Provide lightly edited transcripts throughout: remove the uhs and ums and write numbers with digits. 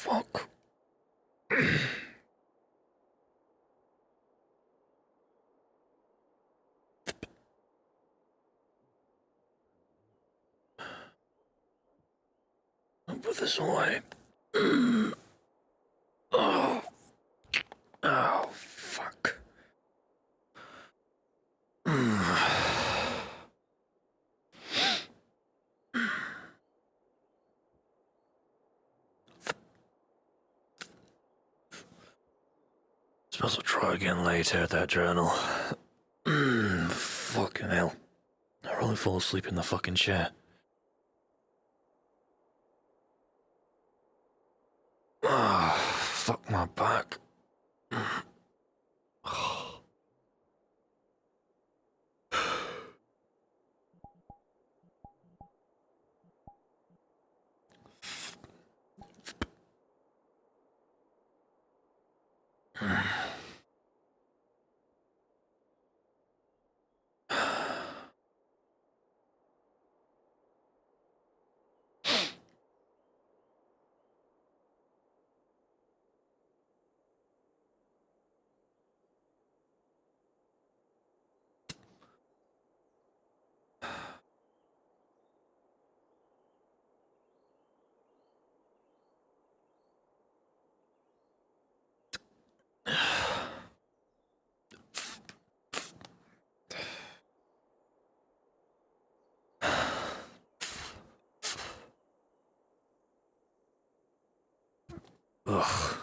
fuck. I'll put this away. Oh. Oh, fuck. Suppose I'll try again later at that journal. Fucking hell. I really fall asleep in the fucking chair. Ah, fuck my back. Ugh.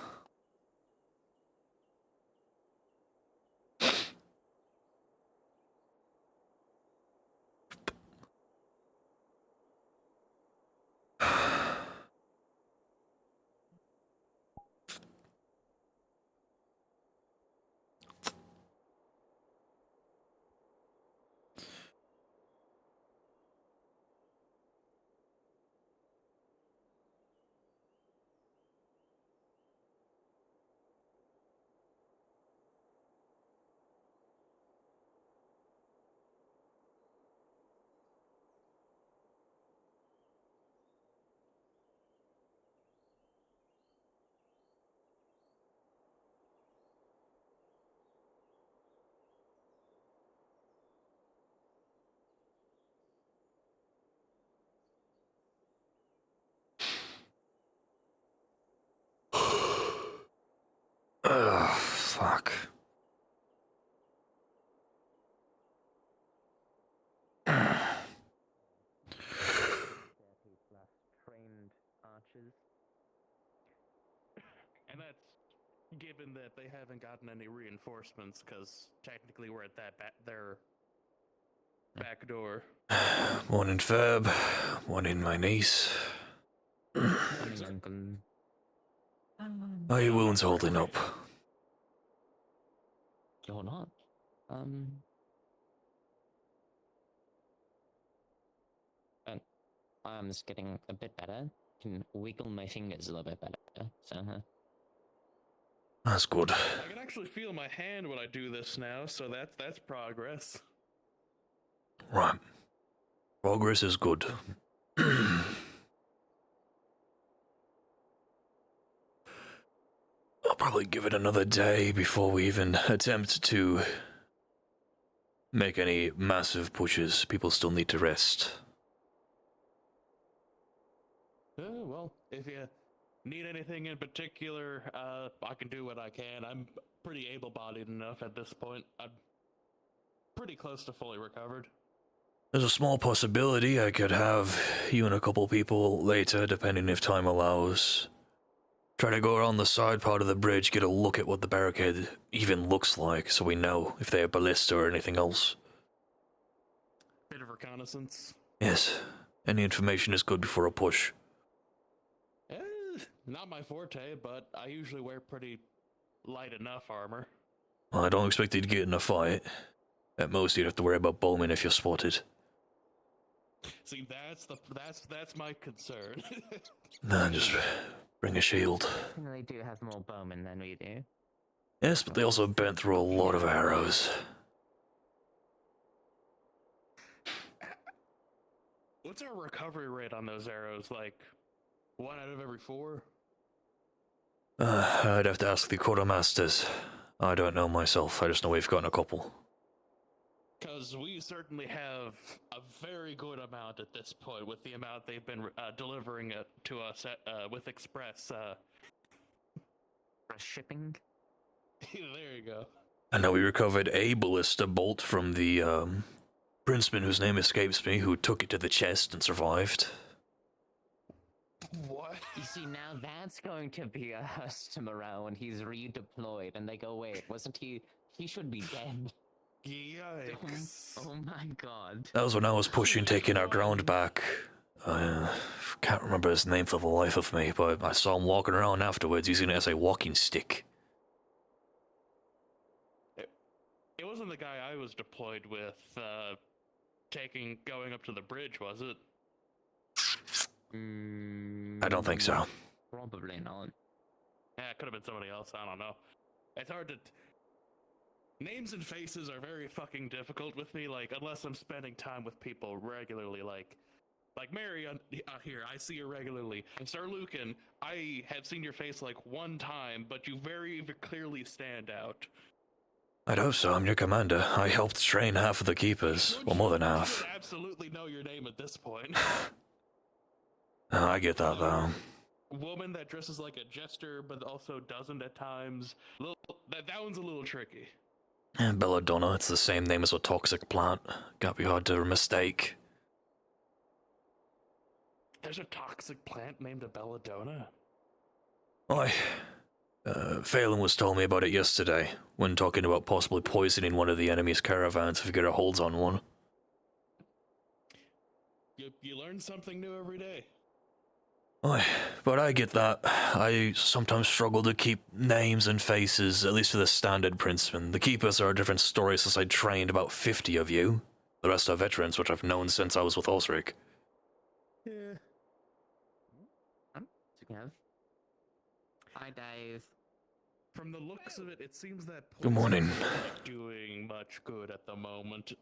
Ugh, fuck. Trained archers. And that's given that they haven't gotten any reinforcements, because technically we're at their back door. Morning, Ferb. Morning, my niece. Morning, Uncle. Are your wounds holding up? You're not. But I'm just getting a bit better. Can wiggle my fingers a little bit better. So, That's good. I can actually feel my hand when I do this now, so that's progress. Right. Progress is good. I'll probably give it another day before we even attempt to make any massive pushes. People still need to rest. Well, if you need anything in particular, I can do what I can. I'm pretty able-bodied enough at this point. I'm pretty close to fully recovered. There's a small possibility I could have you and a couple people later, depending if time allows. Try to go around the side part of the bridge, get a look at what the barricade even looks like, so we know if they have ballista or anything else. Bit of reconnaissance. Yes, any information is good before a push. Not my forte, but I usually wear pretty light enough armor. Well, I don't expect you to get in a fight. At most, you'd have to worry about bowmen if you're spotted. See, that's my concern. Nah, just bring a shield. they do have more bowmen than we do. Yes, but they also burn through a lot of arrows. What's our recovery rate on those arrows? Like 1 out of every 4? I'd have to ask the quartermasters. I don't know myself, I just know we've gotten a couple. Because we certainly have a very good amount at this point with the amount they've been delivering it to us with Express. For shipping? There you go. I know we recovered a ballista bolt from the princeman whose name escapes me, who took it to the chest and survived. What? You see, now that's going to be a host to morale when he's redeployed and they go, wait, wasn't he? He should be dead. Yikes. Oh my god. That was when I was pushing, taking our ground back. I can't remember his name for the life of me, but I saw him walking around afterwards using it as a walking stick. It wasn't the guy I was deployed with, going up to the bridge, was it? I don't think so. Probably not. Yeah, it could have been somebody else, I don't know. It's hard to... Names and faces are very fucking difficult with me, like, unless I'm spending time with people regularly, like Mary here, I see her regularly. Sir Lucan, I have seen your face like one time, but you very clearly stand out. I'd hope so, I'm your commander. I helped train half of the keepers, well, more than You half. should absolutely know your name at this point. I get that, though. Woman that dresses like a jester, but also doesn't at times. That one's a little tricky. Belladonna, it's the same name as a toxic plant. Can't be hard to mistake. There's a toxic plant named a belladonna? Fayne was telling me about it yesterday, when talking about possibly poisoning one of the enemy's caravans if we get our holds on one. You learn something new every day. But I get that. I sometimes struggle to keep names and faces, at least for the standard princemen. The keepers are a different story since I trained about 50 of you. The rest are veterans, which I've known since I was with Osric. Yeah. Together. Hi, Dave. From the looks of it, it seems that Good morning. poison isn't doing much good at the moment.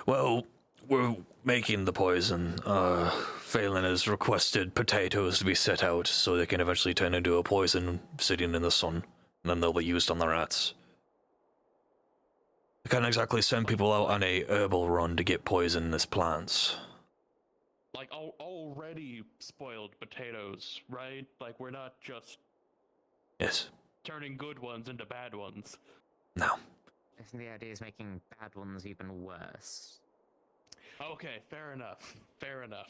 Well, we're making the poison. Fayne has requested potatoes to be set out so they can eventually turn into a poison sitting in the sun, and then they'll be used on the rats. I can't exactly send people out on a herbal run to get poisonous plants. Like, already spoiled potatoes, right? Like, we're not just Yes. turning good ones into bad ones. No. I think the idea is making bad ones even worse. Okay, fair enough. Fair enough.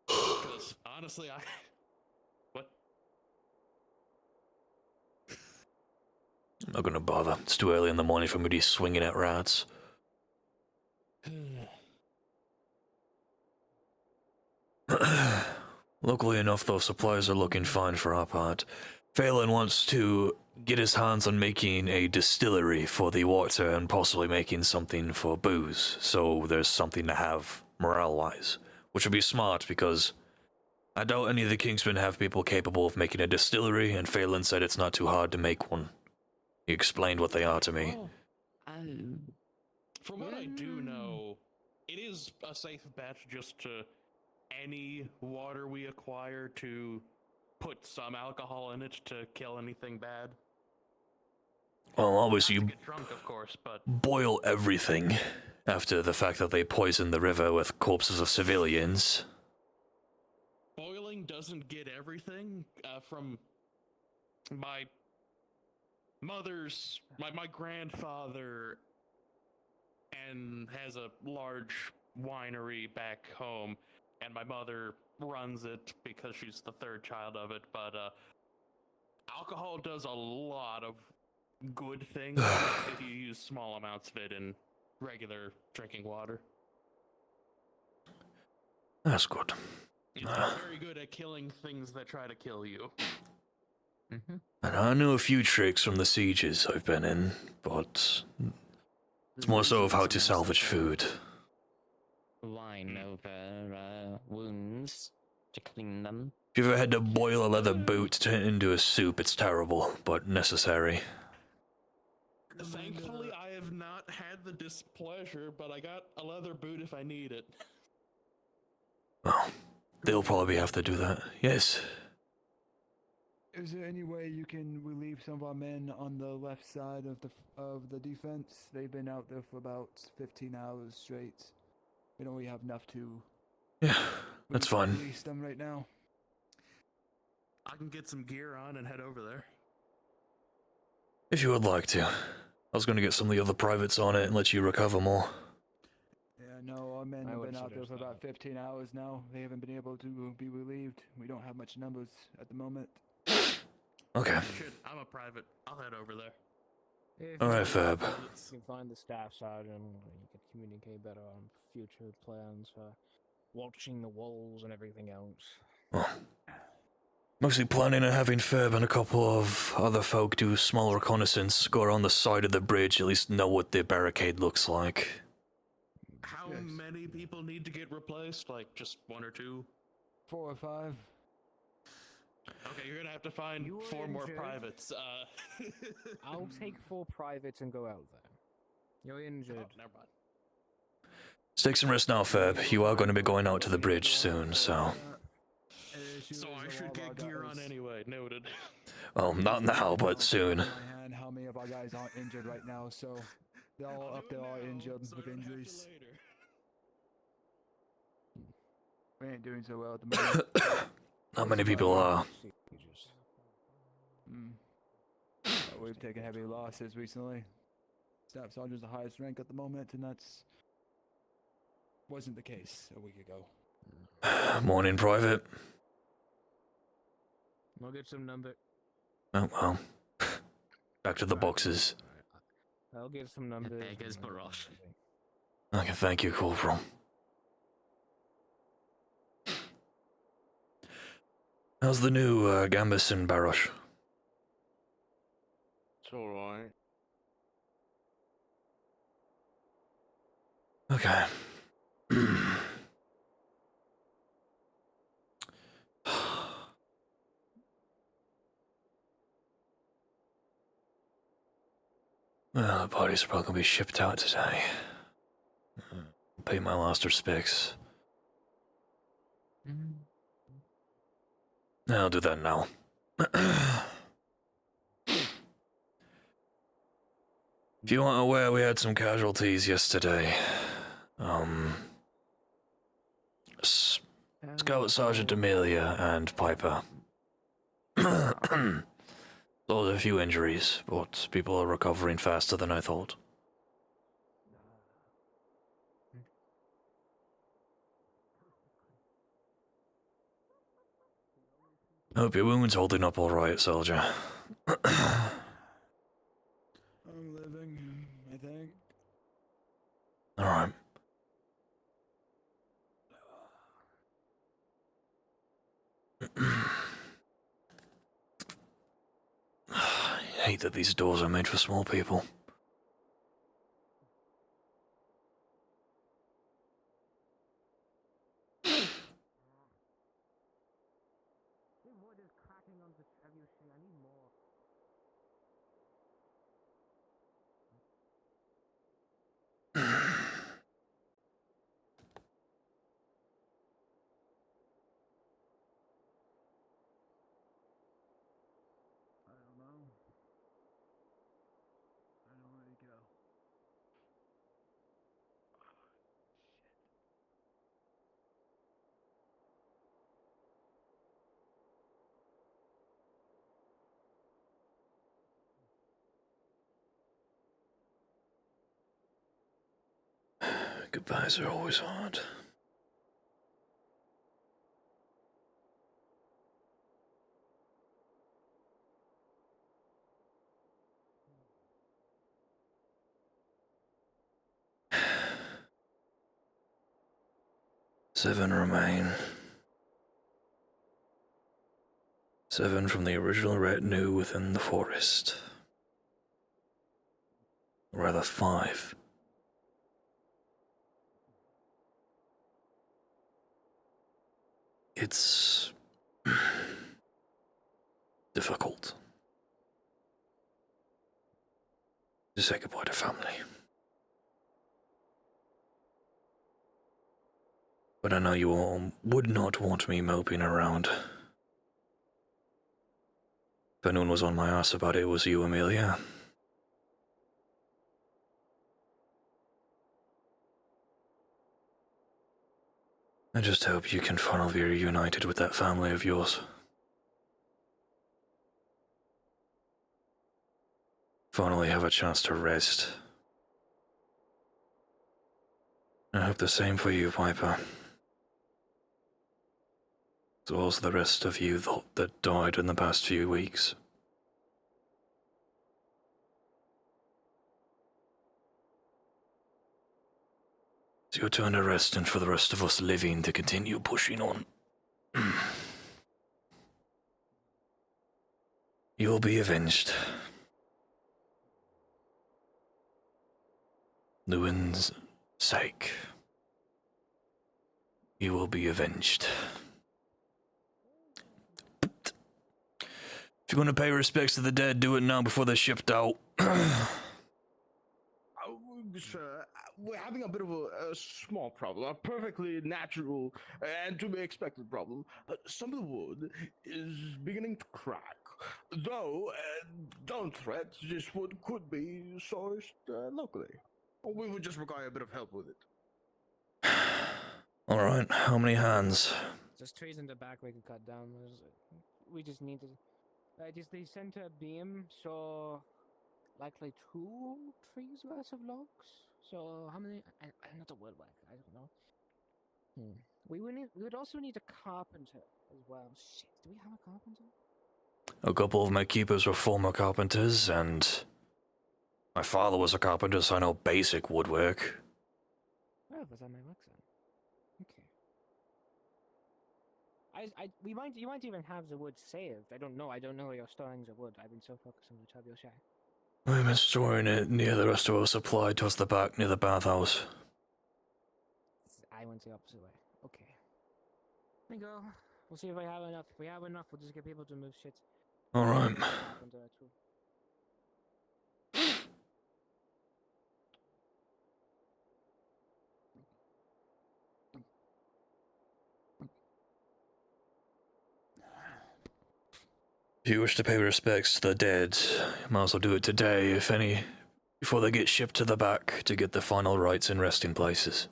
Because, honestly, What? I'm not gonna bother. It's too early in the morning for me to be swinging at rats. Luckily enough, though, supplies are looking fine for our part. Fayne wants to get his hands on making a distillery for the water and possibly making something for booze, so there's something to have morale-wise. Which would be smart, because I doubt any of the Kingsmen have people capable of making a distillery, and Fayne said it's not too hard to make one. He explained what they are to me. From what I do know, it is a safe bet just to any water we acquire to put some alcohol in it to kill anything bad. Well, obviously Not to you get drunk, of course, but boil everything after the fact that they poisoned the river with corpses of civilians. boiling doesn't get everything. From my my grandfather, and has a large winery back home, and my mother runs it because she's the third child of it, but alcohol does a lot of good things if you use small amounts of it in regular drinking water. That's good. It's very good at killing things that try to kill you. And I know a few tricks from the sieges I've been in, but it's more so of how to salvage food. Wine over wounds to clean them. If you've ever had to boil a leather boot to turn it into a soup, it's terrible, but necessary. Thankfully, I have not had the displeasure, but I got a leather boot if I need it. Well, they'll probably have to do that. Yes. Is there any way you can relieve some of our men on the left side of the defense? They've been out there for about 15 hours straight. We don't really have enough to. Yeah, that's fine. Release them right now. I can get some gear on and head over there. If you would like to. I was going to get some of the other privates on it and let you recover more. Yeah, no, our men have been out there for about 15 hours now. They haven't been able to be relieved. We don't have much numbers at the moment. Okay. Shit, I'm a private. I'll head over there. If All you right, want, Fab. You can find the staff sergeant, and you can communicate better on future plans for watching the walls and everything else. Well, mostly planning on having Fab and a couple of other folk do small reconnaissance, go around the side of the bridge, at least know what the barricade looks like. How many people need to get replaced? Like, just 1 or 2? 4 or 5. Okay, you're gonna have to find 4 more privates. I'll take 4 privates and go out there. You're injured. Oh, never mind. Take some rest now, Fab. You are going to be going out to the bridge soon, so... So I should get gear on anyway, noted. Well, not now, but soon. How many of our guys aren't injured right now, so they're all up there all injured with injuries. We ain't doing so well at the moment. Not many people are. We've taken heavy losses recently. Staff Sergeant's the highest rank at the moment, and that's wasn't the case a week ago. Morning, Private. I'll get some number. Oh, well. Back to the boxes. I'll get some numbers. There goes Barosh. Okay, thank you, Corporal. How's the new Gambus and Barosh? It's alright. Okay. Well, the bodies are probably going to be shipped out today. Pay my last respects. I'll do that now. If you aren't aware, we had some casualties yesterday. Scout Sergeant Amelia and Piper. Those are a few injuries, but people are recovering faster than I thought. Hope your wound's holding up alright, soldier. I'm living, I think. Alright. I hate that these doors are made for small people. Goodbyes are always hard. Seven remain. 7 from the original retinue within the forest. Or rather, 5. It's difficult to say goodbye to family. But I know you all would not want me moping around. If anyone was on my ass about it, it was you, Amelia. I just hope you can finally be reunited with that family of yours. Finally have a chance to rest. I hope the same for you, Piper. As well as the rest of you that died in the past few weeks. It's your turn to rest, and for the rest of us living to continue pushing on. You'll be avenged. Lucan's sake. You will be avenged. If you're going to pay respects to the dead, do it now before they're shipped out. Sir, we're having a bit of a small problem, a perfectly natural and to be expected problem. Some of the wood is beginning to crack, though don't fret, this wood could be sourced locally. We would just require a bit of help with it. Alright, how many hands? There's trees in the back we can cut down. We just need to... just the center beam, so... likely 2 trees worth of logs. So how many? I'm not a woodworker. I don't know. We would also need a carpenter as well. Shit, do we have a carpenter? A couple of my keepers were former carpenters, and my father was a carpenter, so I know basic woodwork. Oh, was that my work then? Okay. You might even have the wood saved. I don't know where you're storing the wood. I've been so focused on the top of your shack. We've been storing it near the rest of our supply towards the back, near the bathhouse. I went the opposite way. Okay. There we go. We'll see if I have enough. If we have enough, we'll just get people to move shit. Alright. If you wish to pay respects to the dead, you might as well do it today, if any, before they get shipped to the back to get the final rites and resting places.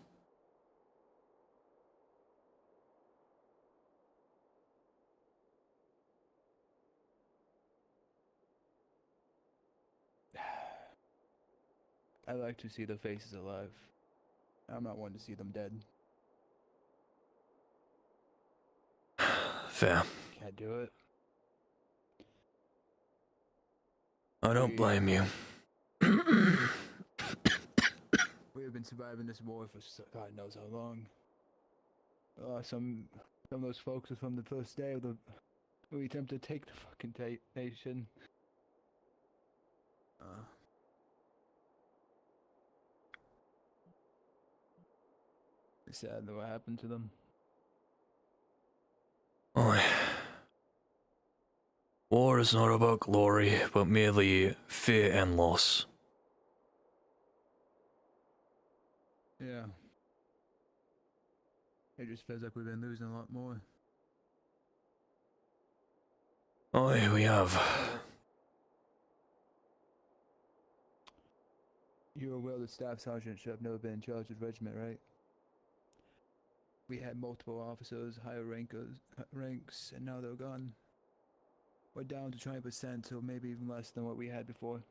I like to see the faces alive. I'm not one to see them dead. Fair. Can't do it. I don't blame you. We have been surviving this war for God knows how long. Some of those folks are from the first day of the we attempted to take the fucking nation. It's sad what happened to them. Oi. War is not about glory, but merely fear and loss. Yeah. It just feels like we've been losing a lot more. Oi, we have. You're aware the staff sergeant should have never been in charge of the regiment, right? We had multiple officers, higher ranks, and now they're gone. We're down to 20%, so maybe even less than what we had before.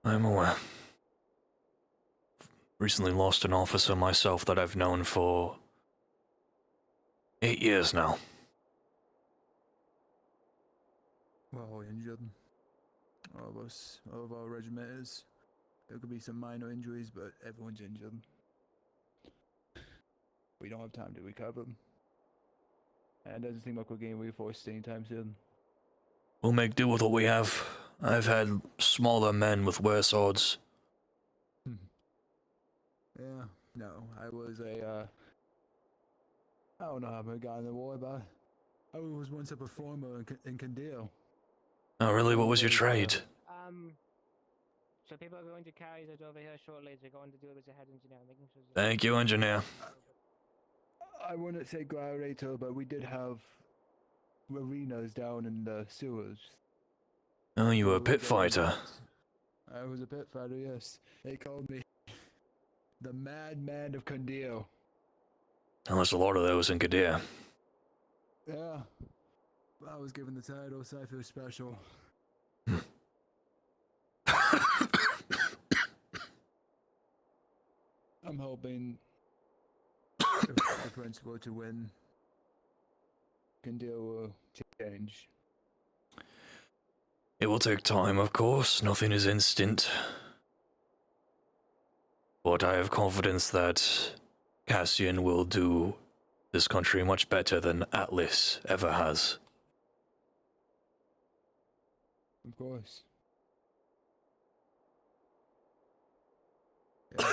I'm aware. Recently lost an officer myself that I've known for 8 years now. We're all injured. All of us, all of our regiment is. There could be some minor injuries, but everyone's injured. We don't have time to recover. And it doesn't seem like we're getting reinforced anytime soon. We'll make do with what we have. I've had smaller men with worse swords. Yeah, no, I was I don't know how I got in the war, but I was once a performer in Candile. Oh, really? What was your trade? So people are going to carry that over here shortly. They're going to do it with the head engineer, making sure. Thank you, engineer. I wouldn't say gladiator, but we did have arenas down in the sewers. Oh, you were a We pit would go in fighter. that. I was a pit fighter, yes. They called me the Madman of Condil. And there's a lot of those in Gadir. Yeah. I was given the title, so I feel special. I'm hoping the principal to win. Condil will change. It will take time, of course. Nothing is instant. But I have confidence that Cassian will do this country much better than Atlas ever has. Of course. Yeah.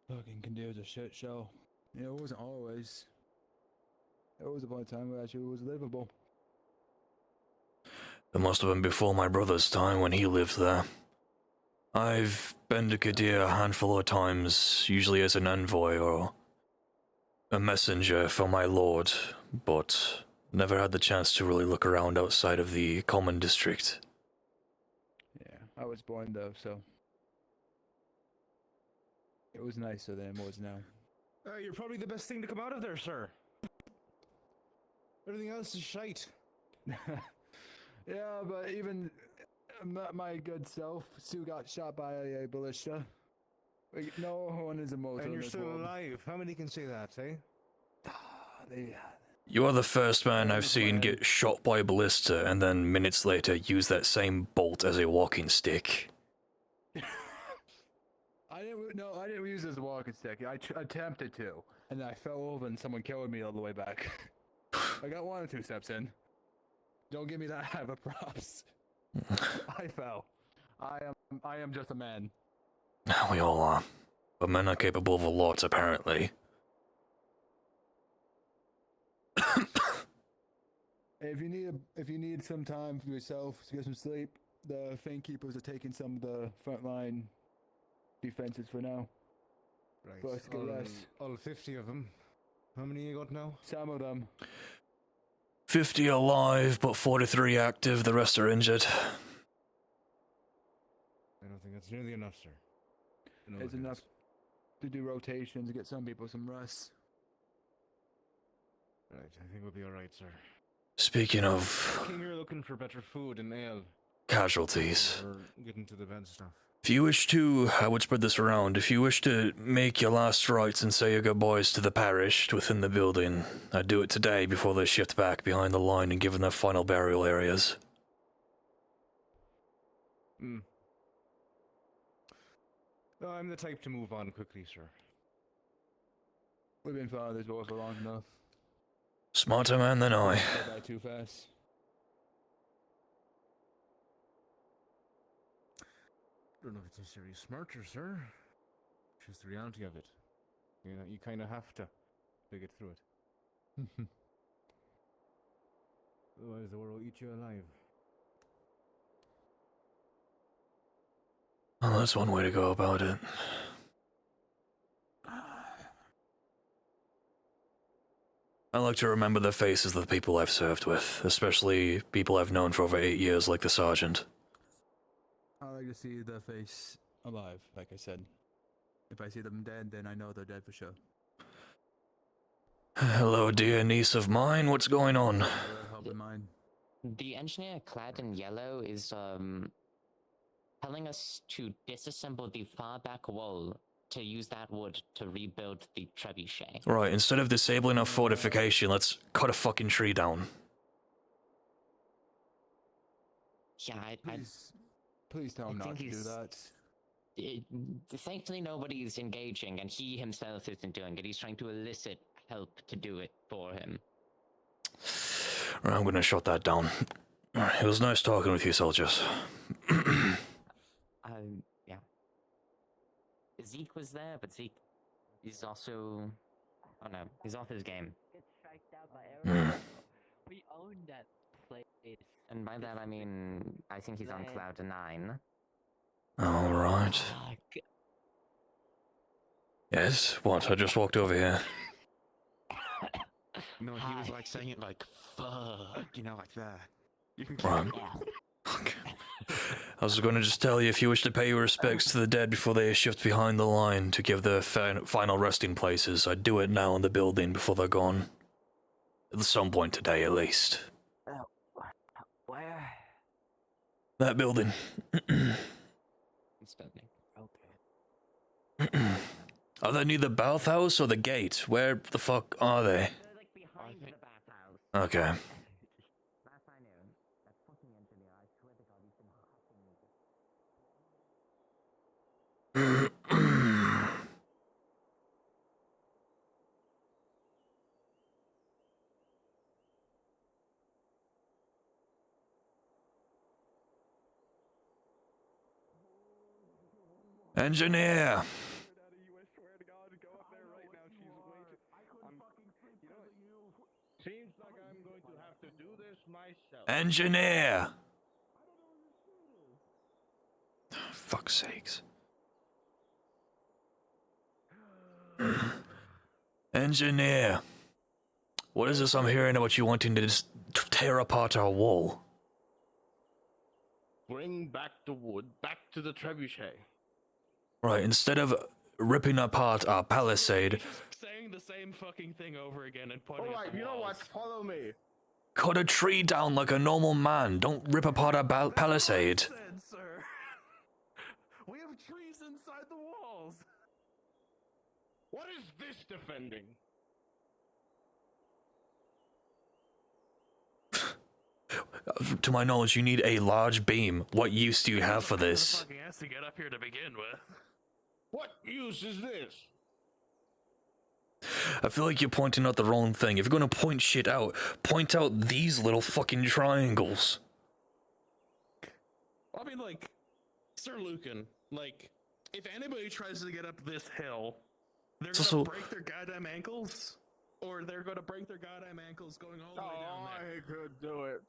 Fucking Condil's a shit show. Yeah, it wasn't always. There was a point in time where actually it was livable. It must have been before my brother's time when he lived there. I've been to Gadir a handful of times, usually as an envoy or a messenger for my lord, but never had the chance to really look around outside of the common district. Yeah, I was born though, so it was nicer than it was now. You're probably the best thing to come out of there, sir. Everything else is shite. Yeah, but even my good self still got shot by a ballista. Like, no one is immortal. And in you're this still world. alive. How many can say that, eh? They, You are the first man I've seen Fine. get shot by a ballista and then minutes later use that same bolt as a walking stick. I didn't use it as a walking stick. I attempted to, and I fell over, and someone killed me all the way back. I got 1 or 2 steps in. Don't give me that type of props. I fell. I am just a man. We all are. But men are capable of a lot, apparently. If you need some time for yourself to get some sleep, the Fayne keepers are taking some of the frontline defenses for now. Right. For us to get rest. All 50 of them. How many you got now? Some of them. 50 alive, but 43 active, the rest are injured. I don't think that's nearly enough, sir. No It's offense. enough to do rotations, get some people some rest. Right, I think we'll be alright, sir. Speaking of Came here looking for better food and ale. casualties, We're getting to the bad stuff. if you wish to, I would spread this around. If you wish to make your last rites and say your goodbyes to the parish within the building, I'd do it today before they shift back behind the line and give them their final burial areas. Hmm. No, I'm the type to move on quickly, sir. We've been following this war for long enough. Smarter man than I. Go by too fast. Don't know if it's necessarily smarter, sir. It's just the reality of it. You know, you kind of have to get through it. Otherwise, the war will eat you alive. Well, that's one way to go about it. I like to remember the faces of the people I've served with, especially people I've known for over 8 years, like the sergeant. I like to see their face alive, like I said. If I see them dead, then I know they're dead for sure. Hello, dear niece of mine, what's going on? I would help in mine. The engineer clad in yellow is telling us to disassemble the far back wall to use that wood to rebuild the trebuchet. Right, instead of disabling our fortification, let's cut a fucking tree down. Yeah, Please tell him I not think to do he's- that. thankfully nobody's engaging, and he himself isn't doing it. He's trying to elicit help to do it for him. Right, I'm gonna shut that down. It was nice talking with you, soldiers. Yeah. Zeke was there, but Zeke is also... Oh no, he's off his game. Get striked out by arrows. We own that place. And by that I mean, I think he's on Land. cloud 9. All right. Fuck. Yes. What? I just walked over here. No, he was Hi. like saying it like fuck, you know, like that. You can Right. Yeah. Okay. I was going to just tell you, if you wish to pay your respects to the dead before they are shipped behind the line to give their final resting places, I'd do it now in the building before they're gone. At some point today, at least. Where? That building. It's spending. Okay. Are they near the bathhouse or the gate? Where the fuck are they? They're like behind think- the bathhouse. Okay. Last I knew, that fucking engineer, I swear to God, he's been harassing me. Engineer! Seems like I'm going to have to do this myself. Engineer! Fuck's sakes. Engineer! What is this I'm hearing about you wanting to just tear apart our wall? Bring back the wood back to the trebuchet. Right, instead of ripping apart our palisade, Just saying the same fucking thing over again and pointing Alright, at the you know what? walls. Follow me. cut a tree down like a normal man. Don't rip apart our palisade. Said, sir. We have trees inside the walls. What is this defending? To my knowledge, you need a large beam. What use do you have for this? Fucking has to get up here to begin with. What use is this? I feel like you're pointing out the wrong thing. If you're gonna point out these little fucking triangles. I mean, like, Sir Lucan, like, if anybody tries to get up this hill, they're It's gonna also- break their goddamn ankles, or they're gonna break their goddamn ankles going all the way down there. I could do it.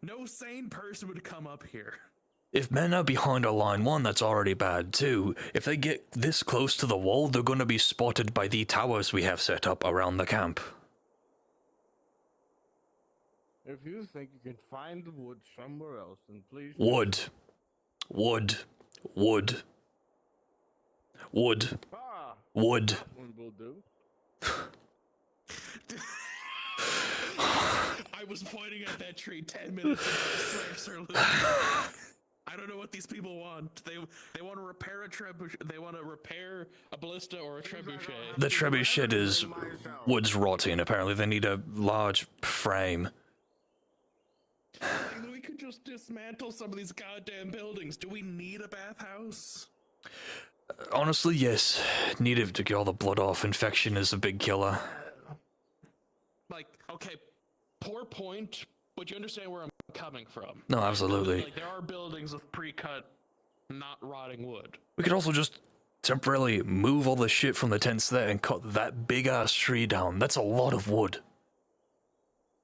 No sane person would come up here. If men are behind our line, one, that's already bad. Two, if they get this close to the wall, they're gonna be spotted by the towers we have set up around the camp. If you think you can find the wood somewhere else, then please. Wood. Wood. Wood. Wood. Ah, Wood. that one will do. I was pointing at that tree 10 minutes ago, Sir Lucan. I don't know what these people want. They want to repair a trebuchet. They want to repair a ballista or a trebuchet. The trebuchet is wood's rotting. Apparently, they need a large frame. Like, we could just dismantle some of these goddamn buildings. Do we need a bathhouse? Honestly, yes. Need it to get all the blood off. Infection is a big killer. Like, okay, poor point, but you understand where I'm coming from. No, absolutely. Like, there are buildings with pre-cut, not rotting wood. We could also just temporarily move all the shit from the tents there and cut that big ass tree down. That's a lot of wood.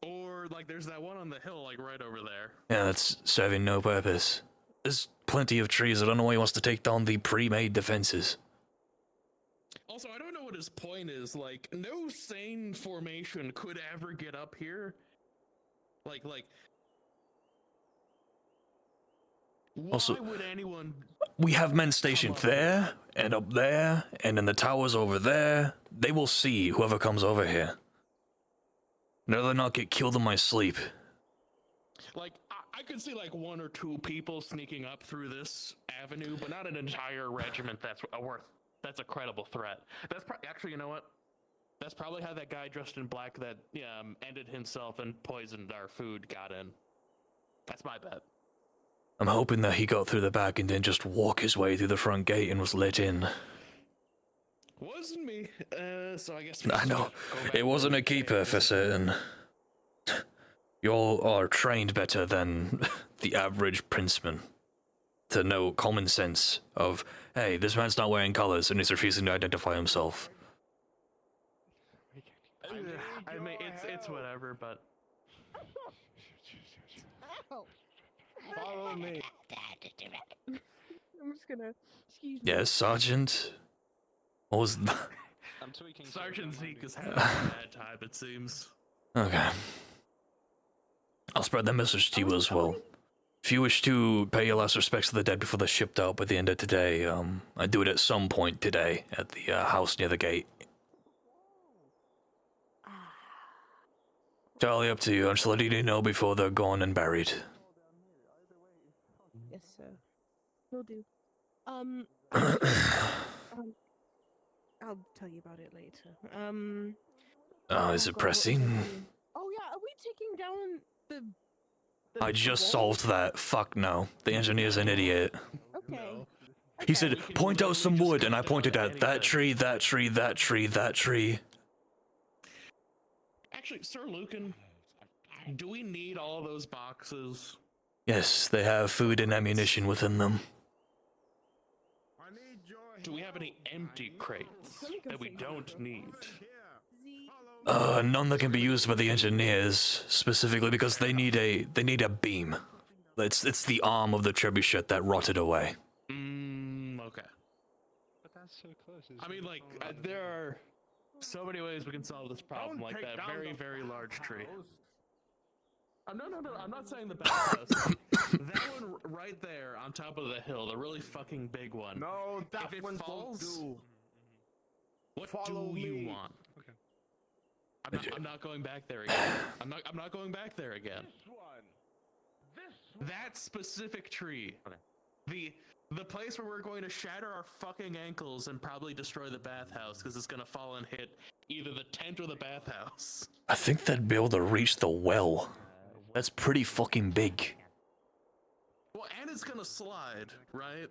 Or, like, there's that one on the hill, like, right over there. Yeah, that's serving no purpose. There's plenty of trees. I don't know why he wants to take down the pre-made defenses. Also, I don't know what his point is. Like, no sane formation could ever get up here. Like, why Also- would anyone? We have men stationed there, and up there, and in the towers over there. They will see whoever comes over here. No, they'll not get killed in my sleep. Like, I could see like one or two people sneaking up through this avenue, but not an entire regiment. That's a credible threat. That's actually, you know what? That's probably how that guy dressed in black that ended himself and poisoned our food got in. That's my bet. I'm hoping that he got through the back and then just walk his way through the front gate and was let in. Wasn't me. So I guess I know. go back It wasn't to a keeper for certain. You all are trained better than the average princeman to know common sense of, hey, this man's not wearing colors and he's refusing to identify himself. I mean, it's whatever, but Follow me. I'm just gonna. Excuse me. Yes, Sergeant. What was that? I'm tweaking. Sergeant Zeke is having a bad time, it seems. Okay. I'll spread the message to you as well. If you wish to pay your last respects to the dead before they're shipped out by the end of today, I do it at some point today at the house near the gate. Entirely up to you. I'm just letting you know before they're gone and buried. Yes, sir. Will do. I'll tell you about it later. Is oh it God, what was I pressing? doing? Oh yeah, are we taking down the I just wall? solved that. Fuck no. The engineer's an idiot. Okay. He said, We can point out some literally wood, just and I cut pointed down at that anything. tree, that tree, that tree, that tree. Actually, Sir Lucan, do we need all those boxes? Yes, they have food and ammunition within them. Do we have any empty crates Let me go that we figure don't need? None that can be used by the engineers, specifically because they need a beam. It's the arm of the trebuchet that rotted away. Okay. But that's so close. I mean, like, there are so many ways we can solve this problem, like that very, very large tree. No, I'm not saying the bathhouse. That one right there on top of the hill, the really fucking big one. No, that If it one falls, do. what Follow do you me. want? Okay. I'm not going back there again. I'm not going back there again. That specific tree. The place where we're going to shatter our fucking ankles and probably destroy the bathhouse because it's gonna fall and hit either the tent or the bathhouse. I think they'd be able to reach the well. That's pretty fucking big. Well, and it's gonna slide, right?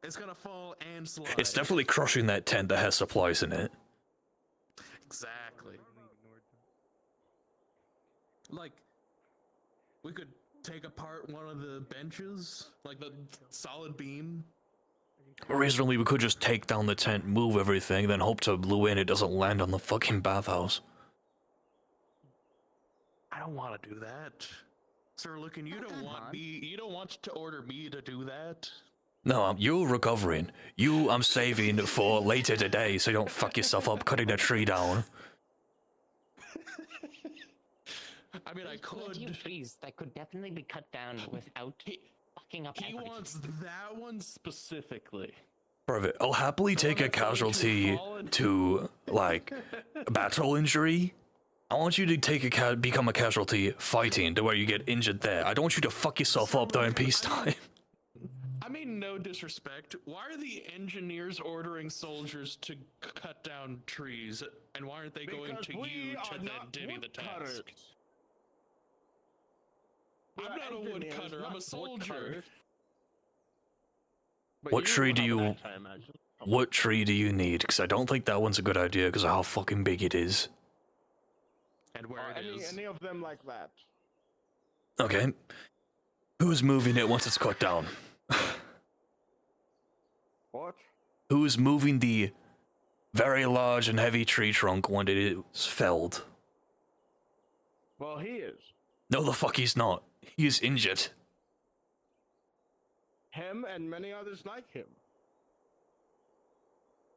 It's gonna fall and slide. It's definitely crushing that tent that has supplies in it. Exactly. Like, we could take apart one of the benches, like the solid beam. Reasonably, we could just take down the tent, move everything, then hope to Lucan it doesn't land on the fucking bathhouse. I don't want to do that. Sir Lucan, you don't want me, you don't want to order me to do that. No, you're recovering. I'm saving for later today, so you don't fuck yourself up cutting a tree down. I mean, I There's plenty could. of trees that could definitely be cut down without fucking up He everything. wants that one specifically. Private, I'll happily take a casualty to, like, a battle injury. I want you to take become a casualty fighting to where you get injured there. I don't want you to fuck yourself up during peacetime. I mean, no disrespect. Why are the engineers ordering soldiers to cut down trees, and why aren't they going Because to we you are to then not divvy the task? woodcutters. We I'm are not a engineers, woodcutter. I'm a not soldier. woodcutters. But What tree do have an you- axe, I imagine. What tree do you need? Because I don't think that one's a good idea because of how fucking big it is. And where Or it is. any of them like that. Okay. Who's moving it once it's cut down? What? Who's moving the very large and heavy tree trunk when it is felled? Well, he is. No, the fuck he's not. He is injured. Him and many others like him.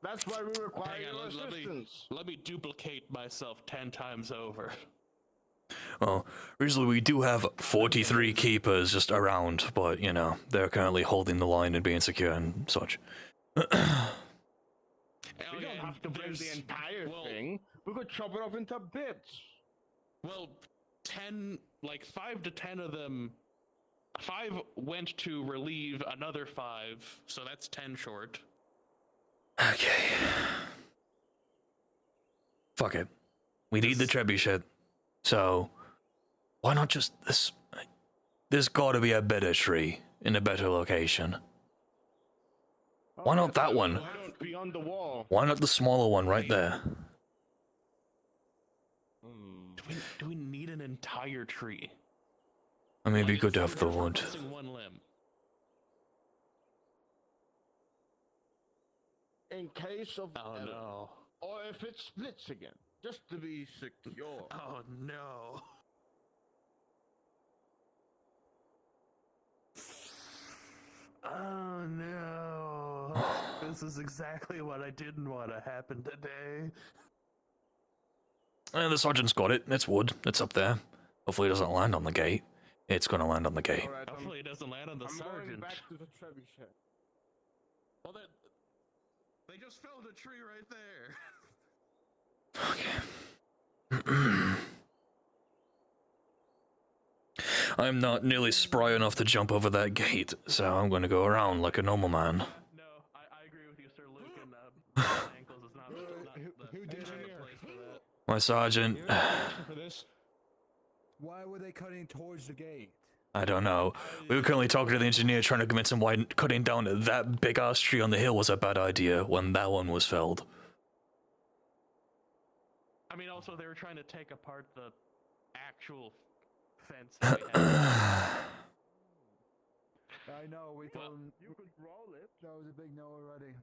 That's why we require Hang on, your assistance. let me duplicate myself 10 times over. Well, originally we do have 43 keepers just around, but, you know, they're currently holding the line and being secure and such. We don't have to bring the there's- entire well- thing. We could chop it off into bits. Well, 10, like 5 to 10 of them, 5 went to relieve another 5, so that's 10 short. Okay. Fuck it. We need the trebuchet. So, why not just this? There's gotta be a better tree in a better location. Why not that one? Why don't beyond the wall? Why not the smaller one right there? Do we need an entire tree? I mean, it'd be Like, good to have instead the of wood. missing one limb. In case of Oh error. no. Or if it splits again, just to be secure. Oh no. Oh no. This is exactly what I didn't want to happen today. The sergeant's got it. It's wood. It's up there. Hopefully it doesn't land on the gate. It's gonna land on the gate. Alright, Hopefully it doesn't land on the I'm going sergeant. back to the trebuchet. Well, they just felled a tree right there. Okay. I'm not nearly spry enough to jump over that gate, so I'm gonna go around like a normal man. No, I agree with you, Sir Lucan. Ankles is not Who did you place for that. My sergeant. for this? Why were they cutting towards the gate? I don't know. We were currently talking to the engineer trying to convince him why cutting down that big ass tree on the hill was a bad idea when that one was felled. I mean, also they were trying to take apart the actual fence that we had. I know, we told them You could roll it. that was a big no already.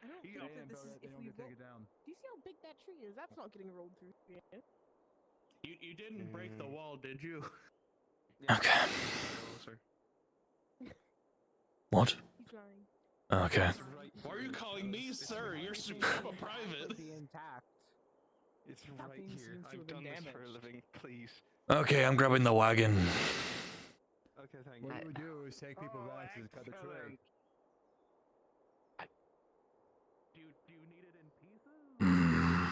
I don't You think know, that this is They if don't we get to take roll. it down. Do you see how big that tree is? That's not getting rolled through. Yeah. You didn't break the wall, did you? Okay. What? He's lying. Okay. Why are you calling me sir? You're I'm a private. Be intact. It's That right thing here. seems to I've have been done this for a damaged. living. Please. Okay, I'm grabbing the wagon. Okay, thank you. What you would do is take people Oh, back to cut the tree. excellent. Do you need it in pieces? Hmm.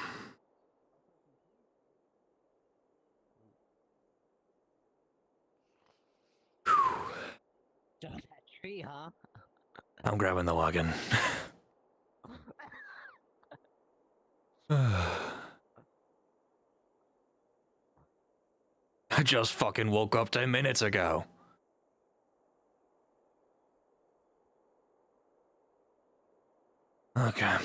Jump that tree, huh? I'm grabbing the wagon. I just fucking woke up 10 minutes ago. Okay.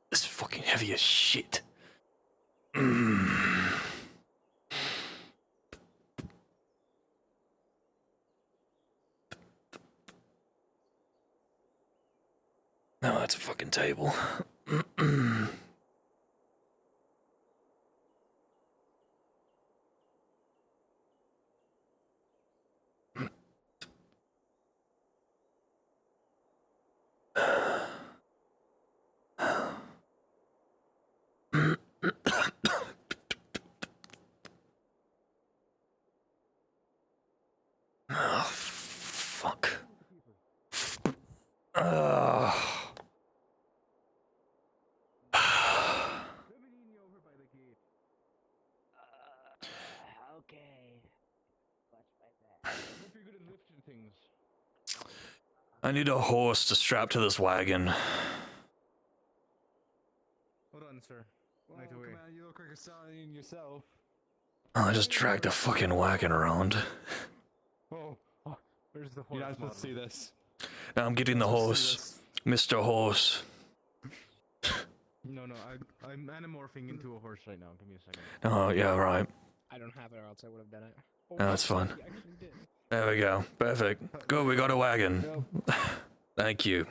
This is fucking heavy as shit. No, that's a fucking table. Oh, fuck. Okay. Watch my back. Hope you're good at lifting things. I need a horse to strap to this wagon. Hold on, sir. Well, Right come away. on, you look like a stallion yourself. I just dragged the fucking wagon around. Oh, where's the horse? You're not supposed to model? see this. Now I'm getting the horse. Mr. Horse. No, I'm anamorphing into a horse right now. Give me a second. Oh, yeah, right. I don't have it, or else I would have done it. No, that's fine. He actually did. There we go. Perfect. Good, we got a wagon. Thank you.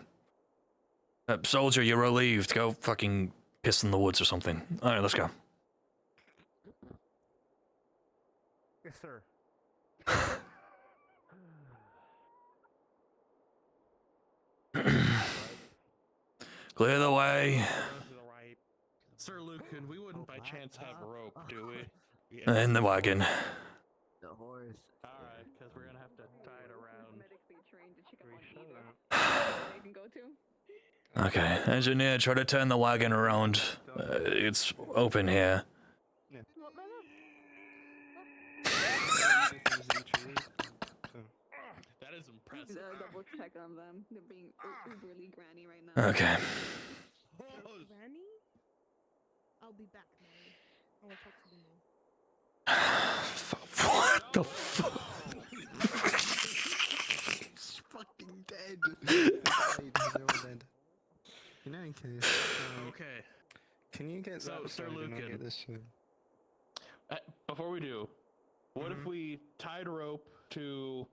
Soldier, you're relieved. Go fucking piss in the woods or something. Alright, let's go. Yes, sir. Clear the way. Right. Sir Lucan, we wouldn't by chance have rope, do we? In the wagon. The horse. Alright, because we're gonna have to tie it around. Medically trained to check up We on should either. They can go to. Okay, engineer, try to turn the wagon around. It's open here. Well, no. That is impressive. Double check on them. They're being uberly granny right now. Okay. Granny? I'll be back, Mary. I want to talk to them all. What the fuck? He's fucking dead. They're all dead. You know, in case. Okay. Can you get So, that Sir side and I'll Lucan. get this side? Before we do, what if we tied a rope to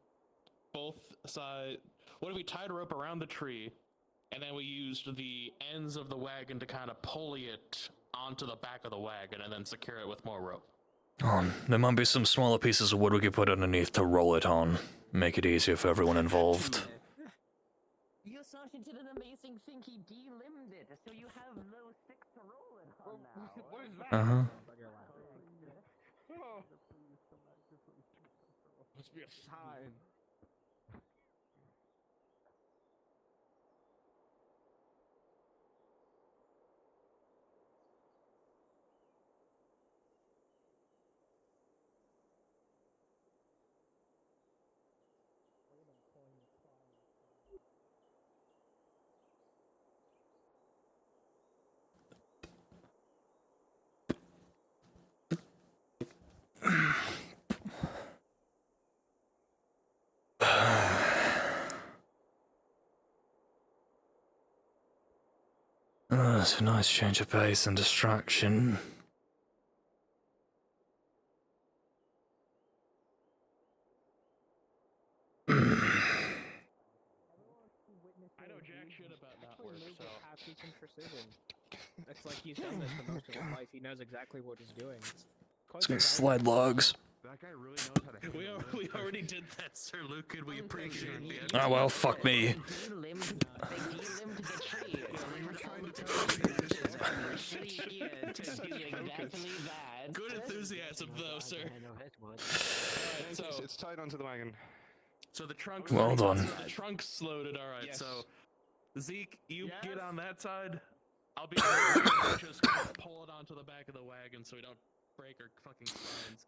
both sides? What if we tied a rope around the tree, and then we used the ends of the wagon to kind of pulley it onto the back of the wagon, and then secure it with more rope? There might be some smaller pieces of wood we could put underneath to roll it on. Make it easier for everyone involved. You started did an amazing thing. He de-limbed it, so you have those six to roll it on now. What is that? Uh-huh. Oh. Must be a sign. It's a nice change of pace and distraction. I know jack shit about not work, so... It's like he's done this for most of his life. He knows exactly what he's doing. It's gonna slide logs. That guy really knows how to handle We already did that, Sir Lucan. We appreciate the Oh well, fuck me. They de-limbed the tree. So we were trying to tell you here to do exactly that. Good enthusiasm, though, sir. Alright, so It's tied onto the wagon. the trunk's Well done. So the trunk's loaded. All right, Yes. so Zeke, you get on that side. I'll be able to just kind of pull it onto the back of the wagon so we don't break our fucking spines.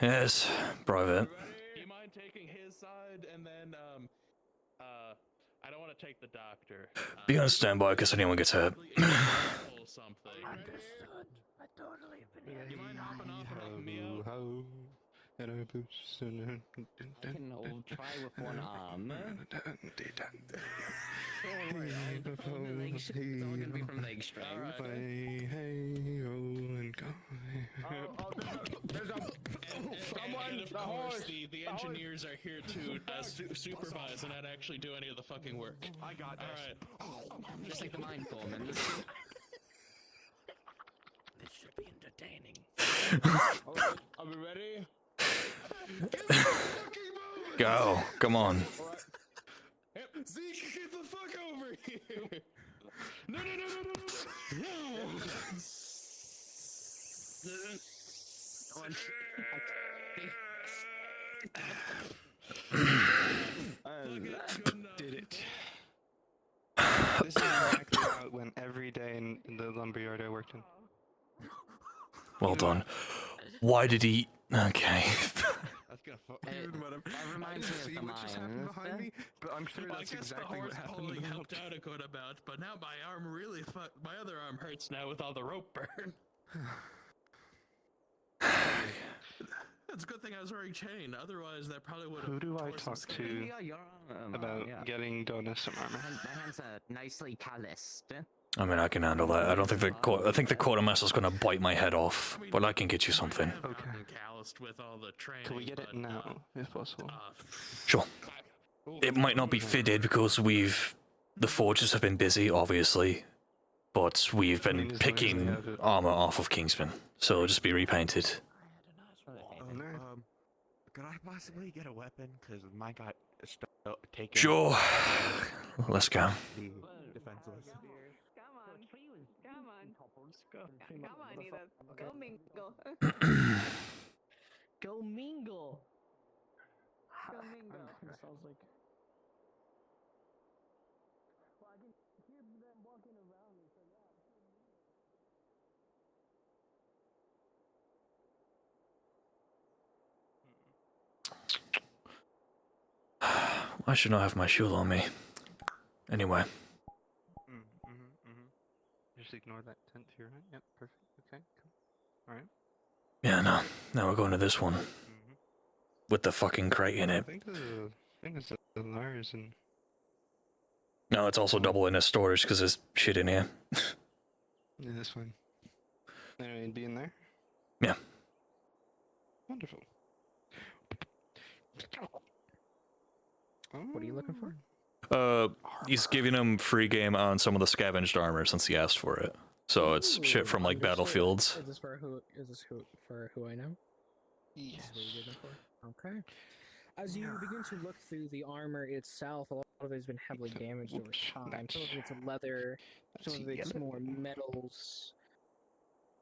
Yes, private. Do you mind taking his side and then I don't want to take the doctor. Be on standby because anyone gets hurt. Pull something. Understood. I totally believe You mind hopping off and helping me out? I can try with one arm. Someone can be from leg strength. And of course, the engineers are here to supervise and not actually do any of the fucking work. I got this. Alright. Just like the mine foreman. This should be entertaining. Are we ready? Go, come on. Zeke, get the fuck over here! No! Did it. This is exactly how it went every day in the lumberyard I worked in. Well done. Why did he... Okay. That's gonna fuck. That reminds me See of the what just happened mines. behind me, but I'm sure Well, I that's guess exactly the what horse happened. pulling helped out a good amount, but now my arm really my other arm hurts now with all the rope burn. It's a good thing I was wearing chain, otherwise that probably would have. Who do I talk to about getting Donna some armor? My hands are nicely calloused. I mean, I can handle that. I don't think I think the quartermaster's gonna bite my head off, but I can get you something. Okay. Calloused with all the training. Can we get it but, now, if possible? Sure. It might not be fitted because the forges have been busy, obviously, but we've been picking armor off of Kingsman, so it'll just be repainted. Could I possibly get a weapon? Because mine got taken. Sure. Let's go. The defenseless. Come on, Edith. Go mingle. Go mingle. Go mingle. Sounds like. I should not have my shield on me. Anyway. Just ignore that tent to your right. Yep, perfect. Okay, cool. Alright. Yeah, no. Now we're going to this one. With the fucking crate in it. I think there's a Lars and... No, it's also double in its storage because there's shit in here. Yeah, that's fine. Anyway, it'd be in there? Yeah. Wonderful. What are you looking for? He's giving him free game on some of the scavenged armor since he asked for it. So it's shit from like Understood. battlefields. Is this for who? Is this for who I know? Yes. This is what you're looking for? Okay. As you begin to look through the armor itself, a lot of it has been heavily damaged over time. Some of it's leather, some of it's more metals.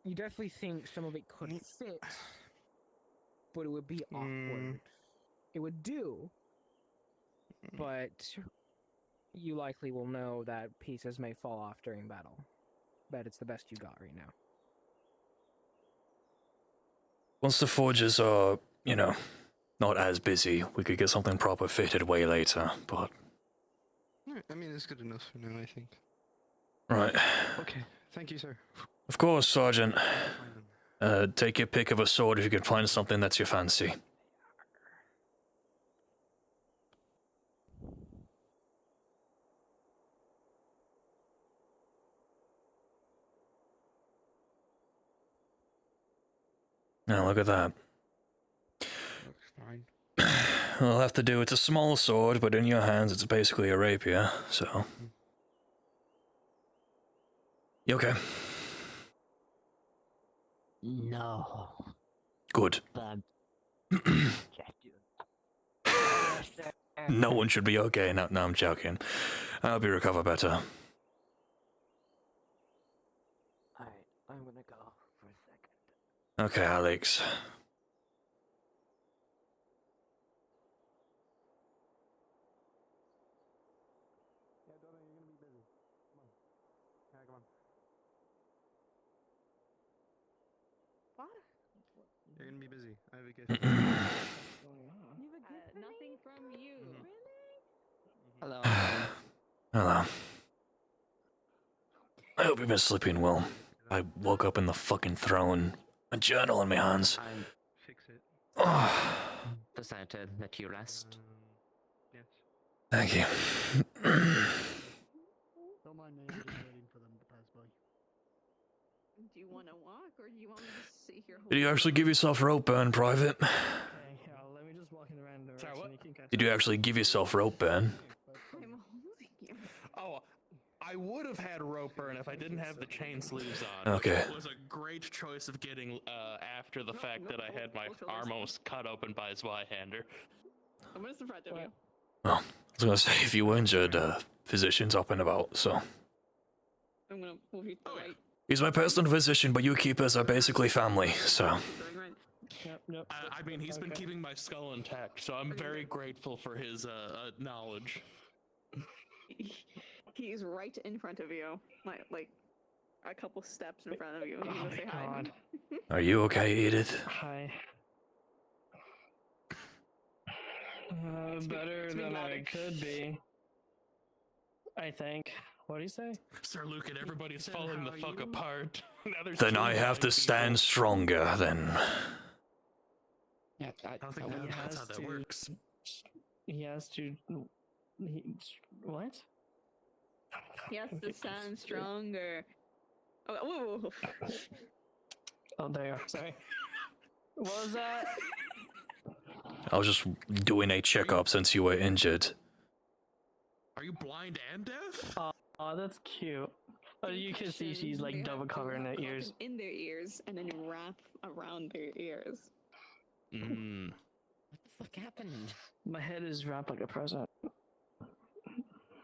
You definitely think some of it could fit, but it would be awkward. It would do, but you likely will know that pieces may fall off during battle. But it's the best you got right now. Once the forges are, you know, not as busy, we could get something proper fitted way later, but... I mean, it's good enough for now, I think. Right. Okay, thank you, sir. Of course, Sergeant. Take your pick of a sword if you can find something that's your fancy. Now look at that. Looks fine. I'll have to do it's a small sword, but in your hands it's basically a rapier, so... You okay? No. Good. No one should be okay. No, I'm joking. I hope you recover better. Alright, I'm gonna go for a second. Okay, Alex. What? You're gonna be busy. I have a gift. Nothing from you. Hello. Hello. I hope you've been sleeping well. I woke up in the fucking throne. A journal in my hands. Fix it. Decided to let you rest. Yes. Thank you. Don't mind me, I'm just waiting for them to pass by. Do you want to walk, or do you want me to sit here? Did you actually give yourself rope burn, Private? Okay, let me just walk in the random direction. You can catch Did you actually give yourself rope burn? I'm holding you. Oh, I would have had rope burn if I didn't have the chain sleeves on. Okay. It was a great choice of getting after the fact that I had my arm almost cut open by a Zweihander. I'm just in front of you. Well, I was gonna say, if you were injured, physician's up and about, so... I'm gonna move you to the right. He's my personal physician, but you keepers are basically family, so... Yep. I mean, he's been keeping my skull intact, so I'm very grateful for his knowledge. He's right in front of you, like a couple steps in front of you. You go say hi. Are you okay, Edith? Hi. Better than I could be. I think. What do you say? Sir Lucan, everybody's falling the fuck apart. Now there's Then two I have to people. stand stronger, then. Yeah, I don't think that's how that works. He has to... what? He has to sound stronger. Oh, whoa. Oh, there you are. Sorry. What was that? I was just doing a checkup since you were injured. Are you blind and deaf? Oh, that's cute. Oh, you can see she's like double covering her ears. In their ears, and then wrap around their ears. Mm. What the fuck happened? My head is wrapped like a present.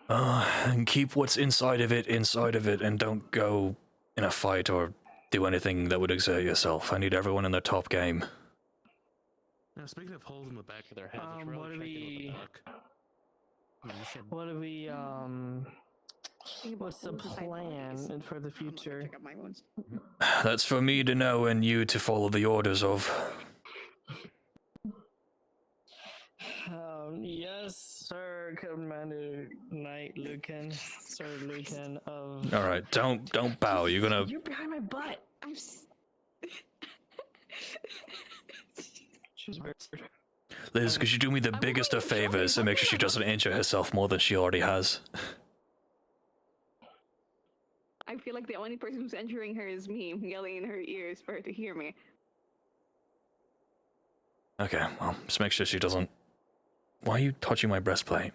And keep what's inside of it, and don't go in a fight or do anything that would exert yourself. I need everyone in their top game. Now, speaking of holes in the back of their heads, it's What really do checking we... with the duck. What do we, what's the plan for the future? Check out my wounds. That's for me to know and you to follow the orders of. Yes, sir, Commander Knight Lucan, Sir Lucan of... Alright, don't bow, you're gonna... You're behind my butt! She's weird. Liz, could you do me the biggest of favors and make sure she doesn't injure herself more than she already has? I feel like the only person who's entering her is me, yelling in her ears for her to hear me. Okay, well, just make sure she doesn't... Why are you touching my breastplate?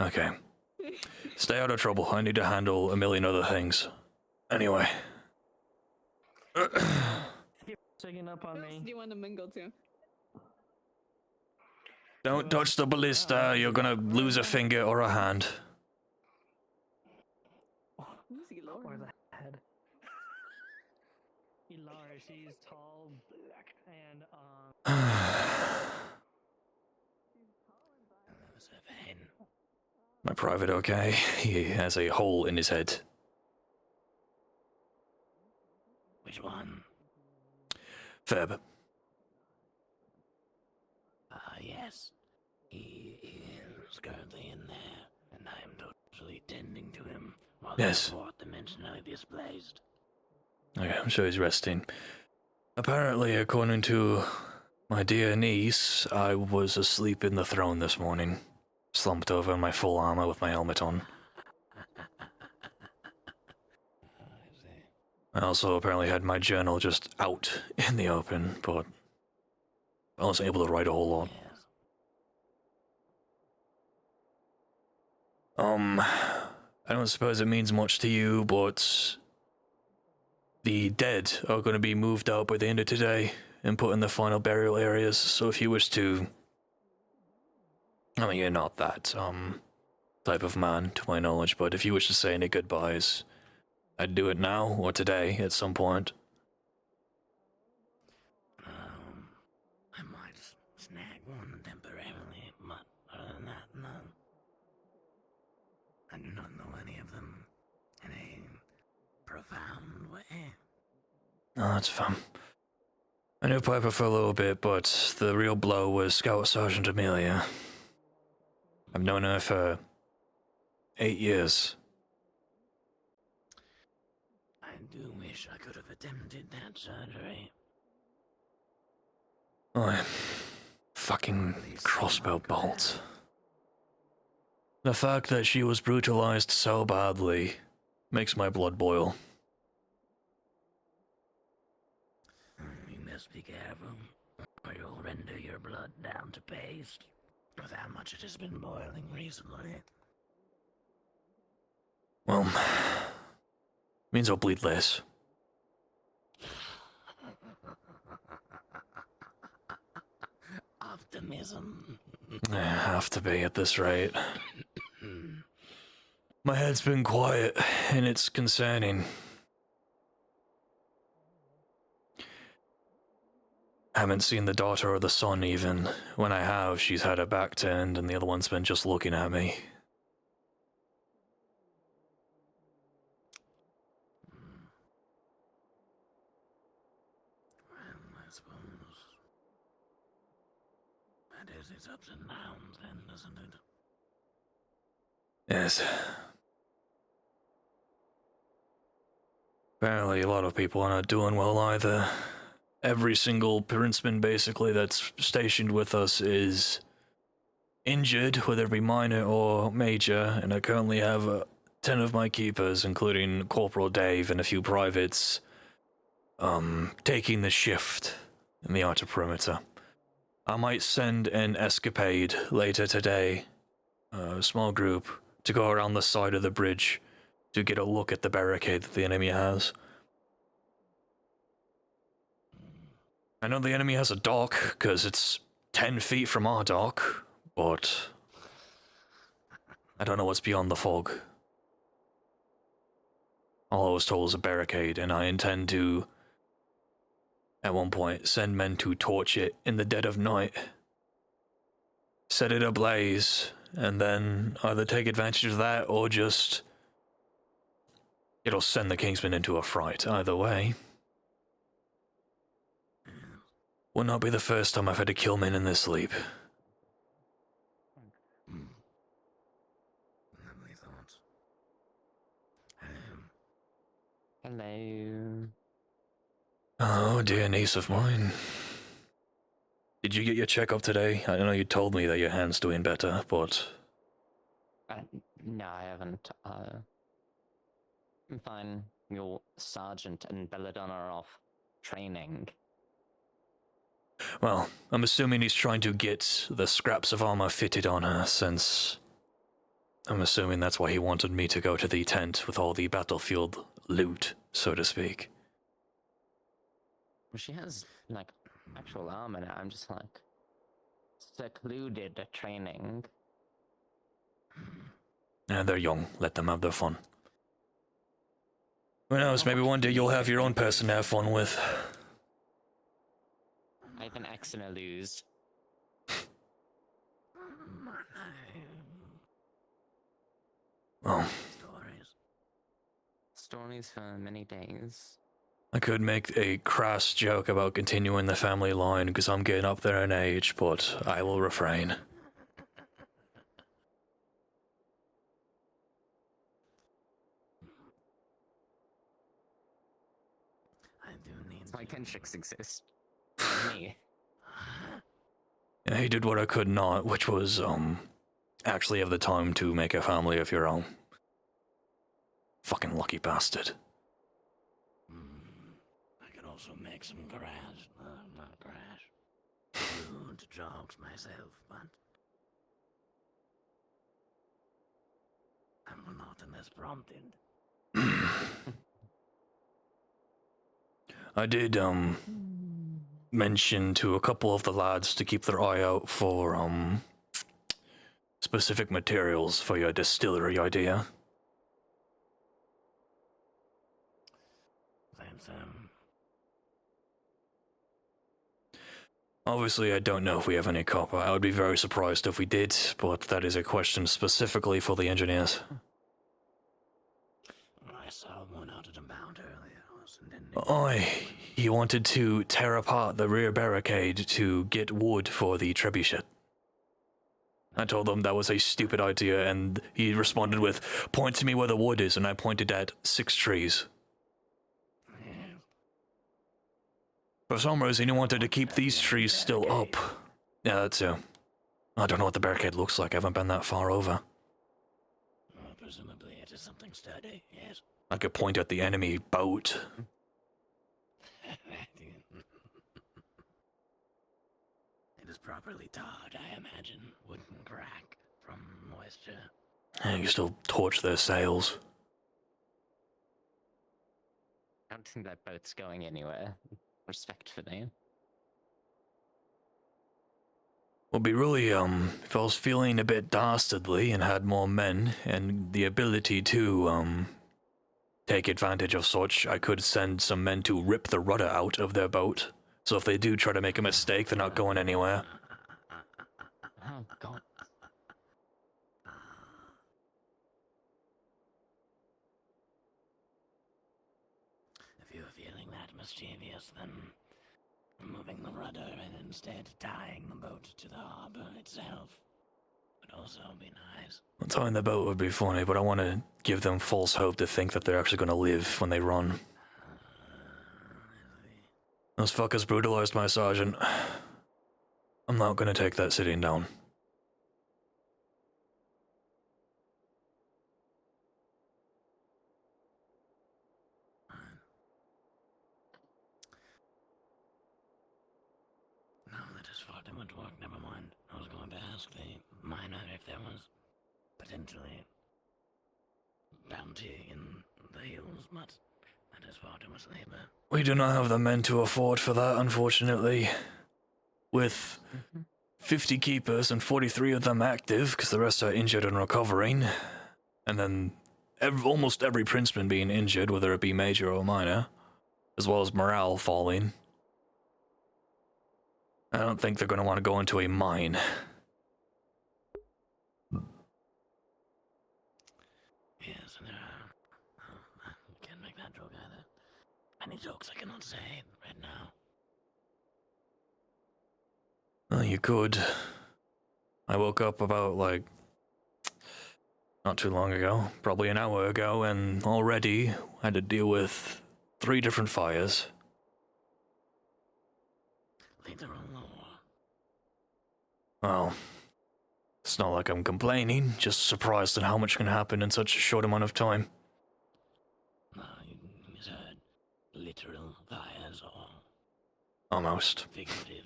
Okay. Stay out of trouble. I need to handle a million other things. Anyway. Keep checking up on Who else me. do you want to mingle to? Don't touch the ballista. You're gonna lose a finger or a hand. Who's Elora? Or the head. Elora, she's tall, black, and My private okay? He has a hole in his head. Which one? Feb. Yes. He is currently in there, and I am totally tending to him while Yes. the fourth dimensionally displaced. Okay, I'm sure he's resting. Apparently, according to my dear niece, I was asleep in the throne this morning. Slumped over in my full armor with my helmet on. I also apparently had my journal just out in the open, but I wasn't able to write a whole lot. I don't suppose it means much to you, but the dead are going to be moved out by the end of today and put in the final burial areas, so if you wish to... I mean, you're not that, type of man, to my knowledge, but if you wish to say any goodbyes, I'd do it now or today at some point. I might snag one temporarily, but other than that, no. I do not know any of them in a profound way. No, that's fine. I knew Piper for a little bit, but the real blow was Scout Sergeant Amelia. I've known her for 8 years. I do wish I could have attempted that surgery. Oh, fucking crossbow bolt. The fact that she was brutalized so badly makes my blood boil. You must be careful, or you'll render your blood down to paste with how much it has been boiling recently. Well, means I'll bleed less. Optimism. I have to be at this rate. My head's been quiet, and it's concerning. Haven't seen the daughter or the son even. When I have, she's had her back turned, and the other one's been just looking at me. Well, I suppose that is its ups and downs then, doesn't it? Yes. Apparently a lot of people are not doing well either. Every single princeman basically that's stationed with us is injured, whether it be minor or major, and I currently have 10 of my keepers, including Corporal Dave and a few privates, taking the shift in the outer perimeter. I might send an escapade later today, a small group, to go around the side of the bridge to get a look at the barricade that the enemy has. I know the enemy has a dock, because it's 10 feet from our dock, but I don't know what's beyond the fog. All I was told is a barricade, and I intend to, at one point, send men to torch it in the dead of night, set it ablaze, and then either take advantage of that or just... it'll send the Kingsmen into a fright, either way. Will not be the first time I've had to kill men in their sleep. Lovely thoughts. Hello. Oh, dear niece of mine. Did you get your checkup today? I know you told me that your hand's doing better, but... No, I haven't. I'm fine. Your sergeant and Belladonna are off training. Well, I'm assuming he's trying to get the scraps of armor fitted on her, since I'm assuming that's why he wanted me to go to the tent with all the battlefield loot, so to speak. She has, like, actual armor now. I'm just, like, secluded training. They're young. Let them have their fun. Who knows, maybe one day you'll have your own person to have fun with. I have an X and a lose. Oh. Stories for many days. I could make a crass joke about continuing the family line because I'm getting up there in age, but I will refrain. That's why Kentrix exist. Me. Yeah, he did what I could not, which was, actually have the time to make a family of your own. Fucking lucky bastard. I could also make some grass. Not grass. Food jobs myself, but I'm not unless prompted. I did, mention to a couple of the lads to keep their eye out for, specific materials for your distillery idea. Thanks, Obviously, I don't know if we have any copper. I would be very surprised if we did, but that is a question specifically for the engineers. I saw one out at a mount earlier. Oi, he wanted to tear apart the rear barricade to get wood for the trebuchet. I told him that was a stupid idea, and he responded with, "Point to me where the wood is," and I pointed at 6 trees. For some reason, he wanted to keep these trees still up. Yeah, that's I don't know what the barricade looks like. I haven't been that far over. Presumably it is something sturdy, yes. I could point at the enemy boat. It is properly tarred, I imagine. Wouldn't crack from moisture. And you can still torch their sails. I don't think that boat's going anywhere. Respectfully. Would be really, if I was feeling a bit dastardly and had more men and the ability to, take advantage of such, I could send some men to rip the rudder out of their boat. So if they do try to make a mistake, they're not going anywhere. Oh, God. If you're feeling that mischievous, then removing the rudder and instead tying the boat to the harbor itself would also be nice. Well, tying the boat would be funny, but I want to give them false hope to think that they're actually going to live when they run. Those fuckers brutalized my sergeant. I'm not going to take that sitting down. No, that is far too much work, never mind. I was going to ask the miner if there was potentially bounty in the hills, but that is far too much labor. We do not have the men to afford for that, unfortunately. With 50 keepers and 43 of them active, because the rest are injured and recovering, and then almost every princeman being injured, whether it be major or minor, as well as morale falling. I don't think they're going to want to go into a mine. Yes, and can't make that joke either. Any jokes I cannot say right now. Well, you could. I woke up about, not too long ago, probably an hour ago, and already had to deal with 3 different fires. Later on, Well, It's not like I'm complaining, just surprised at how much can happen in such a short amount of time. You misheard. Literal fires or Almost. figurative?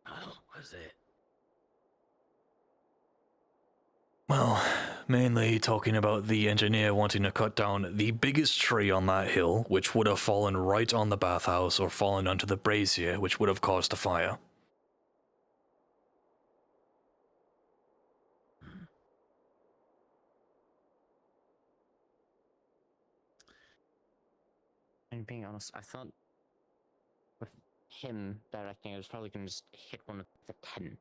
Oh, was it? Well, mainly talking about the engineer wanting to cut down the biggest tree on that hill, which would have fallen right on the bathhouse or fallen onto the brazier, which would have caused a fire. And being honest, I thought with him directing, it was probably going to just hit one of the 10,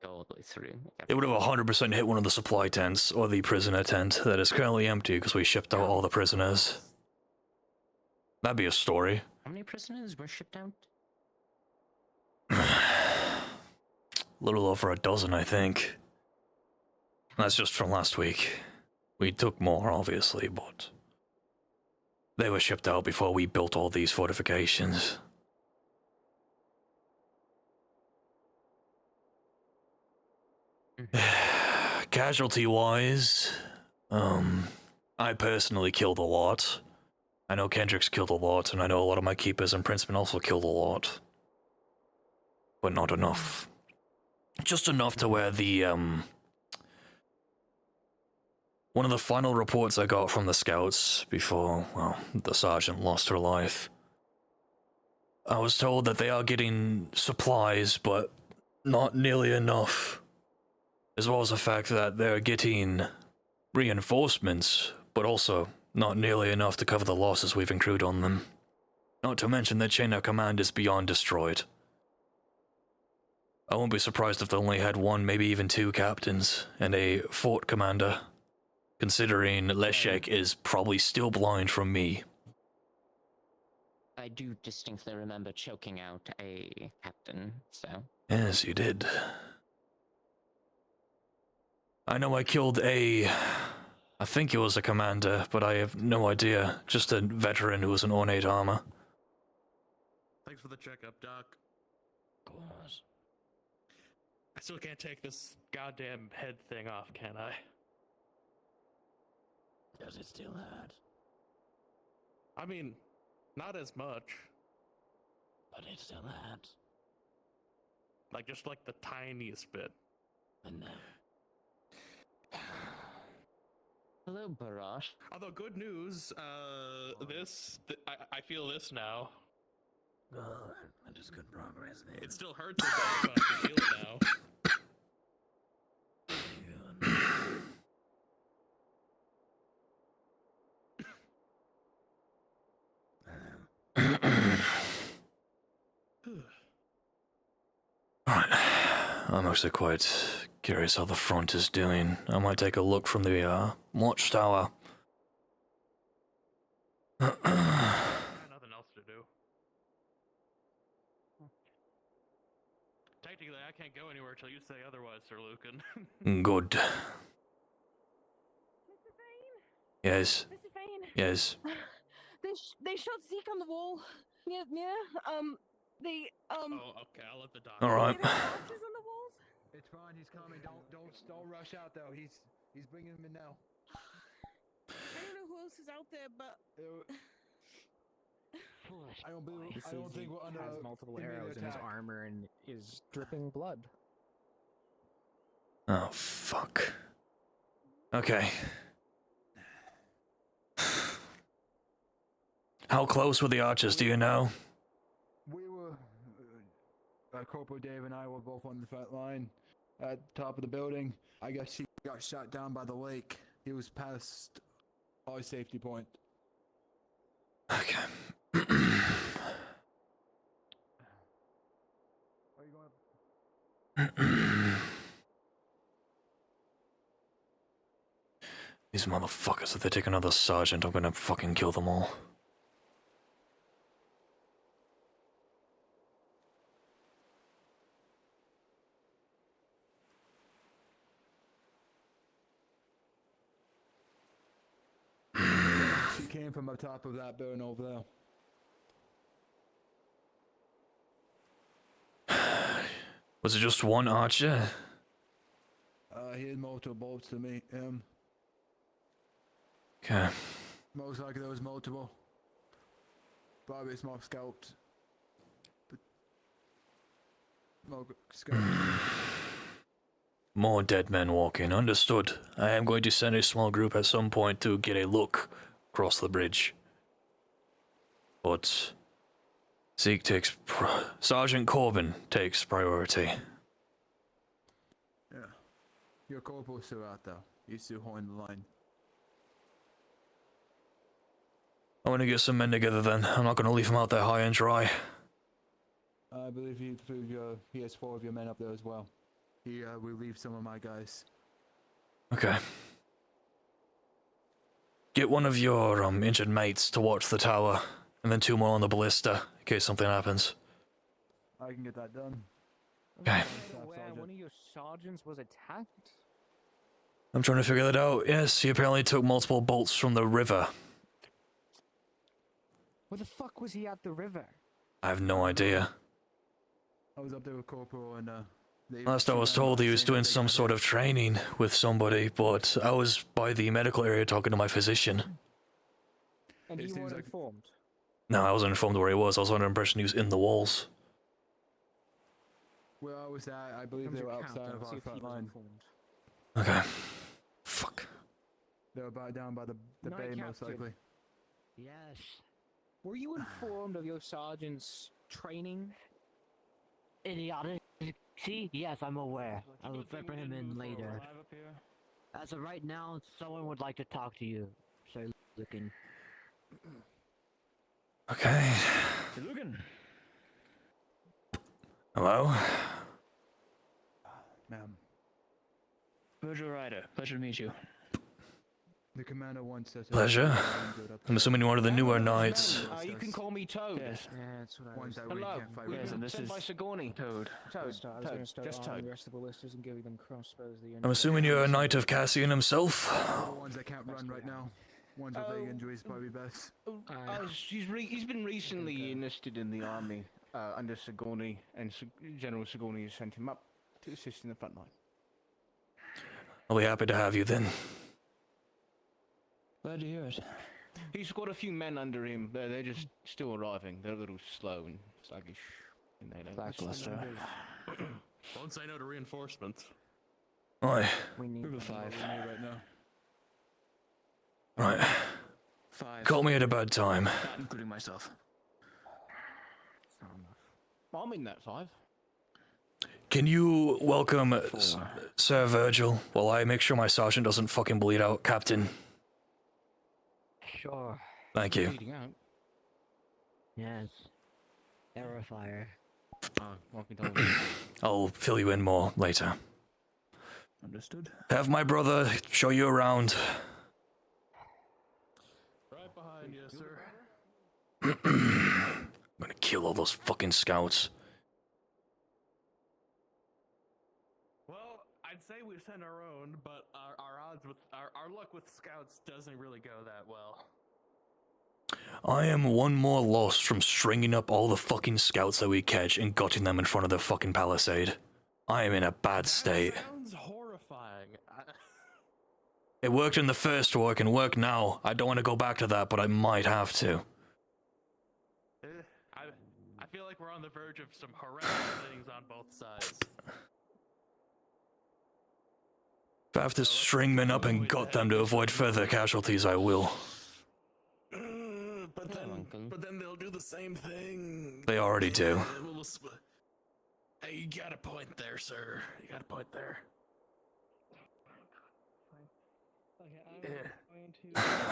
go all the way through. It would have 100% hit one of the supply tents, or the prisoner tent, that is currently empty because we shipped out all the prisoners. That'd be a story. How many prisoners were shipped out? A little over a dozen, I think. That's just from last week. We took more, obviously, but they were shipped out before we built all these fortifications. Casualty-wise, I personally killed a lot. I know Kendrick's killed a lot, and I know a lot of my keepers and princemen also killed a lot. But not enough. Just enough to where the, one of the final reports I got from the scouts before, well, the sergeant lost her life, I was told that they are getting supplies, but not nearly enough. As well as the fact that they're getting reinforcements, but also not nearly enough to cover the losses we've accrued on them. Not to mention their chain of command is beyond destroyed. I won't be surprised if they only had one, maybe even two captains, and a fort commander, considering Leszek is probably still blind from me. I do distinctly remember choking out a captain, so... Yes, you did. I know I killed I think it was a commander, but I have no idea. Just a veteran who was in ornate armor. Thanks for the checkup, Doc. Of course. I still can't take this goddamn head thing off, can I? Does it still hurt? I mean, not as much. But it still hurts. Like, just like the tiniest bit. And Hello, Barash. Although, good news, I feel this now. good. That is good progress then. It still hurts a bit, but I can feel it now. Alright, I'm actually quite curious how the front is doing. I might take a look from the watchtower. I got nothing else to do. Technically, I can't go anywhere till you say otherwise, Sir Lucan. Good. Mr. Fayne? Yes. Mr. Fayne? Yes. They shot Zeke on the wall. Yeah, they, Oh, okay, I'll let the doctor. Alright. Are there archers on the walls? It's fine. He's coming. Don't rush out though. He's bringing him in now. I don't know who else is out there, but I don't think we're under has multiple immediate arrows in his attack. armor and is dripping blood. Oh, fuck. Okay. How close were the archers, do you know? We were, Corporal Dave and I were both on the front line at the top of the building. I guess he got shot down by the lake. He was past our safety point. Okay. Are you going up? These motherfuckers, if they take another sergeant, I'm gonna fucking kill them all. She came from up top of that building over there. Was it just one archer? He had multiple bolts to me. Okay. Most likely there was multiple. Probably it's more scalped. But more scalped. More dead men walking. Understood. I am going to send a small group at some point to get a look across the bridge. But Zeke takes Sergeant Corbin takes priority. Yeah. Your corporal's still out there. He's still holding the line. I want to get some men together then. I'm not going to leave them out there high and dry. I believe he has 4 of your men up there as well. He will leave some of my guys. Okay. Get one of your injured mates to watch the tower, and then 2 more on the ballista in case something happens. I can get that done. Okay. Where one of your sergeants was attacked? I'm trying to figure that out. Yes, he apparently took multiple bolts from the river. Where the fuck was he at the river? I have no idea. I was up there with Corporal and Last I was told, he was doing some sort of training with somebody, but I was by the medical area talking to my physician. And you weren't informed? No, I wasn't informed where he was. I was under the impression he was in the walls. Where I was at, I believe they were outside of our front line. Okay. Fuck. They were about down by the bay, most likely. Yes. Were you informed of your sergeant's training? Idiotic. See? Yes, I'm aware. I will pepper him in later. As of right now, someone would like to talk to you, Sir Lucan. Okay. Lucan. Hello? Ma'am. Virgil Ryder. Pleasure to meet you. The commander wants us. Pleasure. I'm assuming you're one of the newer knights. You can call me Toad. Yes. Yeah, that's what I was. Hello. Yes, and this Sent is by Sigourney. Toad. I was going to start Just arming Toad. the rest of the ballistas and giving them crossbows. I'm assuming you're a knight of Cassian himself. The ones that can't run right now. Ones with leg injuries probably best. He's been recently enlisted in the army under Sigourney, and General Sigourney has sent him up to assist in the front line. I'll be happy to have you then. Glad to hear it. He's got a few men under him. They're just still arriving. They're a little slow and sluggish. And they don't Lackluster. Won't say no to reinforcements. Right. We need Group of 5. Right now. Right. 5. Call me at a bad time. Not including myself. It's not enough. I'm in that 5. Can you welcome Sir Virgil while I make sure my sergeant doesn't fucking bleed out, Captain? Sure. Thank you. Bleeding out. Yes. Arrow fire. I'll fill you in more later. Understood. Have my brother show you around. Right behind you, sir. I'm gonna kill all those fucking scouts. Well, I'd say we send our own, but our odds with our luck with scouts doesn't really go that well. I am one more loss from stringing up all the fucking scouts that we catch and gutting them in front of the fucking palisade. I am in a bad state. Sounds horrifying. It worked in the first war, it can work now. I don't want to go back to that, but I might have to. I feel like we're on the verge of some horrendous things on both sides. If I have to string men up and gut them to avoid further casualties, I will. But then they'll do the same thing. They already do. Hey, you got a point there, sir. You got a point there.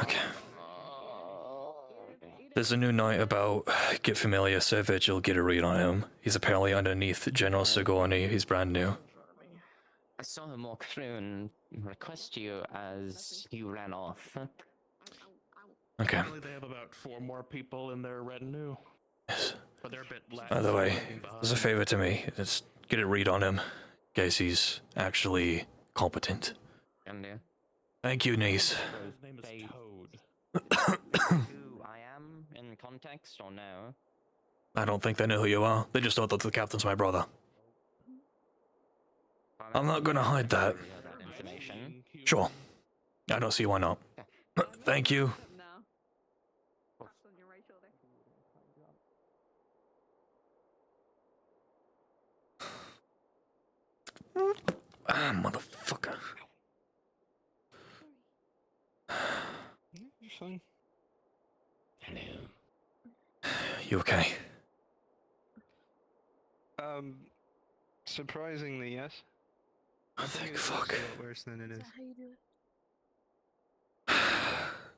Okay. There's a new knight about. Get familiar, Sir Virgil, get a read on him. He's apparently underneath General Sigourney. He's brand new. I saw him walk through and request you as you ran off. Okay. Apparently they have about 4 more people in their retinue. Yes. But they're a bit less. By the way, there's a favor to me. Just get a read on him. In case he's actually competent. Thank you, niece. His name is Toad. Who I am in context or no? I don't think they know who you are. They just thought that the captain's my brother. I'm not gonna hide that. information. Sure. I don't see why not. Thank you. No. Taps on your right shoulder. Ah, motherfucker. You're fine. Hello. You okay? Surprisingly, yes. I think Thank it looks fuck. a lot worse than it is. How you doing?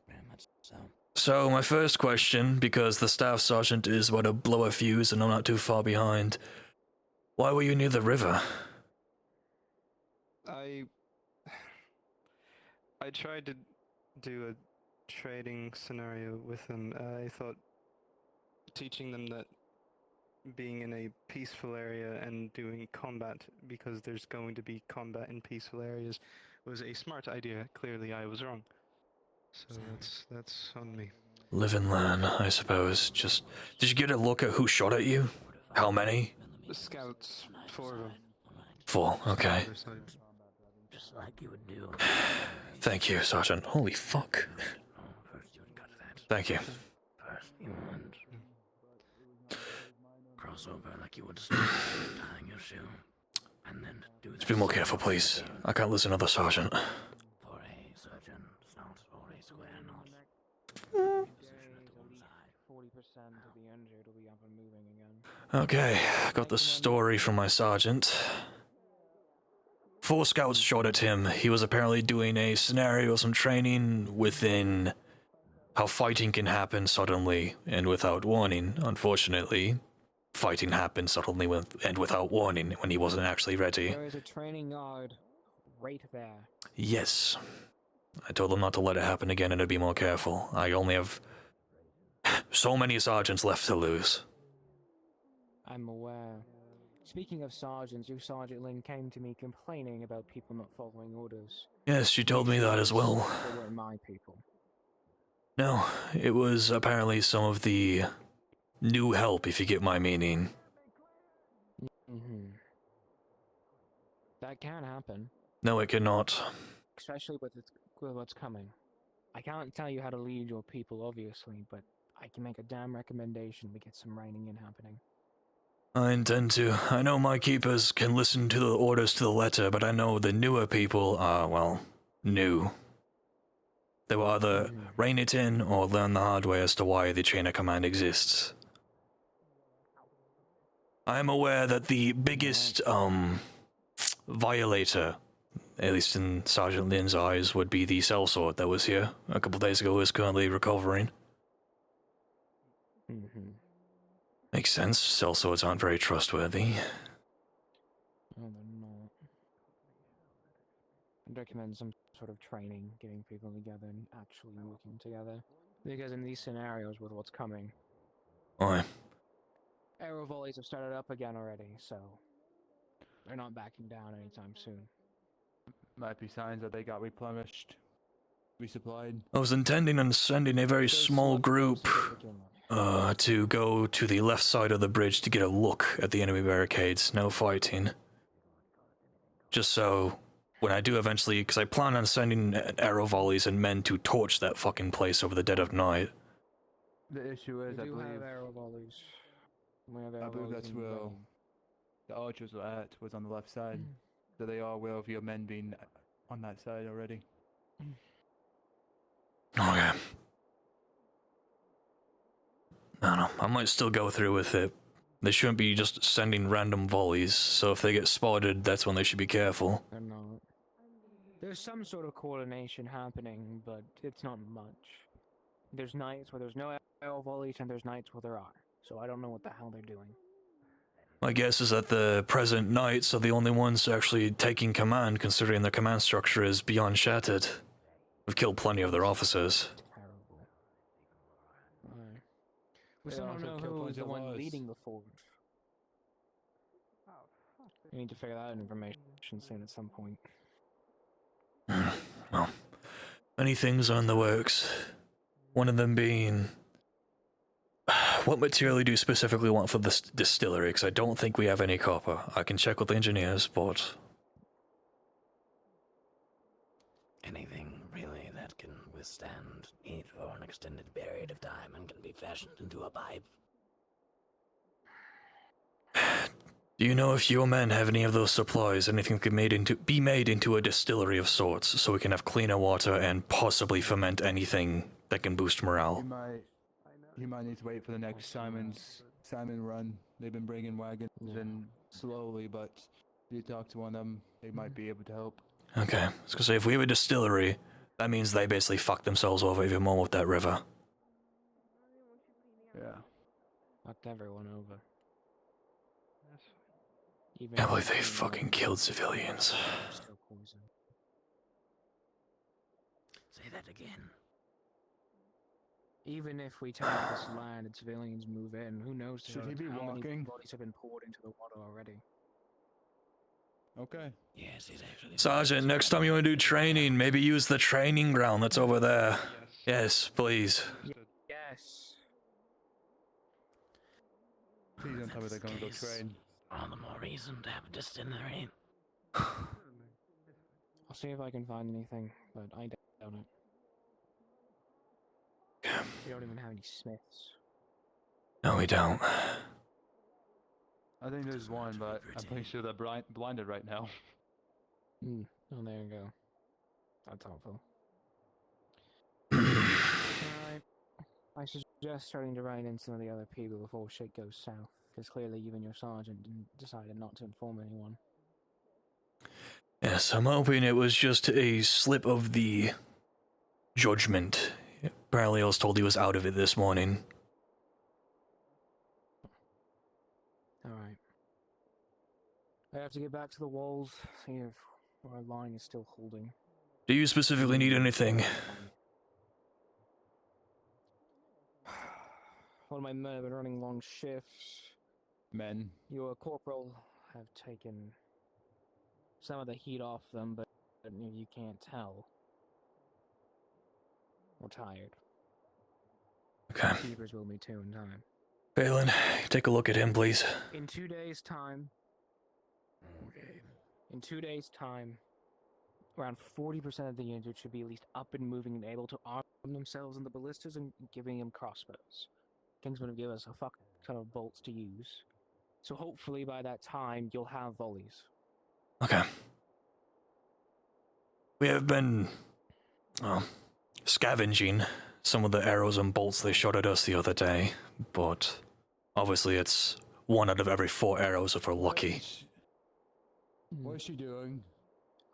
Very much so. So, my first question, because the staff sergeant is about to blow a fuse and I'm not too far behind. Why were you near the river? I tried to do a trading scenario with them. I thought teaching them that being in a peaceful area and doing combat, because there's going to be combat in peaceful areas, was a smart idea. Clearly I was wrong. So that's on me. Live and learn, I suppose. Just, did you get a look at who shot at you? How many? The scouts, 4 of them. 4, okay. Just like you would do. Thank you, Sergeant. Holy fuck. First you would cut that. Thank you. First you would cross over like you would tying your shoe. And then do Just be more careful, please. I can't lose another sergeant. For a surgeon, not for a square knot. 40% of the injured will be up and moving again. Okay, got the story from my sergeant. 4 scouts shot at him. He was apparently doing a scenario, some training within how fighting can happen suddenly and without warning. Unfortunately, fighting happened suddenly and without warning when he wasn't actually ready. There is a training yard right there. Yes. I told him not to let it happen again and to be more careful. I only have so many sergeants left to lose. I'm aware. Speaking of sergeants, your Sergeant Lin came to me complaining about people not following orders. Yes, she told me that as well. They weren't my people. No, it was apparently some of the new help, if you get my meaning. Mm-hmm. That can happen. No, it cannot. Especially with what's coming. I can't tell you how to lead your people, obviously, but I can make a damn recommendation to get some reining in happening. I intend to. I know my keepers can listen to the orders to the letter, but I know the newer people are, well, new. They will either rein it in or learn the hard way as to why the chain of command exists. I am aware that the biggest, violator, at least in Sergeant Lin's eyes, would be the sellsword that was here a couple days ago, is currently recovering. Mm-hmm. Makes sense. Sellswords aren't very trustworthy. No, they're not. I'd recommend some sort of training, getting people together and actually working together. Because in these scenarios with what's coming... Aye. Arrow volleys have started up again already, so... they're not backing down anytime soon. Might be signs that they got replenished, resupplied. I was intending on sending a very small group to go to the left side of the bridge to get a look at the enemy barricades. No fighting. Just so, when I do eventually, because I plan on sending arrow volleys and men to torch that fucking place over the dead of night. The issue is, We I do believe, have arrow volleys. We have I arrow believe volleys that's in where ready. the archers were at, was on the left side. So they are aware of your men being on that side already. Okay. I don't know. I might still go through with it. They shouldn't be just sending random volleys, so if they get spotted, that's when they should be careful. They're not. There's some sort of coordination happening, but it's not much. There's nights where there's no arrow volleys, and there's nights where there are. So I don't know what the hell they're doing. My guess is that the present knights are the only ones actually taking command, considering their command structure is beyond shattered. We've killed plenty of their officers. Terrible. We still don't know who is the one leading the forge. We need to figure that information soon at some point. Well, many things are in the works. One of them being... what material do you specifically want for this distillery? Because I don't think we have any copper. I can check with the engineers, but... Anything, really, that can withstand heat for an extended period of time and can be fashioned into a pipe. Do you know if your men have any of those supplies? Anything that could be made into a distillery of sorts, so we can have cleaner water and possibly ferment anything that can boost morale? You might need to wait for the next Simon run. They've been bringing wagons in slowly, but if you talk to one of them, they might be able to help. Okay, I was gonna say, if we have a distillery, that means they basically fucked themselves over even more with that river. Yeah. Fucked everyone over. Can't believe they fucking killed civilians. Still poison. Say that again. Even if we take this land and civilians move in, who knows Should he be how many walking? bodies have been poured into the water already. Okay. Yes, he's actually... Sergeant, next time you want to do training, maybe use the training ground that's over there. Yes, please. Yes. Please don't tell me they're going to go train. All the more reason to have a distillery. I'll see if I can find anything, but I doubt it. We don't even have any smiths. No, we don't. I think there's one, but I'm pretty sure they're blinded right now. Oh, there you go. That's helpful. Alright. I suggest starting to write in some of the other people before shit goes south, because clearly even your sergeant decided not to inform anyone. Yes, I'm hoping it was just a slip of the judgment. Apparently I was told he was out of it this morning. Alright. I have to get back to the walls, see if our line is still holding. Do you specifically need anything? One of my men have been running long shifts. Men. Your corporal have taken some of the heat off them, but you can't tell. We're tired. Okay. Keepers will be too in time. Phelan, take a look at him, please. In 2 days' time. Okay. In 2 days' time, around 40% of the injured should be at least up and moving and able to arm themselves in the ballistas and giving them crossbows. Kingsman have given us a fuck ton of bolts to use. So hopefully by that time, you'll have volleys. Okay. We have been scavenging some of the arrows and bolts they shot at us the other day, but obviously it's 1 out of every 4 arrows if we're lucky. What is she doing?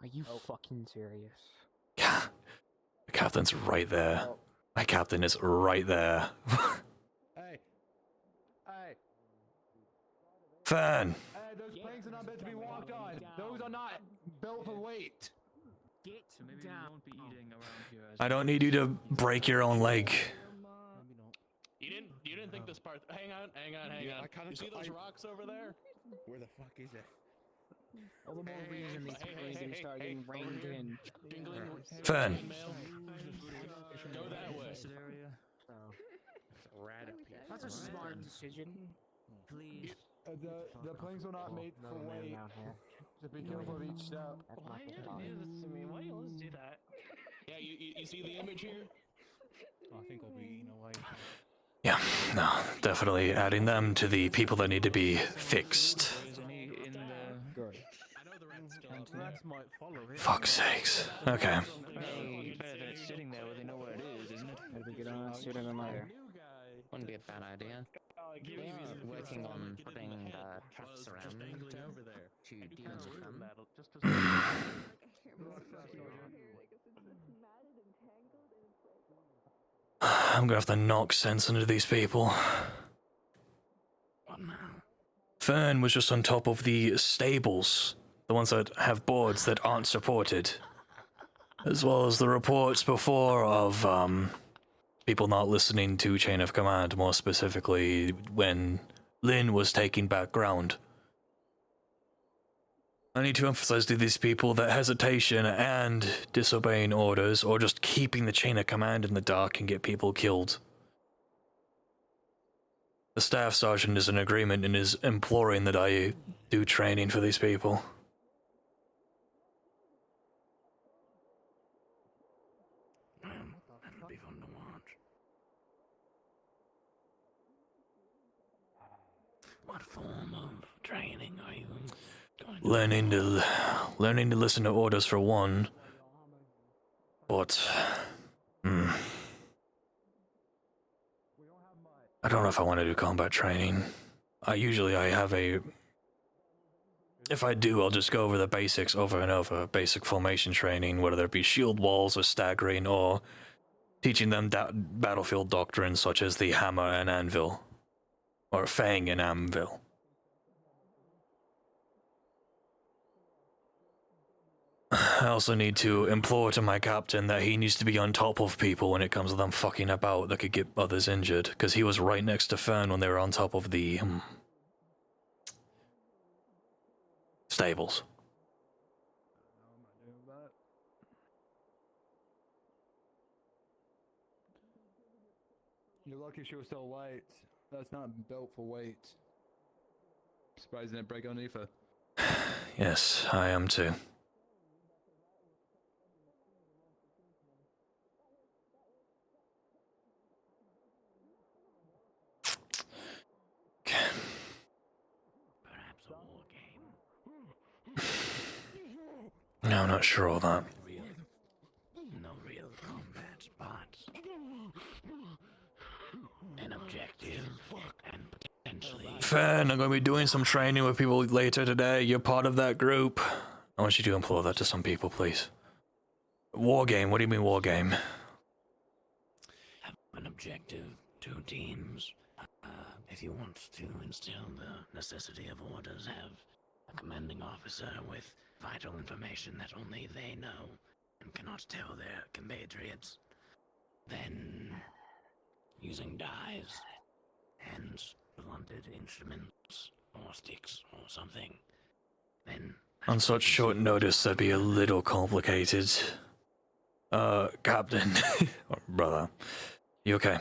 Are you fucking serious? The captain's right there. My captain is right there. Hey! Hey! Fan! Hey, those planks are not meant to be walked on! Those are not built for weight! Get down. I don't need you to break your own leg. You didn't think this part... Hang on. You see those rocks over there? Where the fuck is it? All the more reason these crazy start getting reined in. Fan. Go that way. That's a smart decision. Please. The planks are not made for weight. So be careful of each step. Why you gotta do this to me? Why you always do that? Yeah, you see the image here? I think I'll be eaten away. Yeah, no, definitely adding them to the people that need to be fixed. Good. Rats might follow it. Fuck's sakes. Okay. Better than it's sitting there where they know where it is, isn't it? Better get on it sooner than later. Wouldn't be a bad idea. We are working on putting traps around to deal with them. I'm gonna have to knock sense into these people. Fern was just on top of the stables, the ones that have boards that aren't supported, as well as the reports before of people not listening to chain of command, more specifically when Lynn was taking back ground. I need to emphasize to these people that hesitation and disobeying orders or just keeping the chain of command in the dark can get people killed. The staff sergeant is in agreement and is imploring that I do training for these people. What form of training are you going to Learning to listen to orders for one, but I don't know if I want to do combat training. I have a. If I do, I'll just go over the basics over and over. Basic formation training, whether it be shield walls or staggering, or teaching them battlefield doctrines such as the hammer and anvil, or fang and anvil. I also need to implore to my captain that he needs to be on top of people when it comes to them fucking about that could get others injured, because he was right next to Fayne when they were on top of the stables. You're lucky she was so light. That's not built for weight. Surprised it didn't break underneath her. Yes, I am too. perhaps a war game? No, I'm not sure of that. No real combat, but an objective and potentially. Fayne, I'm going to be doing some training with people later today. You're part of that group. I want you to implore that to some people, please. War game? What do you mean war game? Have an objective, 2 teams. If you want to instill the necessity of orders, have a commanding officer with vital information that only they know and cannot tell their compatriots. Then, using dies and blunted instruments or sticks or something. Then, On such short notice, that'd be a little complicated. Captain. Or brother. You okay?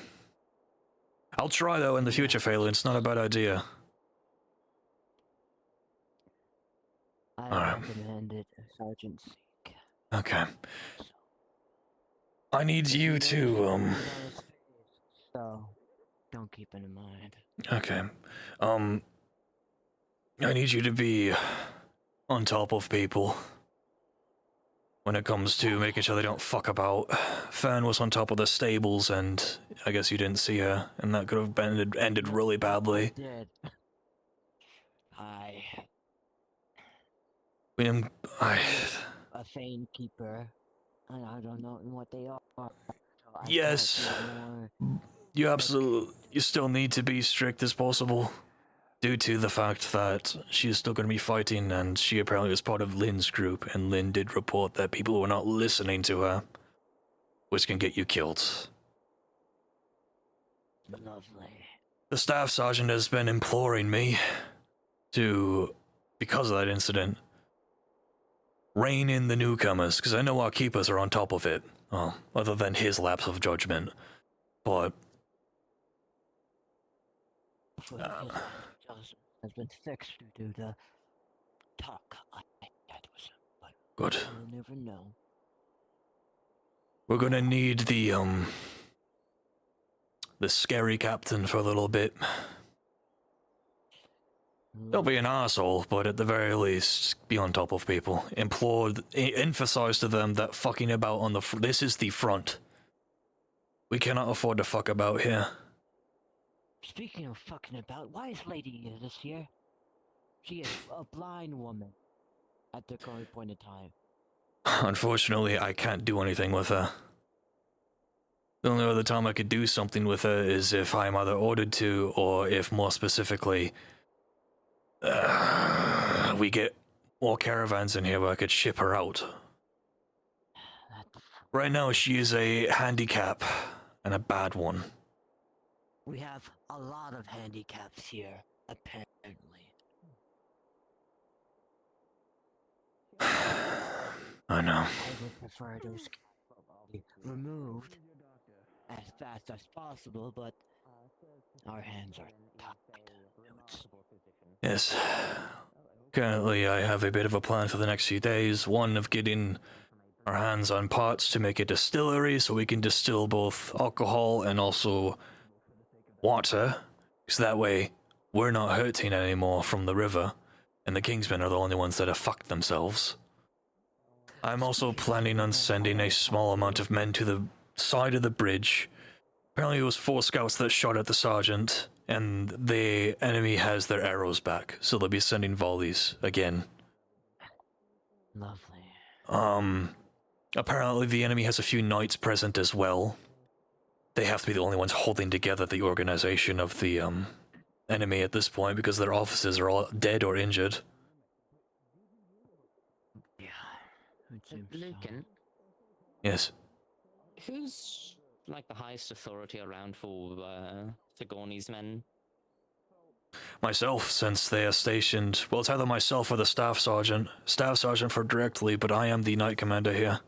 I'll try though in the future, Fayne. It's not a bad idea. I recommend it, Sergeant Seek. Okay. I need you to, So, don't keep it in mind. Okay. I need you to be on top of people when it comes to making sure they don't fuck about. Fayne was on top of the stables, and I guess you didn't see her, and that could have ended really badly. I did. A Fayne keeper. And I don't know what they are. So Yes. You still need to be strict as possible, due to the fact that she is still going to be fighting, and she apparently was part of Lynn's group, and Lynn did report that people were not listening to her, which can get you killed. Lovely. The staff sergeant has been imploring me to, because of that incident, rein in the newcomers, because I know our keepers are on top of it, other than his lapse of judgment, but has been fixed due to talk I had with him, but good. you'll never know. We're gonna need the scary captain for a little bit. He'll be an asshole, but at the very least, be on top of people. Emphasize to them that fucking about on this is the front. We cannot afford to fuck about here. Speaking of fucking about, why is Lady this here? She is a blind woman at the current point in time. Unfortunately, I can't do anything with her. The only other time I could do something with her is if I'm either ordered to, or if more specifically, we get more caravans in here where I could ship her out. Right now, she is a handicap, and a bad one. We have a lot of handicaps here, apparently. I know. I would prefer those be removed as fast as possible, but our hands are tied. Yes. Currently, I have a bit of a plan for the next few days. One of getting our hands on parts to make a distillery so we can distill both alcohol and also water. So that way, we're not hurting anymore from the river, and the Kingsmen are the only ones that have fucked themselves. I'm also planning on sending a small amount of men to the side of the bridge. Apparently it was 4 scouts that shot at the sergeant, and the enemy has their arrows back, so they'll be sending volleys again. Lovely. Apparently the enemy has a few knights present as well. They have to be the only ones holding together the organization of the enemy at this point, because their officers are all dead or injured. Lucan, Yes. who's like the highest authority around for Sigourney's men? Myself, since they are stationed, well, it's either myself or the staff sergeant. Staff sergeant for directly, but I am the knight commander here.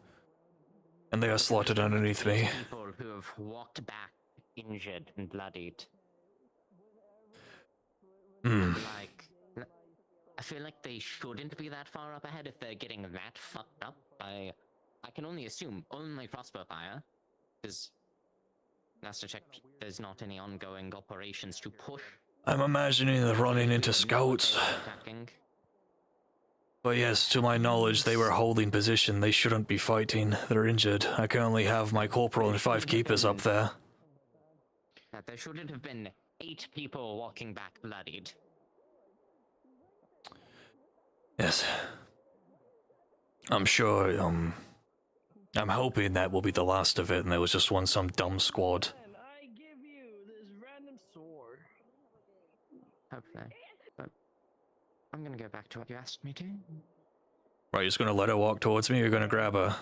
And they are slotted underneath me. People who have walked back injured and bloodied. Like, I feel like they shouldn't be that far up ahead if they're getting that fucked up. I can only assume only crossbow fire, because last I checked, there's not any ongoing operations to push. I'm imagining they're running into scouts. But yes, to my knowledge, they were holding position. They shouldn't be fighting. They're injured. I currently have my corporal and 5 keepers up there. There shouldn't have been 8 people walking back bloodied. Yes. I'm sure, I'm hoping that will be the last of it, and there was just some dumb squad. I give you this random sword. Hopefully. But I'm gonna go back to what you asked me to. Right, you're just gonna let her walk towards me, or you're gonna grab her?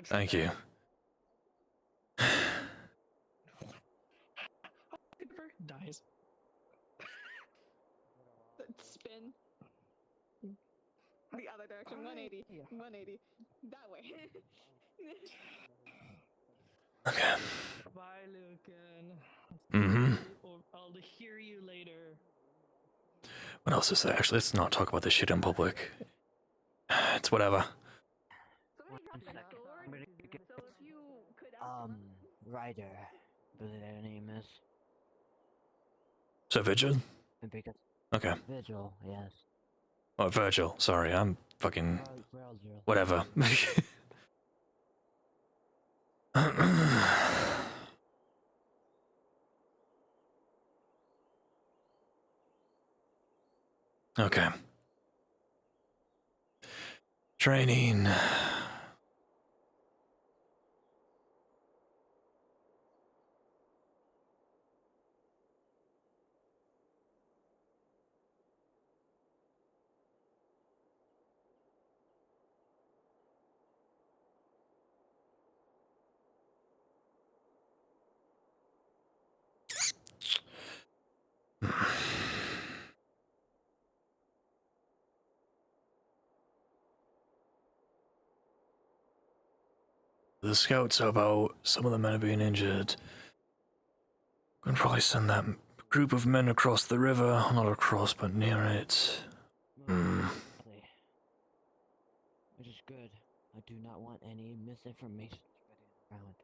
Thank you. Dies. Spin. The other direction, 180. 180. That way. Okay. Bye, Lucan. Mm-hmm. I'll hear you later. What else is there? Actually, let's not talk about this shit in public. It's whatever. Ryder, I believe their name is. So Vigil? Because Okay. Vigil, yes. Oh, Virgil. Sorry, I'm fucking... Virgil. Whatever. Okay. Training. The scouts are about. Some of the men are being injured. We can probably send that group of men across the river. Not across, but near it. Which is good. I do not want any misinformation spreading around.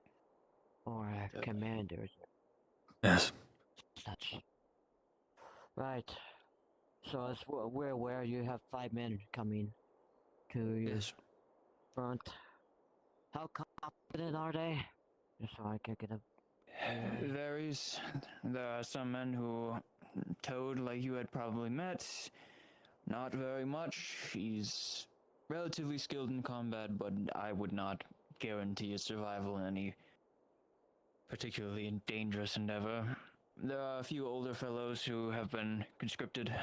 Or commanders. Yes. Such. Right. So as we're aware, you have 5 men coming to your front. How confident are they? Just so I can get a... It varies. There are some men who Toad, like you had probably met, not very much. He's relatively skilled in combat, but I would not guarantee his survival in any particularly dangerous endeavor. There are a few older fellows who have been conscripted.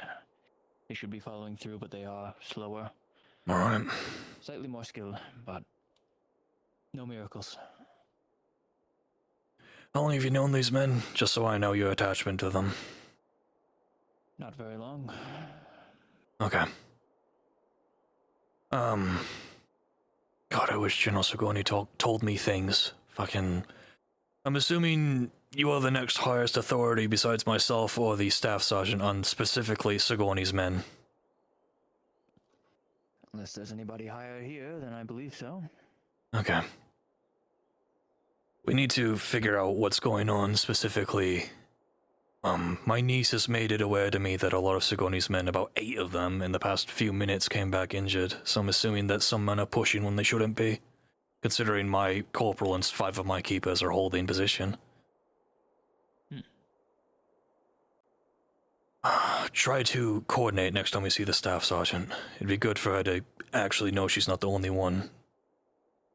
They should be following through, but they are slower. Alright. Slightly more skill, but no miracles. How long have you known these men? Just so I know your attachment to them. Not very long. Okay. God, I wish General Sigourney told me things. Fucking... I'm assuming you are the next highest authority besides myself or the staff sergeant on specifically Sigourney's men. Unless there's anybody higher here, then I believe so. Okay. We need to figure out what's going on specifically My niece has made it aware to me that a lot of Sigoni's men, about 8 of them, in the past few minutes came back injured, so I'm assuming that some men are pushing when they shouldn't be, considering my corporal and 5 of my keepers are holding position. Try to coordinate next time we see the staff sergeant. It'd be good for her to actually know she's not the only one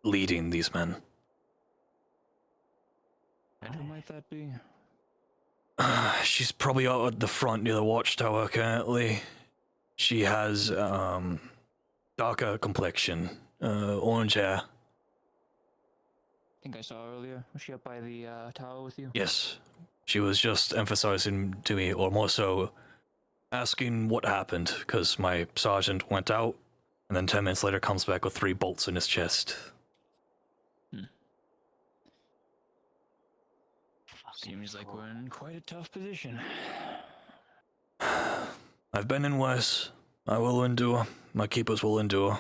leading these men. And who might that be? She's probably out at the front near the watchtower currently. She has, darker complexion, orange hair. I think I saw her earlier. Was she up by the tower with you? Yes. She was just emphasizing to me, or more so, asking what happened, because my sergeant went out, and then 10 minutes later comes back with 3 bolts in his chest. Seems like we're in quite a tough position. I've been in worse. I will endure. My keepers will endure.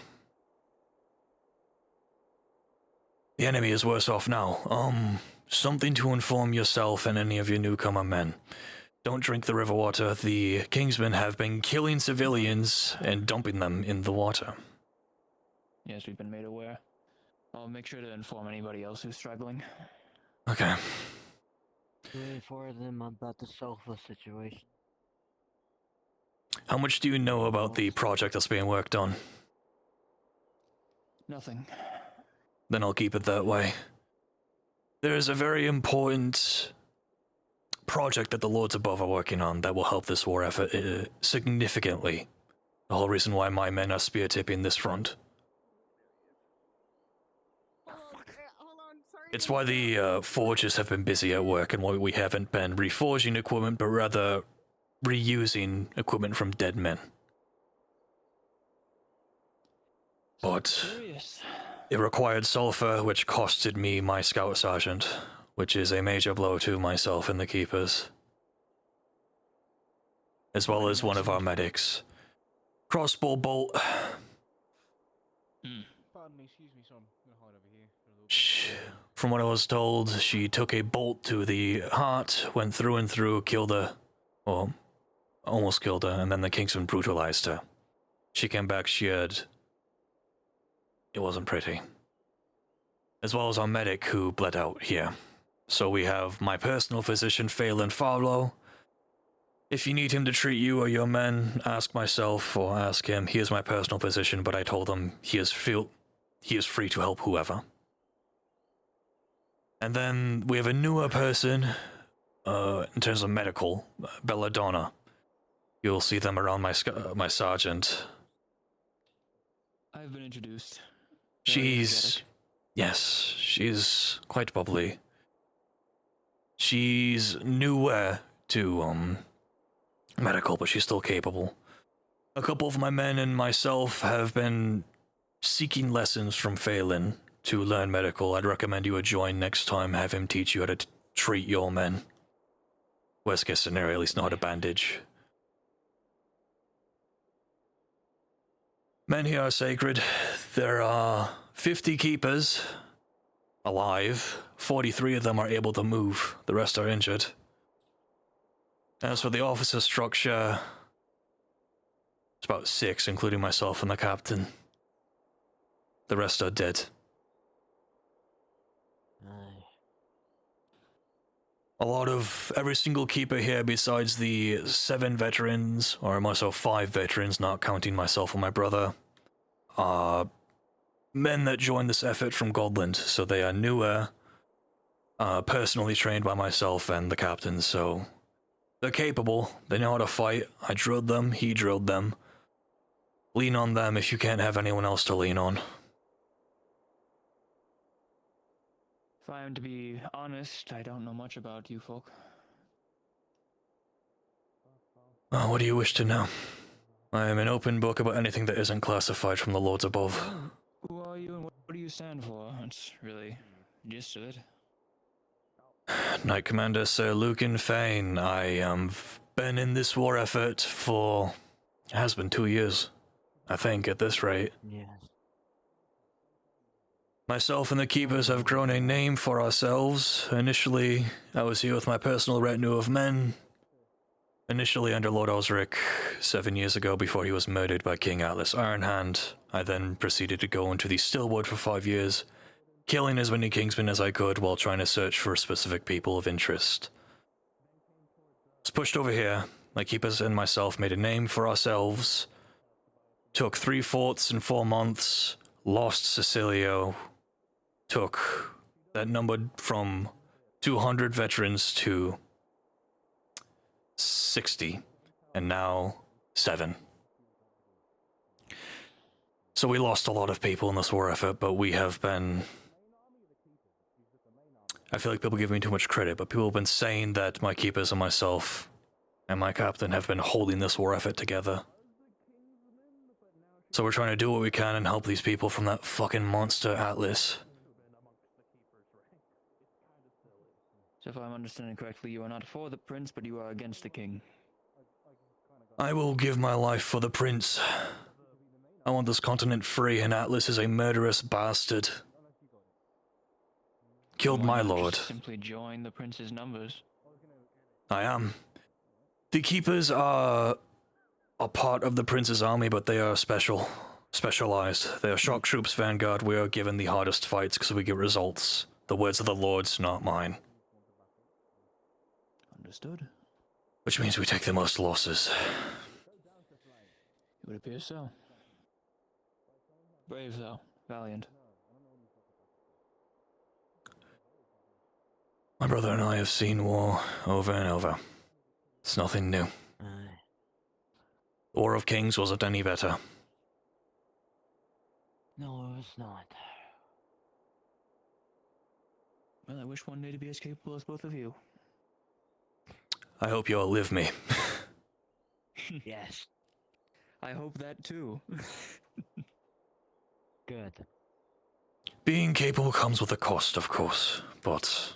The enemy is worse off now. Something to inform yourself and any of your newcomer men. Don't drink the river water. The Kingsmen have been killing civilians and dumping them in the water. Yes, we've been made aware. I'll make sure to inform anybody else who's struggling. Okay. Inform them about the sulfur situation. How much do you know about the project that's being worked on? Nothing. Then I'll keep it that way. There is a very important project that the Lords above are working on that will help this war effort significantly. The whole reason why my men are spear tipping this front. It's why the forges have been busy at work and why we haven't been reforging equipment, but rather reusing equipment from dead men. But it required sulfur, which costed me my scout sergeant, which is a major blow to myself and the keepers. As well as one of our medics. Crossbow bolt. Pardon me, excuse me, son. I'm gonna hide over here for a little bit. From what I was told, she took a bolt to the heart, went through and through, killed her, or almost killed her, and then the Kingsmen brutalized her. She came back, it wasn't pretty. As well as our medic who bled out here. So we have my personal physician, Fayne Farlow. If you need him to treat you or your men, ask myself or ask him. He is my personal physician, but I told him he is free to help whoever. And then we have a newer person, in terms of medical, Belladonna. You'll see them around my sergeant. I've been introduced. She's quite bubbly. She's newer to, medical, but she's still capable. A couple of my men and myself have been seeking lessons from Fayne to learn medical. I'd recommend you join next time, have him teach you how to treat your men. Worst case scenario, at least know how to bandage. Men here are sacred. There are 50 keepers alive. 43 of them are able to move. The rest are injured. As for the officer structure, it's about 6, including myself and the captain. The rest are dead. A lot of every single keeper here, besides the 7 veterans, or more so 5 veterans, not counting myself and my brother, are men that joined this effort from Godland, so they are newer, personally trained by myself and the captain, so they're capable, they know how to fight. I drilled them, he drilled them. Lean on them if you can't have anyone else to lean on. If I am to be honest, I don't know much about you folk. What do you wish to know? I am an open book about anything that isn't classified from the Lords above. Who are you and what do you stand for? It's really gist of it. Knight Commander Sir Lucan Fayne. I have been in this war effort for... it has been 2 years, I think, at this rate. Yes. Myself and the Keepers have grown a name for ourselves. Initially, I was here with my personal retinue of men, Initially under Lord Osric 7 years ago before he was murdered by King Atlas Ironhand, I then proceeded to go into the Stillwood for 5 years, killing as many Kingsmen as I could while trying to search for specific people of interest. Was pushed over here. My keepers and myself made a name for ourselves, took 3 forts in 4 months, lost Sicilio, took that numbered from 200 veterans to 60, and now 7. So we lost a lot of people in this war effort, but we have been... I feel like people give me too much credit, but people have been saying that my keepers and myself and my captain have been holding this war effort together. So we're trying to do what we can and help these people from that fucking monster Atlas. So if I'm understanding correctly, you are not for the prince, but you are against the king. I will give my life for the prince. I want this continent free, and Atlas is a murderous bastard. Killed my lord. Simply join the prince's numbers. I am. The Keepers are a part of the prince's army, but they are specialized. They are shock troops, vanguard. We are given the hardest fights because we get results. The words of the lords, not mine. Understood. Which means we take the most losses. It would appear so. Brave though, valiant. My brother and I have seen war over and over. It's nothing new. The War of Kings wasn't any better. No, it's not. Well, I wish one day to be as capable as both of you. I hope you outlive me. Yes. I hope that too. Good. Being capable comes with a cost, of course, but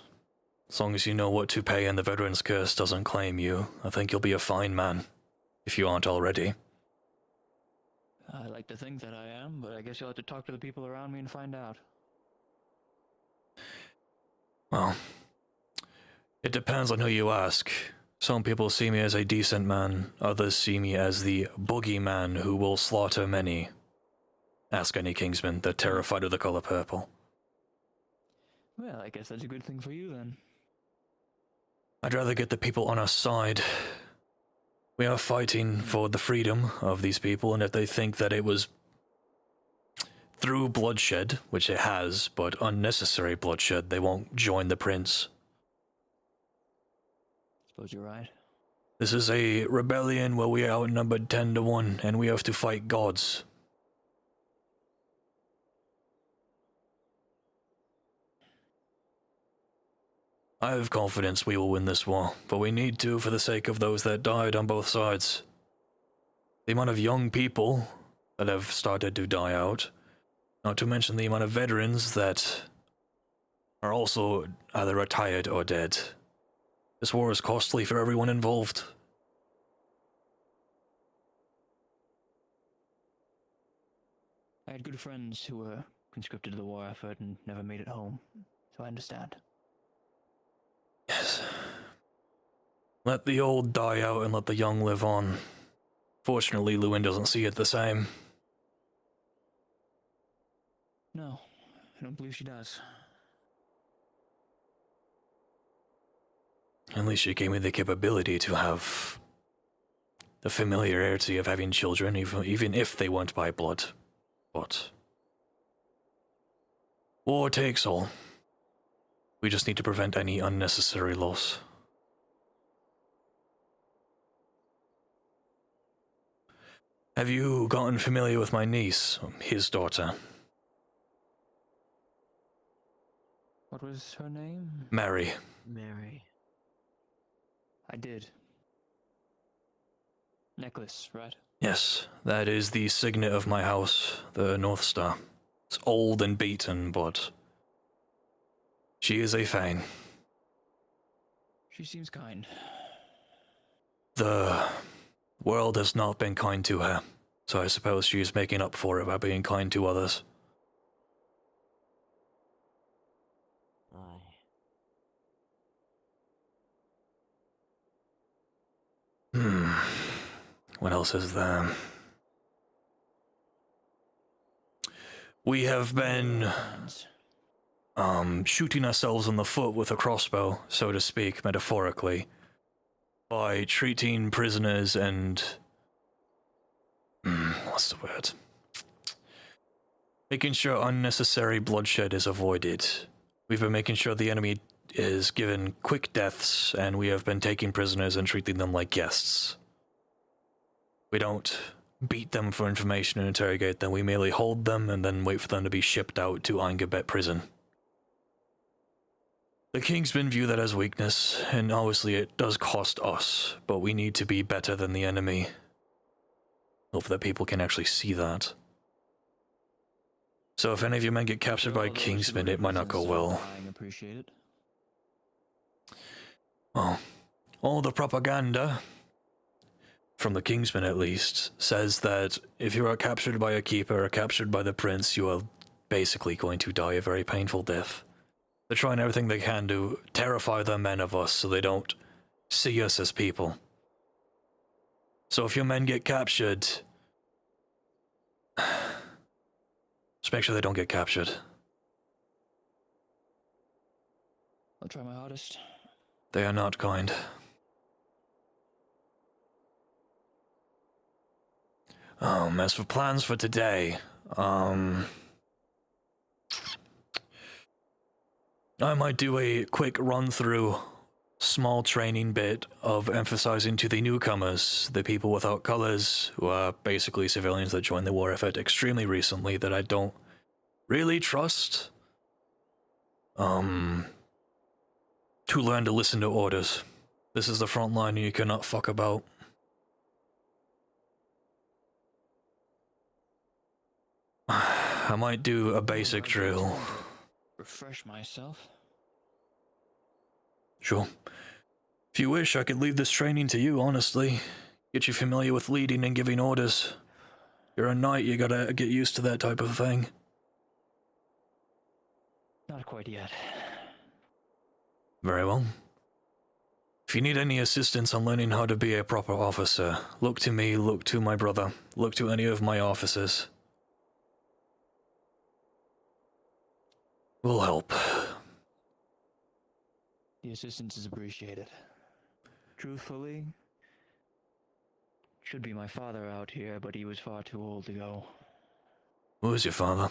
as long as you know what to pay and the Veteran's Curse doesn't claim you, I think you'll be a fine man, if you aren't already. I like to think that I am, but I guess you'll have to talk to the people around me and find out. Well, it depends on who you ask. Some people see me as a decent man, others see me as the boogeyman who will slaughter many. Ask any Kingsman, they're terrified of the color purple. Well, I guess that's a good thing for you then. I'd rather get the people on our side. We are fighting for the freedom of these people, and if they think that it was through bloodshed, which it has, but unnecessary bloodshed, they won't join the prince. Suppose you're right. This is a rebellion where we are outnumbered 10-1, and we have to fight gods. I have confidence we will win this war, but we need to for the sake of those that died on both sides. The amount of young people that have started to die out, not to mention the amount of veterans that are also either retired or dead. This war is costly for everyone involved. I had good friends who were conscripted to the war effort and never made it home, so I understand. Yes. Let the old die out and let the young live on. Fortunately, Lucan doesn't see it the same. No, I don't believe she does. At least she gave me the capability to have the familiarity of having children, even if they weren't by blood. But war takes all. We just need to prevent any unnecessary loss. Have you gotten familiar with my niece, his daughter? What was her name? Mary. Mary. I did. Necklace, right? Yes, that is the signet of my house, the North Star. It's old and beaten, but she is a Fayne. She seems kind. The world has not been kind to her, so I suppose she is making up for it by being kind to others. What else is there? We have been shooting ourselves in the foot with a crossbow, so to speak, metaphorically, by treating prisoners and what's the word? Making sure unnecessary bloodshed is avoided. We've been making sure the enemy is given quick deaths, and we have been taking prisoners and treating them like guests. We don't beat them for information and interrogate them. We merely hold them and then wait for them to be shipped out to Angabet prison. The Kingsmen view that as weakness, and obviously it does cost us, but we need to be better than the enemy. Hope that people can actually see that. So if any of your men get captured by Kingsmen, it might not go well. Appreciate it. Well, all the propaganda, from the Kingsmen at least, says that if you are captured by a keeper or captured by the prince, you are basically going to die a very painful death. They're trying everything they can to terrify their men of us so they don't see us as people. So if your men get captured, just make sure they don't get captured. I'll try my hardest. They are not kind. As for plans for today, I might do a quick run-through, small training bit of emphasizing to the newcomers, the people without colors, who are basically civilians that joined the war effort extremely recently that I don't really trust, to learn to listen to orders. This is the front line and you cannot fuck about. I might do a basic drill. Refresh myself. Sure. If you wish, I could leave this training to you, honestly. Get you familiar with leading and giving orders. You're a knight, you gotta get used to that type of thing. Not quite yet. Very well. If you need any assistance on learning how to be a proper officer, look to me, look to my brother, look to any of my officers. Will help. The assistance is appreciated. Truthfully, should be my father out here, but he was far too old to go. Who is your father?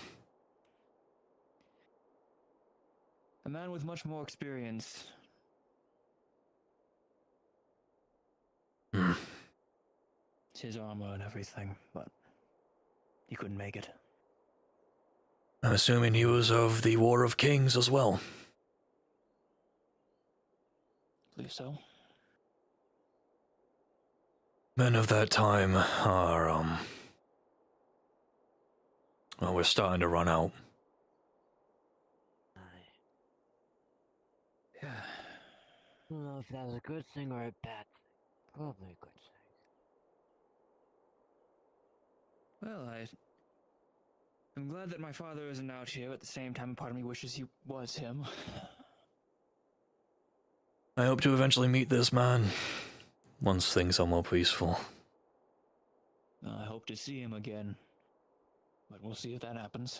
A man with much more experience. It's his armor and everything, but he couldn't make it. I'm assuming he was of the War of Kings as well. Believe so. Men of that time are, well, we're starting to run out. Yeah. I don't know if that was a good thing or a bad thing. Probably a good thing. Well, I'm glad that my father isn't out here. At the same time, part of me wishes he was him. I hope to eventually meet this man, once things are more peaceful. I hope to see him again, but we'll see if that happens.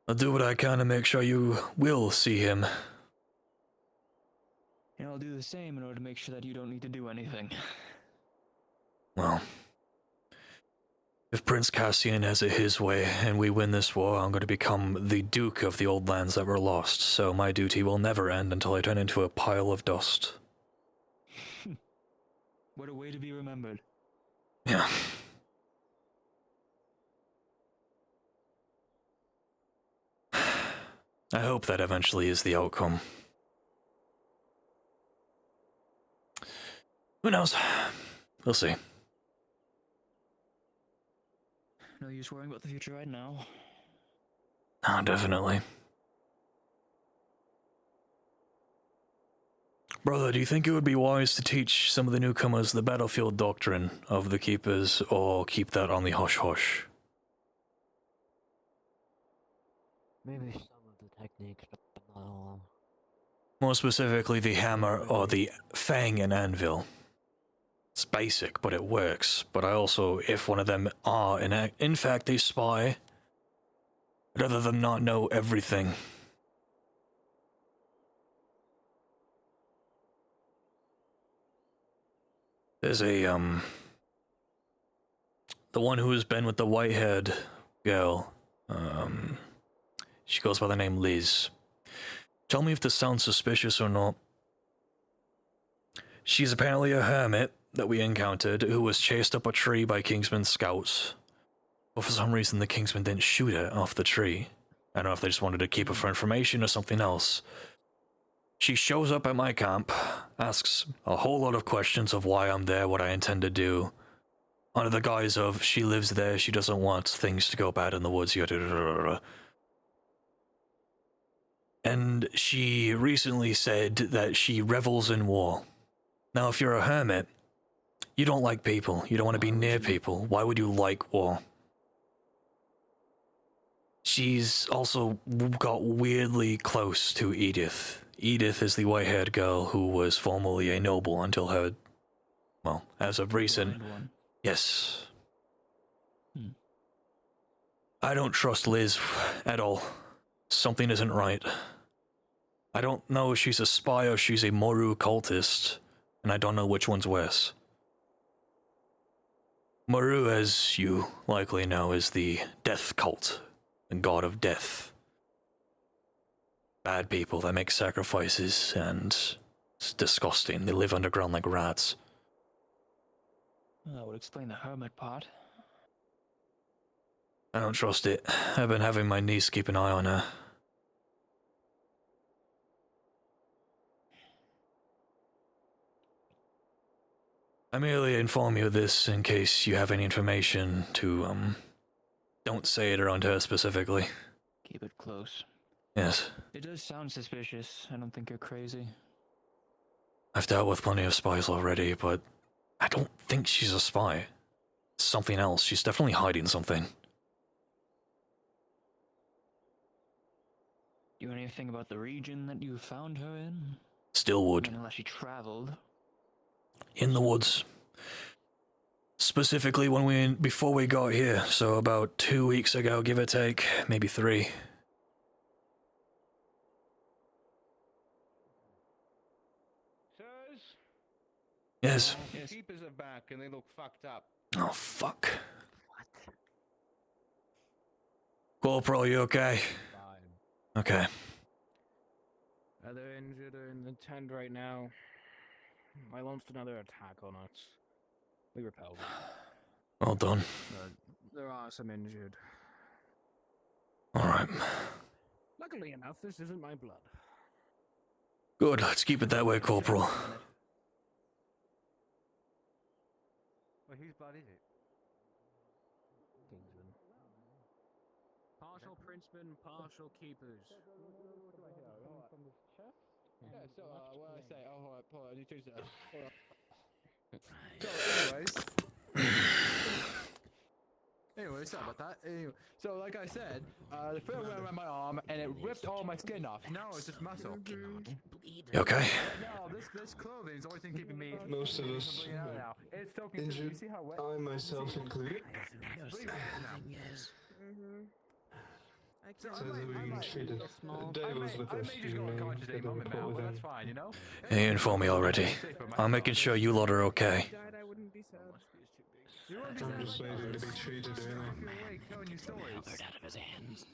I'll do what I can to make sure you will see him. And I'll do the same in order to make sure that you don't need to do anything. Well, if Prince Cassian has it his way and we win this war, I'm going to become the Duke of the old lands that were lost, so my duty will never end until I turn into a pile of dust. What a way to be remembered. Yeah. I hope that eventually is the outcome. Who knows? We'll see. No use worrying about the future right now. Oh, definitely. Brother, do you think it would be wise to teach some of the newcomers the battlefield doctrine of the Keepers, or keep that on the hush-hush? Maybe some of the techniques, but not all. More specifically, the hammer or the fang and anvil. It's basic, but it works. But I also, if one of them are in fact a spy, I'd rather them not know everything. There's a, the one who has been with the white-haired girl, she goes by the name Liz. Tell me if this sounds suspicious or not. She's apparently a hermit that we encountered who was chased up a tree by Kingsman scouts. But for some reason the Kingsman didn't shoot her off the tree. I don't know if they just wanted to keep her for information or something else. She shows up at my camp, asks a whole lot of questions of why I'm there, what I intend to do, under the guise of she lives there, she doesn't want things to go bad in the woods, yada. And she recently said that she revels in war. Now, if you're a hermit, you don't like people, you don't want to be near people. Why would you like war? She's also got weirdly close to Edith. Edith is the white-haired girl who was formerly a noble until her, well, as of recent. Yes. I don't trust Liz at all. Something isn't right. I don't know if she's a spy or she's a Moru cultist, and I don't know which one's worse. Moru, as you likely know, is the death cult, the god of death. Bad people that make sacrifices, and it's disgusting. They live underground like rats. That would explain the hermit part. I don't trust it. I've been having my niece keep an eye on her. I merely inform you of this in case you have any information to, don't say it around her specifically. Keep it close. Yes. It does sound suspicious. I don't think you're crazy. I've dealt with plenty of spies already, but I don't think she's a spy. It's something else. She's definitely hiding something. Do you know anything about the region that you found her in? Stillwood. I mean, unless she traveled. In the woods. Specifically before we got here, so about 2 weeks ago, give or take, maybe 3. Sirs? Yes. The keepers are back and they look fucked up. Oh, fuck. What? Corporal, you okay? Fine. Okay. They're injured in the tent right now. I launched another attack on us. We repelled it. Well done. There are some injured. Alright. Luckily enough, this isn't my blood. Good, let's keep it that way, Corporal. Well, whose blood is it? Kingsman. Partial princemen, partial keepers. Yeah, so, what I say? Oh, hold on, Paul, I need to change that. So, anyways, sorry about that. Anyway, so, like I said, the fur went around my arm and it ripped all my skin off. No, it's just muscle. You okay? No, this clothing is the only thing keeping me. Most of us Now. It's soaking through. injured, You see how wet? I myself included. So that we can treat it. Dave was with us, you may get a report with him. Fine, you know? He informed me already. I'm making sure you lot are okay. I'm just waiting to be treated, really. Out of his hands.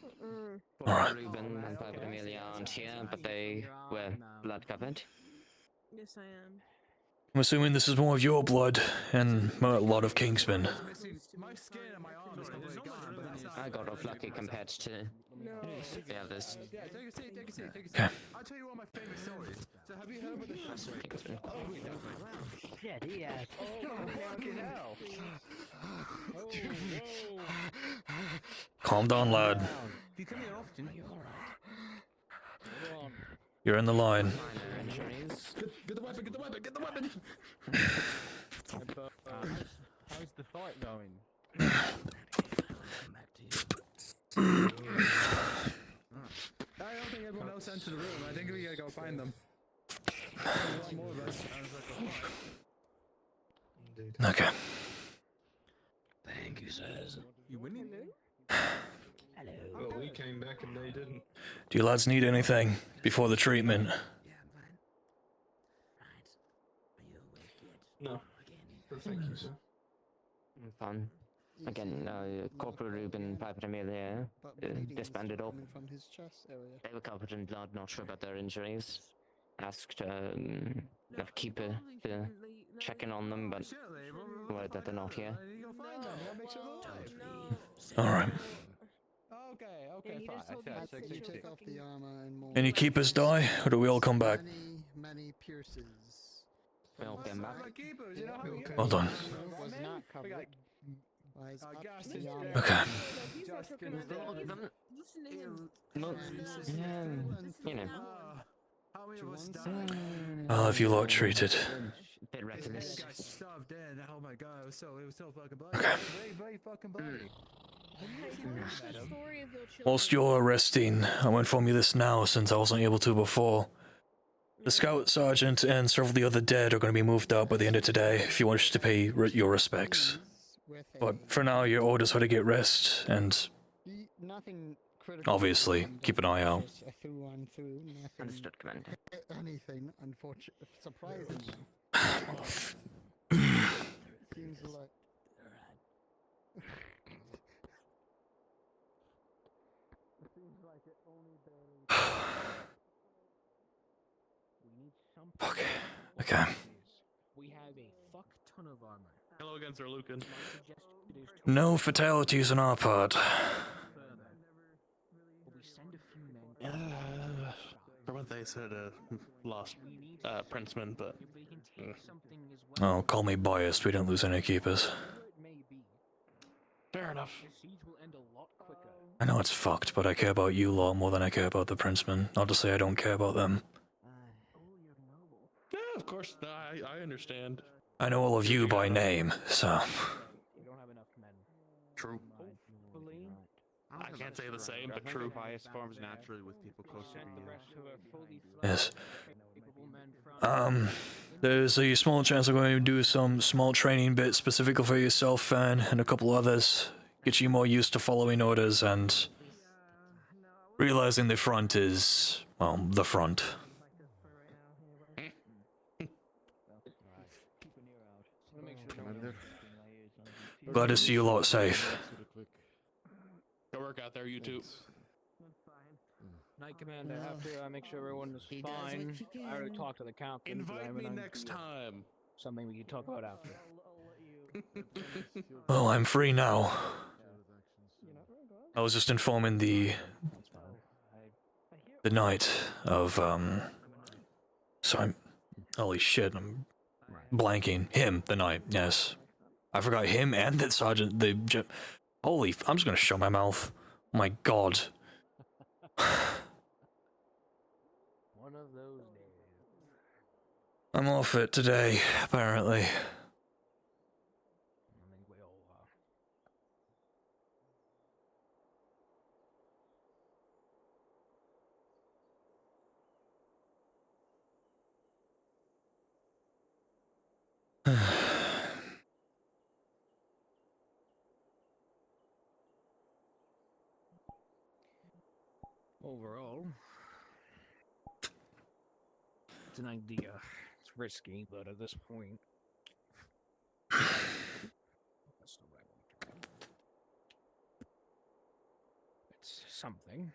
Alright. Ruben and Private Amelia aren't here, but they were blood covered. Yes, I am. I'm assuming this is more of your blood and a lot of Kingsmen. My skin and my arm is completely gone, but that's not. I got off lucky compared to the others. Yeah, take a seat, take a seat, take a seat. Okay. I'll tell you one of my famous stories. So, have you heard about the Kingsman. Oh, wait, no. Shit, yeah. Oh, fucking hell. Calm down, lad. You come here often. You're in the line. Get the weapon, get the weapon, get the weapon! How's the fight going? I don't think everyone else entered the room. I think we gotta go find them. More of us. indeed. Okay. Thank you, sirs. You winning? Hello. Well, we came back and they didn't. Do you lads need anything before the treatment? No. But thank you, sir. Fun. Again, Corporal Ruben, Private Amelia, disbanded up. From his chest area. They were covered in blood, not sure about their injuries. Asked the keeper to check in on them, but word that they're not here. Alright. Okay, fine. Take off the armor and more. Any keepers die, or do we all come back? Many pierces. We'll come back. Well done. Was not covered. Okay. No, yeah, you know. I'll have you lot treated. Bit reckless. Shoved in. Oh my god, it was so fucking bloody. Okay. Very fucking bloody. Whilst you're resting, I will inform you this now since I wasn't able to before. The scout sergeant and several of the other dead are going to be moved out by the end of today if you wish to pay your respects. But for now, your orders are to get rest and Nothing critical. obviously keep an eye out. Through and through. Nothing. Understood, Commander. Anything, unfortunate, surprising. Seems like. Okay. Okay. We have a fuck ton of armor. Hello again, Sir Lucan. No fatalities on our part. For what they said, lost Princeman, but. Oh, call me biased, we didn't lose any keepers. Fair enough. I know it's fucked, but I care about you lot more than I care about the Princemen. I'll just say I don't care about them. Yeah, of course. No, I understand. I know all of you by name, so... True. I can't say the same, but true. Bias forms naturally with people closer to you. Yes. There's a small chance I'm going to do some small training bits specifically for yourself, Fayne, and a couple others. Get you more used to following orders and realizing the front is, well, the front. Glad to see you lot safe. Good work out there, you two. Night Commander, after I make sure everyone is fine, I already talked to the captain. Invite me next time. Something we can talk about after. Well, I'm free now. I was just informing the night of, sorry, holy shit, I'm blanking. Him, the night, yes. I forgot him and that sergeant, holy, I'm just gonna shut my mouth. Oh my god. One of those days. I'm off it today, apparently. Overall, it's an idea. It's risky, but at this point, that's the right one. It's something.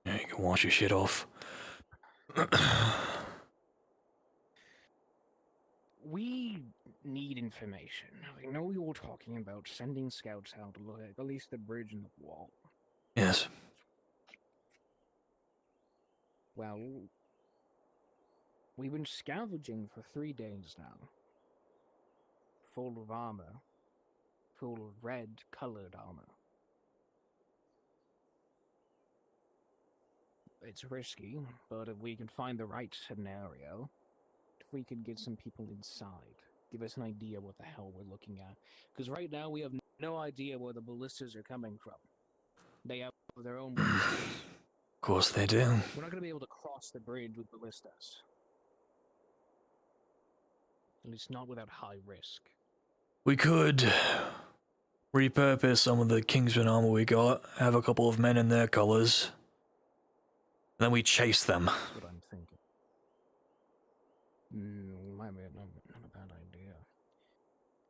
Yeah, you can wash your shit off. We need information. I know we were talking about sending scouts out to look at least the bridge and the wall. Yes. Well, we've been scavenging for 3 days now. Full of armor. Full of red-colored armor. It's risky, but if we can find the right scenario, if we could get some people inside, give us an idea what the hell we're looking at. Because right now we have no idea where the ballistas are coming from. They have their own ballistas. course they do. We're not going to be able to cross the bridge with ballistas. At least not without high risk. We could repurpose some of the Kingsman armor we got, have a couple of men in their colors, and then we chase them. That's what I'm thinking. Might be not a bad idea.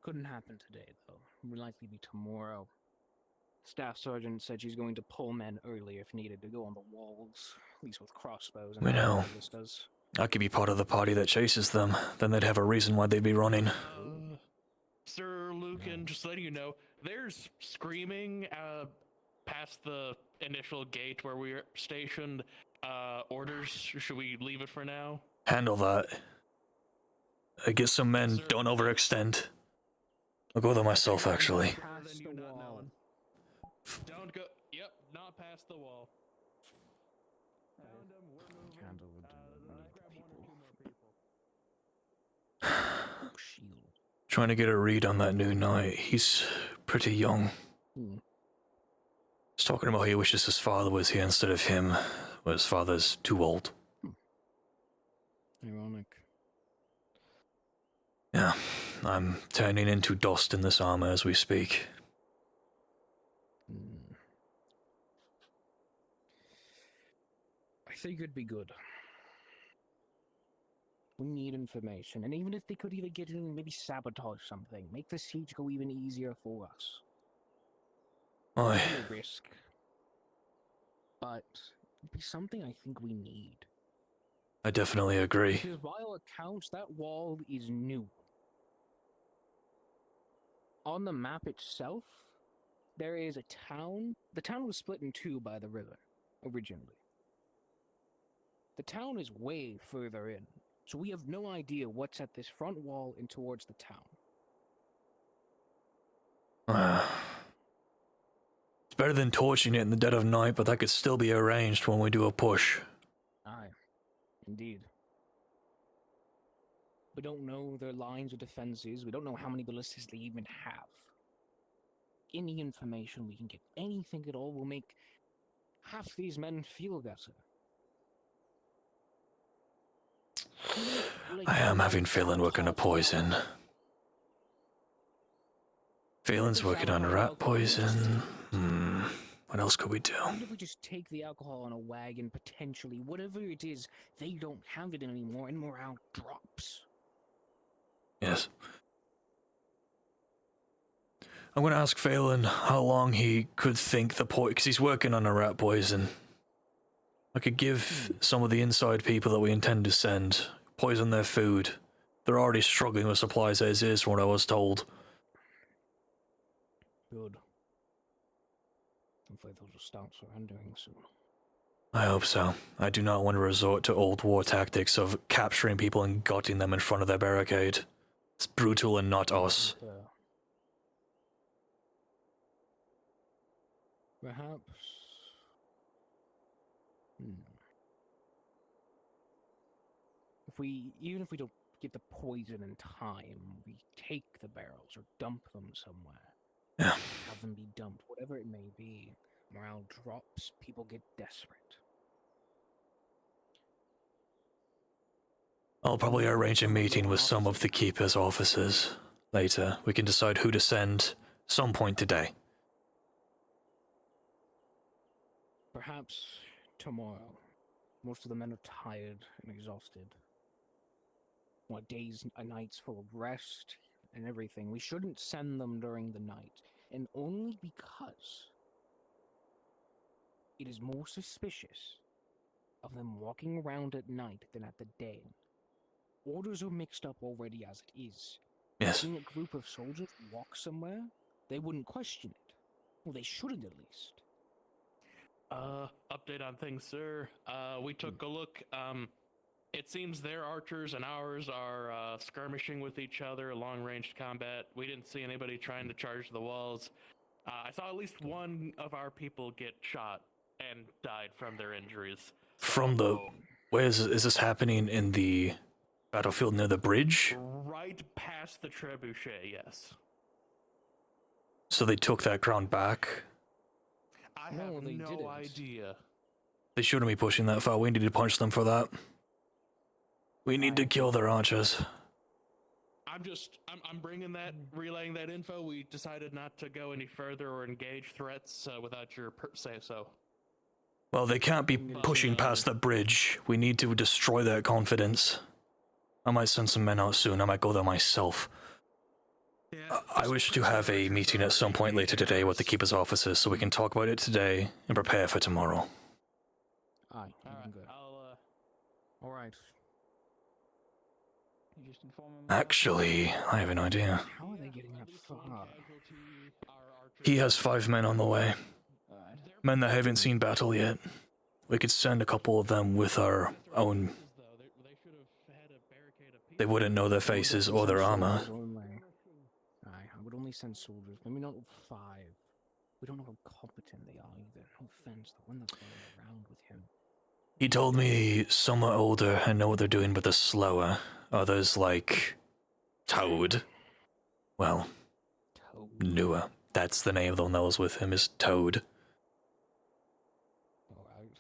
Couldn't happen today, though. Would likely be tomorrow. Staff Sergeant said she's going to pull men early if needed to go on the walls, at least with crossbows and We know. ballistas. I could be part of the party that chases them. Then they'd have a reason why they'd be running. Sir Lucan, just letting you know, there's screaming past the initial gate where we're stationed. Orders, should we leave it for now? Handle that. Get some men, don't overextend. I'll go there myself, actually. Don't go. Yep, not past the wall. Trying to get a read on that new knight. He's pretty young. He's talking about how he wishes his father was here instead of him, but his father's too old. Ironic. Yeah, I'm turning into dust in this armor as we speak. I think it'd be good. We need information, and even if they could even get in and maybe sabotage something, make the siege go even easier for us. Aye. It's a risk, but it'd be something I think we need. I definitely agree. Because by all accounts, that wall is new. On the map itself, there is a town. The town was split in two by the river, originally. The town is way further in, so we have no idea what's at this front wall and towards the town. It's better than torching it in the dead of night, but that could still be arranged when we do a push. Aye, indeed. We don't know their lines of defenses. We don't know how many ballistas they even have. Any information we can get, anything at all, will make half these men feel better. I am having Phelan working a poison. Phelan's working on rat poison. What else could we do? Even if we just take the alcohol on a wagon, potentially, whatever it is, they don't have it anymore and morale drops. Yes. I'm going to ask Phelan how long he could think the poison, because he's working on a rat poison. I could give some of the inside people that we intend to send, poison their food. They're already struggling with supplies as is, from what I was told. Good. Hopefully they'll just start surrendering soon. I hope so. I do not want to resort to old war tactics of capturing people and gutting them in front of their barricade. It's brutal and not us. Perhaps. Even if we don't get the poison in time, we take the barrels or dump them somewhere. Yeah. Have them be dumped, whatever it may be. Morale drops, people get desperate. I'll probably arrange a meeting with some of the Keeper's officers later. We can decide who to send some point today. Perhaps tomorrow. Most of the men are tired and exhausted. Want days and nights full of rest and everything. We shouldn't send them during the night, and only because it is more suspicious of them walking around at night than at the day. Orders are mixed up already as it is. Yes. Seeing a group of soldiers walk somewhere, they wouldn't question it. Well, they shouldn't at least. Update on things, sir. We took a look. It seems their archers and ours are skirmishing with each other, long-range combat. We didn't see anybody trying to charge the walls. I saw at least one of our people get shot and died from their injuries. From the... Where is this happening? In the battlefield near the bridge? Right past the trebuchet, yes. So they took that ground back? I have no idea. They shouldn't be pushing that far. We need to punch them for that. We need to kill their archers. I'm bringing that, relaying that info. We decided not to go any further or engage threats without your say so. Well, they can't be pushing past the bridge. We need to destroy their confidence. I might send some men out soon. I might go there myself. I wish to have a meeting at some point later today with the Keeper's officers so we can talk about it today and prepare for tomorrow. Aye, you can go. Alright. Actually, I have an idea. How are they getting that far? He has 5 men on the way. Men that haven't seen battle yet. We could send a couple of them with our own. They wouldn't know their faces or their armor. Aye, I would only send soldiers. Maybe not 5. We don't know how competent they are either. No offense, the one that's going around with him. He told me some are older and know what they're doing, but they're slower. Others, like Toad. Well, newer. That's the name of the one that was with him, is Toad. Alright.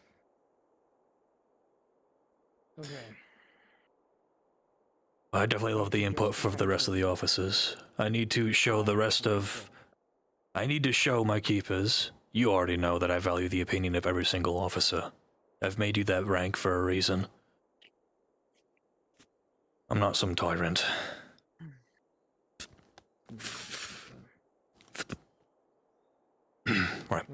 Okay. I definitely love the input from the rest of the officers. I need to show my keepers. You already know that I value the opinion of every single officer. I've made you that rank for a reason. I'm not some tyrant. Right.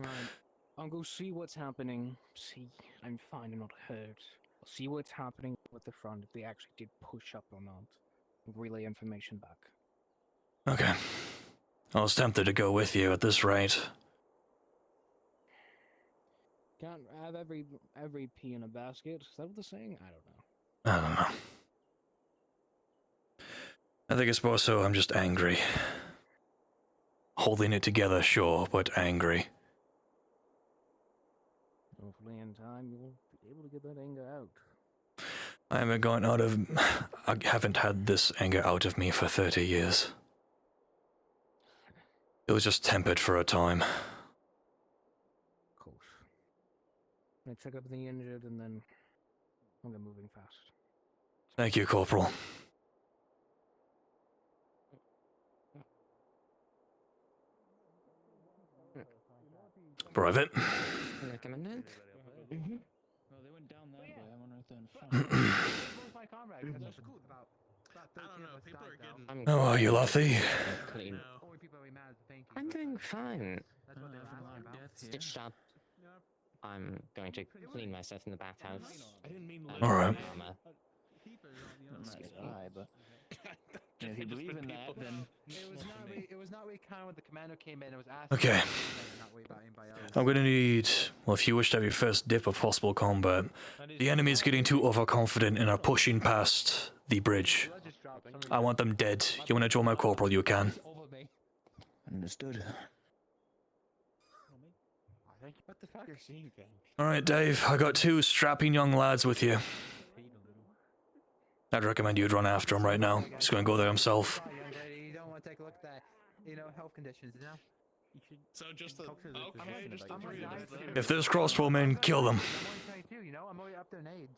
I'll go see what's happening. See, I'm fine and not hurt. I'll see what's happening with the front, if they actually did push up or not. Relay information back. Okay. I was tempted to go with you at this rate. Can't have every pea in a basket. Is that what they're saying? I don't know. I don't know. I think it's more so I'm just angry. Holding it together, sure, but angry. Hopefully in time you'll be able to get that anger out. I haven't had this anger out of me for 30 years. It was just tempered for a time. Of course. I'm gonna check up the injured and then I'll get moving fast. Thank you, Corporal. Private. Recommended? Well, they went down that way. I'm on right there in front. How are you, Luffy? Clean. I'm doing fine. Stitched up. I'm going to clean myself in the bathhouse. Alright. If you believe in that, then It was not really kind of when the commander came in. It was asked. Okay. I'm gonna need, well, if you wish to have your first dip of possible combat, the enemy is getting too overconfident and are pushing past the bridge. I want them dead. You wanna join my corporal, you can. Understood. What the fuck are you seeing, gang? Alright, Dave, I got 2 strapping young lads with you. I'd recommend you'd run after him right now. He's gonna go there himself. You don't want to take a look at that, health conditions, So just the okay, just the 3 of us then. If there's crossbowmen, kill them. I'm 22, I'm already up there in age.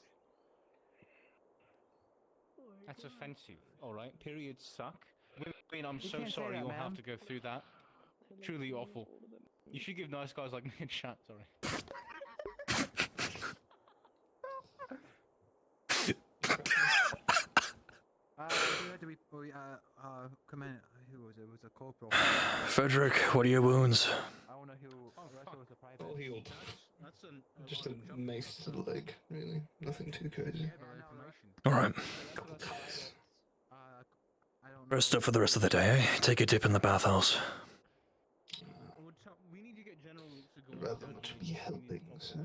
That's offensive, alright? Periods suck. Women, I'm You so can't say sorry that, you'll ma'am. have to go through that. Truly awful. You should give nice guys like me a shot, sorry. Command, who was it? It was a corporal. Frederick, what are your wounds? I don't know who. Was a private. All healed. Just a mace to the leg, really. Nothing too crazy. Alright. Rest up for the rest of the day, eh? Take a dip in the bathhouse. Rather much be helping, so.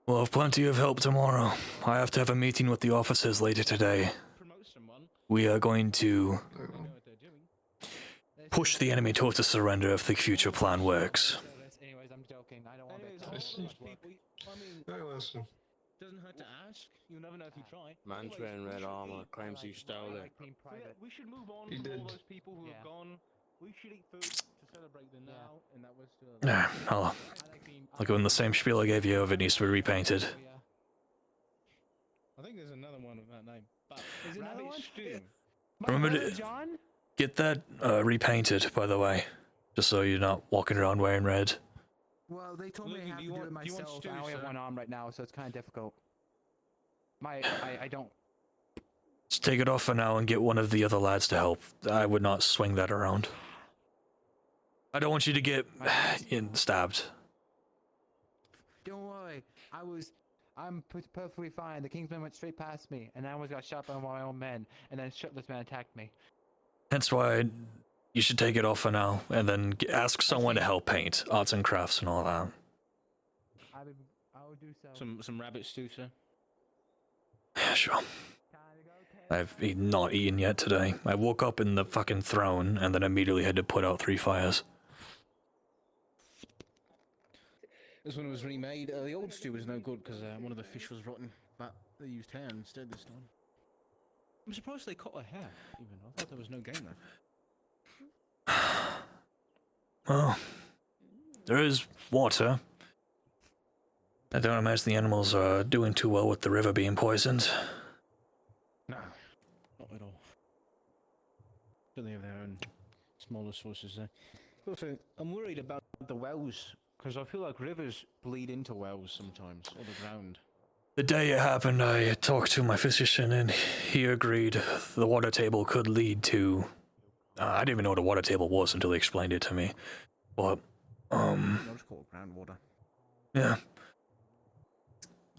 We'll have plenty of help tomorrow. I have to have a meeting with the officers later today. We are going to push the enemy towards a surrender if the future plan works. Anyways, I'm joking. I don't want I see. Very well, sir. Doesn't hurt to ask. You'll never know if you try. Man's wearing red armor, claims he stole it. We should move on He from all did. those people who have gone. We should eat food to I'll go in the same spiel I gave you if it needs to be repainted. I think there's another one with that name. But is it another one? Stew. Remember to John? get that repainted, by the way, just so you're not walking around wearing red. Well, they told me I Lucan, have do to you do want- it do you want myself. stew, I only have sir? one arm right now, so it's kind of difficult. I don't. Just take it off for now and get one of the other lads to help. I would not swing that around. I don't want you to get stabbed. Don't worry. I'm perfectly fine. The Kingsman went straight past me, and I almost got shot by one of my own men, and then shirtless man attacked me. Hence why you should take it off for now, and then ask someone to help paint, arts and crafts and all that. I would do so. Some rabbit stew, sir. Yeah, sure. I've not eaten yet today. I woke up in the fucking throne, and then immediately had to put out 3 fires. This one was remade. The old stew was no good because one of the fish was rotten, but they used hair instead this time. I'm surprised they cut her hair, even. I thought there was no game there. Well, there is water. I don't imagine the animals are doing too well with the river being poisoned. No, not at all. But they have their own smaller sources there. Also, I'm worried about the wells, because I feel like rivers bleed into wells sometimes, or the ground. The day it happened, I talked to my physician, and he agreed the water table could lead to... I didn't even know what a water table was until he explained it to me. But, I'll just call it groundwater. yeah.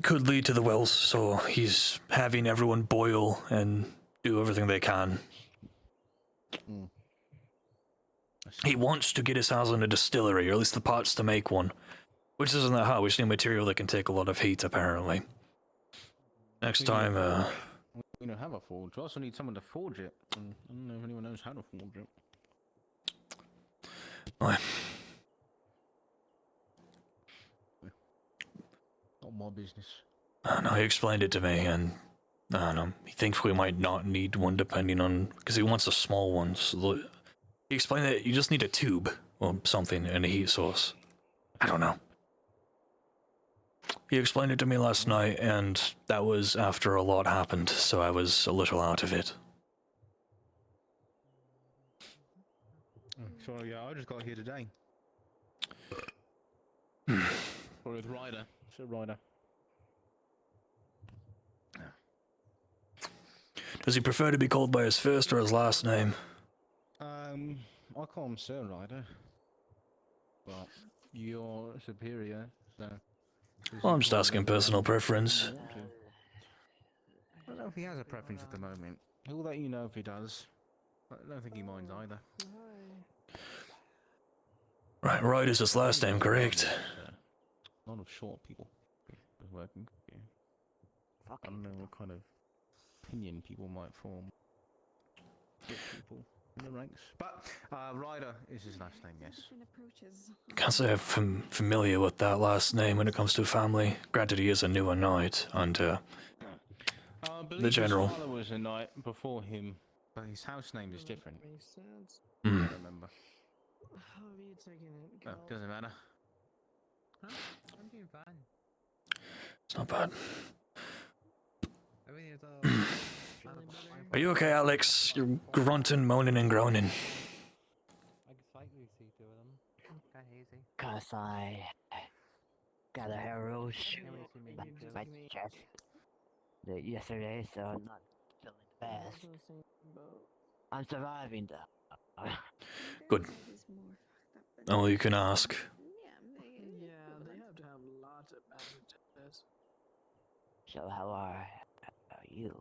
Could lead to the wells, so he's having everyone boil and do everything they can. Mm. He wants to get his house in a distillery, or at least the parts to make one. Which isn't that hard, we just need material that can take a lot of heat, apparently. Next time, We don't have a forge. We also need someone to forge it. And I don't know if anyone knows how to forge it. Well, Not my business. I don't know, he explained it to me, and I don't know, he thinks we might not need one depending on, because he wants a small one, so he explained that you just need a tube, or something, and a heat source. I don't know. He explained it to me last night, and that was after a lot happened, so I was a little out of it. So yeah, I just got here today. Or with Ryder. It's a Ryder. Does he prefer to be called by his first or his last name? I call him Sir Ryder. But you're superior, so... Well, I'm just asking personal preference. I don't know if he has a preference at the moment. He'll let you know if he does. I don't think he minds either. Right, Ryder's his last name, correct? A lot of short people working here. I don't know what kind of opinion people might form. Good people in the ranks. But Ryder is his last name, yes. Can't say I'm familiar with that last name when it comes to family. Granted, he is a newer knight, and the general. His father was a knight before him, but his house name is different. Hmm. I don't remember. How are you taking it? Oh, doesn't matter. Huh? I'm doing fine. It's not bad. Everything's all feeling better. Are you okay, Alex? You're grunting, moaning, and groaning. I can slightly see two of them. Kinda easy. Cause I got a arrows back to my chest yesterday, so I'm not feeling the best. I'm surviving though. Good. Oh, you can ask. Yeah, they have to have lots of bandages. So how are you?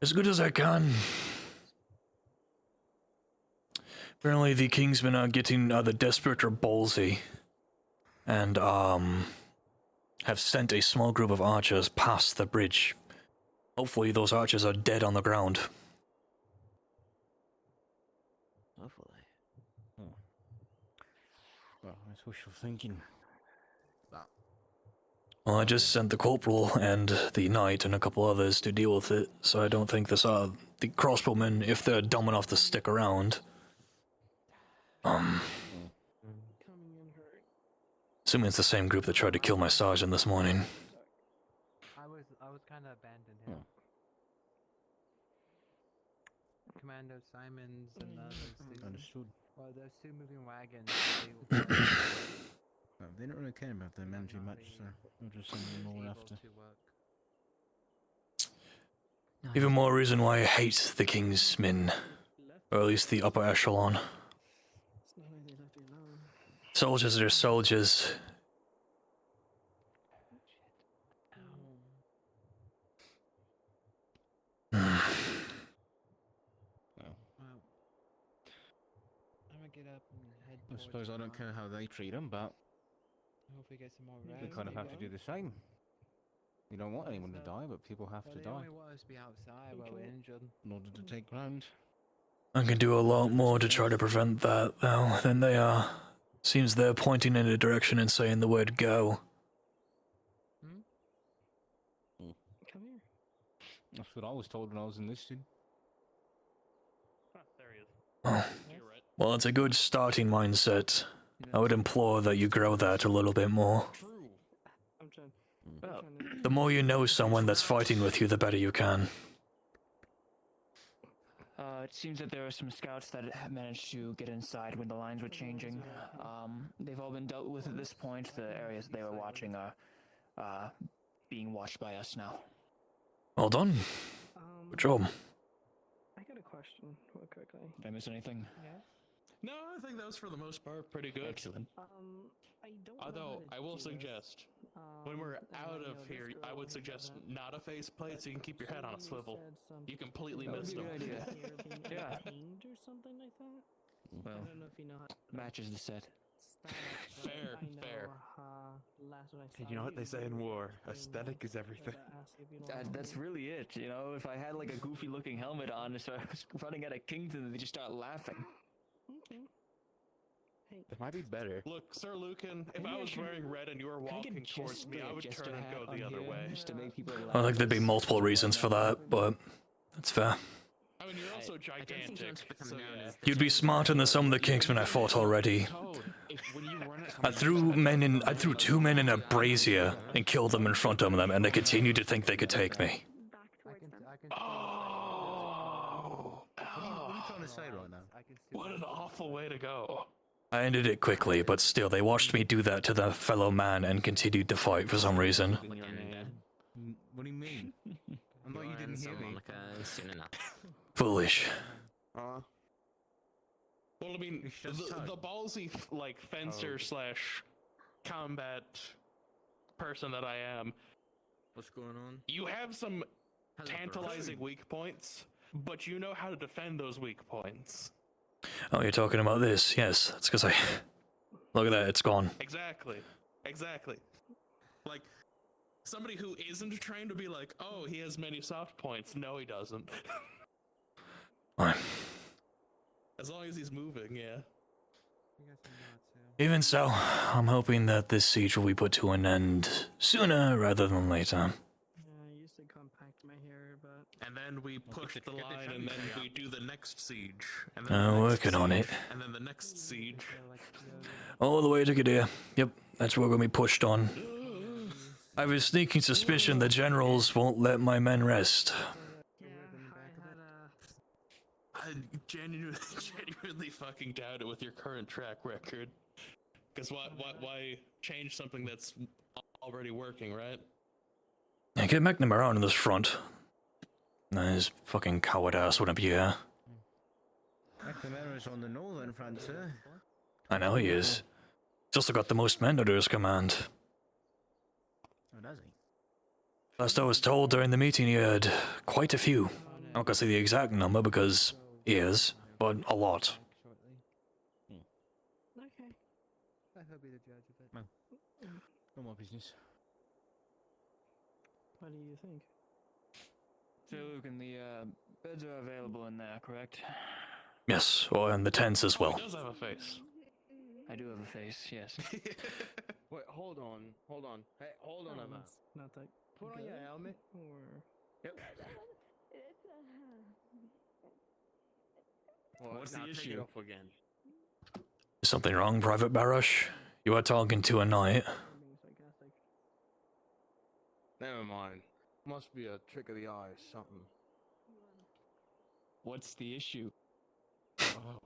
As good as I can. Apparently the Kingsmen are getting either desperate or ballsy. And, have sent a small group of archers past the bridge. Hopefully those archers are dead on the ground. Hopefully. Well, that's wishful thinking. Well, I just sent the corporal and the knight and a couple others to deal with it, so I don't think the crossbowmen, if they're dumb enough to stick around, Coming in hurt. Assuming it's the same group that tried to kill my sergeant this morning. I was kind of abandoned here. Commando Simons and others. Understood. Well, those two moving wagons. Well, they don't really care about their men too much, so we'll just send them all after. Even more reason why I hate the King's Men. Or at least the upper echelon. It's not like they left you alone. Soldiers are soldiers. I'm gonna get up and head. I suppose I don't care how they treat them, but Hopefully get some more we rest. kind of have to do the same. You don't want anyone to die, but people have to They die only want us to be outside while we're injured. in order to take ground. I can do a lot more to try to prevent that, though, than they are. Seems they're pointing in a direction and saying the word go. Come here. That's what I was told when I was enlisted. There he is. Oh. Well, it's a good starting mindset. I would implore that you grow that a little bit more. I'm trying. The more you know someone that's fighting with you, the better you can. It seems that there are some scouts that have managed to get inside when the lines were changing. They've all been dealt with at this point. The areas they were watching are being watched by us now. Well done. Good job. I got a question, real quickly. Did I miss anything? Yeah. No, I think that was for the most part pretty good. Excellent. I don't. Although I will suggest, when we're out of here, I would suggest not a faceplate so you can keep your head on a swivel. You completely missed them. Yeah. Paint or something like that. Well, I don't know if you know how. matches the set. Fair, fair. Last one I Hey, saw you know what they say in war? Aesthetic is everything. That's really it, you know? If I had like a goofy looking helmet on, so I was running at a Kington, they just start laughing. Okay. It might be better. Look, Sir Lucan, if Maybe I I was should- wearing red and you were Can I walking get towards just me, the I would jester turn and hat go on the other here, way. just to make people I think there'd be multiple reasons for that, but that's fair. I mean, you're also gigantic, so yeah. You'd be smarter than some of the Kingsmen I fought already. I threw two men in a brazier and killed them in front of them, and they continued to think they could take me. What are you trying to say right now? What an awful way to go. I ended it quickly, but still, they watched me do that to the fellow man and continued to fight for some reason. What do you mean? I thought you didn't hear me. Soon enough. Foolish. Well, I mean, the ballsy, like, fencer slash combat person that I am. What's going on? You have some tantalizing weak points, but you know how to defend those weak points. Oh, you're talking about this? Yes, that's because I... Look at that, it's gone. Exactly. Exactly. Like, somebody who isn't trained to be like, oh, he has many soft points. No, he doesn't. Fine. As long as he's moving, yeah. Even so, I'm hoping that this siege will be put to an end sooner rather than later. I used to compact my hair, but. And then we push the line, and then we do the next siege. And Working on it. And then the next siege. All the way to Gadir. Yep, that's where we're going to be pushed on. I have a sneaking suspicion the generals won't let my men rest. I genuinely fucking doubt it with your current track record. Because why change something that's already working, right? Yeah, get McNamara on this front. His fucking coward ass wouldn't be here. McNamara's on the northern front, sir. I know he is. He's also got the most men under his command. Oh, does he? Last I was told during the meeting he had quite a few. I'm not gonna say the exact number because he is, but a lot. Okay. Let her be the judge of it. No. Not my business. What do you think? So, Lucan, the beds are available in there, correct? Yes, or in the tents as well. He does have a face. I do have a face, yes. Wait, hold on. Hey, hold on a minute. Not that. Put on your helmet. Or. Yep. What's now the take issue? it off again. Is something wrong, Private Barash? You are talking to a knight. Never mind. Must be a trick of the eye or something. What's the issue? Oh.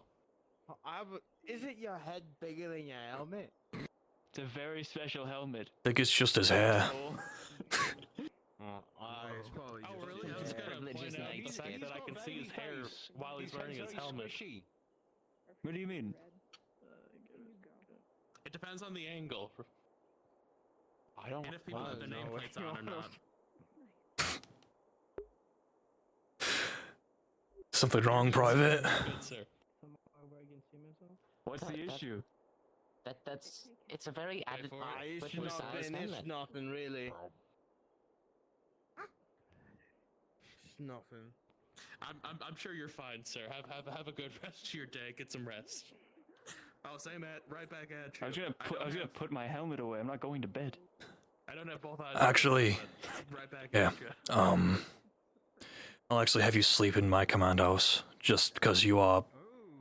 Isn't your head bigger than your helmet? It's a very special helmet. I think it's just his hair. Oh, really? I was gonna point out the fact that I can see his hair while he's wearing his helmet. What do you mean? It depends on the angle. I don't. And if people have the nameplates on or not. Something wrong, Private? Good, sir. What's the issue? It's a very added. It's nothing really. It's nothing. I'm sure you're fine, sir. Have a good rest of your day. Get some rest. Oh, same right back at you. I was gonna put my helmet away. I'm not going to bed. I don't have both eyes. Actually, right back yeah. at you. I'll actually have you sleep in my command house, just because you are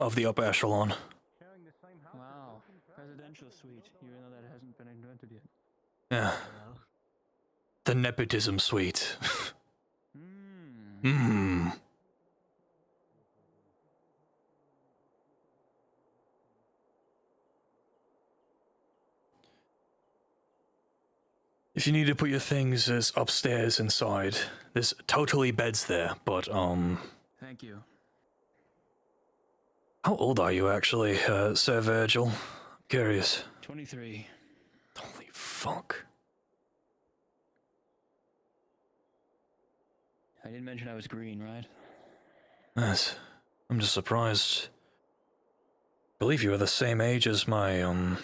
of the upper echelon. Wow, presidential suite, even though that hasn't been invented yet. Yeah. The nepotism suite. If you need to put your things as upstairs inside, there's totally beds there, but Thank you. how old are you actually, Sir Virgil? Curious. 23. Holy fuck. I didn't mention I was green, right? Yes. I'm just surprised. I believe you were the same age as my,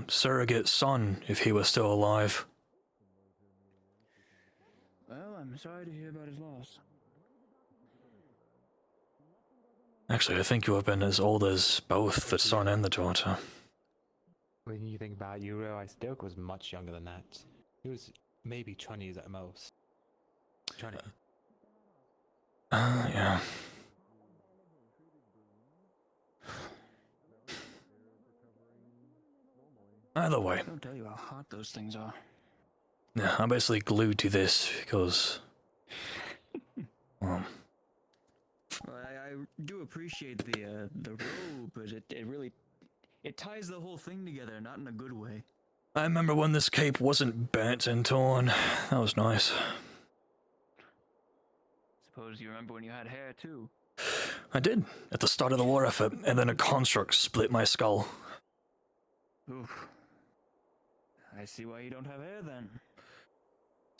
surrogate son, if he was still alive. Well, I'm sorry to hear about his loss. Actually, I think you have been as old as both the son and the daughter. When you think about it, you realize Dirk was much younger than that. He was maybe 20s at most. 20. Yeah. Either way. Don't tell you how hot those things are. Yeah, I'm basically glued to this because... Well, I do appreciate the robe, but it really... It ties the whole thing together, not in a good way. I remember when this cape wasn't bent and torn. That was nice. Suppose you remember when you had hair, too. I did, at the start of the war effort, and then a construct split my skull. Oof. I see why you don't have hair, then.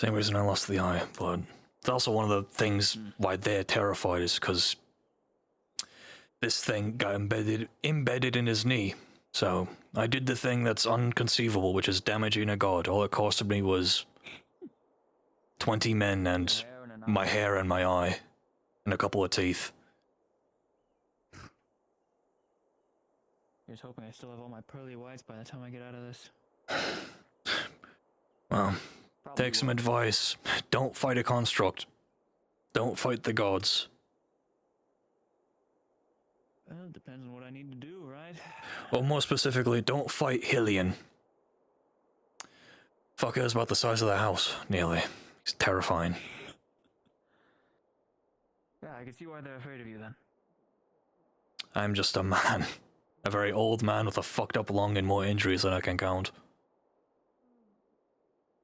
Same reason I lost the eye, but it's also one of the things why they're terrified is because this thing got embedded in his knee. So I did the thing that's unconceivable, which is damaging a god. All it costed me was 20 men and my hair and my eye and a couple of teeth. Here's hoping I still have all my pearly whites by the time I get out of this. Well, take some advice. Don't fight a construct. Don't fight the gods. Well, it depends on what I need to do, right? Or more specifically, don't fight Hillian. Fucker's about the size of the house, nearly. He's terrifying. Yeah, I can see why they're afraid of you, then. I'm just a man. A very old man with a fucked up lung and more injuries than I can count.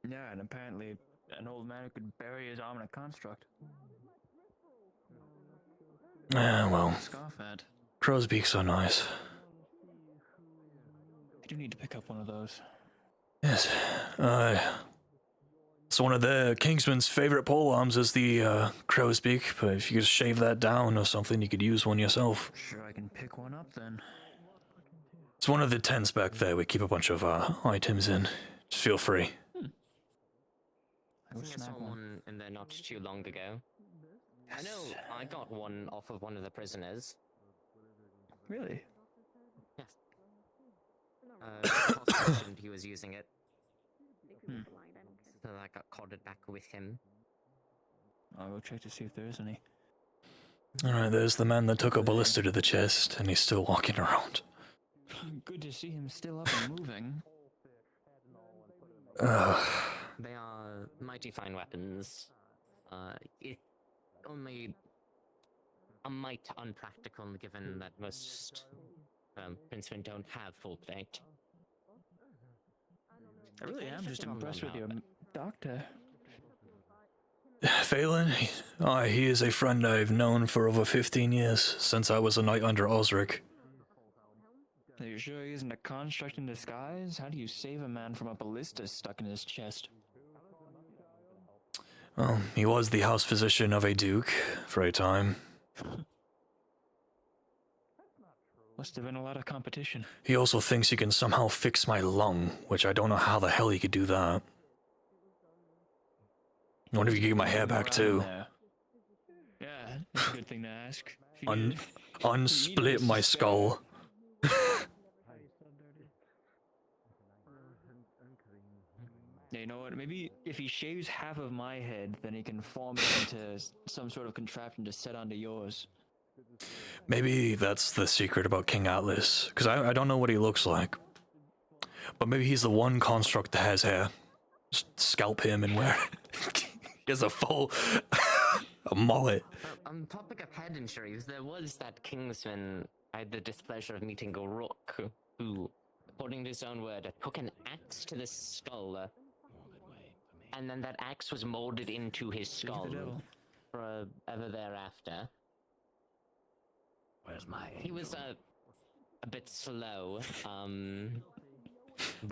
Yeah, and apparently an old man who could bury his arm in a construct. Yeah, well. Scoff at. Crow's beaks are nice. I do need to pick up one of those. Yes. It's one of the Kingsman's favorite pole arms is the crow's beak, but if you could shave that down or something, you could use one yourself. Sure, I can pick one up then. It's one of the tents back there. We keep a bunch of items in. Just feel free. I think I saw one in there not too long ago. I know I got one off of one of the prisoners. Really? Yes. Fox mentioned he was using it. So I got corded back with him. I'll go check to see if there is any. Alright, there's the man that took a ballista to the chest, and he's still walking around. Good to see him still up and moving. They are mighty fine weapons. It only a mite unpractical given that most Princemen don't have full plate. I really am just impressed with your doctor. Phelan? He is a friend I've known for over 15 years, since I was a knight under Osric. Are you sure he isn't a construct in disguise? How do you save a man from a ballista stuck in his chest? Well, he was the house physician of a duke for a time. Must have been a lot of competition. He also thinks he can somehow fix my lung, which I don't know how the hell he could do that. I wonder if you could get my hair back too. Yeah, that's a good thing to ask. Unsplit my skull. Yeah, you know what? Maybe if he shaves half of my head, then he can form it into some sort of contraption to set onto yours. Maybe that's the secret about King Atlas, because I don't know what he looks like. But maybe he's the one construct that has hair. Just scalp him and wear he has a full a mullet. On topic of head injuries, there was that Kingsman I had the displeasure of meeting a rook who, according to his own word, took an axe to the skull, and then that axe was molded into his skull forever thereafter. Where's my He was a bit slow, but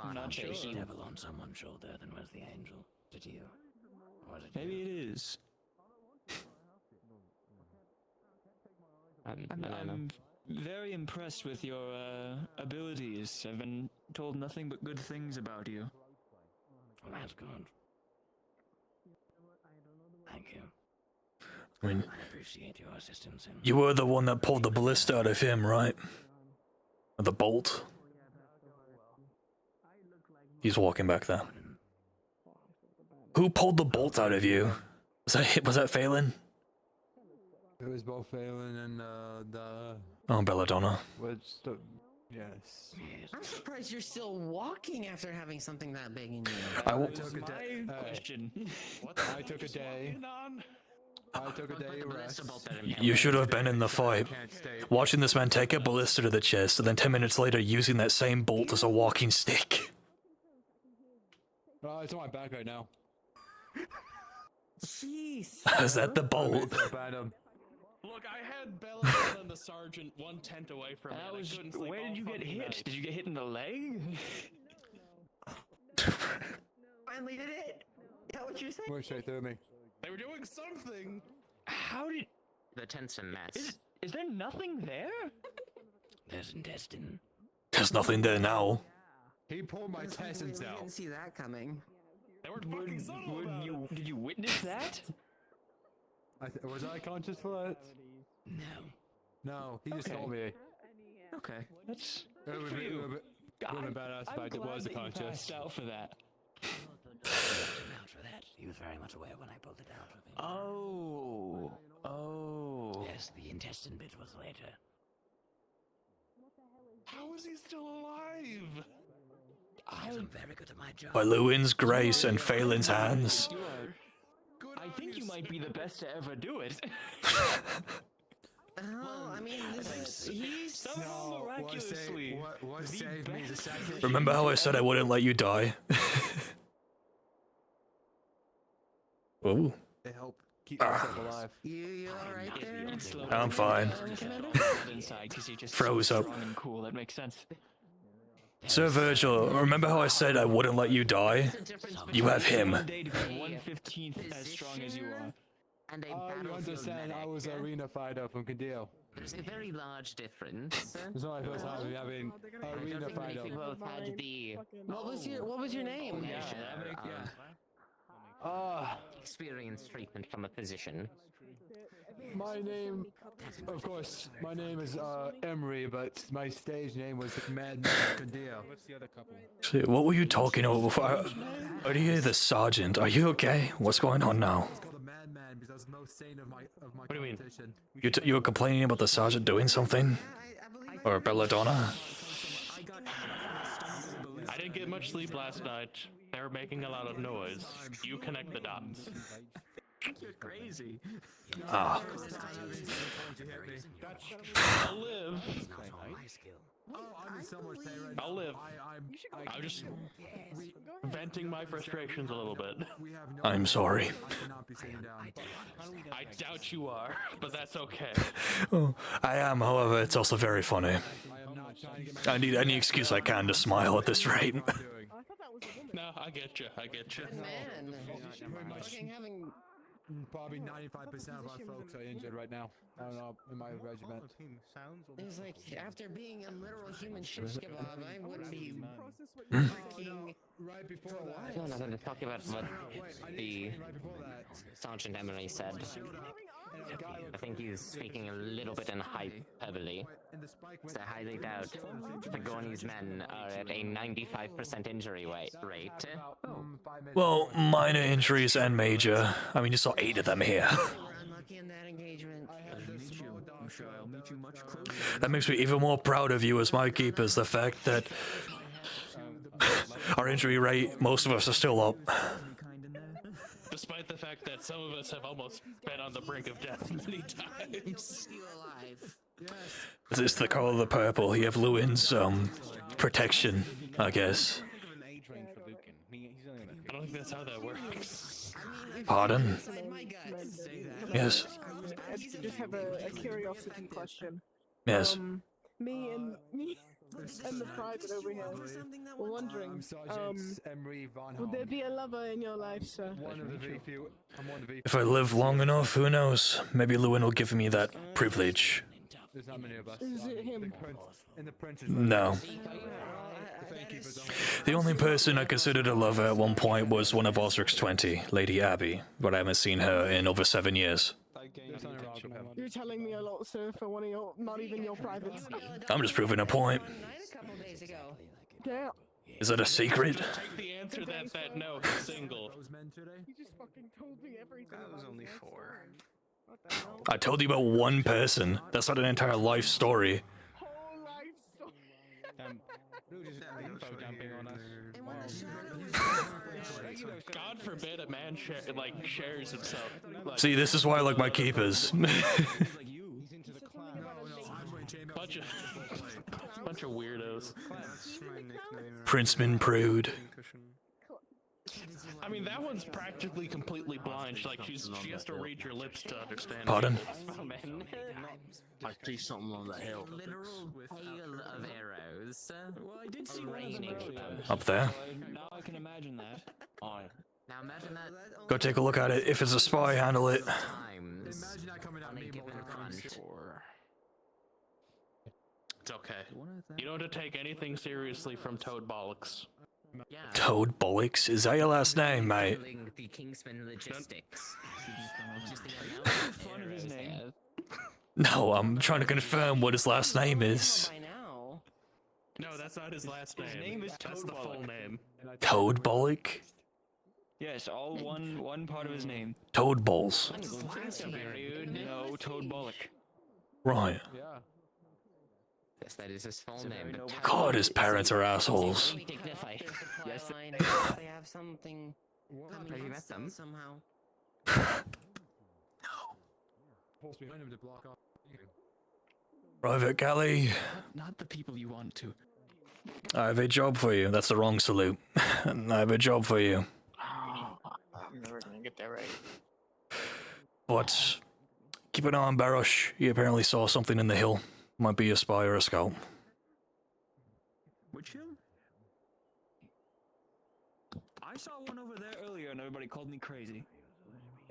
I'm not sure. There's a devil on someone's shoulder, then where's the angel? Did you? Or was it Maybe you? it is. I'm very impressed with your abilities. I've been told nothing but good things about you. Well, that's good. Thank you. I mean, I appreciate your assistance. you were the one that pulled the ballista out of him, right? Or the bolt? He's walking back there. Who pulled the bolt out of you? Was that Phelan? It was both Phelan and the... Oh, Belladonna. Yes. I'm surprised you're still walking after having something that big in you. I took a day. Question. I took a day. I took a day rest. You should have been in the fight. Watching this man take a ballista to the chest, and then 10 minutes later using that same bolt as a walking stick. Oh, it's on my back right now. Jeez. Is that the bolt? Look, I had Belladonna and the sergeant 1 tent away from me. and I couldn't sleep Where all did you get fucking hit? night. Did you get hit in the leg? Finally did it. Is that what you're saying? Went straight through me. They were doing something. How did... The tent's a mess. Is there nothing there? There's intestine. There's nothing there now. He pulled my intestines We out. didn't see that coming. They were fucking subtle about it. Did you witness that? Was I conscious for that? No. No, he just Okay. told me. Okay, that's It good would for be you. badass if I'm I glad was a that you conscious. passed out for that. Out for that. He was very much aware when I pulled it out of him. Oh. Yes, the intestine bit was later. How is he still alive? Because I'm very good at my job. By Lewin's grace and Phelan's hands. You are. I think you might be the best to ever do it. Oh, I mean, he's somehow miraculously. What saved me the second? Remember how I said I wouldn't let you die? Ooh. They help keep myself alive. You alright there? I'm fine. Inside, 'cause you're just Froze so up. strong and cool. That makes sense. Sir Virgil, remember how I said I wouldn't let you die? You have him. One day to be 1/15 as strong as you are. And a Oh, you battlefield understand? I was an medic. arena fighter from Candile. There's a very large difference. It's not my first time having arena fighter. We both had the What was your name? experience treatment from a physician. My name, of course, my name is Emery, but my stage name was the Madman Candile. What's the other couple? Shit, what were you talking about before? Are you the sergeant? Are you okay? What's going on now? It's called the Madman because I was the most sane of my What do you mean? competition. You were complaining about the sergeant doing something? Or Belladonna? I didn't get much sleep last night. They were making a lot of noise. You connect the dots. You're crazy. Ah. I'll live. I'll live. I'm just venting my frustrations a little bit. I'm sorry. I doubt you are, but that's okay. Oh, I am, however, it's also very funny. I need any excuse I can to smile at this rate. No, I get you. I get you. Man, fucking having. Probably 95% of our folks are injured right now. I don't know, in my regiment. It's like, after being a literal human shish kebab, I wouldn't be Hmm? freaking right before that. I don't know how to talk about what the Sergeant Emily said. I think he's speaking a little bit in hyperbole. So I highly doubt the Gorney's men are at a 95% injury rate. Well, minor injuries and major. I mean, you saw 8 of them here. unlucky in that engagement. I'm sure I'll meet you much closer. That makes me even more proud of you as my keepers, the fact that our injury rate, most of us are still up. Despite the fact that some of us have almost been on the brink of death many times. It's the color of the purple. You have Lucan's protection, I guess. I don't think that's how that works. Pardon? Yes. I just have a curiosity question. Yes. Me and the private over here were wondering, would there be a lover in your life, sir? If I live long enough, who knows? Maybe Lucan will give me that privilege. There's not many of us. Is it him? No. The only person I considered a lover at one point was one of Osric's 20, Lady Abby, but I haven't seen her in over 7 years. You're telling me a lot, sir, for one of your, not even your privates. I'm just proving a point. Yeah. Is that a secret? Take the answer that no, he's single. You just fucking told me everything. That was only 4. What the hell? I told you about one person. That's not an entire life story. Whole life story. Info dumping on us. God forbid a man shares himself. Like, See, this is why I like my keepers. bunch of weirdos. Princeman Prude. I mean, that one's practically completely blind. Like she has to read your lips to understand. Pardon? I see something on the hill. Literal hail of arrows. Well, I did see one of them raining earlier. them. Up there? Now I can imagine that. Now imagine that. Go take a look at it. If it's a spy, handle it. Times on a given front. It's okay. You don't have to take anything seriously from Toad Bollocks. Yeah. Toad Bollocks? Is that your last name, mate? The Kingsman Logistics. Fun of his name. No, I'm trying to confirm what his last name is. No, that's not his last name. His name is That's Toad the full Bollock. name. Toad Bollock? Yes, all one part of his name. Toad Balls. No, Toad Bollock. Right. Yes, that is his full name. God, his parents are assholes. Yes. They have something coming Have you on met them? somehow. Private Galley, Not the people you want to. I have a job for you. That's the wrong salute. I have a job for you. I'm never gonna get that right. But keep an eye on Barosh. He apparently saw something in the hill. Might be a spy or a scout. Which hill? I saw one over there earlier and everybody called me crazy.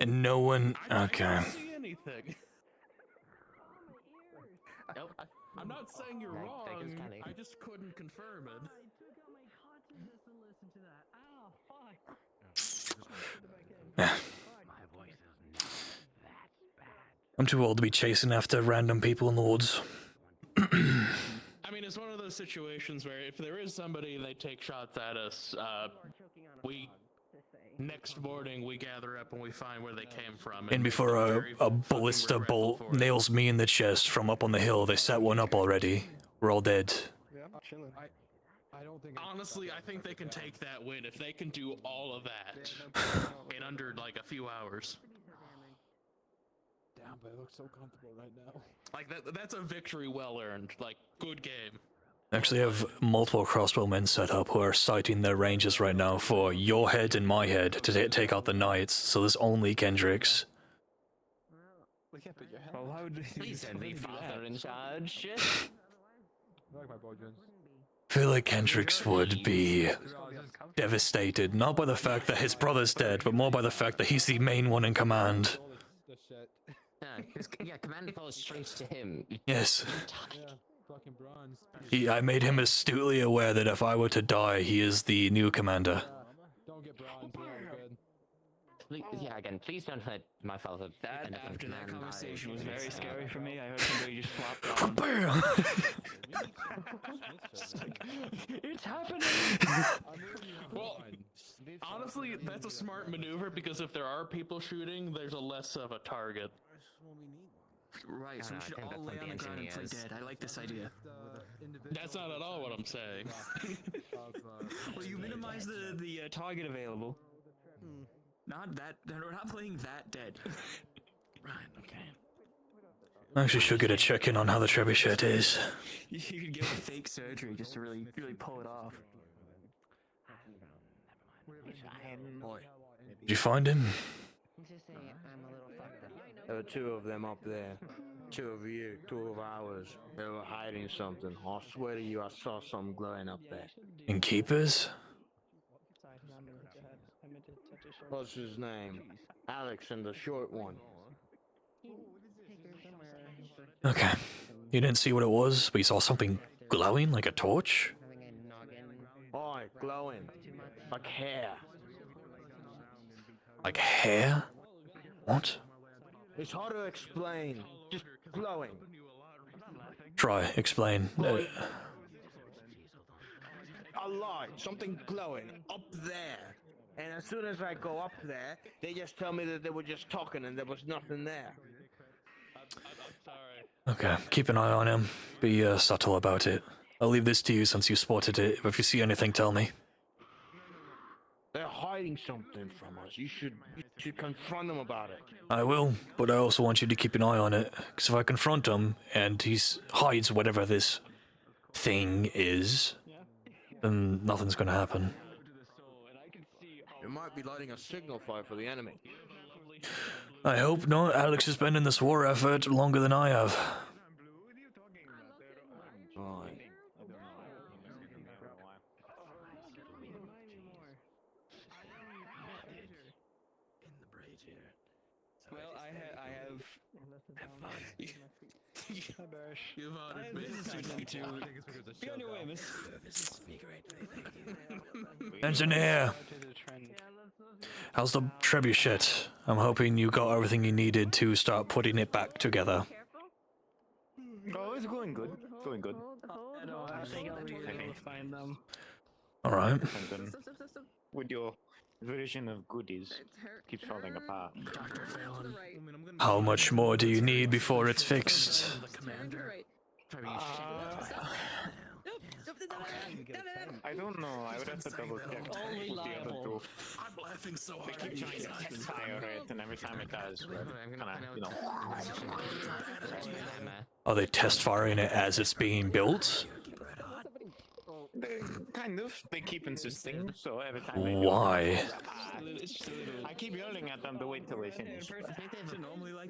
And no one... I Okay. didn't see anything. Nope. I'm not saying you're There wrong. goes Kelly. I just couldn't confirm it. Yeah. I'm too old to be chasing after random people in the woods. I mean, it's one of those situations where if there is somebody and they take shots at us, next morning we gather up and we find where they came from. And before a ballista bolt nails me in the chest from up on the hill, they set one up already. We're all dead. chilling. I don't think. Honestly, I think they can take that win if they can do all of that in under like a few hours. Damn, but it looks so comfortable right now. Like that's a victory well earned. Like, good game. Actually have multiple crossbowmen set up who are sighting their ranges right now for your head and my head to take out the knights, so there's only Kendricks. Well, why would Please send me father in charge. I like my boy Jones. I feel like Kendricks would be devastated, not by the fact that his brother's dead, but more by the fact that he's the main one in command. Yeah, command falls straight to him. Yes. Yeah, fucking bronze. I made him astutely aware that if I were to die, he is the new commander. Don't get bronze. Good. Yeah, again, please don't let my father. That after that conversation was very scary for me. I heard somebody just flop down. Bam! It's happening. Well, honestly, that's a smart maneuver because if there are people shooting, there's a less of a target. Right, so we should all lay on the ground and play dead. I like this idea. That's not at all what I'm saying. Well, you minimize the target available. Not that. We're not playing that dead. Right. Okay. I actually should get a check in on how the trebuchet is. You could give a fake surgery just to really pull it off. Did you find him? There were two of them up there. Two of you, 2 of ours. They were hiding something. I swear to you, I saw something glowing up there. Innkeepers? What's his name? Alex and the short one. Okay. You didn't see what it was, but you saw something glowing like a torch? Oi, glowing. Like hair. Like hair? What? It's hard to explain. Just glowing. Try, explain. A light, something glowing up there. And as soon as I go up there, they just tell me that they were just talking and there was nothing there. Okay, keep an eye on him. Be subtle about it. I'll leave this to you since you spotted it. If you see anything, tell me. They're hiding something from us. You should confront them about it. I will, but I also want you to keep an eye on it. Because if I confront him and he hides whatever this thing is, then nothing's gonna happen. It might be lighting a signal fire for the enemy. I hope not. Alex has been in this war effort longer than I have. Well, I have. You've honored me. Be on your way, miss. Engineer! How's the trebuchet? I'm hoping you got everything you needed to start putting it back together. Oh, it's going good. Going good. I think I'll be able to find them. Alright. And then, with your version of goodies, keeps falling apart. Dr. Fayne. How much more do you need before it's fixed? I don't know. I would have to double check with the other two. I'm laughing so hard. They keep trying to test fire it, and every time it does, we're kinda, Are they test firing it as it's being built? Kind of. They keep insisting, so every time Why? I keep yelling at them to wait till they finish.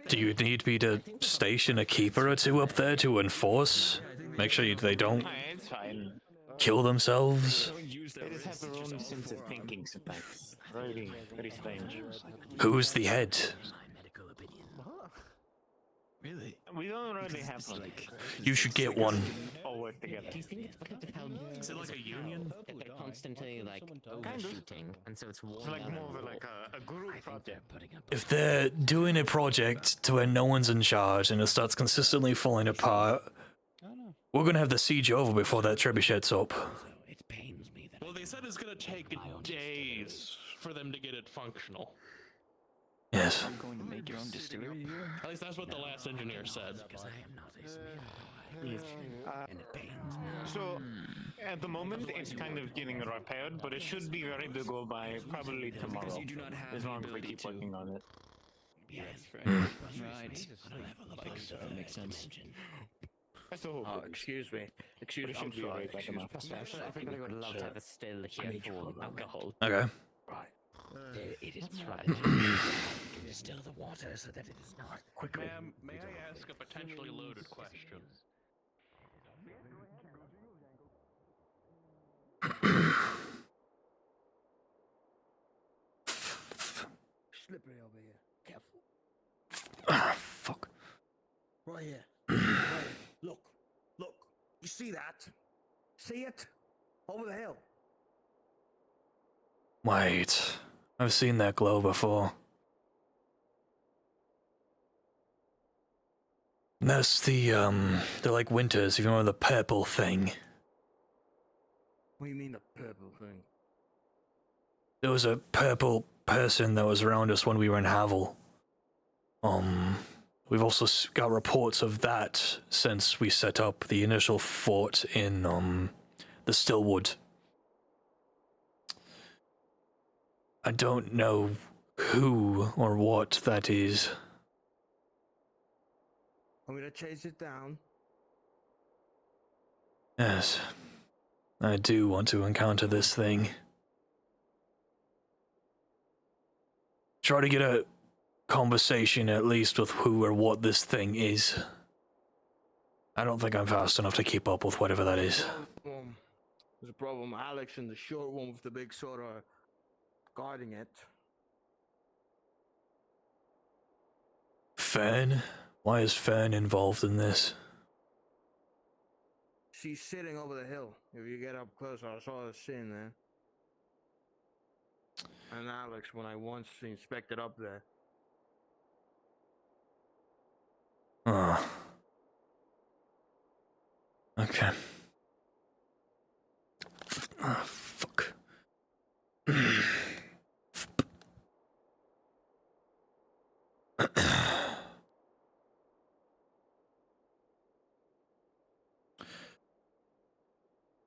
Do you need me to station a keeper or two up there to enforce? Make sure they don't It's fine. kill themselves? They just have their own sense of thinking sometimes. Very strange. Who's the head? Really? We don't really have like. You should get one. All work together. Is it like a union? They're constantly like overshooting, and so it's worn Like out. more of a group project. If they're doing a project to where no one's in charge and it starts consistently falling apart, we're gonna have the siege over before that trebuchet's up. Well, they said it's gonna take days for them to get it functional. Yes. I'm going to make your own distillery here. At least that's what the last engineer said. So, At the moment, it's kind of getting repaired, but it should be ready to go by probably tomorrow. you do not have as the long as we ability keep to- working on it. Yes, right. Right. Like, so that makes sense. That's the whole Oh, purpose. excuse me. Excuse me. Should I'm be sorry. right back Excuse me. enough. I'm sure everybody would love to have a still here need you full for of a moment. alcohol. Okay. Right. It is right. To distill the water so that it is not Quickly. Ma'am, may I ask a potentially loaded question? Slippery over here. Careful. Ah, fuck. Right here. Right here. Look. Look. You see that? See it? Over the hill. Wait. I've seen that glow before. That's they're like winters, if you remember the purple thing. What do you mean the purple thing? There was a purple person that was around us when we were in Havel. We've also got reports of that since we set up the initial fort in, the Stillwood. I don't know who or what that is. I'm gonna chase it down. Yes. I do want to encounter this thing. Try to get a conversation at least with who or what this thing is. I don't think I'm fast enough to keep up with whatever that is. There's a problem. Alex and the short one with the big sword are guarding it. Fayne? Why is Fayne involved in this? She's sitting over the hill. If you get up close, I saw her sitting there. And Alex, when I once inspected up there. Oh. Okay. Ah, fuck.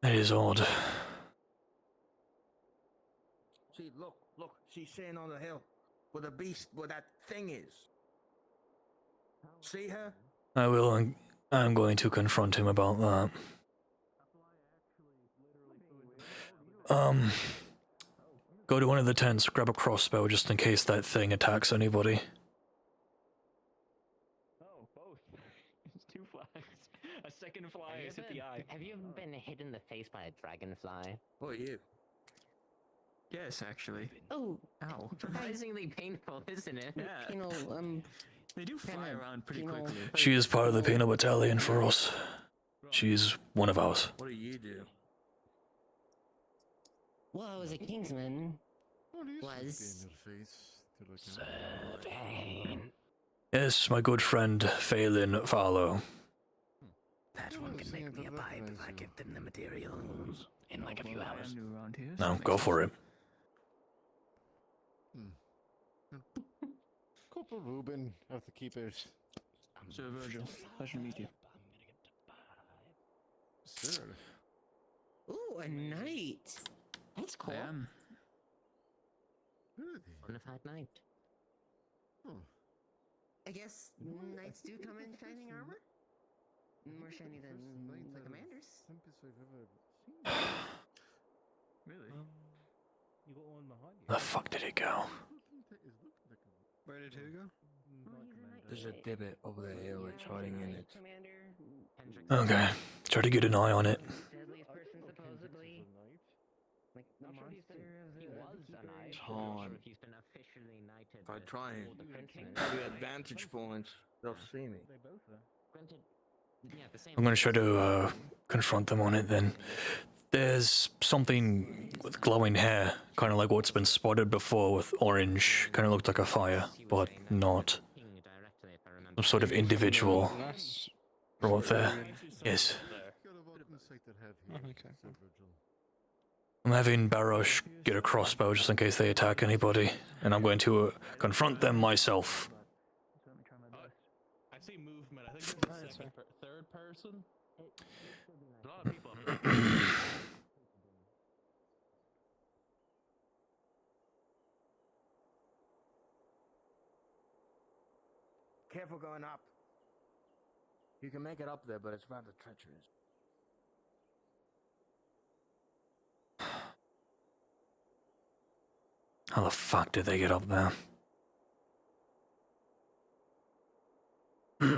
It is odd. See, look, she's sitting on the hill where the beast, where that thing is. See her? I will, and I'm going to confront him about that. Go to one of the tents, grab a crossbow just in case that thing attacks anybody. Oh, both. It's two flies. A second fly has hit the eye. Have you ever been hit in the face by a dragonfly? What are you? Yes, actually. Oh, Ow. surprisingly painful, isn't it? Yeah. Penal, They do fly around pretty quickly. She is part of the Penal Battalion for us. She's one of ours. What do you do? well, I was a Kingsman. Was. Fayne. Yes, my good friend Phelan Farlow. That one can make me a pipe if I give them the materials in like a few hours. I'm new around here. No, go for it. Corporal Reuben of the Keepers. Sir Virgil, pleasure to meet you. Sir. Ooh, a knight. That's cool. I am. Bonafide knight. I guess knights do come in shining armor? More shiny than the commanders. Really? You got one behind you. The fuck did it go? Where did who go? There's a divot over the hill. It's hiding in it. Okay, try to get an eye on it. Deadliest person supposedly. Like the monster he was a knight. It's hard. He's been officially knighted. If I try and the printing. have the advantage points, they'll see me. Granted, yeah, the same. I'm gonna try to confront them on it then. There's something with glowing hair, kind of like what's been spotted before with orange. Kind of looked like a fire, but not. Some sort of individual. Right there. Yes. I'm having Barosh get a crossbow just in case they attack anybody, and I'm going to confront them myself. I see movement. I think it's the third person. A lot of people. careful going up. You can make it up there, but it's rather treacherous. How the fuck did they get up there? I'm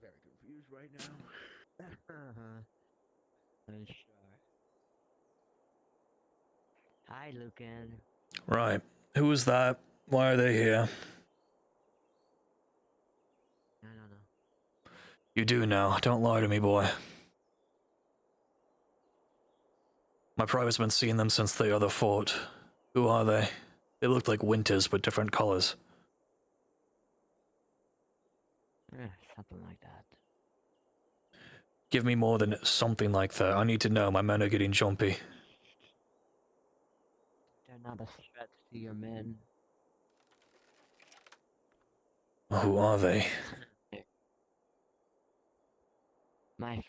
very confused right now. I'm sure. Hi, Lucan. Right. Who was that? Why are they here? I don't know. You do know. Don't lie to me, boy. My private's been seeing them since the other fort. Who are they? They look like winters, but different colors. Something like that. Give me more than something like that. I need to know. My men are getting jumpy. They're not a threat to your men. Who are they? My friend.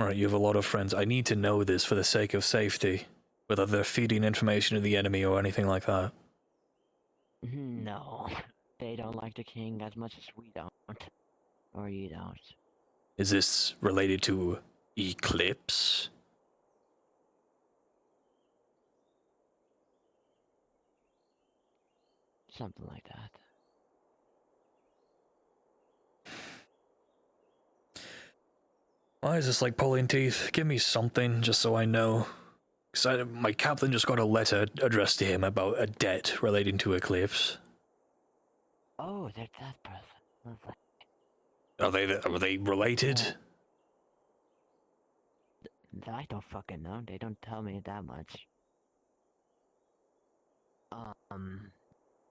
Alright, you have a lot of friends. I need to know this for the sake of safety. Whether they're feeding information to the enemy or anything like that. No. They don't like the king as much as we don't. Or you don't. Is this related to Eclipse? Something like that. Why is this like pulling teeth? Give me something, just so I know. Because my captain just got a letter addressed to him about a debt relating to Eclipse. Oh, they're that person. Lovely. Are they related? I don't fucking know. They don't tell me that much.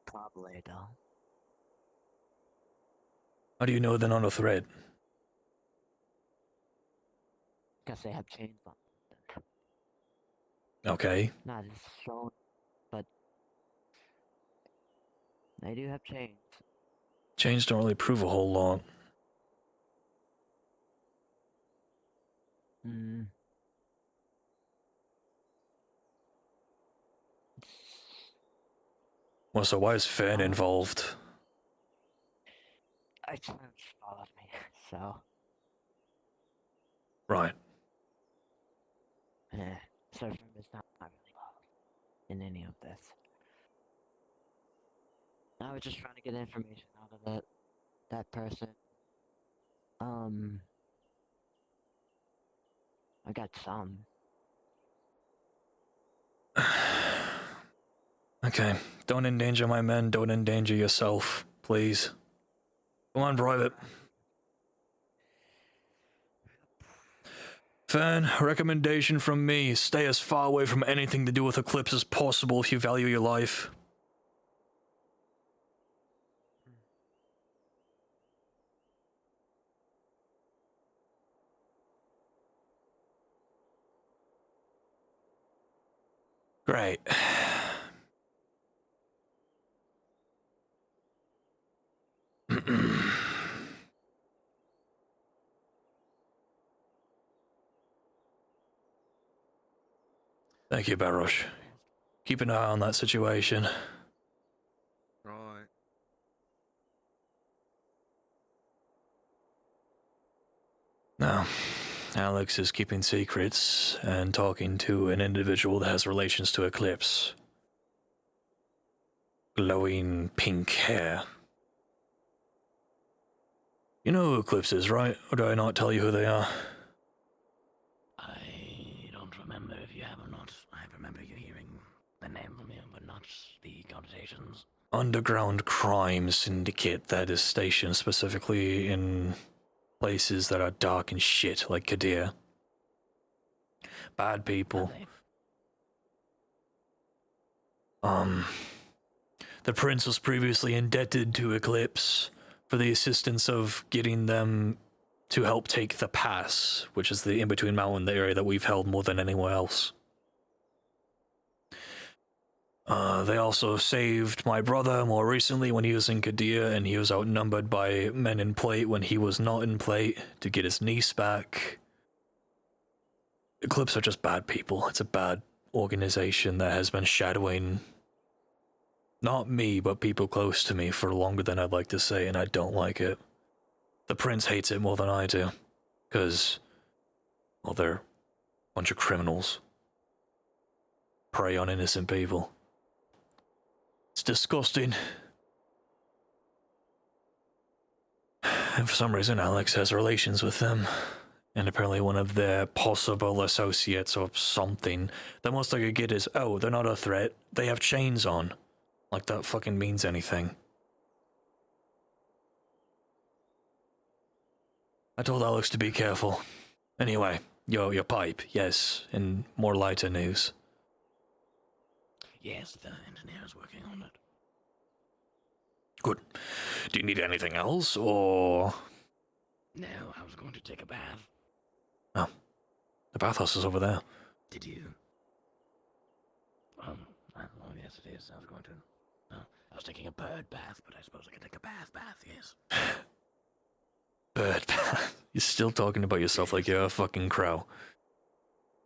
Probably though. How do you know they're not a threat? Because they have chains on them. Okay. Not as strong, but they do have chains. Chains don't really prove a whole lot. Hmm. Well, so why is Fayne involved? I just followed me, so. Right. Yeah, so from is not really involved in any of this. I was just trying to get information out of that person. I got some. Okay, don't endanger my men, don't endanger yourself, please. Come on, Private. Fayne, recommendation from me, stay as far away from anything to do with Eclipse as possible if you value your life. Great. Thank you, Barosh. Keep an eye on that situation. Right. Now, Alex is keeping secrets and talking to an individual that has relations to Eclipse. Glowing pink hair. You know who Eclipse is, right? Or do I not tell you who they are? I don't remember if you have or not. I remember you hearing the name from you, but not the connotations. Underground crime syndicate that is stationed specifically in places that are dark and shit, like Kadir. Bad people. The prince was previously indebted to Eclipse for the assistance of getting them to help take the pass, which is the in-between mountain, the area that we've held more than anywhere else. They also saved my brother more recently when he was in Kadir and he was outnumbered by men in plate when he was not in plate to get his niece back. Eclipse are just bad people. It's a bad organization that has been shadowing not me, but people close to me for longer than I'd like to say, and I don't like it. The prince hates it more than I do, because, well, they're a bunch of criminals. Prey on innocent people. It's disgusting. And for some reason, Alex has relations with them. And apparently one of their possible associates or something. The most I could get is, oh, they're not a threat. They have chains on. Like that fucking means anything. I told Alex to be careful. Anyway, your pipe, yes, and more lighter news. Yes, the engineer is working on it. Good. Do you need anything else, or...? No, I was going to take a bath. Oh. The bathhouse is over there. Did you? Oh, yes it is. I was going to... I was taking a bird bath, but I suppose I could take a bath, yes. Bird bath. You're still talking about yourself like you're a fucking crow.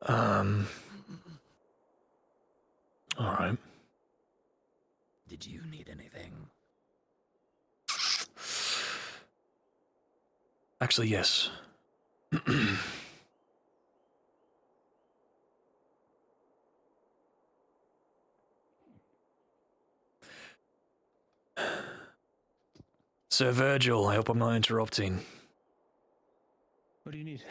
Alright. Did you need anything? Actually, yes. Sir Virgil, I hope I'm not interrupting. What do you need?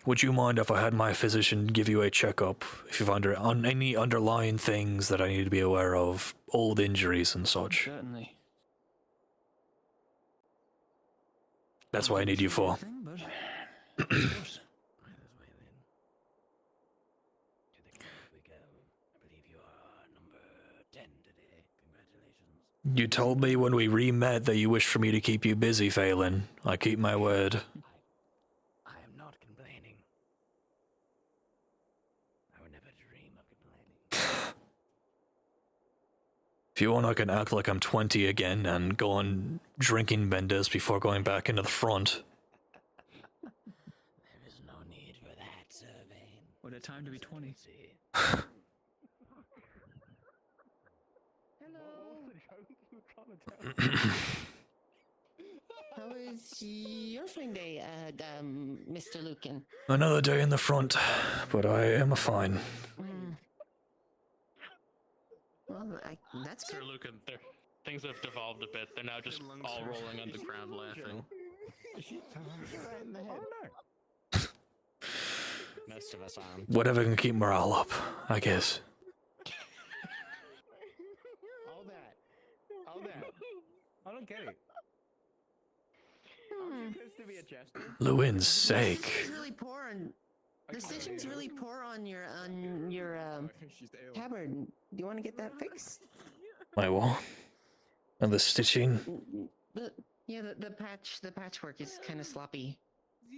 Would you mind if I had my physician give you a checkup if you've any underlying things that I need to be aware of, old injuries and such? Certainly. That's what I need you for. You told me when we re-met that you wished for me to keep you busy, Fayne. I keep my word. I am not complaining. I would never dream of complaining. If you want, I can act like I'm 20 again and go on drinking benders before going back into the front. There is no need for that, Sir Fayne. What a time to be 20. How was your fine day, Mr. Lucan? Another day in the front, but I am fine. Well, that's Sir Lucan, things have devolved a bit. They're now just all rolling on the ground laughing. Most of us are. Whatever can keep morale up, I guess. All that. I don't get it. Aren't you supposed to be a jester? Luin's sake. Really poor on. The stitching's really poor on your tabard. Do you want to get that fixed? My what? And the stitching? The patchwork is kind of sloppy.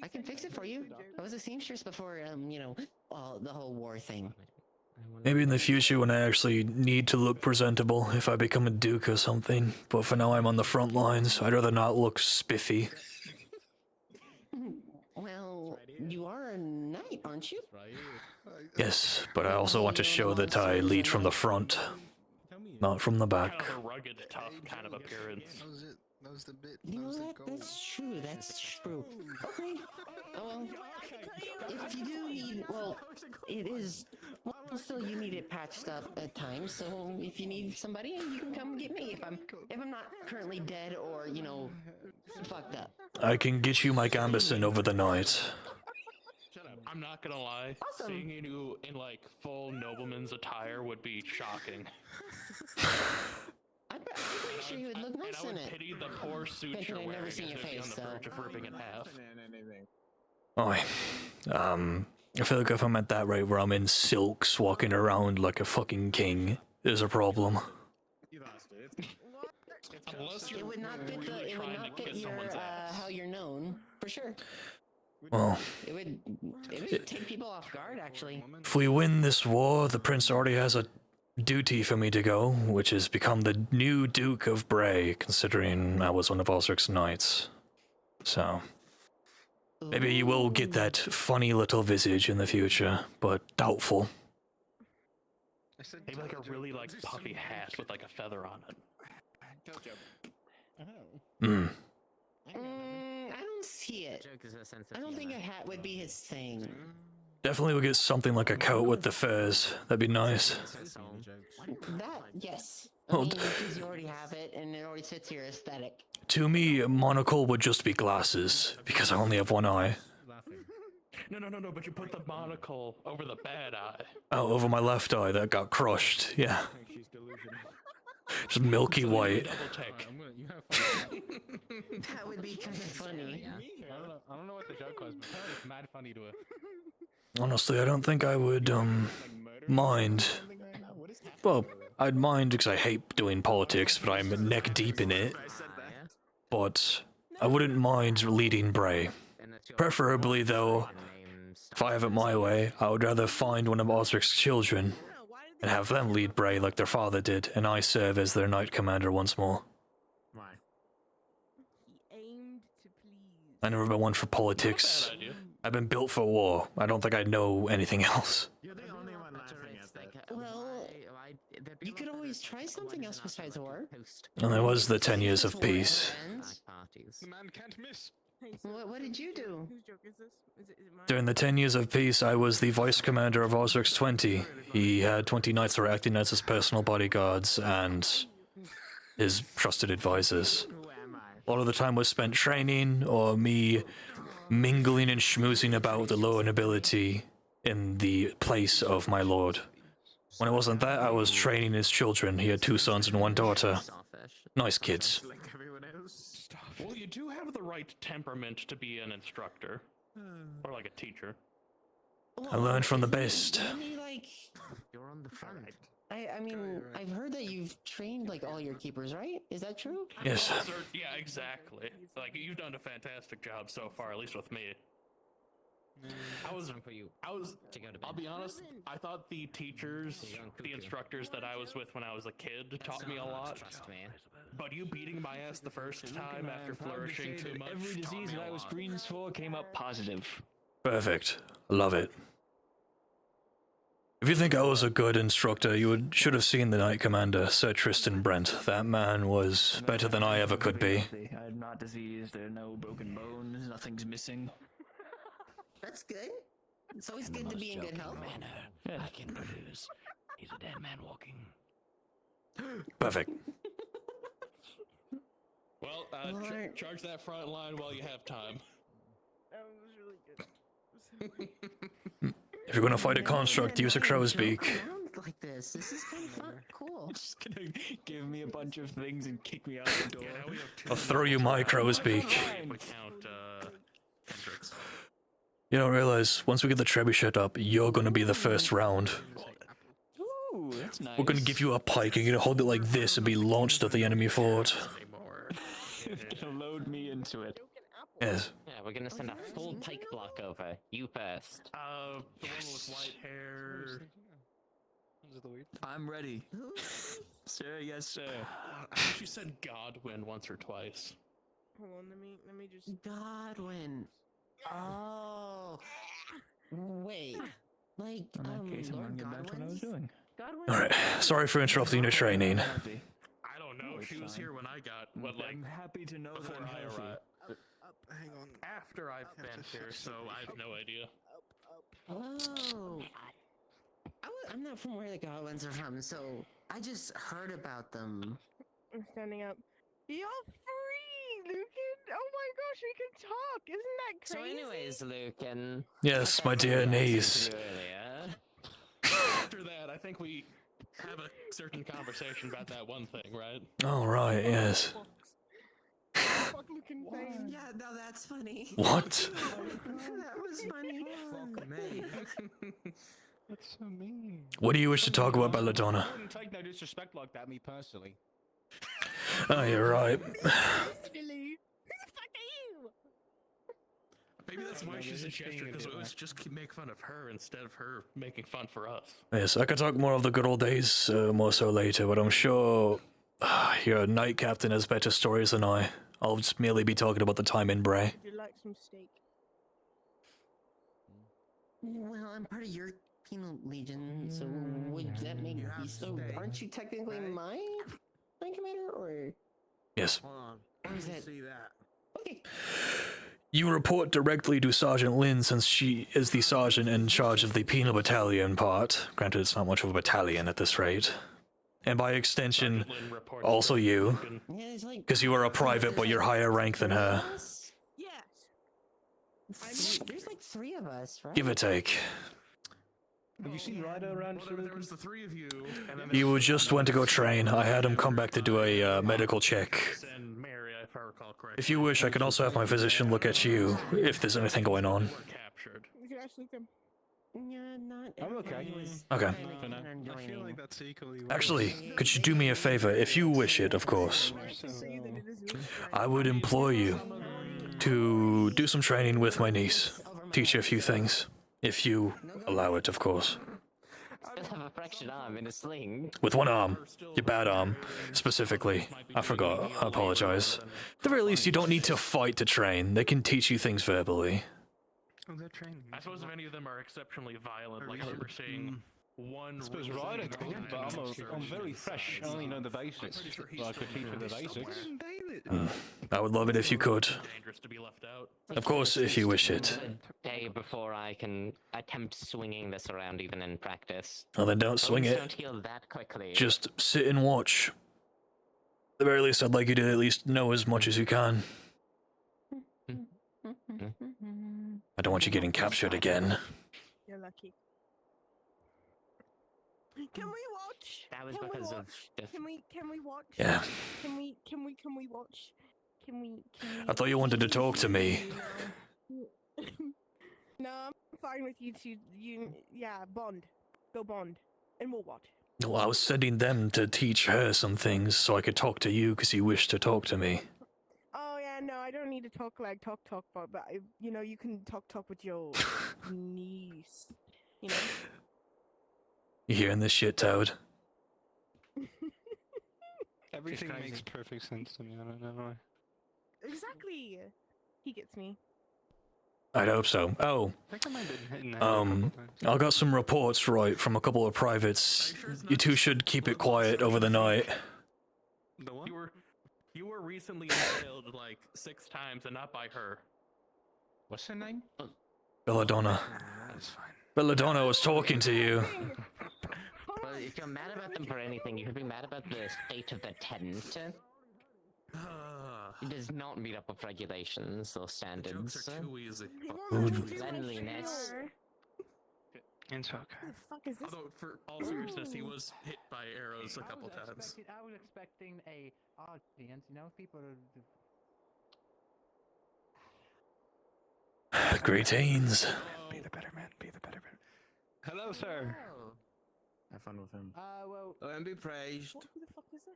I can fix it for you. I was a seamstress before, the whole war thing. Maybe in the future when I actually need to look presentable, if I become a duke or something. But for now I'm on the front lines. I'd rather not look spiffy. Well, you are a knight, aren't you? Yes, but I also want to show that I lead from the front, not from the back. Kind of a rugged, tough kind of appearance. That was the bit. You know what? That's true. That's true. Okay. Well, if you do need, it is. Well, still, you need it patched up at times. So if you need somebody, you can come get me. If I'm not currently dead or fucked up. I can get you my gambeson over the night. I'm not gonna lie. Awesome. Seeing you in like full nobleman's attire would be shocking. I'm pretty sure you would look nice and I in would it. pity the poor suit you're I've wearing never seen your as it'd be face, on the verge of ripping in half. I feel like if I'm at that rate where I'm in silks walking around like a fucking king, there's a problem. Unless you're It would not fit really it would trying not to fit kiss your someone's ass. how you're known for sure. Well, It would take people off guard, actually. if we win this war, the prince already has a duty for me to go, which is become the new Duke of Bray, considering I was one of Osric's knights. So, maybe you will get that funny little visage in the future, but doubtful. Maybe like a really like puffy hat with like a feather on it. Hmm. I don't see it. I don't think a hat would be his thing. Definitely would get something like a coat with the furs. That'd be nice. That, yes. I Well, mean, because you already have it, and it already fits your aesthetic. To me, a monocle would just be glasses, because I only have one eye. No, but you put the monocle over the bad eye. Oh, over my left eye that got crushed, yeah. Just milky white. That would be kind of funny. I don't know what the joke was, but it's mad funny to her. Honestly, I don't think I would, mind. Well, I'd mind because I hate doing politics, but I'm neck deep in it. But I wouldn't mind leading Bray. Preferably, though, if I have it my way, I would rather find one of Osric's children and have them lead Bray like their father did, and I serve as their knight commander once more. I never been one for politics. I've been built for war. I don't think I know anything else. Well, you could always try something else besides war. And there was the 10 years of peace. The man can't miss. What did you do? Whose joke is this? Is it mine? During the 10 years of peace, I was the vice commander of Osric's 20. He had 20 knights that were acting as his personal bodyguards and his trusted advisors. A lot of the time was spent training or me mingling and schmoozing about with the lower nobility in the place of my lord. When it wasn't that, I was training his children. He had 2 sons and 1 daughter. Nice kids. Well, you do have the right temperament to be an instructor. Or like a teacher. I learned from the best. You're on the front. I mean, I've heard that you've trained like all your keepers, right? Is that true? Yes. Well, sir, yeah, exactly. Like you've done a fantastic job so far, at least with me. I'll be honest, I thought the teachers, the instructors that I was with when I was a kid taught me a lot. But you beating my ass the first time after flourishing too much. Every disease that I was greens for came up positive. Perfect. Love it. If you think I was a good instructor, you should have seen the Knight Commander, Sir Tristan Brent. That man was better than I ever could be. I'm not diseased, there are no broken bones, nothing's missing. That's good. It's always good to be in good health. Manner I can produce. He's a dead man walking. Perfect. Well, charge that front line while you have time. That was really good. If you're gonna fight a construct, use a crow's beak. Like this is kind of fun. Cool. Just gonna give me a bunch of things and kick me out the door. Yeah, now we have 2 I'll throw you my crow's beak. Count, Hendrix. You don't realize, once we get the trebuchet up, you're gonna be the first round. Ooh, that's nice. We're gonna give you a pike, and you're gonna hold it like this and be launched at the enemy fort. Gonna load me into it. Yes. Yeah, we're gonna send a full pike block over. You first. The one with white hair. I'm ready. Sir, yes, sir. I think you said Godwin once or twice. Hold on, let me just. Godwin. Oh. Wait. Like, In that case, I'm gonna Lord get back to what I was Godwin's? doing. Godwin? Alright, sorry for interrupting your training. I don't know. She was here when I got, I'm happy to know before that I'm I healthy. arrived. Hang on. After I've been here, so I have no idea. Oh. I'm not from where the Godwins are from, so I just heard about them. I'm standing up. You're free, Lucan! Oh my gosh, we can talk! Isn't that So crazy? anyways, Lucan. Yes, my dear niece. Earlier. After that, I think we have a certain conversation about that one thing, right? Alright, yes. Fuck Lucan Fayne. Yeah, no, that's funny. What? That was funny. Fuck me. That's so mean. What do you wish to talk about, Belladonna? I wouldn't take no disrespect like that, me personally. Oh, you're right. Silly. Who the fuck are you? Maybe that's why No, she's we're a just being gesture, a because bit we always lax. just make fun of her instead of her making fun for us. Yes, I could talk more of the good old days more so later, but I'm sure your knight captain has better stories than I. I'll just merely be talking about the time in Bray. Would you like some steak? Well, I'm part of your penal legion, so would that make you so? Aren't you technically my commander, or? Yes. Hold on. Or is that? See that? Okay. You report directly to Sergeant Lin since she is the sergeant in charge of the penal battalion part. Granted, it's not much of a battalion at this rate. And by extension, also you. Because you are a private, but you're higher rank than her. Yes. There's like 3 of us, right? Give or take. Have you seen Ryder around? Well, there was the 3 of you, and then You just went to go train. I had him come back to do a medical check. and Mary, if I recall correctly. If you wish, I can also have my physician look at you, if there's anything going on. You can actually come. Yeah, not. I'm okay. Okay. I feel like that's equally. Actually, could you do me a favor, if you wish it, of course? I would implore you to do some training with my niece. Teach her a few things. If you allow it, of course. Still have a fractured arm in a sling. With one arm. Your bad arm, specifically. I forgot. I apologize. At the very least, you don't need to fight to train. They can teach you things verbally. Oh, they're training. I suppose if any of them are exceptionally violent, like I remember seeing one. I suppose recently Ryder go could, in but and I'm very fresh. I only know the basics. But I could teach her the basics. I would love it if you could. Dangerous to be left out. Of course, if you wish it. Day before I can attempt swinging this around even in practice. Well, then don't swing Bones it. Don't heal that quickly. Just sit and watch. At the very least, I'd like you to at least know as much as you can. I don't want you getting captured again. You're lucky. Can we watch? That was Can we because of watch? the Can we watch? Yeah. Can we watch? Can we? I thought you wanted to talk to me. No, I'm fine with you two. Yeah, bond. Go bond, and we'll watch. Well, I was sending them to teach her some things so I could talk to you because you wished to talk to me. Oh yeah, no, I don't need to talk, but you can talk with your niece. You know. You hearing this shit, Toad? Everything makes perfect sense to me. I don't know why. Exactly. He gets me. I'd hope so. Oh, I think I might have been hitting that a couple times. I got some reports right from a couple of privates. You two should keep it quiet over the night. The one? You were recently impaled like 6 times, and not by her. What's her name? Belladonna. That's fine. Belladonna was talking to you. Well, if you're mad about them for anything, you could be mad about the state of the tent. It does not meet up with regulations or standards. Jokes are too easy. Cleanliness. It's okay. Who the fuck is this? Although, for all seriousness, he was hit by arrows a couple times. I was expecting a audience, people to... Greetings. Be the better man. Be the better man. Hello, sir. Have fun with him. Well, And be praised. Who the fuck is this?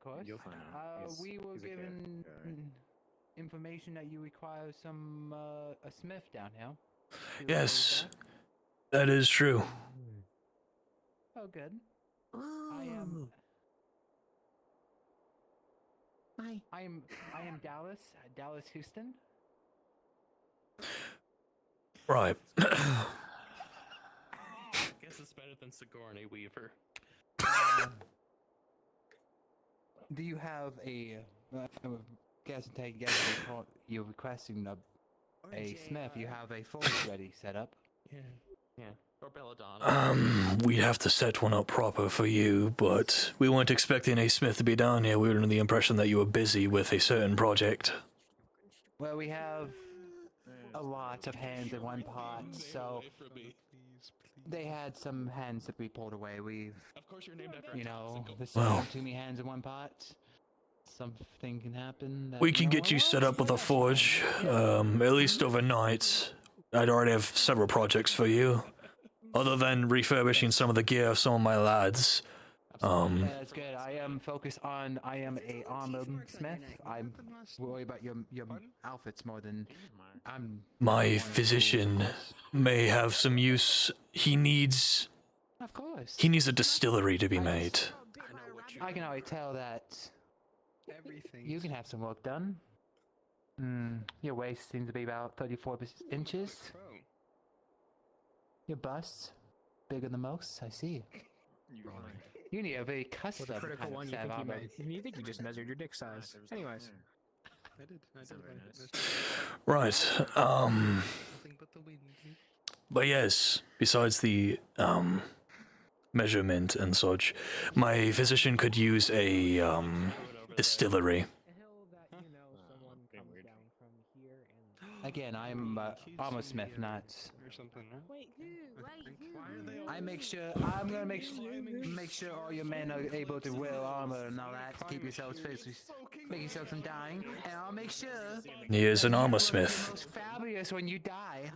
of course. You'll find out. We were He's a kid. given information that you require some a smith down here. Yes, that is true. Oh, good. I am. I am Dallas. Dallas Houston. Right. Guess it's better than Sigourney Weaver. Do you have a? Guess and take guess. You're requesting a smith. You have a forge ready set up. Yeah. Or Belladonna. We'd have to set one up proper for you, but we weren't expecting a smith to be down here. We were under the impression that you were busy with a certain project. Well, we have a lot of hands in one pot, so they had some hands that we pulled away. We've, Of course, you're named after there's Well. too many hands in one pot. Something can happen. That We can no get one you wants. set up with a forge, at least overnight. I'd already have several projects for you. Other than refurbishing some of the gear of some of my lads, Yeah, that's good. I am focused on. I am a armor smith. I'm worried about your outfits more than I'm. My physician may have some use. He needs Of course. a distillery to be made. I can already tell that you can have some work done. Your waist seems to be about 34 inches. Your bust bigger than most. I see. You need a very custom With a critical kind one, of you think armor. you think you just measured your dick size. Anyways. I did. Right. But yes, besides the measurement and such, my physician could use a distillery. Again, I'm armor smith, not. Wait, who? I make sure. I'm gonna make sure all your men are able to wear armor and all that to keep yourselves fit, make yourself from dying, and I'll make sure. He is an armor Look smith. most fabulous when you die.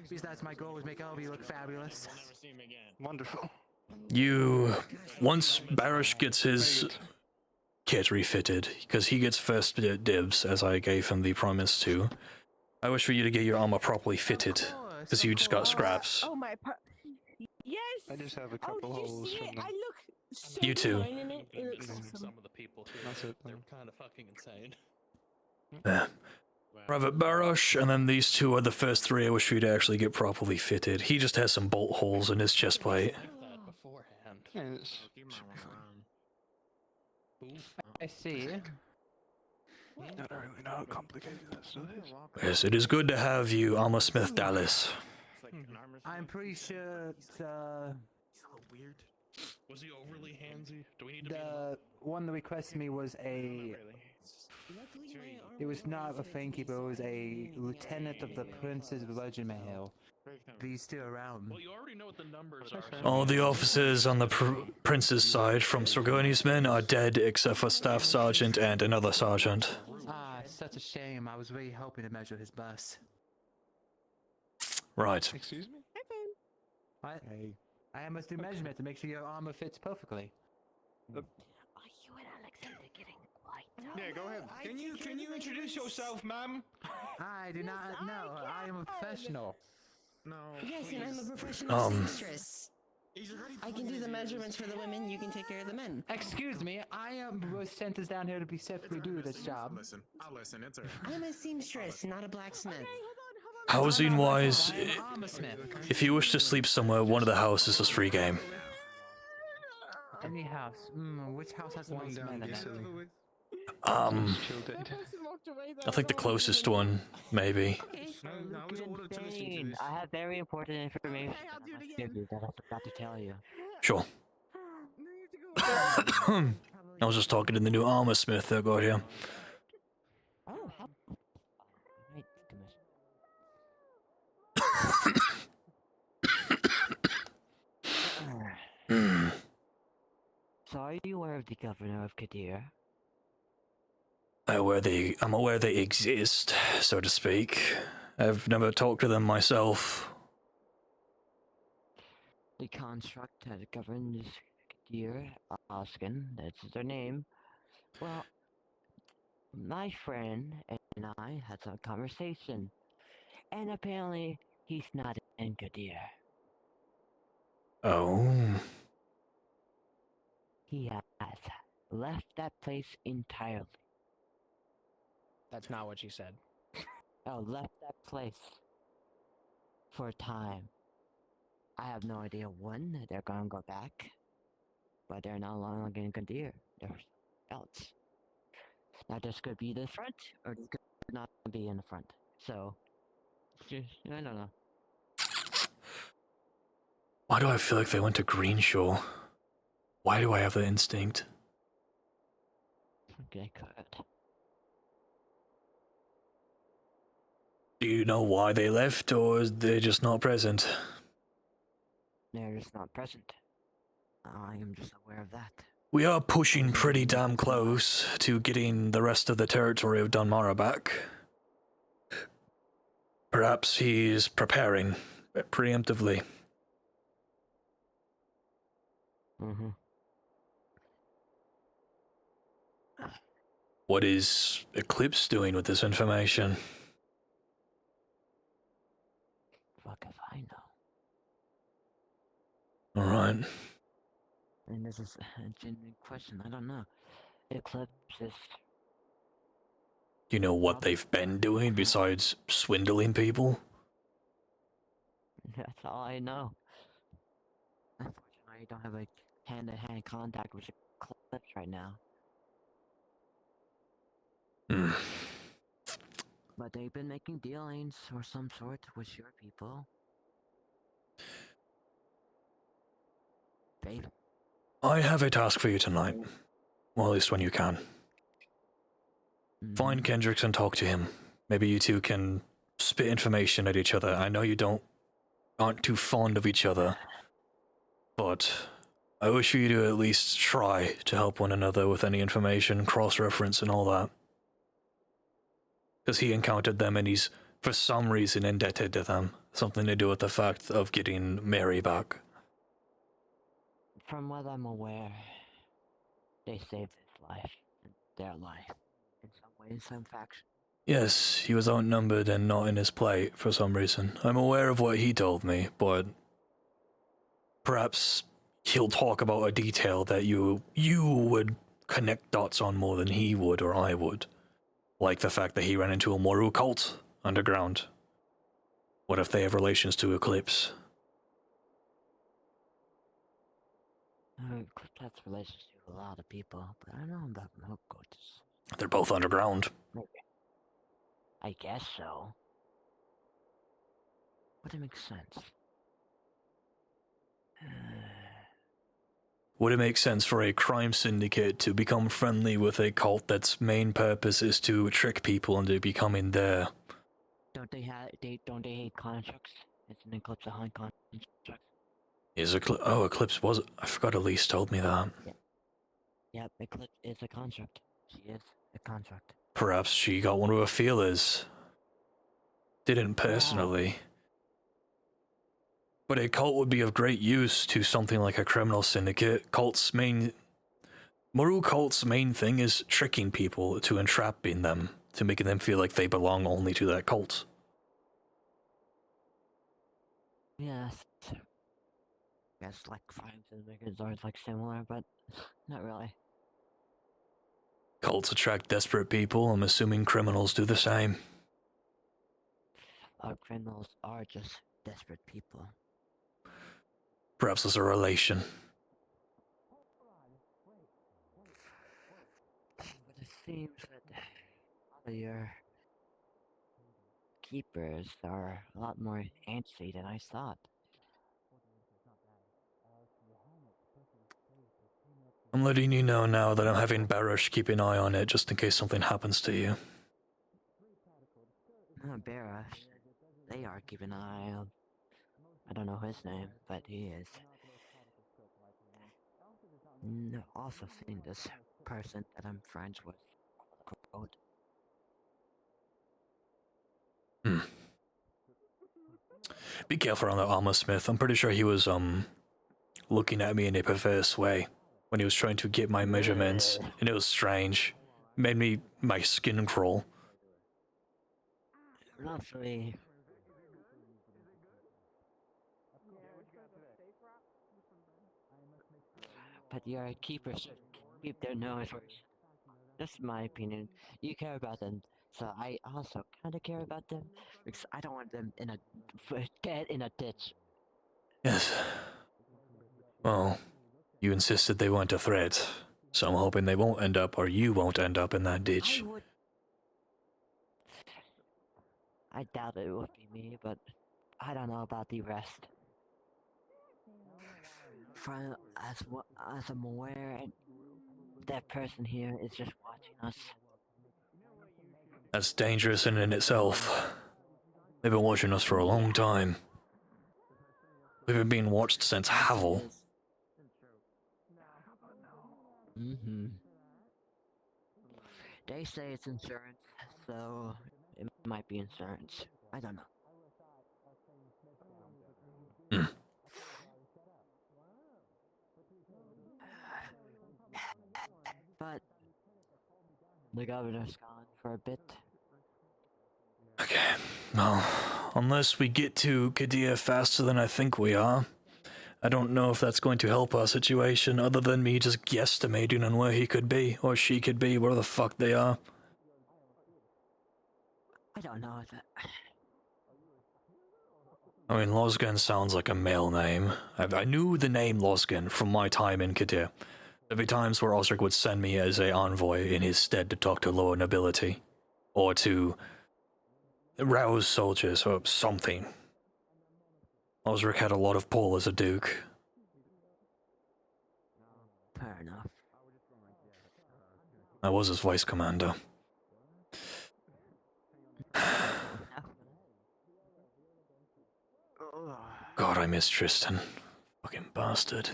Because that's my goal: is make all of you look fabulous. Wonderful. Once Barish gets his kit refitted, because he gets first dibs, as I gave him the promise to. I wish for you to get your armor properly fitted, because you just got scraps. Oh my. Yes. I just have a couple holes. See from it? them. I look so You too. fine in it. It looks awesome. Some of the people here, That's it. they're kind of fucking insane. Yeah. Private Barish, and then these two are the first three I wish for you to actually get properly fitted. He just has some bolt holes in his chest plate. That beforehand. Yes. I see. I don't really know how complicated this is. Yes, it is good to have you, Armor Smith Dallas. I'm pretty sure Was he overly handsy? Do we need to the one that requested me was a. It was not a Fayne keeper. It was a lieutenant of the Prince's Legend Mahal. But he's still around. Well, you already know what the numbers are. All the officers on the Prince's side from Sorgoni's men are dead except for Staff Sergeant and another sergeant. Ah, such a shame. I was really hoping to measure his bust. Right. Excuse me? What? I must do measurement to make sure your armor fits perfectly. Are you and Alexander getting quite? Yeah, go ahead. Can you introduce yourself, ma'am? I do not know. I am a professional. No. Yes, and I'm a professional Um. seamstress. I can do the measurements for the women, you can take care of the men. Excuse me, I was sent us down here to specifically do this job. I'll listen. It's her. I'm a seamstress, not a blacksmith. Housing wise, I'm an armor smith. if you wish to sleep somewhere, one of the houses is free game. Any house. Which house has the most men in it? I think the closest one, maybe. Fayne, I have very important information that I forgot to tell you. Sure. I was just talking to the new armor smith that got here. Oh, how? So are you aware of the governor of Kadir? I'm aware they exist, so to speak. I've never talked to them myself. The construct that governs Kadir, Oskin, that's their name. Well, my friend and I had some conversation, and apparently he's not in Kadir. Oh. He has left that place entirely. That's not what she said. Oh, left that place for a time. I have no idea when they're gonna go back, but they're no longer in Kadir. They're else. Now, this could be the front, or this could not be in the front. So, just, I don't know. Why do I feel like they went to Greenshaw? Why do I have that instinct? They could. Do you know why they left, or is they just not present? They're just not present. I am just aware of that. We are pushing pretty damn close to getting the rest of the territory of Dunmara back. Perhaps he's preparing preemptively. Mm-hmm. What is Eclipse doing with this information? Fuck if I know. Alright. And this is a genuine question. I don't know. Eclipse is. You know what they've been doing besides swindling people? That's all I know. Unfortunately, I don't have a hand-to-hand contact with Eclipse right now. Hmm. But they've been making dealings or some sort with your people. They. I have a task for you tonight. Well, at least when you can. Find Kendricks and talk to him. Maybe you two can spit information at each other. I know you aren't too fond of each other, but I wish you to at least try to help one another with any information, cross-reference and all that. Because he encountered them and he's, for some reason, indebted to them. Something to do with the fact of getting Mary back. From what I'm aware, they saved his life, and their life, in some way, in some faction. Yes, he was outnumbered and not in his plight for some reason. I'm aware of what he told me, but perhaps he'll talk about a detail that you would connect dots on more than he would or I would. Like the fact that he ran into a Moru cult underground. What if they have relations to Eclipse? Eclipse has relations to a lot of people, but I don't know about Moru cults. They're both underground. Maybe. I guess so. Would it make sense? Would it make sense for a crime syndicate to become friendly with a cult that's main purpose is to trick people into becoming their... Don't they hate constructs? It's an Eclipse of high constructs. Eclipse was... I forgot Elise told me that. Yep, Eclipse is a construct. She is a construct. Perhaps she got one of her feelers. Didn't personally. But a cult would be of great use to something like a criminal syndicate. Moru cult's main thing is tricking people, to entrapping them, to making them feel like they belong only to that cult. Yes. Guess like crime syndicates are like similar, but not really. Cults attract desperate people. I'm assuming criminals do the same. Criminals are just desperate people. Perhaps there's a relation. But it seems that a lot of your keepers are a lot more antsy than I thought. I'm letting you know now that I'm having Barash keep an eye on it just in case something happens to you. Barash. They are keeping an eye on. I don't know his name, but he is. Also seen this person that I'm friends with. Quote. Be careful around that armor smith. I'm pretty sure he was looking at me in a perverse way when he was trying to get my measurements, and it was strange. Made my skin crawl. Lovely. But your keepers should keep their nose where. That's my opinion. You care about them, so I also kind of care about them because I don't want them dead in a ditch. Yes. Well, you insisted they weren't a threat, so I'm hoping they won't end up, or you won't end up in that ditch. I doubt it would be me, but I don't know about the rest. As I'm aware, that person here is just watching us. That's dangerous in itself. They've been watching us for a long time. We've been being watched since Havel. They say it's insurance, so it might be insurance. I don't know. But The governor's gone for a bit. Okay, well, unless we get to Kadir faster than I think we are, I don't know if that's going to help our situation other than me just guesstimating on where he could be, or she could be, where the fuck they are. I don't know that. I mean, Losgan sounds like a male name. I knew the name Losgan from my time in Kadir. There'd be times where Osric would send me as a envoy in his stead to talk to lower nobility, or to rouse soldiers, or something. Osric had a lot of pull as a duke. Fair enough. I was his vice commander. God, I miss Tristan. Fucking bastard.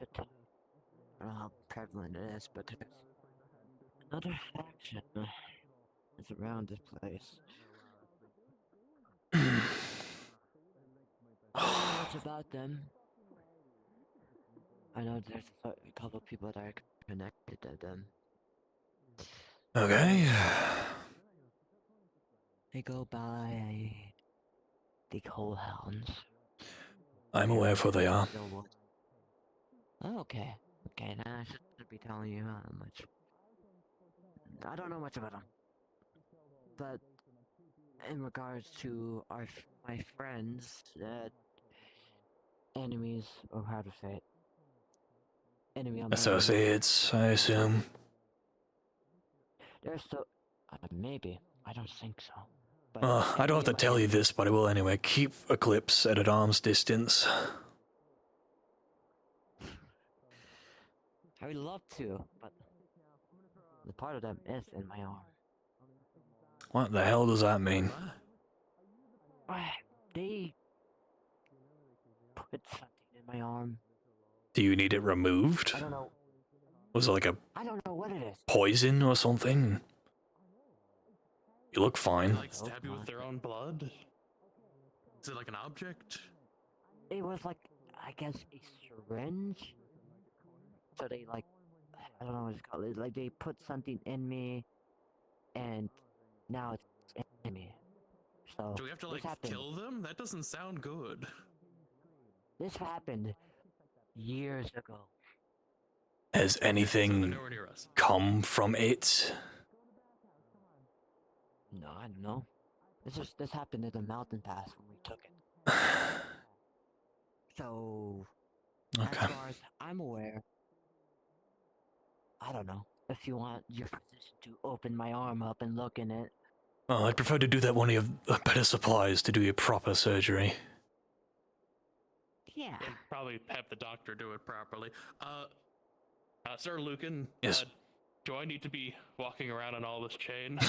I don't know how prevalent it is, but there's another faction that's around this place. I don't know much about them. I know there's a couple of people that are connected to them. Okay. They go by the Coal Hounds. I'm aware of who they are. Oh, okay. Okay, then I shouldn't be telling you how much. I don't know much about them. But in regards to my friends, enemies, or how to say it, enemy on my Associates, I assume. They're so maybe. I don't think so. But I don't have to tell you this, but I will anyway. Keep Eclipse at arm's distance. I would love to, but the part of them is in my arm. What the hell does that mean? They put something in my arm. Do you need it removed? I don't know. Was it like a I don't know what it is. poison or something? You look fine. They, like, stab you with their own blood? Is it like an object? It was like, I guess, a syringe. So they like, I don't know what it's called. Like they put something in me, and now it's in me. So Do we have to like kill them? That doesn't sound good. This happened years ago. Has anything nowhere near us. come from it? No, I don't know. This happened at the mountain pass when we took it. So, as far as I'm aware, I don't know. If you want your physician to open my arm up and look in it. Oh, I'd prefer to do that when you have better supplies to do your proper surgery. Yeah. And probably have the doctor do it properly. Sir Lucan. Yes. Do I need to be walking around on all this chain?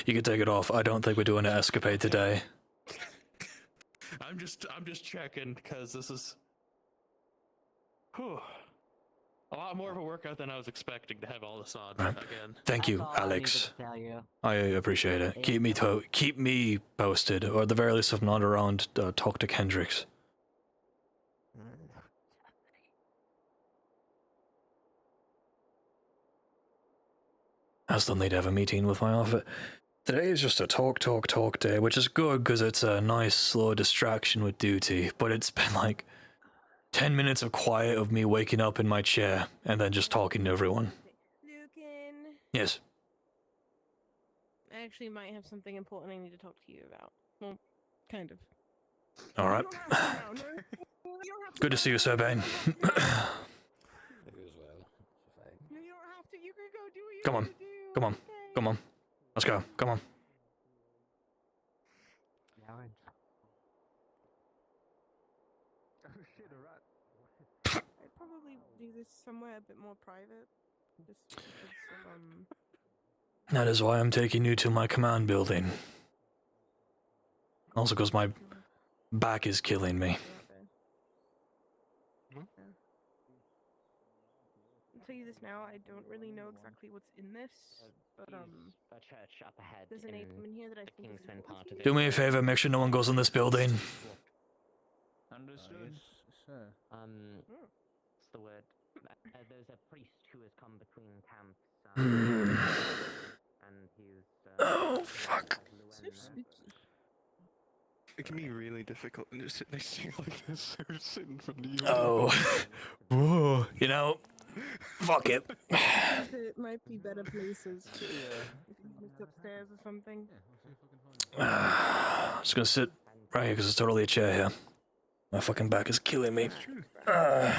You can take it off. I don't think we're doing an escapade today. I'm just checking because this is a lot more of a workout than I was expecting to have all this on again. Thank you, Alex. I appreciate it. Keep me posted, or at the very least, if not around, talk to Kendricks. I still need to have a meeting with my office. Today is just a talk day, which is good because it's a nice slow distraction with duty, but it's been like 10 minutes of quiet of me waking up in my chair and then just talking to everyone. Lucan. Yes. I actually might have something important I need to talk to you about. Well, kind of. All right. Good to see you, Sir Bane. Come on. Come on. Come on. Let's go. Come on. I'd probably do this somewhere a bit more private. Just because That is why I'm taking you to my command building. Also because my back is killing me. tell you this now. I don't really know exactly what's in this, but a church up ahead. there's an item in here that I think is Kingsman part important. of it. Do me a favor, make sure no one goes in this building. Understood. Sir. What's the word? There's a priest who has come between camps. And he's. Oh, fuck. It can be really difficult to just sit next to you like this, so sit in front of you. Oh. Whoa. You know, fuck it. There might be better places. If you looked upstairs or something. I'm just gonna sit right here because there's totally a chair here. My fucking back is killing me. I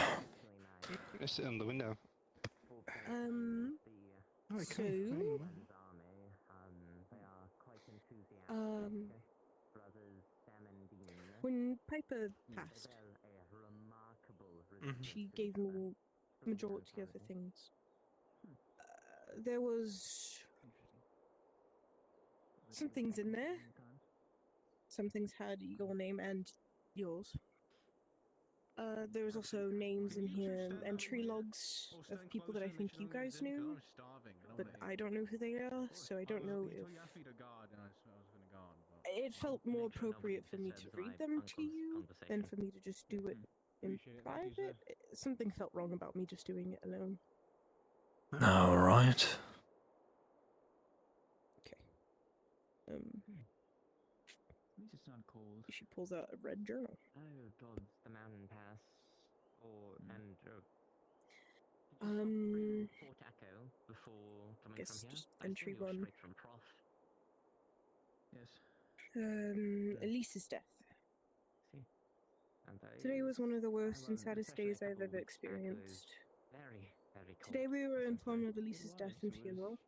sit on the window. So, when Piper passed, she gave me majority of the things. There was some things in there. Some things had your name and yours. There was also names in here, entry logs of people that I think you guys knew, but I don't know who they are, so I don't know if... It felt more appropriate for me to read them to you than for me to just do it in private. Something felt wrong about me just doing it alone. Alright. Okay. It's not cold. She pulls out a red journal. Oh, gods, the mountain pass. And Fort Echo before coming Guess from here. just I entry assume you're one. straight from Prof. Yes. Elise's death. See. And Today was one of the worst and saddest days I've ever experienced. Very, very cold. Today we were informed of Elise's death and funeral.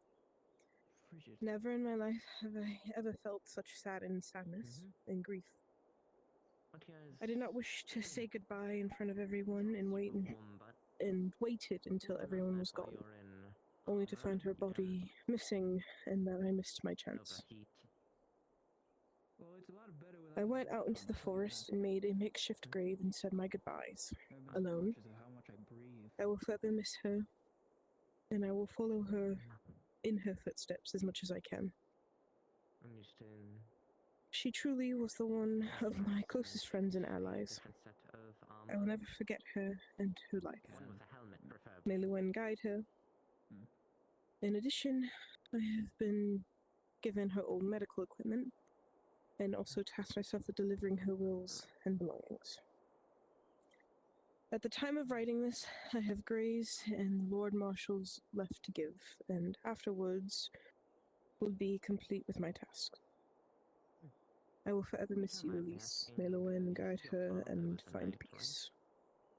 Never in my life have I ever felt such sadness and grief. I did not wish to say goodbye in front of everyone and waited until everyone was gone, only to find her body missing and that I missed my chance. I went out into the forest and made a makeshift grave and said my goodbyes, alone. I will further miss her, and I will follow her in her footsteps as much as I can. She truly was the one of my closest friends and allies. I will never forget her and her life. May Lucan guide her. In addition, I have been given her old medical equipment, and also tasked myself with delivering her wills and belongings. At the time of writing this, I have Greys and the Lord Marshals left to give, and afterwards will be complete with my task. I will forever miss you, Elise. May Lucan guide her and find peace.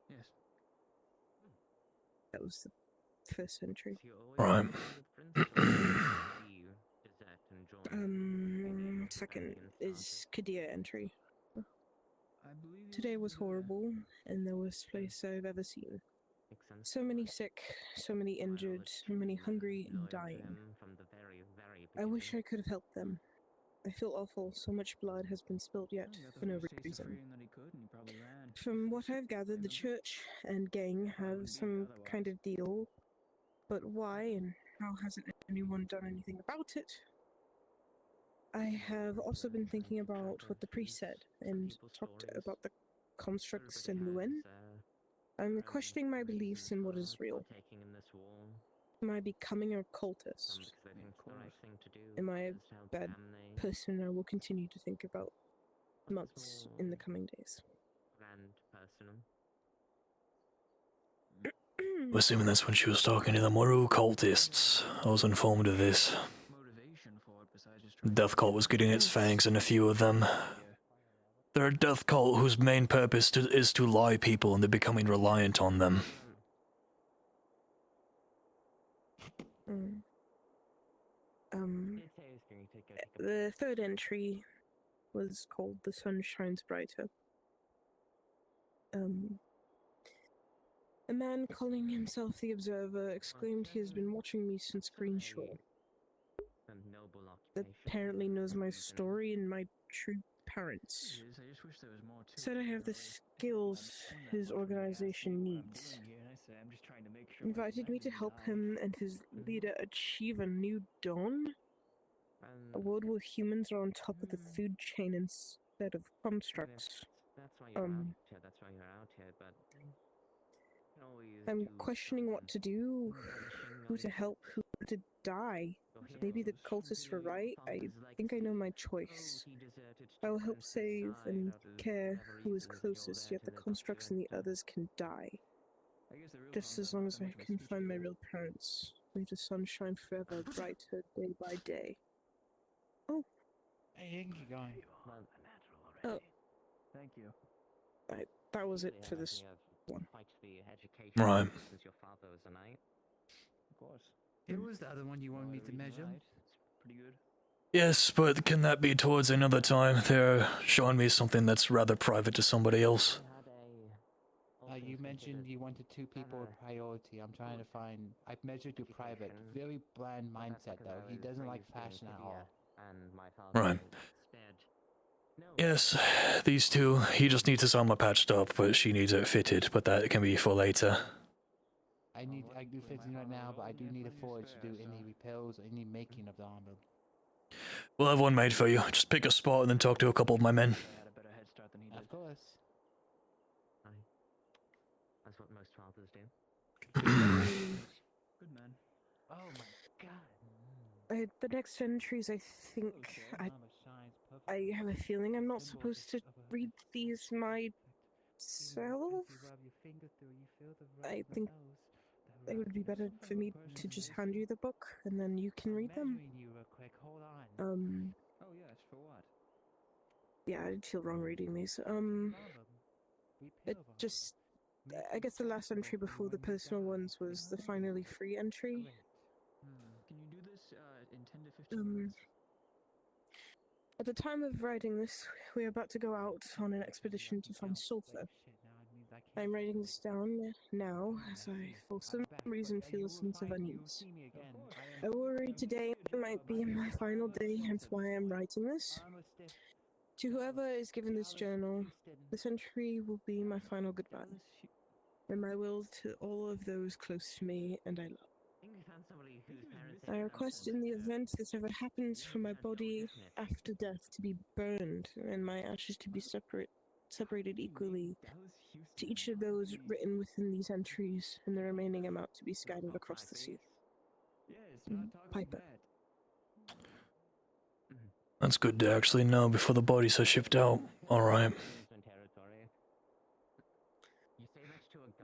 Yes. That was the first entry. Right. Second is Kadir entry. Today was horrible, and the worst place I've ever seen. So many sick, so many injured, so many hungry and dying. I wish I could have helped them. I feel awful, so much blood has been spilled yet, for no reason. From what I've gathered, the church and gang have some kind of deal, but why and how hasn't anyone done anything about it? I have also been thinking about what the priest said, and talked about the constructs in Lucan. I'm questioning my beliefs in what is real. Am I becoming a cultist? Am I a bad person I will continue to think about months in the coming days? I'm assuming that's when she was talking to the Moru cultists. I was informed of this. Death cult was getting its fangs in a few of them. They're a death cult whose main purpose is to lie people, and they're becoming reliant on them. The third entry was called The Sun Shines Brighter. A man calling himself the Observer exclaimed he has been watching me since Greenshaw. Apparently knows my story and my true parents. Said I have the skills his organization needs. I'm just trying to make sure. invited me to help him and his leader achieve a new dawn. A world where humans are on top of the food chain instead of constructs. That's why you're out here. That's why you're out here. But I'm questioning what to do, who to help, who to die. Maybe the cultists were right. I think I know my choice. I will help save and care who is closest, yet the constructs and the others can die. Just as long as I can find my real parents. May the sun shine forever, brighter day by day. Oh. Hey, you can keep going. Oh. Thank you. That was it for this one. Right. Since your father was a knight. Of course. Who was the other one you wanted me to measure? Pretty good. Yes, but can that be towards another time? They're showing me something that's rather private to somebody else. You mentioned you wanted 2 people with priority. I'm trying to find... I've measured you private. Very bland mindset, though. He doesn't like fashion at all. Right. Yes, these 2. He just needs his armor patched up, but she needs it fitted, but that can be for later. I do fitting right now, but I do need a forge to do any repairs or any making of the armor. We'll have one made for you. Just pick a spot and then talk to a couple of my men. Of course. That's what most fathers do. Good man. Oh my god. The next entries, I think I have a feeling I'm not supposed to read these myself. I think it would be better for me to just hand you the book and then you can read them. Oh yes, for what? Yeah, I'd feel wrong reading these. It just, I guess the last entry before the personal ones was the finally free entry. Can you do this in 10 to 15 minutes? At the time of writing this, we are about to go out on an expedition to find sulfur. I'm writing this down now, as I, for some reason, feel a sense of unease. I worry today might be my final day, hence why I'm writing this. To whoever is given this journal, this entry will be my final goodbye, and my will to all of those close to me and I love. I request in the event this ever happens for my body after death to be burned and my ashes to be separated equally to each of those written within these entries and the remaining amount to be scattered across the sea. Piper. That's good to actually know before the bodies are shipped out. Alright.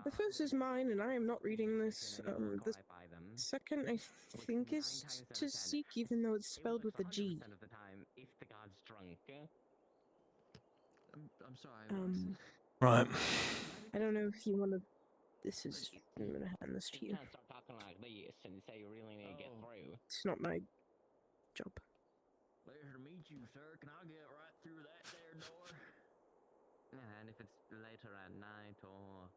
The first is mine, and I am not reading this. The second, I think, is to seek, even though it's spelled with a G. I'm sorry. Right. I don't know if you want to. This is. I'm gonna hand this to you. Stop talking like this and say you really need to get through. It's not my job. Pleasure to meet you, sir. Can I get right through that there door? Yeah, and if it's later at night or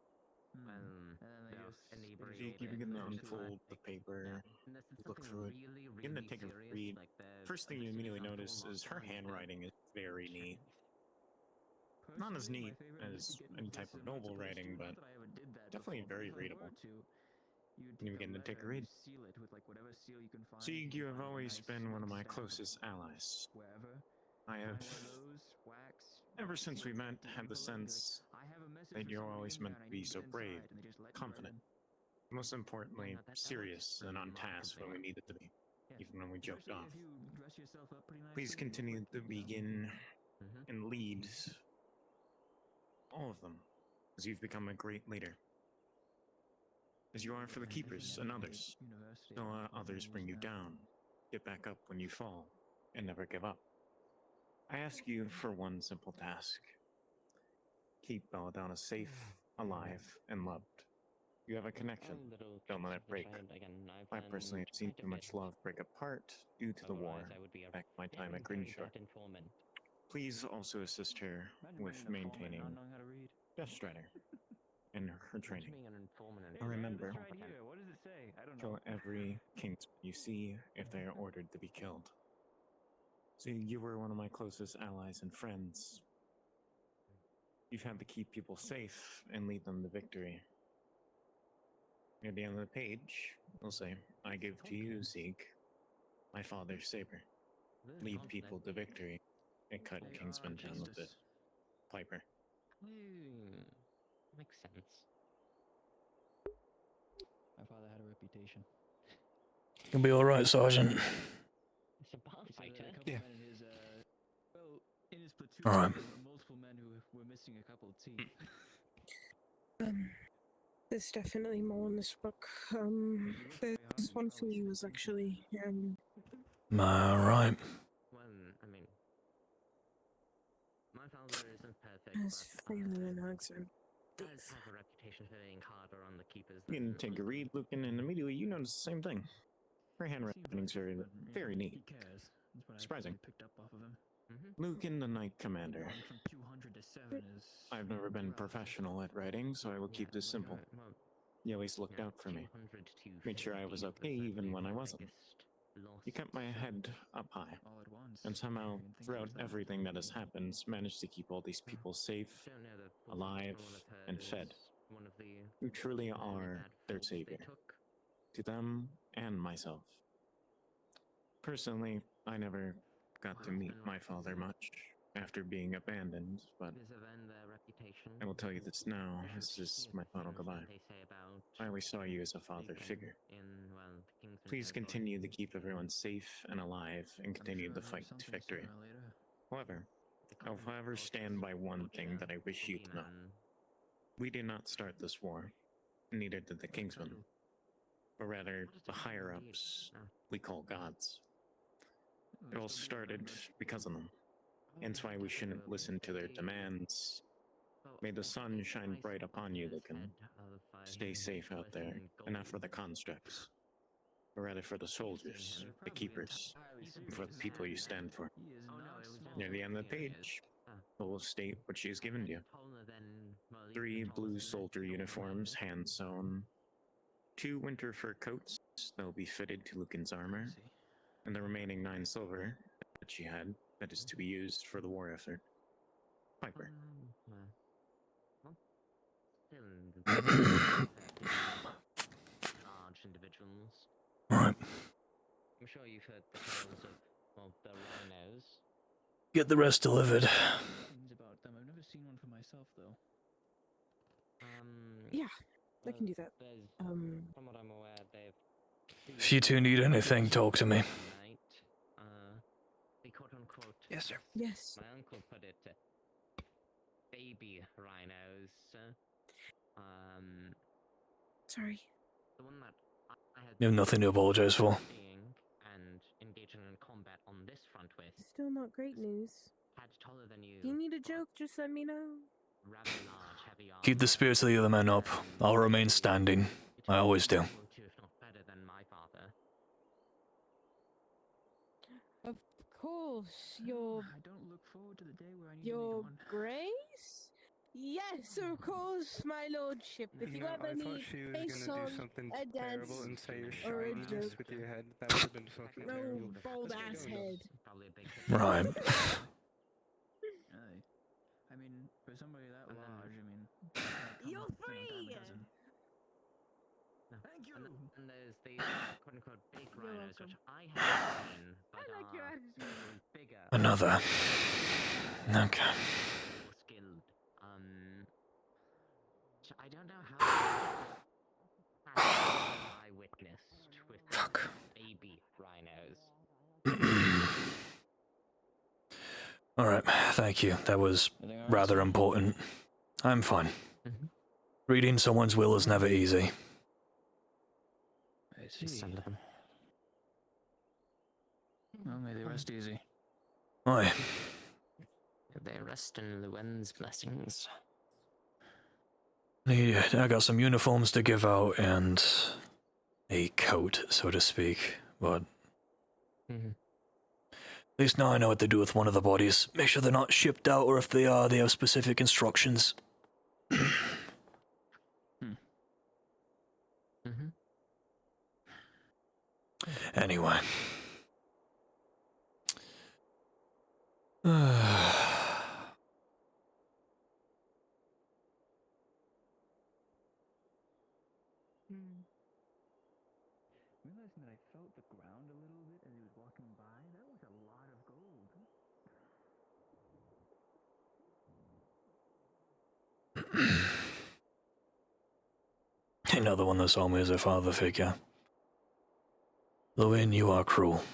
You're gonna unfold the paper, look through it, you're gonna take a read. First thing you immediately notice is her handwriting is very neat. Not as neat as any type of noble writing, but definitely very readable. You begin to take a read. Sieg, you have always been one of my closest allies. I have, ever since we met, had the sense that you're always meant to be so brave, confident, most importantly, serious and on task when we needed to be, even when we joked off. Please continue to begin and lead all of them, as you've become a great leader. As you are for the keepers and others. Don't let others bring you down. Get back up when you fall, and never give up. I ask you for one simple task. Keep Belladonna safe, alive, and loved. You have a connection. Don't let it break. I personally have seen too much love break apart due to the war, back my time at Greenshore. Please also assist her with maintaining Death Strider and her training. And remember, kill every kingsman you see if they are ordered to be killed. See, you were one of my closest allies and friends. You've had to keep people safe and lead them to victory. Near the end of the page, we'll say, I give to you, Zeke, my father's saber. Lead people to victory. It cut Kingsman down with it. Piper. Makes sense. My father had a reputation. You'll be alright, Sergeant. It's a bar fighter. Yeah. Well, in his platoon, Alright. there were multiple men who were missing a couple of teeth. There's definitely more in this book. There's one for you is actually, Alright. Well, I mean, my father isn't perfect, as Fayne and Alexander. does have a reputation for being harder on the keepers. You can take a read, Lucan, and immediately you notice the same thing. Her handwriting's very neat. He cares. That's what I Surprising. picked up off of him. Lucan, the Knight Commander. Going from 200 to 7 is. I've never been professional at writing, so I will keep this simple. You always looked out for me. Made sure I was okay even when I wasn't. You kept my head up high. And somehow, throughout everything that has happened, managed to keep all these people safe, alive, and fed. You truly are their savior. To them and myself. Personally, I never got to meet my father much after being abandoned, but I will tell you this now, this is my final goodbye. I always saw you as a father figure. Please continue to keep everyone safe and alive and continue the fight to victory. However, I'll forever stand by one thing that I wish you to know. We did not start this war, neither did the Kingsmen, but rather the higher-ups we call gods. It all started because of them. Hence why we shouldn't listen to their demands. May the sun shine bright upon you, Lucan. Stay safe out there, and not for the constructs, but rather for the soldiers, the keepers, and for the people you stand for. Near the end of the page, it will state what she has given you. 3 blue soldier uniforms, hand-sewn, 2 winter fur coats that will be fitted to Lucan's armor, and the remaining 9 silver that she had that is to be used for the war effort. Piper. Large individuals. Right. I'm sure you've heard the tales of, well, the rhinos. Get the rest delivered. Things about them. I've never seen one for myself, though. Yeah, I can do that. From what I'm aware, they've. If you two need anything, talk to me. They quote unquote. Yes, sir. Yes. My uncle put it. Baby rhinos. Sorry. The one that I had. You have nothing to apologize for. And engaging in combat on this front with. Still not great news. Had taller than you. Do you need a joke? Just let me know. Rather large, heavy arms. Keep the spirits of the other men up. I'll remain standing. I always do. If not better than my father. Of course, your. I don't look forward to the day where I need Your to meet one. grace? Yes, of course, my lordship. If you ever I thought need she was a gonna song, do something a terrible dance, and say your or a shininess joke. with your head. That would have been fucking No, terrible. bold ass head. Right. I mean, for somebody that large, I mean. You're free! Thank you! And there's the quote unquote big rhinos, which I haven't seen, but I like your are bigger. Another. Okay. More skilled. So I don't know how I witnessed with baby rhinos. Alright, thank you. That was rather important. I'm fine. Reading someone's will is never easy. I see. Well, may they rest easy. Aye. They rest in Luen's blessings. I got some uniforms to give out and a coat, so to speak, but at least now I know what to do with one of the bodies. Make sure they're not shipped out, or if they are, they have specific instructions. Anyway. Realizing that I felt the ground a little bit as he was walking by, that was a lot of gold. Another one that saw me as a father figure. Lucan, you are cruel.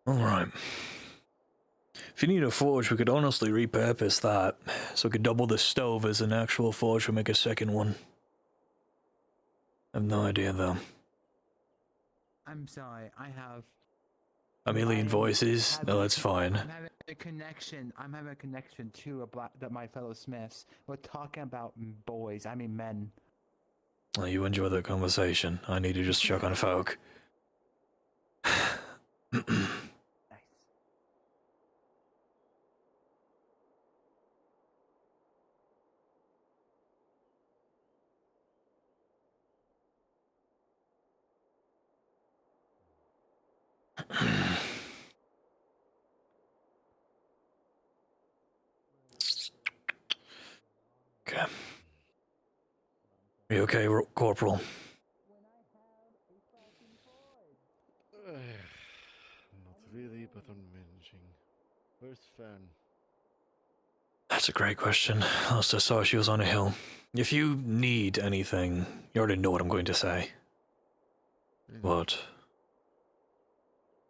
Alright. If you need a forge, we could honestly repurpose that. So we could double the stove as an actual forge or make a second one. I have no idea though. I'm sorry, I have A million voices? No, that's fine. I'm having a connection. I'm having a connection to my fellow Smiths. We're talking about boys. I mean men. Well, you enjoy that conversation. I need to just chuck on folk. Okay. Are you okay, Corporal? Not really, but I'm managing. Where's Fayne? That's a great question. Last I saw, she was on a hill. If you need anything, you already know what I'm going to say. What?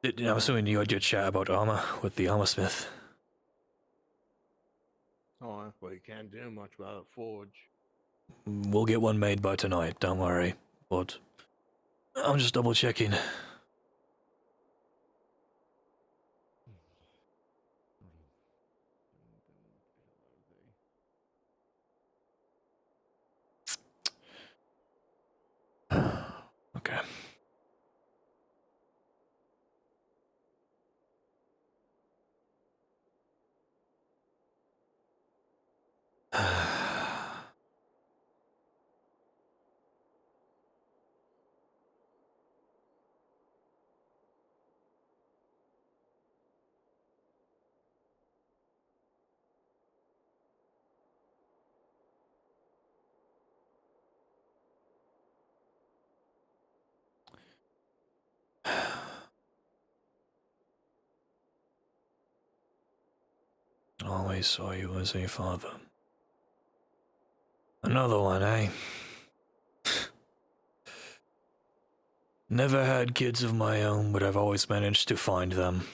I'm assuming you had your chat about armor with the armor smith. Oh, well, you can't do much without a forge. We'll get one made by tonight, don't worry. But I'm just double checking. Okay. Always saw you as a father. Another one, eh? Never had kids of my own, but I've always managed to find them.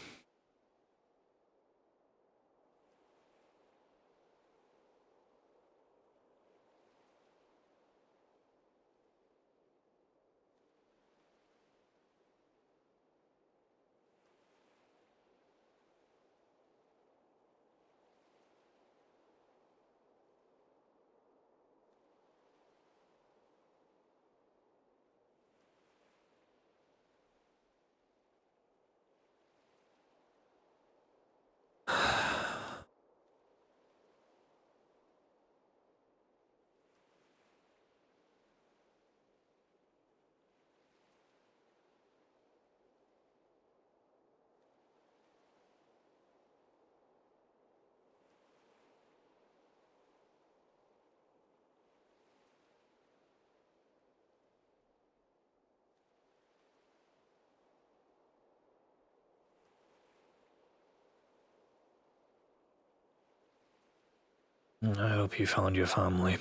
I hope you found your family.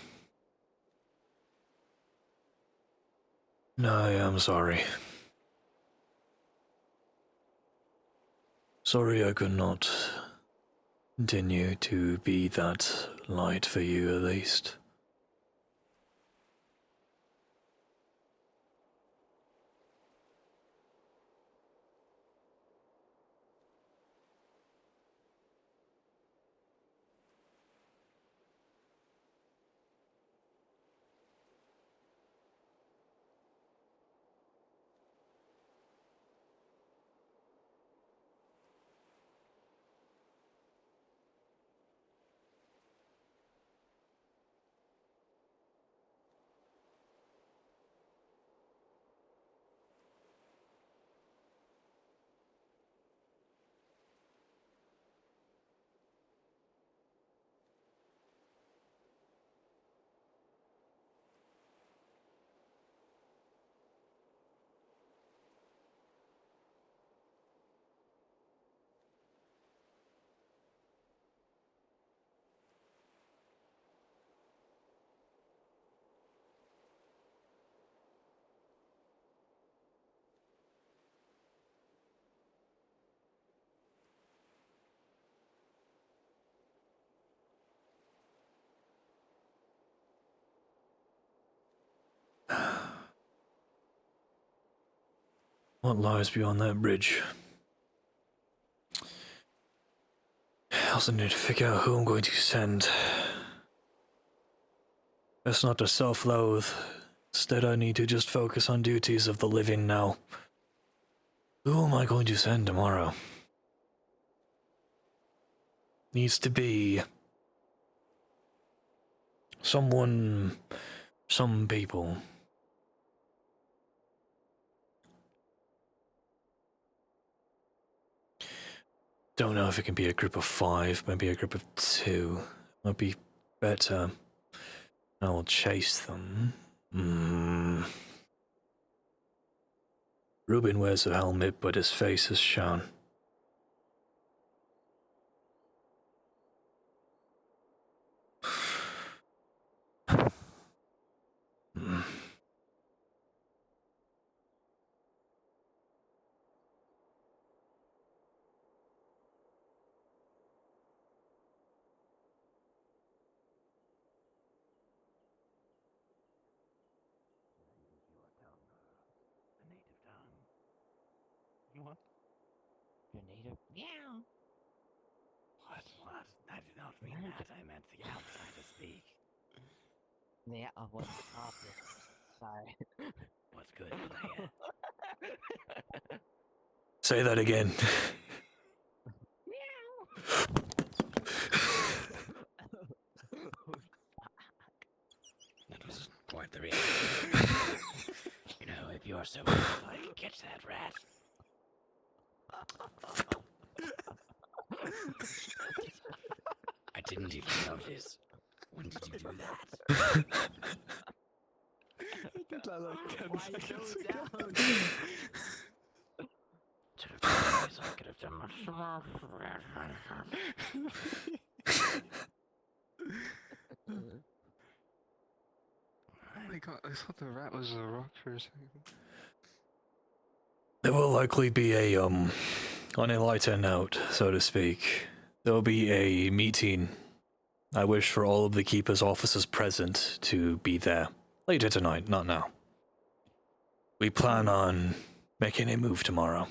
No, I'm sorry. Sorry I could not continue to be that light for you, at least. What lies beyond that bridge? I also need to figure out who I'm going to send. Best not to self-loathe. Instead, I need to just focus on duties of the living now. Who am I going to send tomorrow? Needs to be someone, some people. Don't know if it can be a group of 5, maybe a group of 2. Might be better. I will chase them. Ruben wears a helmet, but his face is shown. What? Your native? Yeah. What? I did not mean that. I meant the outsider speak. Yeah, what's opposite? Sorry. What's good, player? Say that again. That was quite the reaction. You know, if you're so good, I can catch that rat. I didn't even notice. When did you do that? I did that like 10 seconds ago. I could have done much more. Oh my god, I thought the rat was a rock for a second. There will likely be a, on a lighter note, so to speak, there will be a meeting. I wish for all of the Keeper's officers present to be there. Later tonight, not now. We plan on making a move tomorrow.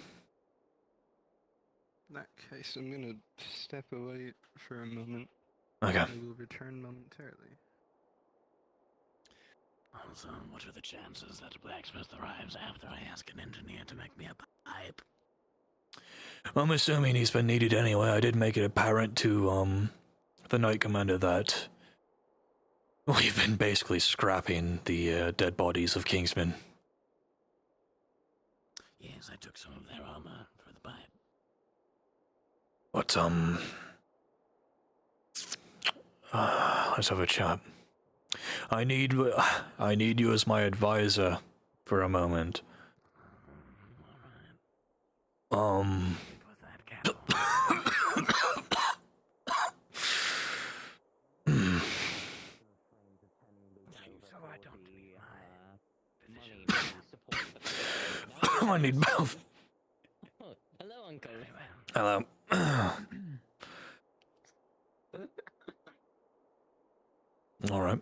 In that case, I'm gonna step away for a moment. Okay. I will return momentarily. Also, what are the chances that a blacksmith arrives after I ask an engineer to make me a pipe? I'm assuming he's been needed anyway. I did make it apparent to, the Knight Commander that we've been basically scrapping the dead bodies of Kingsmen. Yes, I took some of their armor for the pipe. But, let's have a chat. I need you as my advisor for a moment. I need both. Oh, hello, Uncle. Hello. All right.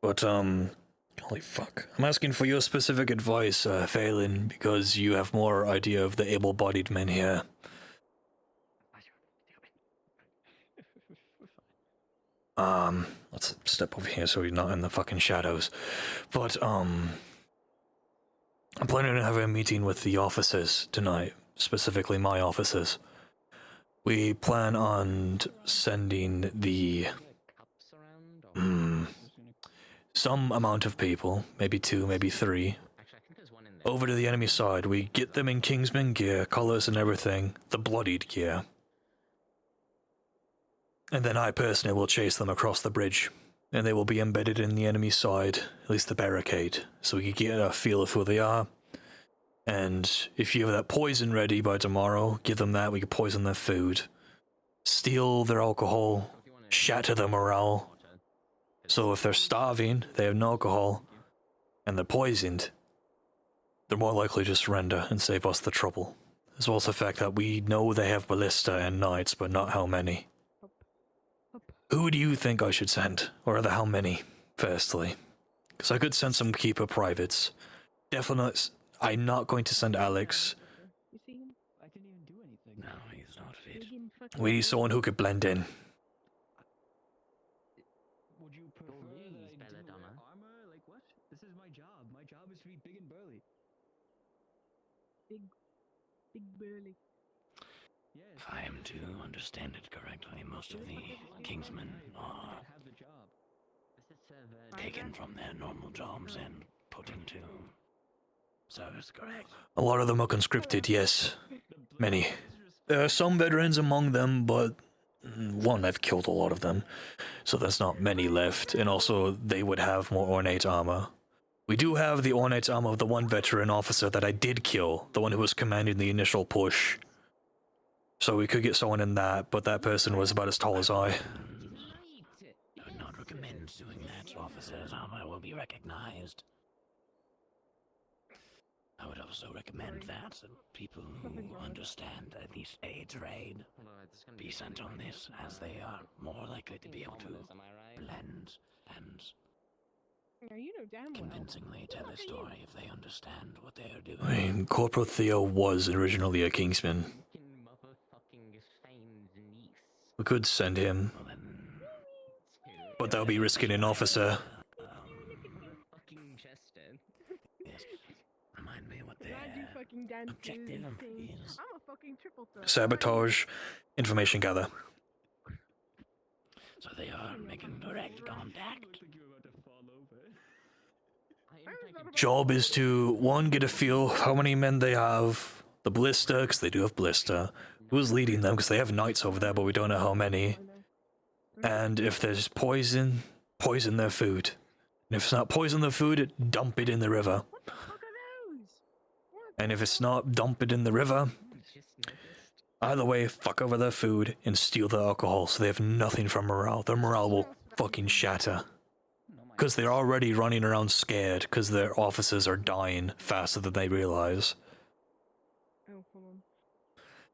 But, holy fuck. I'm asking for your specific advice, Phelan, because you have more idea of the able-bodied men here. Let's step over here so we're not in the fucking shadows. But, I'm planning to have a meeting with the officers tonight, specifically my officers. We plan on sending the some amount of people, maybe 2, maybe 3, over to the enemy side. We get them in Kingsman gear, colors and everything, the bloodied gear. And then I personally will chase them across the bridge, and they will be embedded in the enemy side, at least the barricade, so we can get a feel of who they are. And if you have that poison ready by tomorrow, give them that, we can poison their food. Steal their alcohol, shatter their morale. So if they're starving, they have no alcohol, and they're poisoned, they're more likely to surrender and save us the trouble. As well as the fact that we know they have ballista and knights, but not how many. Who do you think I should send? Or how many, firstly? Because I could send some keeper privates. Definitely, I'm not going to send Alex. You see him? I didn't even do anything. No, he's not fit. We need someone who could blend in. Would you prefer that I do armor? Like what? This is my job. My job is to be big and burly. Big burly. Yes. If I am to understand it correctly, most of the Kingsmen are taken from their normal jobs and put into service, correct? A lot of them are conscripted, yes. Many. There are some veterans among them, but one, I've killed a lot of them, so there's not many left, and also they would have more ornate armor. We do have the ornate armor of the one veteran officer that I did kill, the one who was commanding the initial push. So we could get someone in that, but that person was about as tall as I. I would not recommend doing that. Officer's armor will be recognized. I would also recommend that people who understand at least a trade be sent on this, as they are more likely to be able to blend and convincingly tell a story if they understand what they are doing. I mean, Corporal Theo was originally a Kingsman. We could send him, but that would be risking an officer. Remind me what their objective is. I'm a fucking triple threat. Sabotage, information gather. So they are making direct contact. Job is to, one, get a feel of how many men they have, the ballista, because they do have ballista, who's leading them, because they have knights over there, but we don't know how many, and if there's poison, poison their food. And if it's not poison their food, dump it in the river. And if it's not, dump it in the river. Either way, fuck over their food and steal their alcohol so they have nothing for morale. Their morale will fucking shatter. Because they're already running around scared because their officers are dying faster than they realize.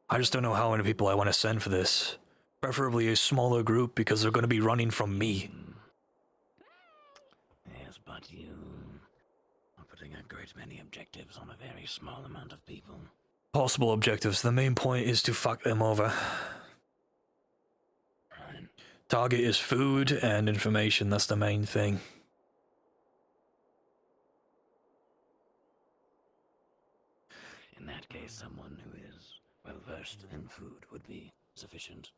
I just don't know how many people I want to send for this. Preferably a smaller group because they're going to be running from me. Yes, but you are putting a great many objectives on a very small amount of people. Possible objectives. The main point is to fuck them over. Target is food and information. That's the main thing. In that case, someone who is well versed in food would be sufficient.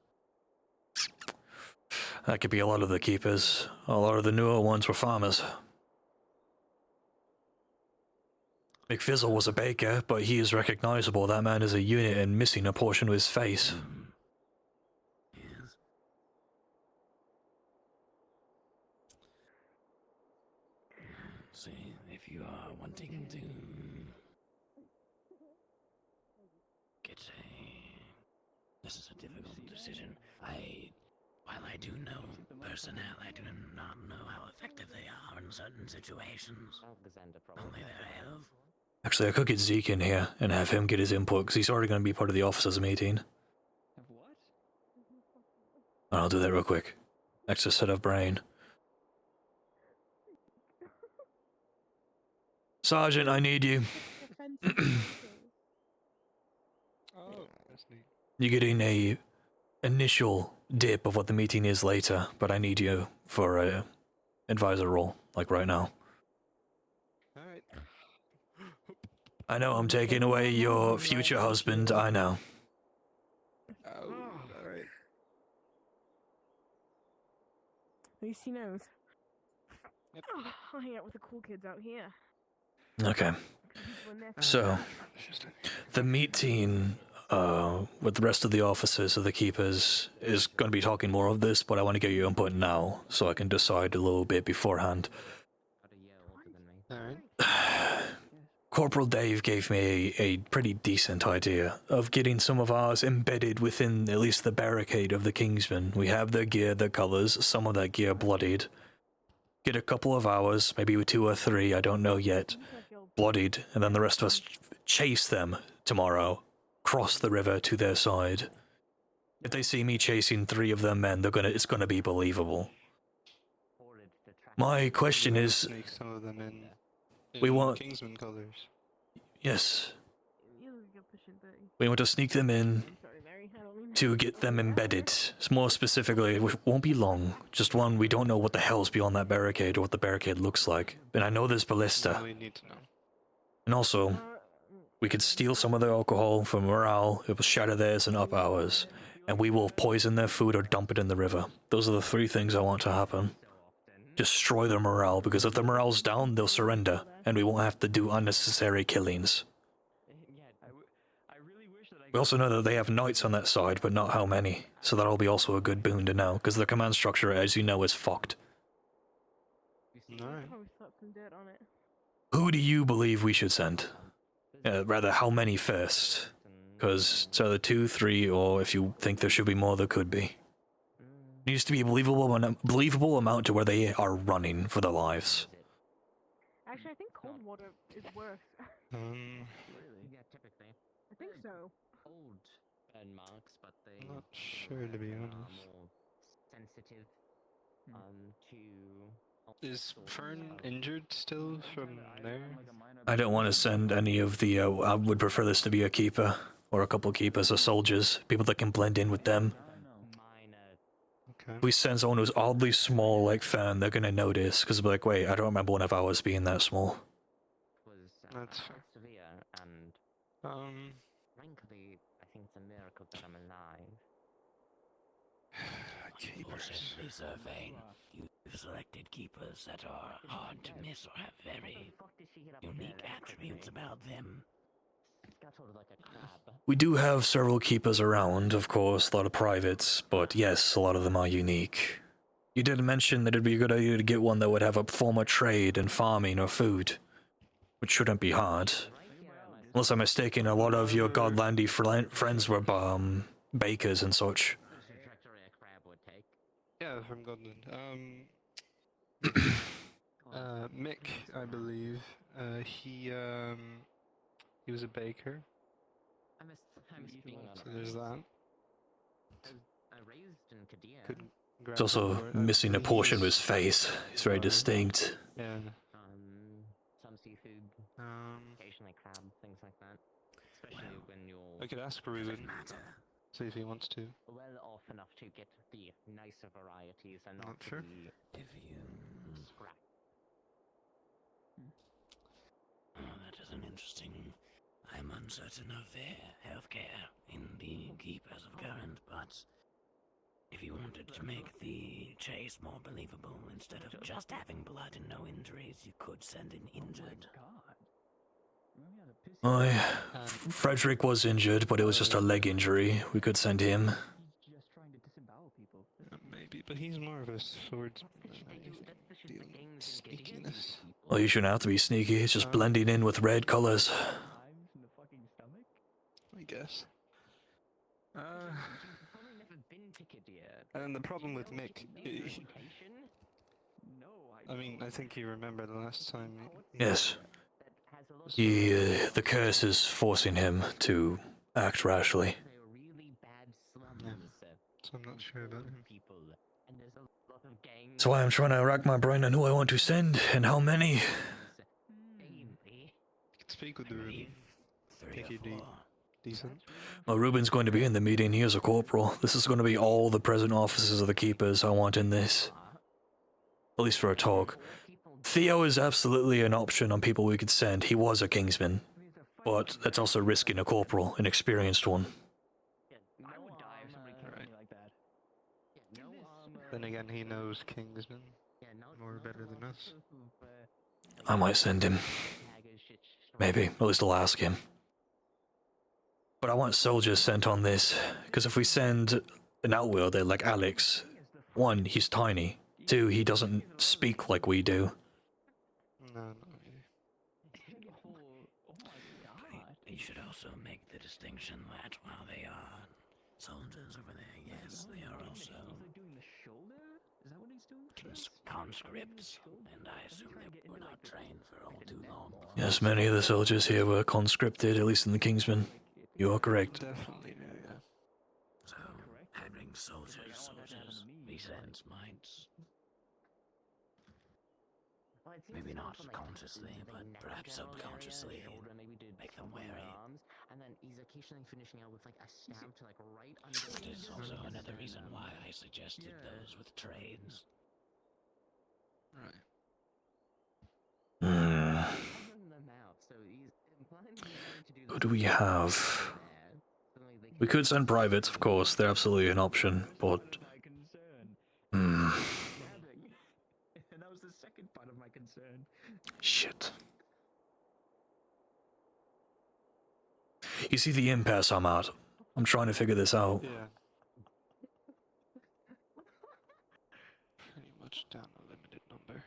That could be a lot of the keepers. A lot of the newer ones were farmers. McFizzle was a baker, but he is recognizable. That man is a unit and missing a portion of his face. Yes. See, if you are wanting to get a... This is a difficult decision. While I do know personnel, I do not know how effective they are in certain situations. Only their health. Actually, I could get Zeke in here and have him get his input, because he's already going to be part of the officers' meeting. I'll do that real quick. Extra set of brain. Sergeant, I need you. You're getting a initial dip of what the meeting is later, but I need you for a advisor role, like right now. Alright. I know I'm taking away your future husband, I know. Oh, alright. At least he knows. Oh, I'll hang out with the cool kids out here. Okay. So, the meeting with the rest of the officers of the keepers is going to be talking more of this, but I want to get your input now so I can decide a little bit beforehand. Alright. Corporal Dave gave me a pretty decent idea of getting some of ours embedded within at least the barricade of the Kingsmen. We have their gear, their colors, some of that gear bloodied. Get a couple of hours, maybe 2 or 3, I don't know yet, bloodied, and then the rest of us chase them tomorrow, cross the river to their side. If they see me chasing 3 of their men, it's gonna be believable. My question is, Sneak some of them in. we in want- Kingsman colors. yes, we want to sneak them in to get them embedded. More specifically, it won't be long. Just one, we don't know what the hell's beyond that barricade or what the barricade looks like. And I know there's ballista. No, we need to know. And also, we could steal some of their alcohol from morale, it will shatter theirs and up ours. And we will poison their food or dump it in the river. Those are the three things I want to happen. Destroy their morale, because if their morale's down, they'll surrender, and we won't have to do unnecessary killings. We also know that they have knights on that side, but not how many, so that'll be also a good boon to know, because the command structure, as you know, is fucked. Alright. Who do you believe we should send? Rather, how many first? Because it's either 2, 3, or if you think there should be more, there could be. It needs to be a believable amount to where they are running for their lives. Actually, I think cold water is worse. Yeah, typically. I think so. Old burn marks, but they Not sure, to be are honest. more sensitive to. Is Fern injured still from there? I don't want to send any of the, I would prefer this to be a keeper, or a couple keepers or soldiers, people that can blend in with them. Okay. If we send someone who's oddly small like Fern, they're gonna notice, because they'll be like, wait, I don't remember one of ours being that small. That's fair. Severe and frankly, I think it's a miracle that I'm alive. Unfortunately, Sir Fayne, you've selected keepers that are hard to miss or have very unique attributes about them. We do have several keepers around, of course, a lot of privates, but yes, a lot of them are unique. You did mention that it'd be a good idea to get one that would have a former trade in farming or food, which shouldn't be hard. Unless I'm mistaken, a lot of your Godlandy friends were bakers and such. Yeah, from Godland. Mick, I believe. He was a baker. So there's that. Couldn't grab He's also the word. missing a portion of his face. He's very distinct. Yeah. Some seafood, occasionally crab, things like that. Especially when you're I could ask Ruben. See if he wants to. well off enough to get the nicer varieties and not Not sure. if you scrap. Oh, that is an interesting. I'm uncertain of their healthcare in the keepers of current, but if you wanted to make the chase more believable, instead of just having blood and no injuries, you could send an injured. Frederick was injured, but it was just a leg injury. We could send him. Maybe, but he's more of a swordsman than anything. Sneakiness. Well, you shouldn't have to be sneaky, it's just blending in with red colors. I guess. And the problem with Mick, I mean, I think you remember the last time. Yes. The curse is forcing him to act rashly. Yeah. So I'm not sure about him. That's why I'm trying to rack my brain on who I want to send and how many. You could speak with the Ruben. Think he'd be decent. Well, Ruben's going to be in the meeting. He is a corporal. This is going to be all the present officers of the keepers I want in this. At least for a talk. Theo is absolutely an option on people we could send. He was a Kingsman. But that's also risking a corporal, an experienced one. Then again, he knows Kingsman more better than us. I might send him. Maybe. At least I'll ask him. But I want soldiers sent on this, because if we send an outworlder like Alex, 1, he's tiny. 2, he doesn't speak like we do. No, not really. You should also make the distinction that while they are soldiers over there, yes, they are also conscripts, and I assume they were not trained for all too long. Yes, many of the soldiers here were conscripted, at least in the Kingsmen. You are correct. Definitely do, yeah. So, having soldiers, we send might maybe not consciously, but perhaps subconsciously, make them wary. And then he's occasionally finishing out with like a stab to like right under. That is also another reason why I suggested those with trades. Right. Who do we have? We could send privates, of course. They're absolutely an option, but... And that was the second part of my concern. Shit. You see the impasse I'm at? I'm trying to figure this out. Yeah. Pretty much down a limited number.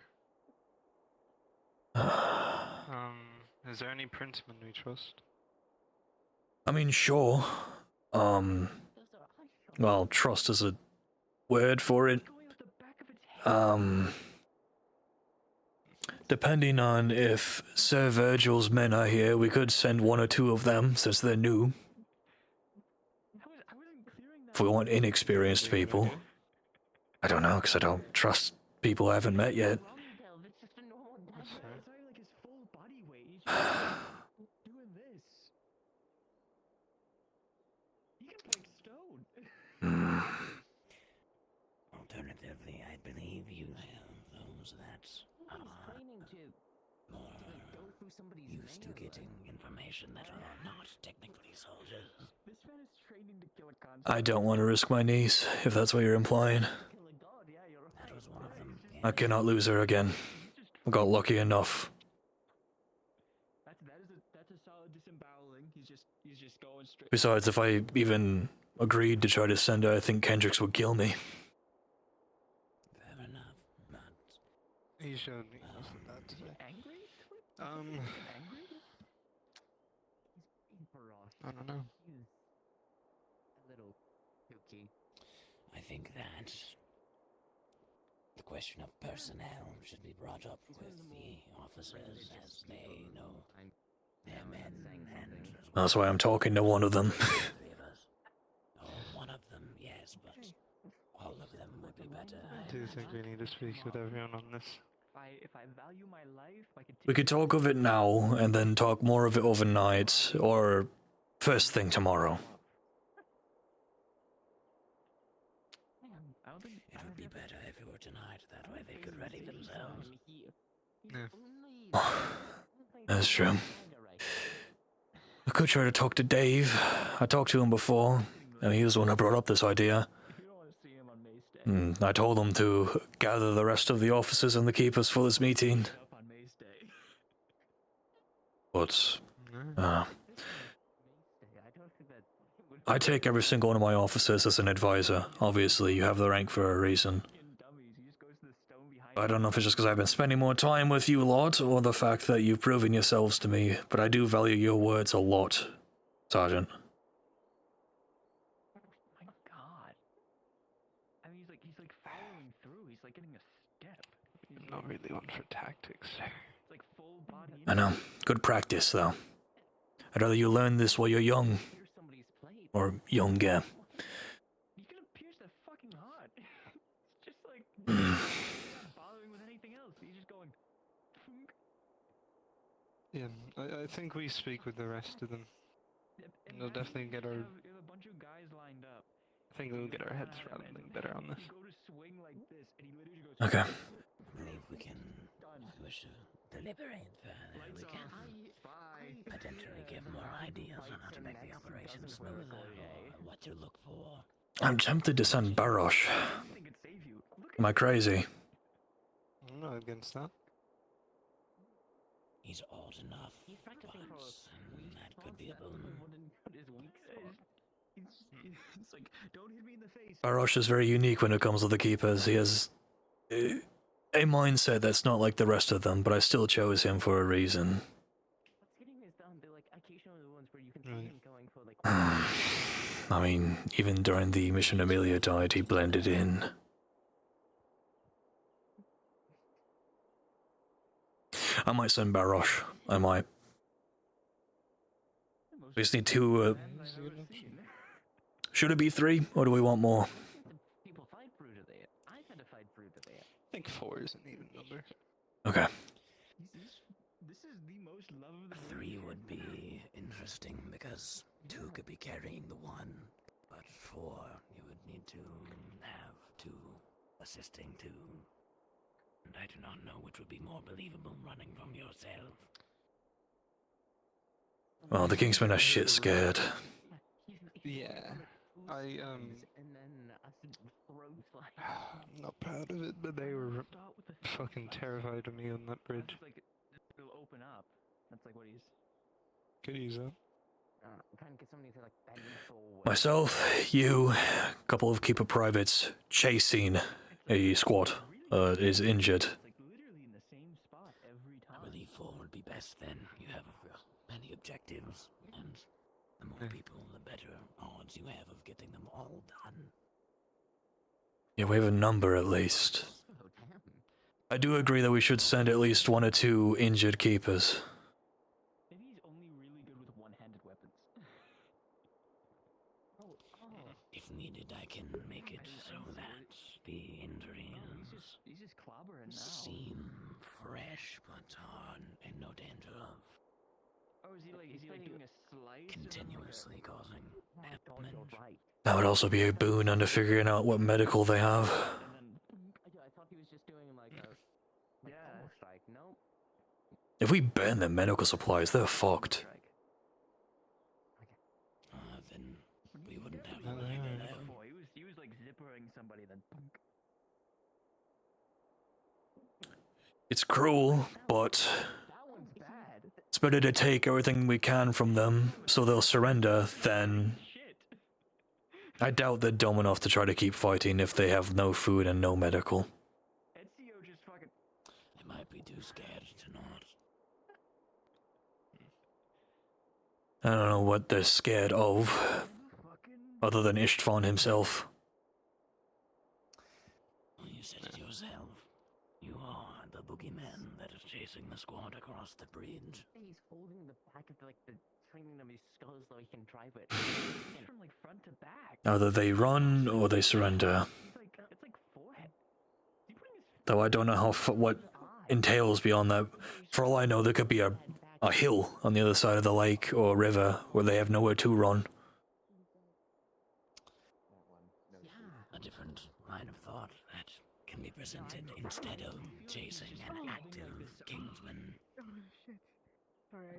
Is there any princeman we trust? I mean, sure. Well, trust is a word for it. Depending on if Sir Virgil's men are here, we could send one or two of them, since they're new. If we want inexperienced people. I don't know, because I don't trust people I haven't met yet. Alternatively, I believe you have those that are more used to getting information that are not technically soldiers. I don't want to risk my niece, if that's what you're implying. That was one of them. I cannot lose her again. I got lucky enough. That's a solid disemboweling. He's just going straight. Besides, if I even agreed to try to send her, I think Kendricks would kill me. Fair enough, but He showed me enough of that today. Angry? Angry? I don't know. A little kooky. I think that the question of personnel should be brought up with the officers as they know their men and... That's why I'm talking to one of them. Oh, one of them, yes, but all of them would be better. Do you think we need to speak with everyone on this? If I value my life, I could. We could talk of it now, and then talk more of it overnight, or first thing tomorrow. It would be better if it were tonight, that way they could ready themselves. That's true. I could try to talk to Dave. I talked to him before, and he was the one who brought up this idea. I told him to gather the rest of the officers and the keepers for this meeting. But, I take every single one of my officers as an advisor. Obviously, you have the rank for a reason. I don't know if it's just because I've been spending more time with you lot, or the fact that you've proven yourselves to me, but I do value your words a lot, Sergeant. My God. I mean, he's like following through. He's like getting a step. I'm not really one for tactics. It's like full body. I know. Good practice, though. I'd rather you learn this while you're young. Or younger. You could have pierced that fucking heart. It's just like not bothering with anything else. He's just going. Yeah, I think we speak with the rest of them. We'll definitely get our... We have a bunch of guys lined up. I think we'll get our heads rattling better on this. You go to swing like this, and he literally goes. Okay. I believe we can wish to deliberate further. We can potentially give more ideas on how to make the operation smoother, or what to look for. I'm tempted to send Barosh. Am I crazy? I'm not against that. He's old enough once, and that could be a boon. It's like, don't hit me in the face. Barosh is very unique when it comes to the Keepers. He has a mindset that's not like the rest of them, but I still chose him for a reason. I mean, even during the mission Amelia died, he blended in. I might send Barosh. I might. We just need two, should it be 3, or do we want more? People fight through to there. I've had to fight through to there. I think 4 is an even number. Okay. This is the most love of the 3 would be interesting because 2 could be carrying the 1, but 4 you would need to have 2 assisting 2. And I do not know which would be more believable running from yourself. Well, the Kingsmen are shit scared. Yeah. I'm not proud of it, but they were fucking terrified of me on that bridge. Like, it'll open up. That's like what he's. Could use that. Trying to get somebody to like bend forward. Myself, you, a couple of keeper privates chasing a squad is injured. I believe 4 would be best then. You have many objectives, and the more people, the better odds you have of getting them all done. Yeah, we have a number at least. I do agree that we should send at least 1 or 2 injured keepers. Maybe he's only really good with one-handed weapons. If needed, I can make it so that the injuries He's just clobbering now. seem fresh, but are in no danger of Oh, is he like doing a slice? continuously causing damage. That would also be a boon under figuring out what medical they have. I thought he was just doing like a combo strike. Nope. If we burn their medical supplies, they're fucked. Then we wouldn't have He was like zippering somebody then. It's cruel, but it's better to take everything we can from them so they'll surrender than... I doubt they're dumb enough to try to keep fighting if they have no food and no medical. They might be too scared to not. I don't know what they're scared of, other than Ishtvan himself. Well, you said it yourself. You are the boogeyman that is chasing the squad across the bridge. He's holding the back of the training of his skull so he can drive it. From like front to back. Either they run or they surrender. It's like forehead. Though I don't know what entails beyond that. For all I know, there could be a hill on the other side of the lake or river where they have nowhere to run. A different line of thought that can be presented instead of chasing an active Kingsman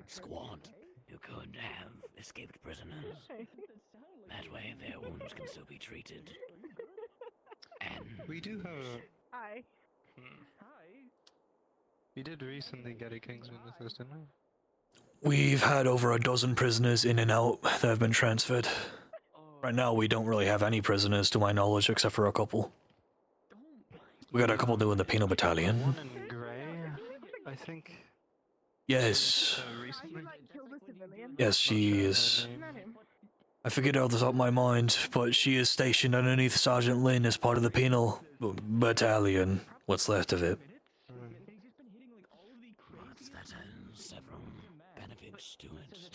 squad who could have escaped prisoners. That way their wounds can still be treated. And we do have a... Hi. We did recently get a Kingsman with us, didn't we? We've had over a dozen prisoners in and out that have been transferred. Right now, we don't really have any prisoners to my knowledge except for a couple. We got a couple new in the penal battalion. One in grey, I think. Yes. Recently. Yes, she is. I forget it off the top of my mind, but she is stationed underneath Sergeant Lin as part of the penal battalion. What's left of it. that has several benefits to it.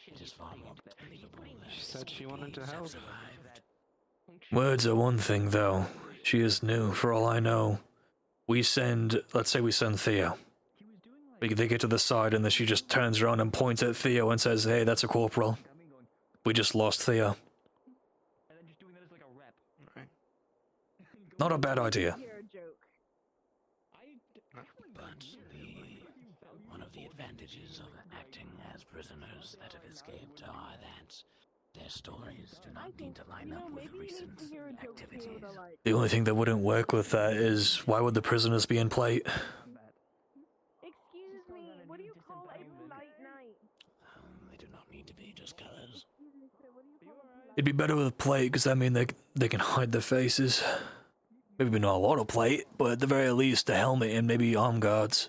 It is far more believable that She said she wanted to help. Words are one thing, though. She is new, for all I know. Let's say we send Theo. They get to the side and then she just turns around and points at Theo and says, "Hey, that's a corporal. We just lost Theo." Not a bad idea. One of the advantages of acting as prisoners that have escaped are that their stories do not need to line up with recent activities. The only thing that wouldn't work with that is, why would the prisoners be in plate? Excuse me, what do you call a polite night? They do not need to be just colors. It'd be better with plate, because that means they can hide their faces. Maybe not a lot of plate, but at the very least a helmet and maybe arm guards.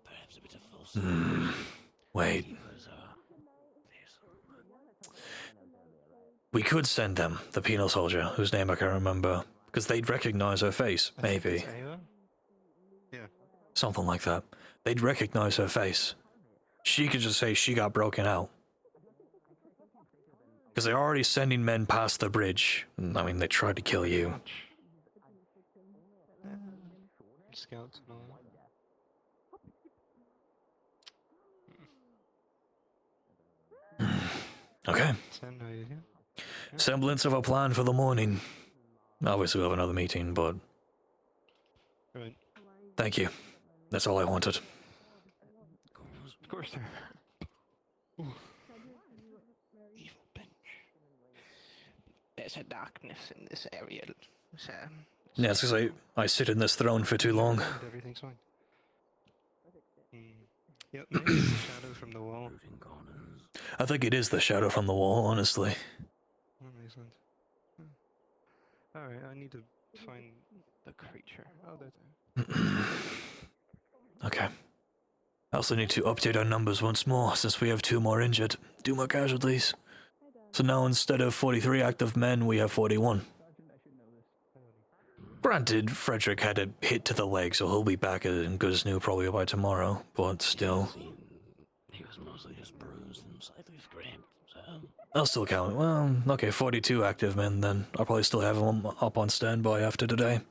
Perhaps a bit of false. Wait. We could send them, the penal soldier, whose name I can't remember, because they'd recognize her face, maybe. Yeah. Something like that. they'd recognize her face. She could just say she got broken out. Because they're already sending men past the bridge. I mean, they tried to kill you. Scouts and all that. Okay. 10, are you here? Semblance of a plan for the morning. Obviously, we'll have another meeting, but... Right. Thank you. That's all I wanted. Of course, sir. Evil bench. There's a darkness in this area, sir. Yeah, it's because I sit in this throne for too long. Everything's fine. Yep, maybe it's the shadow from the wall. I think it is the shadow from the wall, honestly. Excellent. Alright, I need to find the creature. Oh, there's Okay. I also need to update our numbers once more, since we have 2 more injured. 2 more casualties. So now instead of 43 active men, we have 41. Granted, Frederick had a hit to the leg, so he'll be back in good as new probably by tomorrow, but still. He was mostly just bruised and slightly scraped, so... I'll still count. Well, okay, 42 active men then. I'll probably still have them up on standby after today.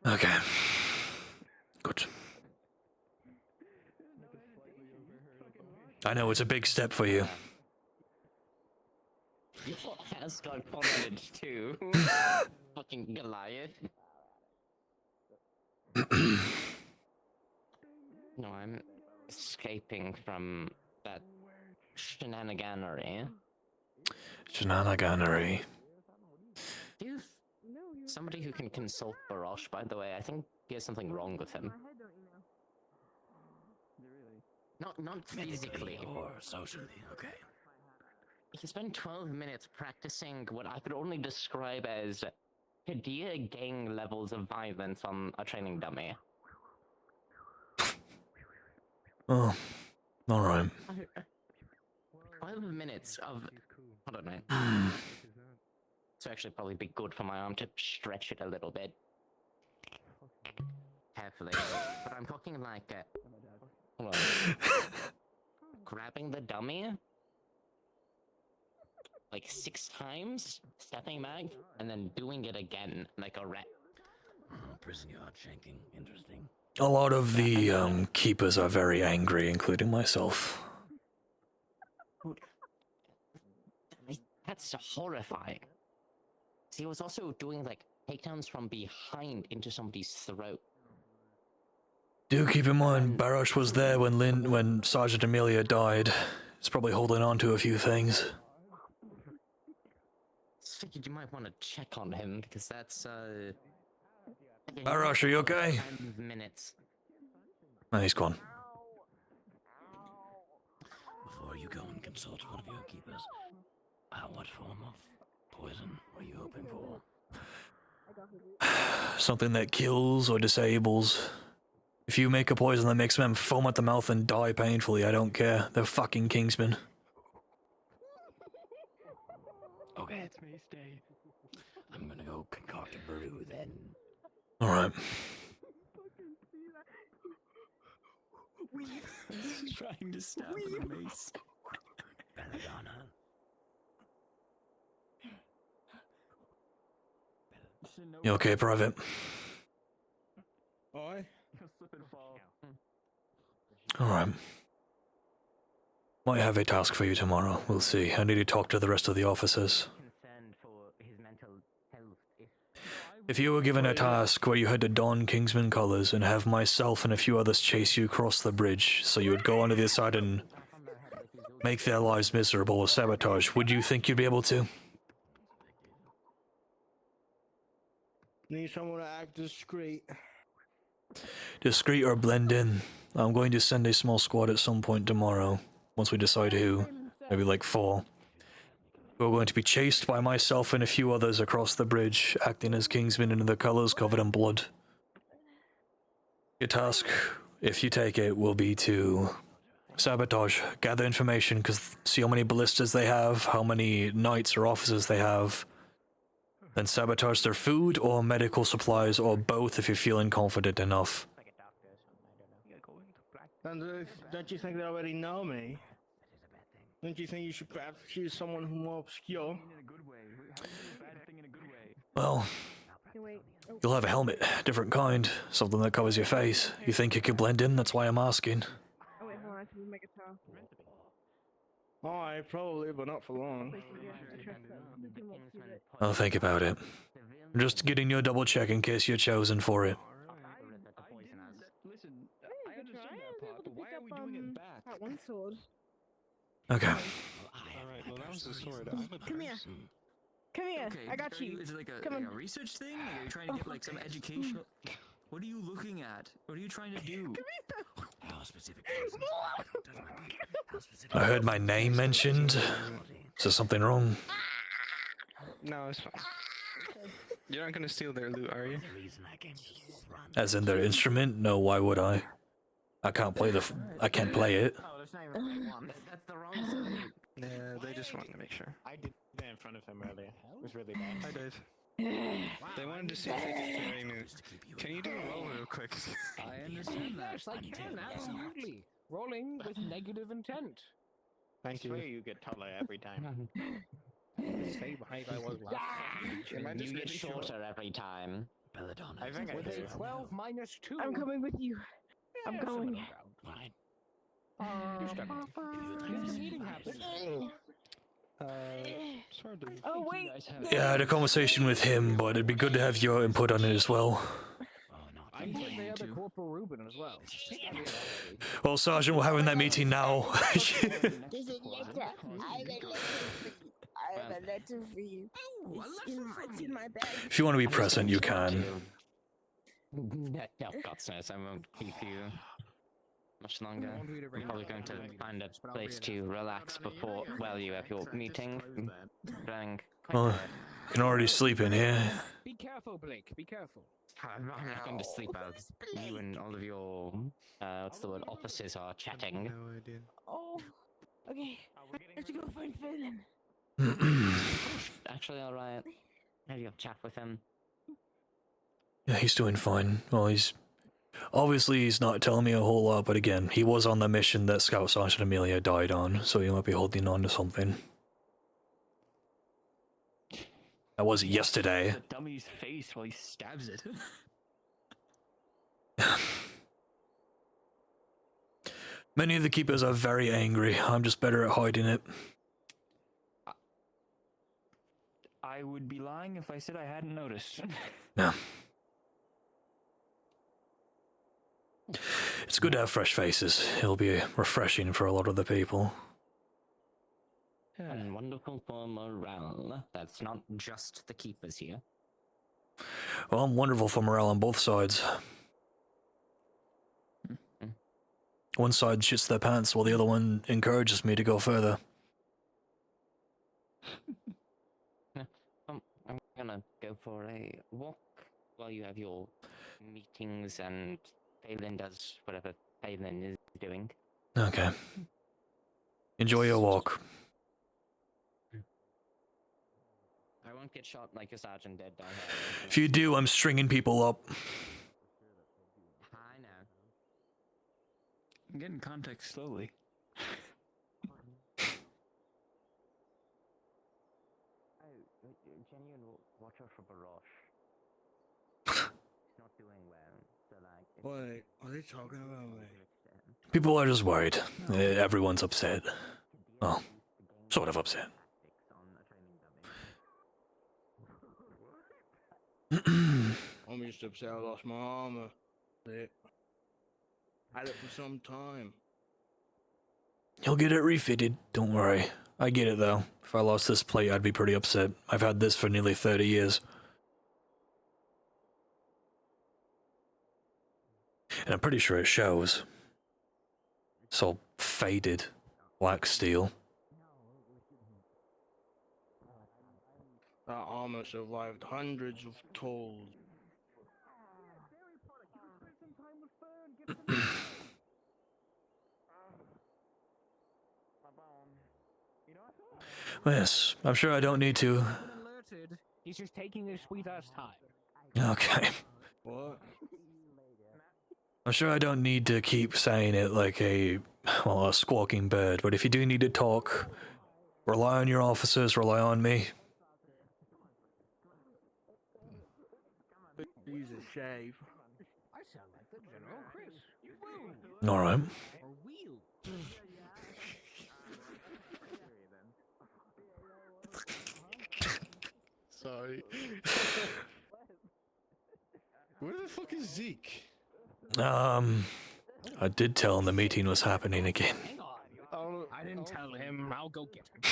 Okay. Good. I know it's a big step for you. Asgard Covenant too. Fucking Goliath. No, I'm escaping from that shenaniganery. Shenaniganery. Do you somebody who can consult Barosh, by the way? I think he has something wrong with him. Not physically. Or socially, okay. He spent 12 minutes practicing what I could only describe as Kadia gang levels of violence on a training dummy. Oh, alright. 12 minutes of... Hold on, man. It's actually probably be good for my arm to stretch it a little bit. Carefully. But I'm talking like... hold on. Grabbing the dummy... like 6 times, stepping back, and then doing it again, like a rat. Prison yard shanking, interesting. A lot of the keepers are very angry, including myself. That's horrifying. See, he was also doing like takedowns from behind into somebody's throat. Do keep in mind, Barosh was there when Sergeant Amelia died. He's probably holding on to a few things. Figured you might want to check on him because that's Barosh, are you okay? 10 minutes. Oh, he's gone. Before you go and consult one of your keepers, what form of poison were you hoping for? Something that kills or disables. If you make a poison that makes men foam at the mouth and die painfully, I don't care. They're fucking Kingsmen. Okay. I'm gonna go concoct a brew then. Alright. He's trying to stab with a mace. Belladonna. You okay, Private? Oi. Alright. Might have a task for you tomorrow. We'll see. I need to talk to the rest of the officers. If you were given a task where you had to don Kingsman colors and have myself and a few others chase you across the bridge, so you would go onto the other side and make their lives miserable with sabotage, would you think you'd be able to? Need someone to act discreet. Discreet or blend in. I'm going to send a small squad at some point tomorrow, once we decide who. Maybe like 4. We're going to be chased by myself and a few others across the bridge, acting as Kingsmen in their colors covered in blood. Your task, if you take it, will be to sabotage, gather information, see how many ballistas they have, how many knights or officers they have, Then sabotage their food or medical supplies or both if you're feeling confident enough. And don't you think they already know me? Don't you think you should perhaps choose someone who's more obscure? Well, you'll have a helmet, different kind, something that covers your face. You think you could blend in? That's why I'm asking. Oh wait, hold on, I have to move my guitar. Alright, probably, but not for long. I'll think about it. I'm just getting you a double check in case you're chosen for it. Listen, I understood that part, but why are we doing it back? That one sword. Okay. Alright, well that was the sword. I'm a Come here. person. Come here. Okay, I got you. Is it like Come a on. research thing? Like, are you trying to get like some educational? What are you looking at? What are you trying to do? How specific? I heard my name mentioned. Is there something wrong? No, it's fine. You're not gonna steal their loot, are you? As in their instrument? No, why would I? I can't play I can't play it. That's the wrong side. Yeah, they just wanted to make sure. I did that in front of him earlier. It was really bad. I did. They wanted to see if they could carry me. Can you do a roll real quick? I understand that. Yes, I can, absolutely. Rolling with negative intent. Thank you. I swear you get taller every time. Stay behind I was last time. You get shorter every time. Belladonna. I think I With a do. 12 minus 2. I'm coming with you. I'm going. Fine. Meeting happens. Sort of. Oh wait. Yeah, I had a conversation with him, but it'd be good to have your input on it as well. I put the other Corporal Reuben as well. Well, Sergeant, we're having that meeting now. There's a letter. I have a letter for you. It's in my bag. If you want to be present, you can. No, God knows, I won't keep you much longer. I'm probably going to find a place to relax before, well, you have your meeting. Feeling quite Well, tired. you can already sleep in here. Be careful, Blake. Be careful. I'm not going to sleep out. You and all of your, what's the word, officers are chatting. No idea. Oh, okay. I have to go find Fayne. Actually, alright. Have you chat with him? Yeah, he's doing fine. Well, he's not telling me a whole lot, but again, he was on the mission that Scout Sergeant Amelia died on, so he might be holding on to something. That was yesterday. The dummy's face while he stabs it. Many of the keepers are very angry. I'm just better at hiding it. I would be lying if I said I hadn't noticed. No. It's good to have fresh faces. It'll be refreshing for a lot of the people. And wonderful for morale. That's not just the keepers here. Well, I'm wonderful for morale on both sides. One side shits their pants while the other one encourages me to go further. I'm gonna go for a walk while you have your meetings and Fayne does whatever Fayne is doing. Okay. Enjoy your walk. I won't get shot like a sergeant dead down here. If you do, I'm stringing people up. I know. I'm getting context slowly. Genuine watcher for Barosh. Not doing well, so like. Wait, are they talking about me? People are just worried. Everyone's upset. Well, sort of upset. I'm just upset I lost my armor. Had it for some time. You'll get it refitted, don't worry. I get it though. If I lost this plate, I'd be pretty upset. I've had this for nearly 30 years. And I'm pretty sure it shows. It's all faded. Black steel. That armor survived hundreds of tolls. Yes, I'm sure I don't need to. He's just taking his sweet ass time. Okay. What? I'm sure I don't need to keep saying it like a squawking bird, but if you do need to talk, rely on your officers, rely on me. Use a shave. I sound like the General Chris. All right. Or wheel. Sorry. Where the fuck is Zeke? I did tell him the meeting was happening again. Hang on. I didn't tell him. I'll go get him.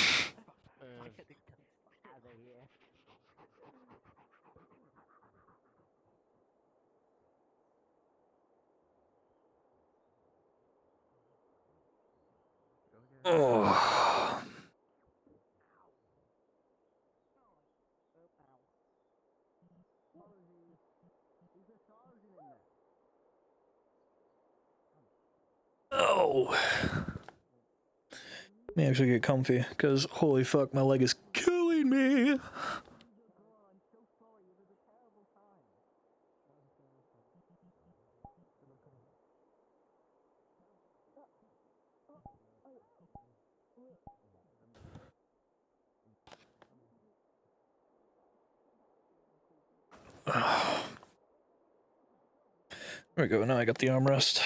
Oh. Oh. Let me actually get comfy, because holy fuck, my leg is killing me. There we go, now I got the armrest.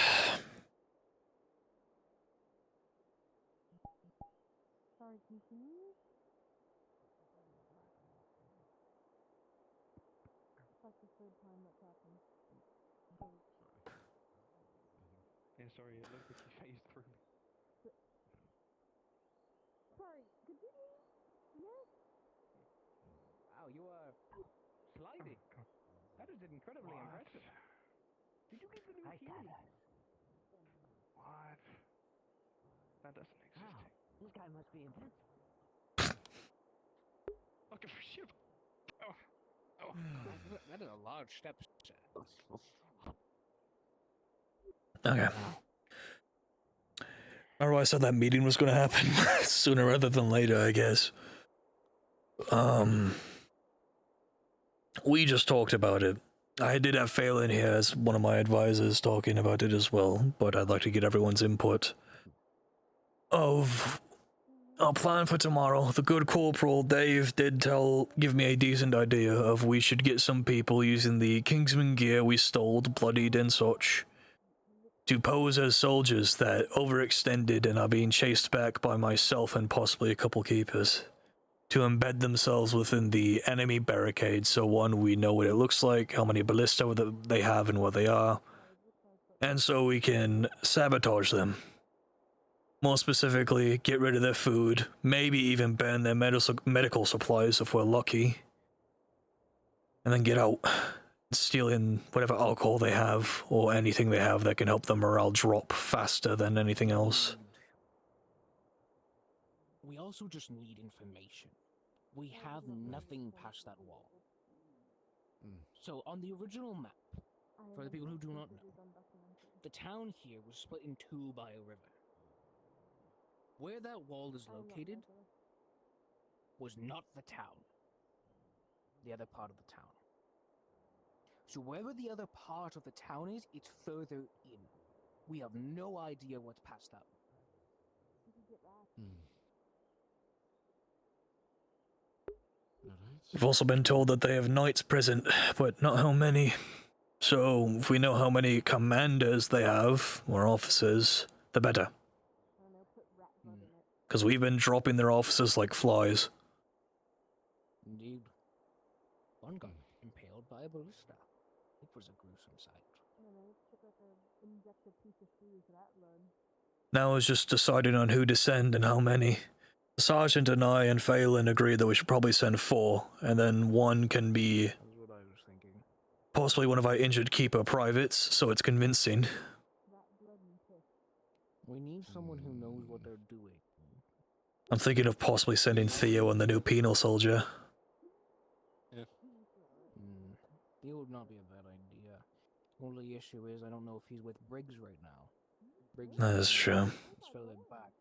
Yeah, sorry, it looked like you phased through me. Sorry, could you Yes? Wow, you are sliding. That is incredibly impressive. Did you get the new key? What? That doesn't exist. Wow, this guy must be intense. Look for ship. Oh. Oh. That is a large step, sir. Okay. Remember I said that meeting was going to happen sooner rather than later, I guess. We just talked about it. I did have Fayne here as one of my advisors talking about it as well, but I'd like to get everyone's input of our plan for tomorrow. The good Corporal Dave did give me a decent idea of we should get some people using the Kingsman gear we stole, bloodied and such, to pose as soldiers that overextended and are being chased back by myself and possibly a couple keepers, to embed themselves within the enemy barricade, so one, we know what it looks like, how many ballista they have and where they are, and so we can sabotage them. More specifically, get rid of their food, maybe even burn their medical supplies if we're lucky, and then get out, stealing whatever alcohol they have, or anything they have that can help their morale drop faster than anything else. We also just need information. We have nothing past that wall. So, on the original map, for the people who do not know, the town here was split in two by a river. Where that wall is located was not the town. The other part of the town. So wherever the other part of the town is, it's further in. We have no idea what's past that. We've also been told that they have knights present, but not how many. So if we know how many commanders they have, or officers, the better. Because we've been dropping their officers like flies. Indeed. One got impaled by a ballista. It was a gruesome sight. Now it's just deciding on who to send and how many. The Sergeant and I and Fayne agreed that we should probably send 4, and then one can be That's what I was thinking. possibly one of our injured keeper privates, so it's convincing. We need someone who knows what they're doing. I'm thinking of possibly sending Theo and the new penal soldier. It would not be a bad idea. Only issue is I don't know if he's with Briggs right now. Briggs That is true. Let's fill it back.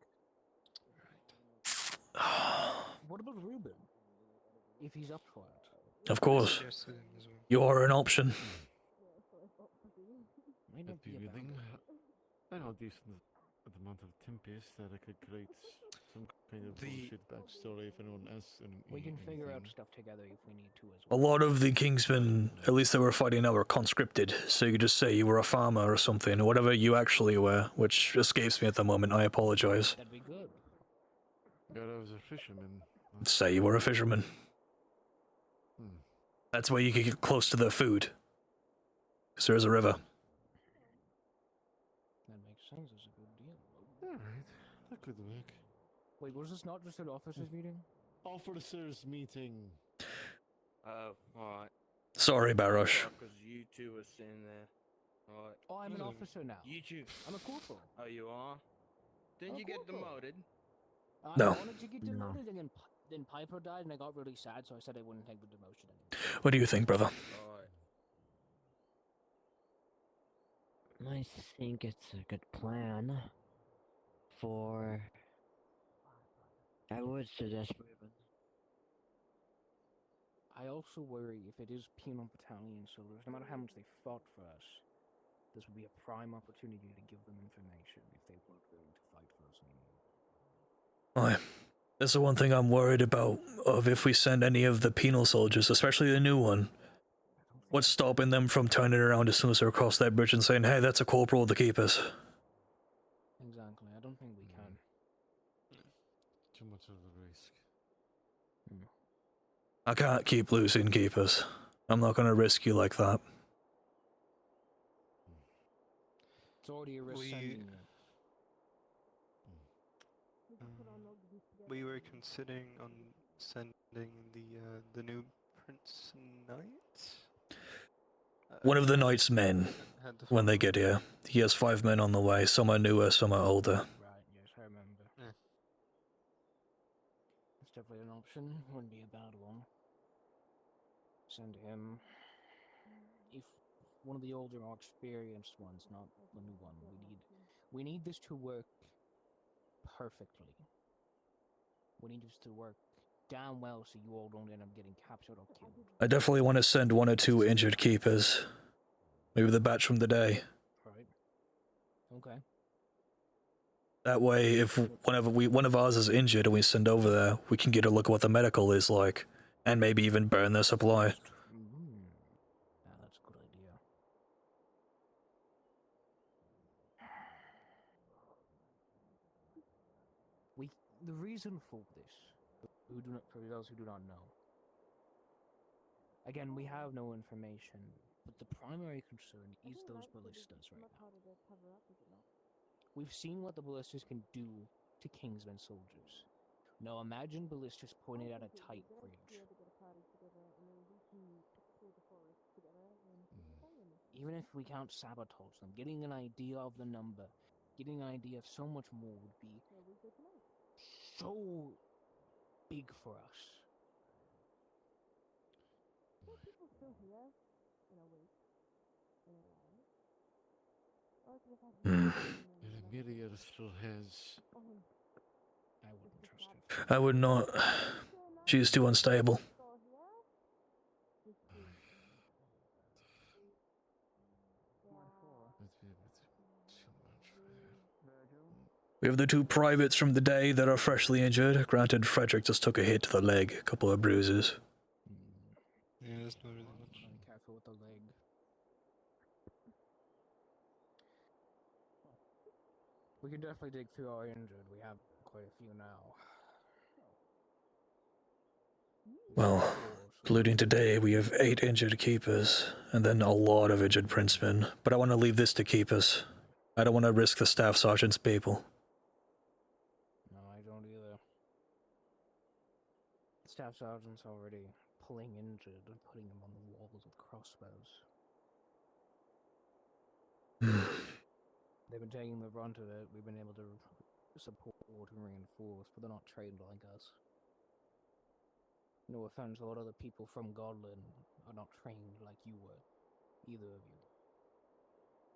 What about Ruben? If he's up for it. Of course. You are an option. That'd be willing. I know a decent amount of Timpis that I could create some kind of bullshit backstory if anyone asks. We can figure out stuff together if we need to as A well. lot of the Kingsmen, at least they were fighting now, were conscripted, so you could just say you were a farmer or something, whatever you actually were, which escapes me at the moment, I apologize. That'd be good. Yeah, I was a fisherman. Say you were a fisherman. That's where you could get close to the food. Because there is a river. That makes sense. It's a good deal. Alright, that could work. Wait, was this not just an officers meeting? Officers meeting. Oh, alright. Sorry, Barosh. Because you two were sitting there. Alright. Oh, I'm an officer now. You two. I'm a corporal. Oh, you are? Didn't you get demoted? No. I wanted to get demoted, and then Piper died, and I got really sad, so I said I wouldn't take the demotion anymore. What do you think, brother? I think it's a good plan. I would suggest ribbons. I also worry if it is penal battalion soldiers, no matter how much they fought for us, this would be a prime opportunity to give them information if they weren't willing to fight for us anymore. Aye. That's the one thing I'm worried about, of if we send any of the penal soldiers, especially the new one. What's stopping them from turning around as soon as they're across that bridge and saying, hey, that's a corporal of the keepers? Exactly, I don't think we can. Too much of a risk. I can't keep losing keepers. I'm not going to risk you like that. It's already a risk sending you. We were considering on sending the new Prince Knight. One of the knight's men, when they get here. He has 5 men on the way. Some are newer, some are older. Right, yes, I remember. It's definitely an option. Wouldn't be a bad one. Send him. If one of the older, more experienced ones, not the new one. We need this to work perfectly. We need this to work damn well so you all don't end up getting captured or killed. I definitely want to send 1 or 2 injured keepers. Maybe the batch from the day. Right. Okay. That way, if one of ours is injured and we send over there, we can get a look at what the medical is like, and maybe even burn their supply. Yeah, that's a good idea. The reason for this, for those who do not know. Again, we have no information, but the primary concern is those ballistas right now. We've seen what the ballistas can do to Kingsmen soldiers. Now imagine ballistas pointed at a tight bridge. Even if we can't sabotage them, getting an idea of the number, getting an idea of so much more would be so big for us. The Myriad still has. I wouldn't trust her. I would not. She's too unstable. We have the 2 privates from the day that are freshly injured. Granted, Frederick just took a hit to the leg, a couple of bruises. Yeah, that's not really much. Be careful with the leg. We can definitely dig through our injured. We have quite a few now. Well, including today, we have 8 injured keepers, and then a lot of injured princemen. But I want to leave this to keepers. I don't want to risk the staff sergeant's people. No, I don't either. Staff sergeant's already pulling injured and putting them on the walls with crossbows. They've been taking the brunt of it. We've been able to support and reinforce, but they're not trained like us. No offense, a lot of the people from Godland are not trained like you were. Either of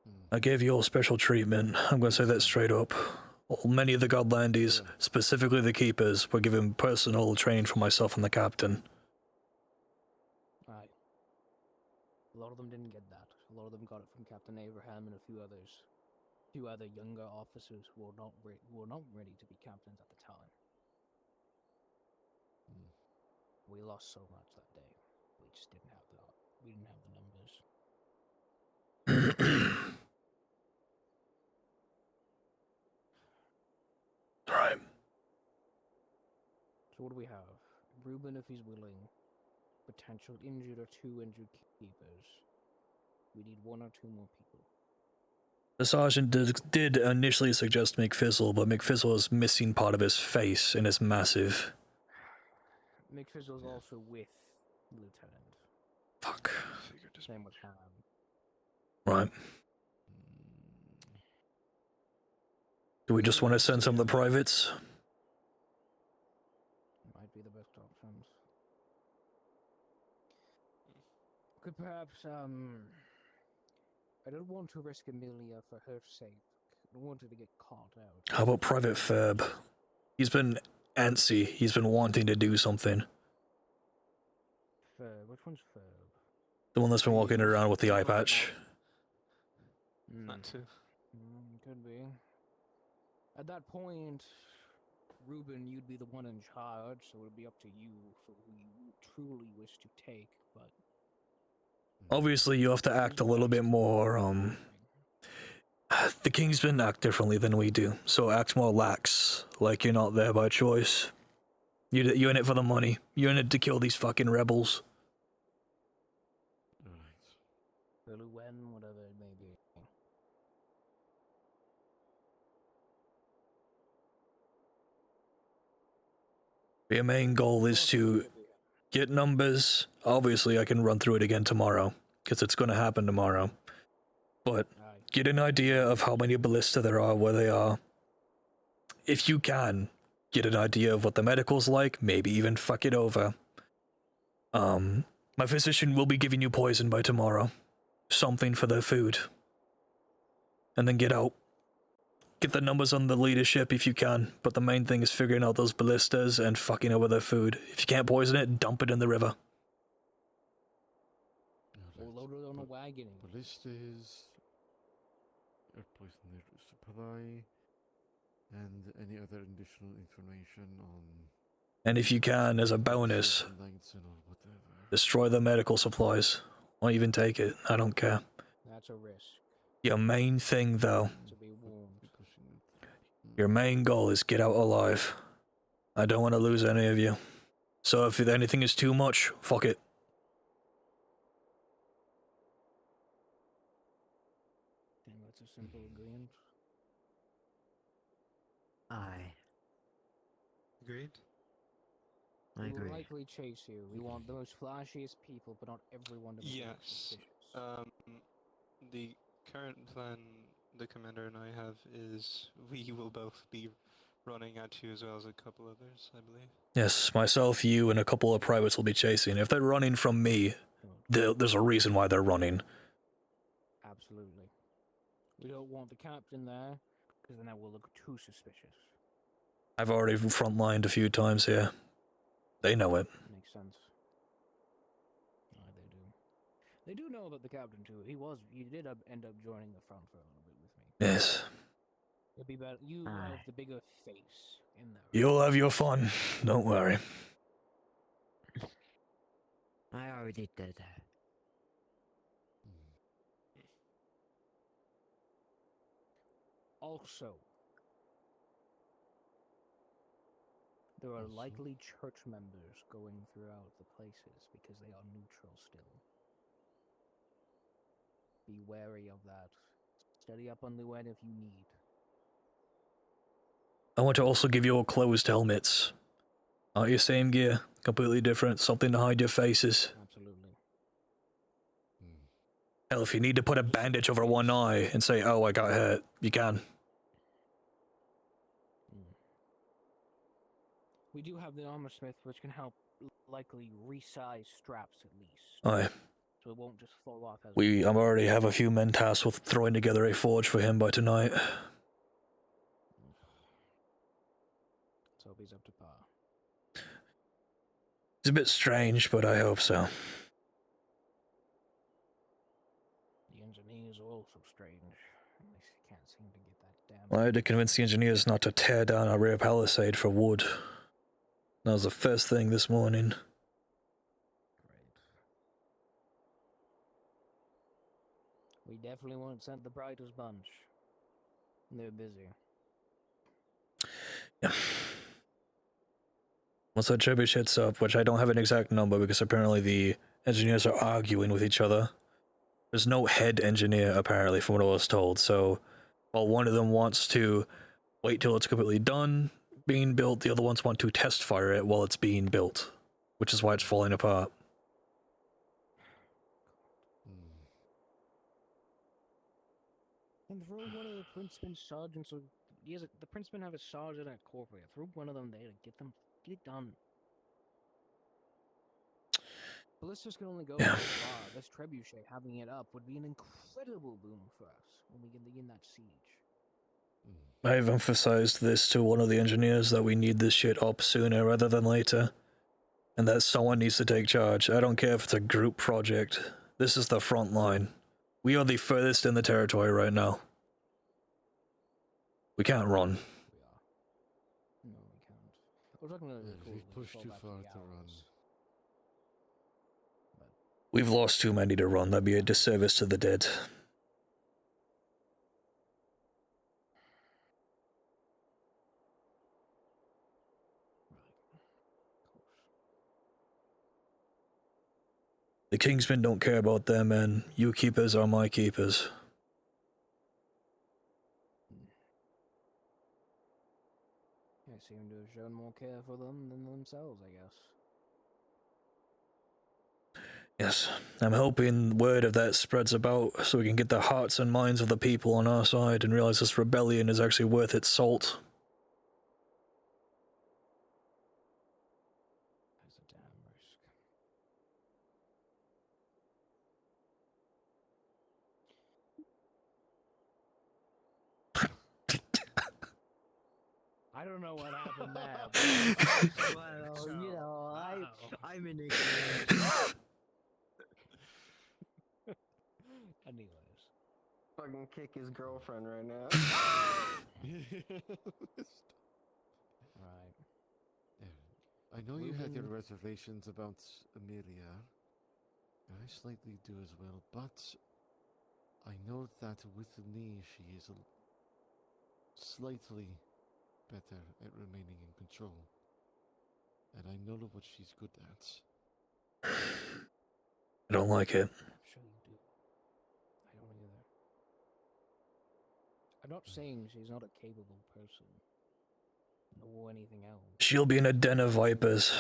you. I gave you all special treatment. I'm going to say that straight up. Many of the Godlandies, specifically the keepers, were given personal training from myself and the captain. A lot of them didn't get that. A lot of them got it from Captain Abraham and a few others. A few other younger officers who were not ready to be captains at the time. We lost so much that day. We just didn't have the numbers. Right. So what do we have? Reuben, if he's willing. Potential injured or 2 injured keepers. We need 1 or 2 more people. The sergeant did initially suggest McFizzle, but McFizzle is missing part of his face and is massive. McFizzle's also with Lieutenant. Fuck. Same with Ham. Right. Do we just want to send some of the privates? Might be the best options. Could perhaps, I don't want to risk Amelia for her sake. I don't want her to get caught out. How about Private Ferb? He's been antsy. He's been wanting to do something. Ferb? Which one's Ferb? The one that's been walking around with the eye patch. Not too. Could be. At that point, Reuben, you'd be the one in charge, so it would be up to you for who you truly wish to take, but... Obviously, you have to act a little bit more, the Kingsmen act differently than we do, so act more lax, like you're not there by choice. You're in it for the money. You're in it to kill these fucking rebels. Lucan, whatever it may be. Your main goal is to get numbers. Obviously, I can run through it again tomorrow, because it's going to happen tomorrow. But get an idea of how many ballista there are, where they are. If you can, get an idea of what the medical's like, maybe even fuck it over. My physician will be giving you poison by tomorrow. Something for their food. And then get out. Get the numbers on the leadership if you can, but the main thing is figuring out those ballistas and fucking over their food. If you can't poison it, dump it in the river. Or load it on a wagon. Ballistas, air poison supply, and any other additional information on... And if you can, as a bonus, destroy the medical supplies. Or even take it, I don't care. That's a risk. Your main thing, though, To be warned. your main goal is get out alive. I don't want to lose any of you. So if anything is too much, fuck it. I think that's a simple agreement. Aye. Agreed? I We will agree. likely chase you. We want the most flashiest people, but not everyone to be Yes. suspicious. The current plan the commander and I have is we will both be running at you as well as a couple others, I believe. Yes, myself, you, and a couple of privates will be chasing. If they're running from me, there's a reason why they're running. Absolutely. We don't want the captain there, because then that will look too suspicious. I've already frontlined a few times here. They know it. Makes sense. They do. They do know about the captain too. He did end up joining the front for a little bit with me. Yes. It'd be better. You have the bigger face in there. You'll have your fun. Don't worry. I already did. Also, there are likely church members going throughout the places because they are neutral still. Be wary of that. Study up on Lucan if you need. I want to also give you all closed helmets. Not your same gear, completely different, something to hide your faces. Absolutely. Hell, if you need to put a bandage over one eye and say, oh, I got hurt, you can. We do have the armor smith, which can help likely resize straps at least. Aye. So it won't just fall off as I already have a few men tasked with throwing together a forge for him by tonight. Let's hope he's up to par. It's a bit strange, but I hope so. I had to convince the engineers not to tear down our rear palisade for wood. That was the first thing this morning. We definitely weren't sent the brightest bunch. They're busy. Yeah. Once that trebuchet hits up, which I don't have an exact number because apparently the engineers are arguing with each other. There's no head engineer, apparently, from what I was told, so while one of them wants to wait till it's completely done being built, the other ones want to test fire it while it's being built, which is why it's falling apart. And throw one of the Princeman sergeants, or the Princeman have a sergeant at corporate. Throw one of them there to get it done. Ballistas can only go so far. This trebuchet, having it up, would be an incredible boom for us when we begin that siege. I've emphasized this to one of the engineers that we need this shit up sooner rather than later, and that someone needs to take charge. I don't care if it's a group project. This is the front line. We are the furthest in the territory right now. We can't run. No, we can't. We're talking about we've pushed too far to run. We've lost too many to run. That'd be a disservice to the dead. The Kingsmen don't care about them, and you keepers are my keepers. I seem to have shown more care for them than themselves, I guess. Yes, I'm hoping word of that spreads about so we can get the hearts and minds of the people on our side and realize this rebellion is actually worth its salt. That's a damn risk. I don't know what happened there. Well, you know, I'm in a Anyways. Fucking kick his girlfriend right now. Right. I know you had your reservations about Amelia, and I slightly do as well, but I know that with me she is slightly better at remaining in control, and I know what she's good at. I don't like it. I'm sure you do. I don't either. I'm not saying she's not a capable person, or anything else. She'll be in a den of vipers.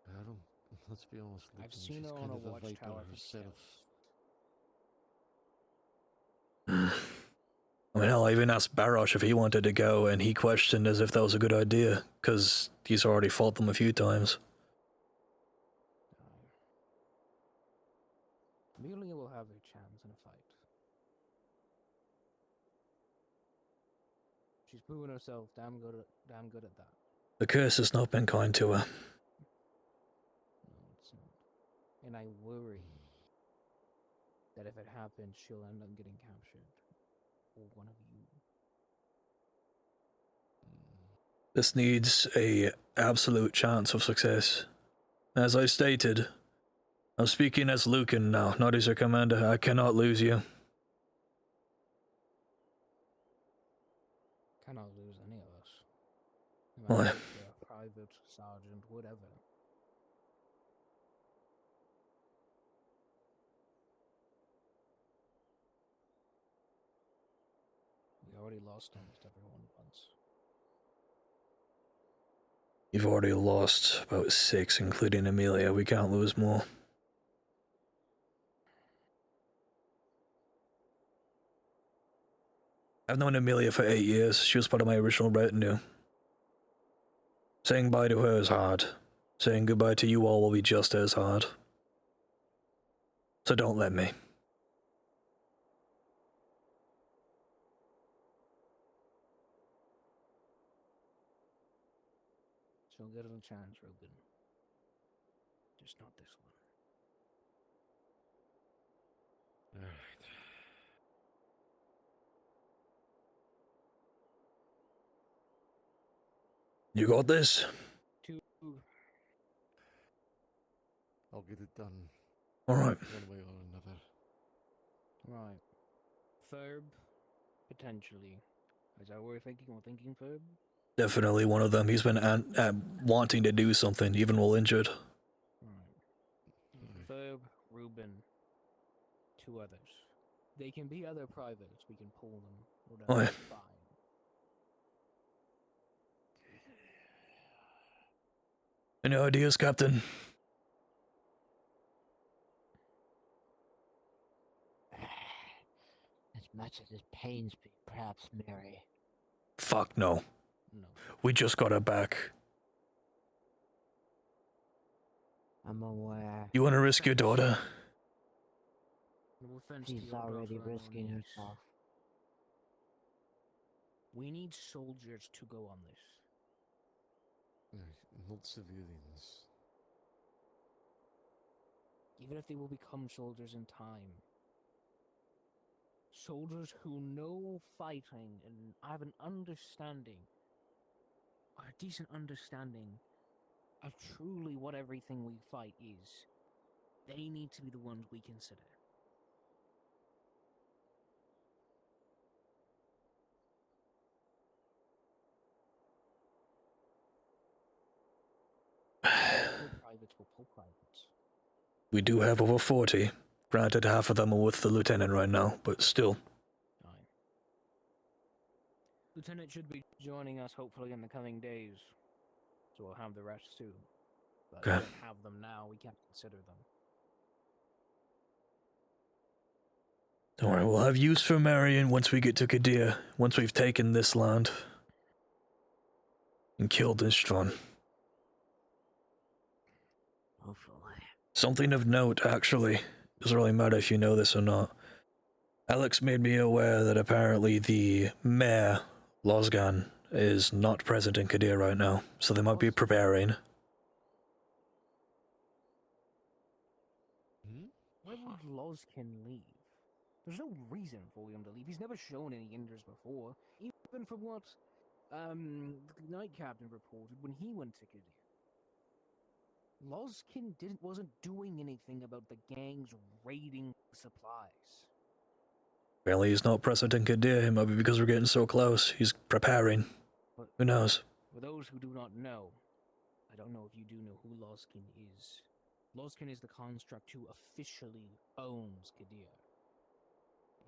I don't. Let's be honest. Lucan, I've seen she's her kind on a of a viper watchtower herself. I mean, hell, I even asked Barosh if he wanted to go, and he questioned as if that was a good idea, because he's already fought them a few times. Amelia will have her chance in a fight. She's proven herself damn good at that. The curse has not been kind to her. No, it's not. And I worry that if it happens, she'll end up getting captured. Or one of you. This needs a absolute chance of success. As I stated, I'm speaking as Lucan now, not as your commander. I cannot lose you. Cannot lose any of us. No Well, matter if you're a private, sergeant, whatever. We already lost almost everyone once. You've already lost about 6, including Amelia. We can't lose more. I've known Amelia for 8 years. She was part of my original retinue. Saying bye to her is hard. Saying goodbye to you all will be just as hard. So don't let me. She'll get a chance, Ruben. Just not this one. Alright. You got this? I'll get it done. Alright. One way or another. Right. Ferb, potentially. Is that what we're thinking? We're thinking Ferb? Definitely one of them. He's been wanting to do something, even while injured. Ferb, Ruben, 2 others. They can be other privates. We can pull them. Whatever. Oh, yeah. Fine. Any ideas, Captain? As much as it pains me, perhaps Mary. Fuck no. We just got her back. I'm aware. You want to risk your daughter? No offense to She's your already girlfriend or risking niece. herself. We need soldiers to go on this. Not civilians. Even if they will become soldiers in time. Soldiers who know fighting and have an understanding, or a decent understanding of truly what everything we fight is. They need to be the ones we consider. Privates will pull privates. We do have over 40. Granted, half of them are with the lieutenant right now, but still. Lieutenant should be joining us hopefully in the coming days, so we'll have the rest soon. But we Okay. don't have them now, we can't consider them. Don't worry, we'll have use for Marion once we get to Kadir, once we've taken this land. And killed Istvan. Hopefully. Something of note, actually. Doesn't really matter if you know this or not. Alex made me aware that apparently the mayor, Lozgan, is not present in Kadir right now, so they might be preparing. Why would Lozkin leave? There's no reason for him to leave. He's never shown any interest before. Even from what the Knight Captain reported when he went to Kadir. Lozkin wasn't doing anything about the gangs raiding supplies. Apparently he's not present in Kadir. It might be because we're getting so close. He's preparing. But Who knows? For those who do not know, I don't know if you do know who Lozkin is. Lozkin is the construct who officially owns Kadir.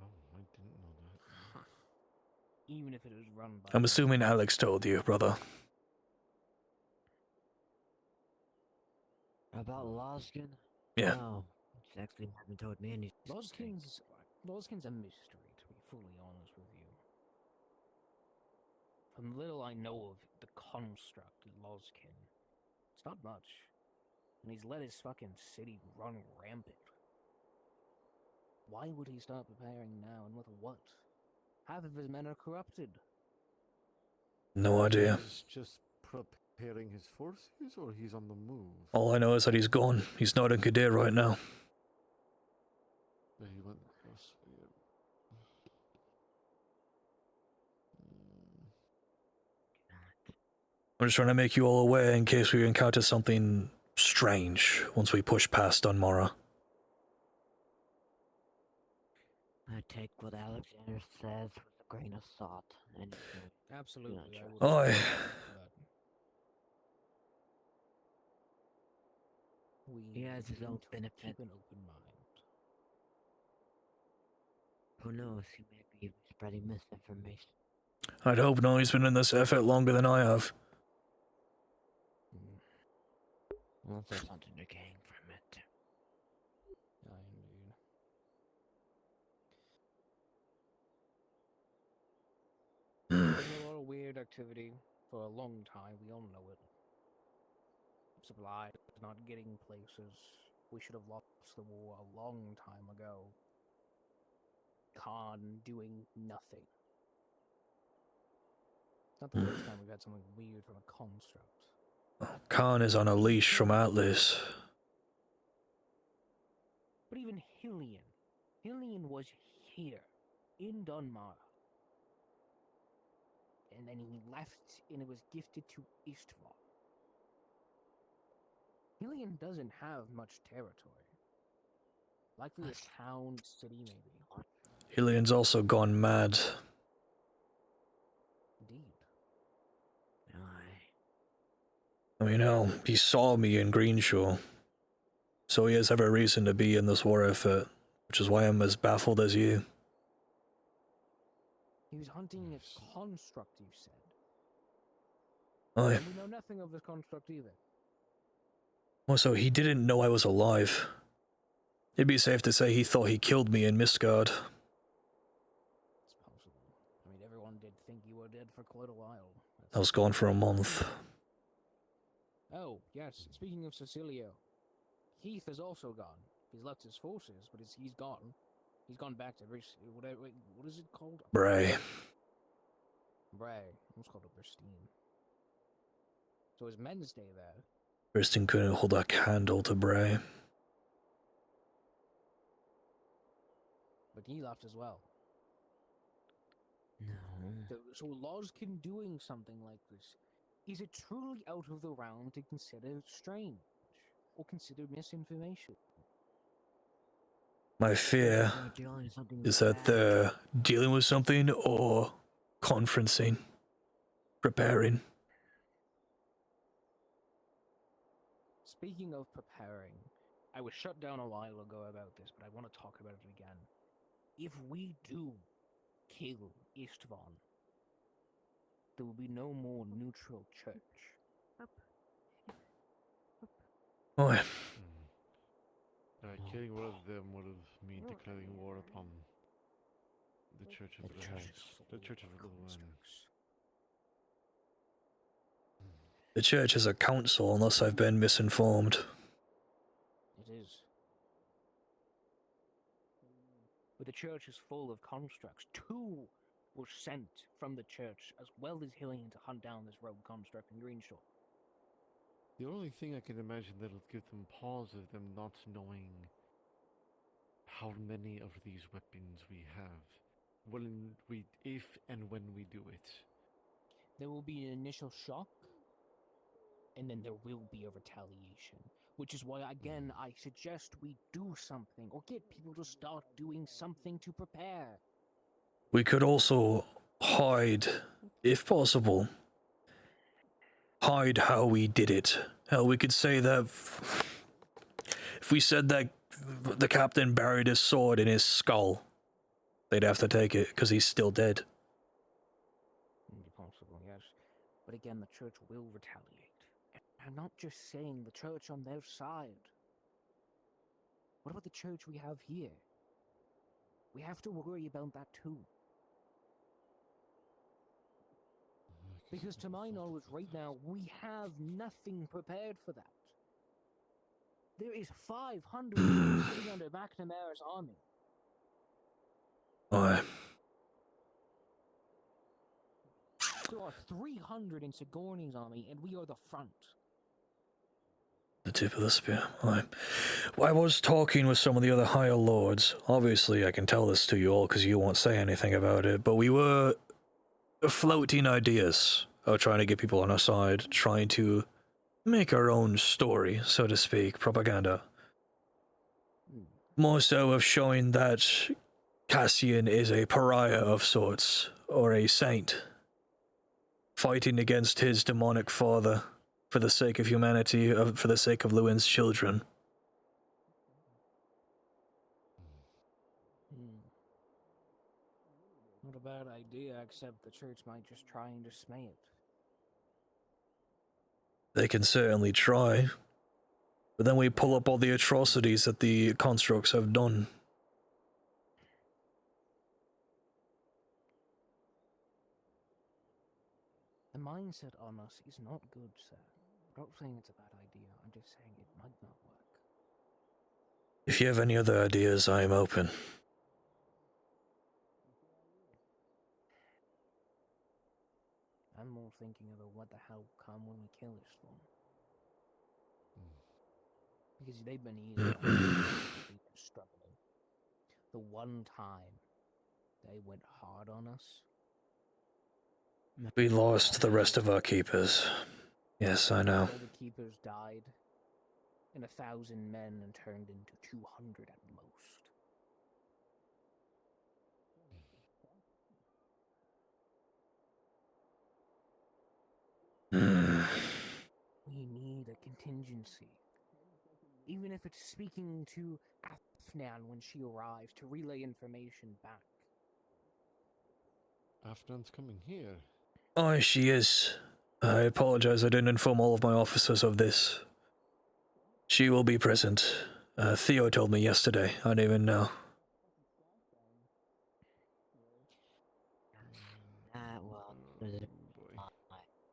Oh, I didn't know that. Even if it was run by... I'm assuming Alex told you, brother. About Lozkin? Yeah. No, she actually haven't told me anything. Lozkin's a mystery, to be fully honest with you. From the little I know of the construct Lozkin, it's not much. And he's let his fucking city run rampant. Why would he start preparing now, and with what? Half of his men are corrupted. No idea. He's just preparing his forces, or he's on the move? All I know is that he's gone. He's not in Kadir right now. He went elsewhere. I'm just trying to make you all aware in case we encounter something strange once we push past Dunmora. I take what Alexander says with a grain of salt. And Absolutely. Oi. He has his own benefit. Keep an open mind. Who knows? He may be spreading misinformation. I'd hope not. He's been in this effort longer than I have. Unless there's something to gain from it. Indeed. There's been a lot of weird activity for a long time. We all know it. Supplies not getting places. We should have lost the war a long time ago. Khan doing nothing. It's not the first time we've had something weird from a construct. Khan is on a leash from Atlas. But even Hillian was here, in Dunmar. And and then he left, and it was gifted to Istvar. Helion doesn't have much territory. Likely a town, city, maybe. Hillion's also gone mad. Indeed. I mean, hell, he saw me in Greenshaw, so he has every reason to be in this war effort, which is why I'm as baffled as you. He was hunting a construct, you said. Aye. And we know nothing of this construct either. Also, he didn't know I was alive. It'd be safe to say he thought he killed me in Mistgard. It's possible. I mean, everyone did think you were dead for quite a while. I was gone for a month. Oh, yes. Speaking of Cecilio, Heath is also gone. He's left his forces, but he's gone. He's gone back to what is it called? Bray. Bray. I almost called it Bristine. So his men stay there. Kristen couldn't hold a candle to Bray. But he left as well. No. So Lozkin doing something like this, is it truly out of the realm to consider strange? Or consider misinformation? My fear is that they're dealing with something or conferencing, preparing. Speaking of preparing, I was shut down a while ago about this, but I want to talk about it again. If we do kill Istvan, there will be no more neutral church. Oi. Killing one of them would have meant declaring war upon the Church of the Church of Lucan. The church is a council, unless I've been misinformed. It is. But the church is full of constructs. 2 were sent from the church, as well as Hillian, to hunt down this rogue construct in Greenshaw. The only thing I can imagine that'll give them pause is them not knowing how many of these weapons we have. If and when we do it. There will be an initial shock, and then there will be a retaliation. Which is why, again, I suggest we do something, or get people to start doing something to prepare. We could also hide, if possible, hide how we did it. Hell, we could say that if we said that the captain buried his sword in his skull, they'd have to take it, because he's still dead. Possible, yes. But again, the church will retaliate. I'm not just saying the church on their side. What about the church we have here? We have to worry about that too. Because to my knowledge, right now, we have nothing prepared for that. There is 500 sitting under McNamara's army. Aye. There are 300 in Sigourney's army, and we are the front. The tip of the spear. Aye. Well, I was talking with some of the other higher lords. Obviously, I can tell this to you all because you won't say anything about it, but we were floating ideas of trying to get people on our side, trying to make our own story, so to speak, propaganda. More so of showing that Cassian is a pariah of sorts, or a saint, fighting against his demonic father for the sake of humanity, for the sake of Luan's children. Not a bad idea, except the church might just try and dismay it. They can certainly try, but then we pull up all the atrocities that the constructs have done. The mindset on us is not good, sir. I'm not saying it's a bad idea, I'm just saying it might not work. If you have any other ideas, I am open. I'm more thinking about what the hell come when we kill this one. Because they've been easy on us. They've been struggling. The one time they went hard on us, We lost the rest of our keepers. Yes, I know. All the keepers died, and 1,000 men and turned into 200 at most. We need a contingency. Even if it's speaking to Afnan when she arrives to relay information back. Afnan's coming here. Oh, she is. I apologize, I didn't inform all of my officers of this. She will be present. Theo told me yesterday. I didn't even know.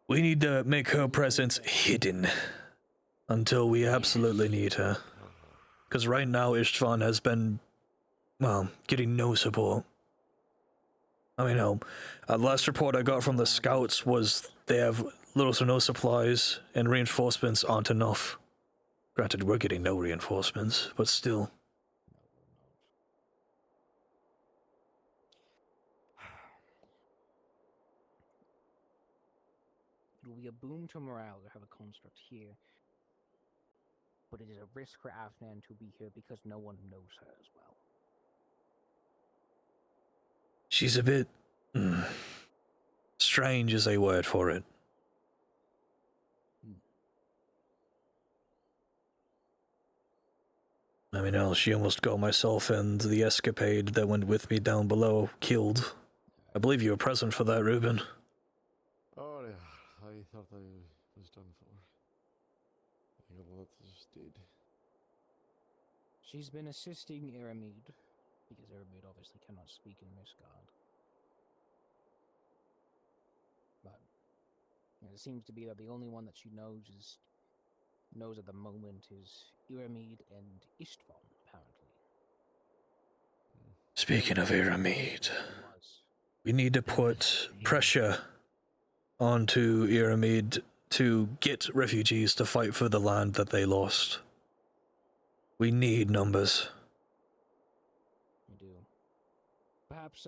We need to make her presence hidden until we absolutely need her. Because right now Istvan has been, well, getting no support. I mean, last report I got from the scouts was they have little to no supplies and reinforcements aren't enough. Granted, we're getting no reinforcements, but still. It will be a boom to morale to have a construct here, but it is a risk for Afnan to be here because no one knows her as well. She's a bit... strange is a word for it. I mean, she almost got myself and the escapade that went with me down below killed. I believe you were present for that, Ruben. Oh yeah, I thought I was done for. I think a lot just did. She's been assisting Iramid, because Iramid obviously cannot speak in Misgard. But it seems to be that the only one that she knows at the moment is Iramid and Istvan, apparently. Speaking of Iramid, we need to put pressure onto Iramid to get refugees to fight for the land that they lost. We need numbers. We do. Perhaps,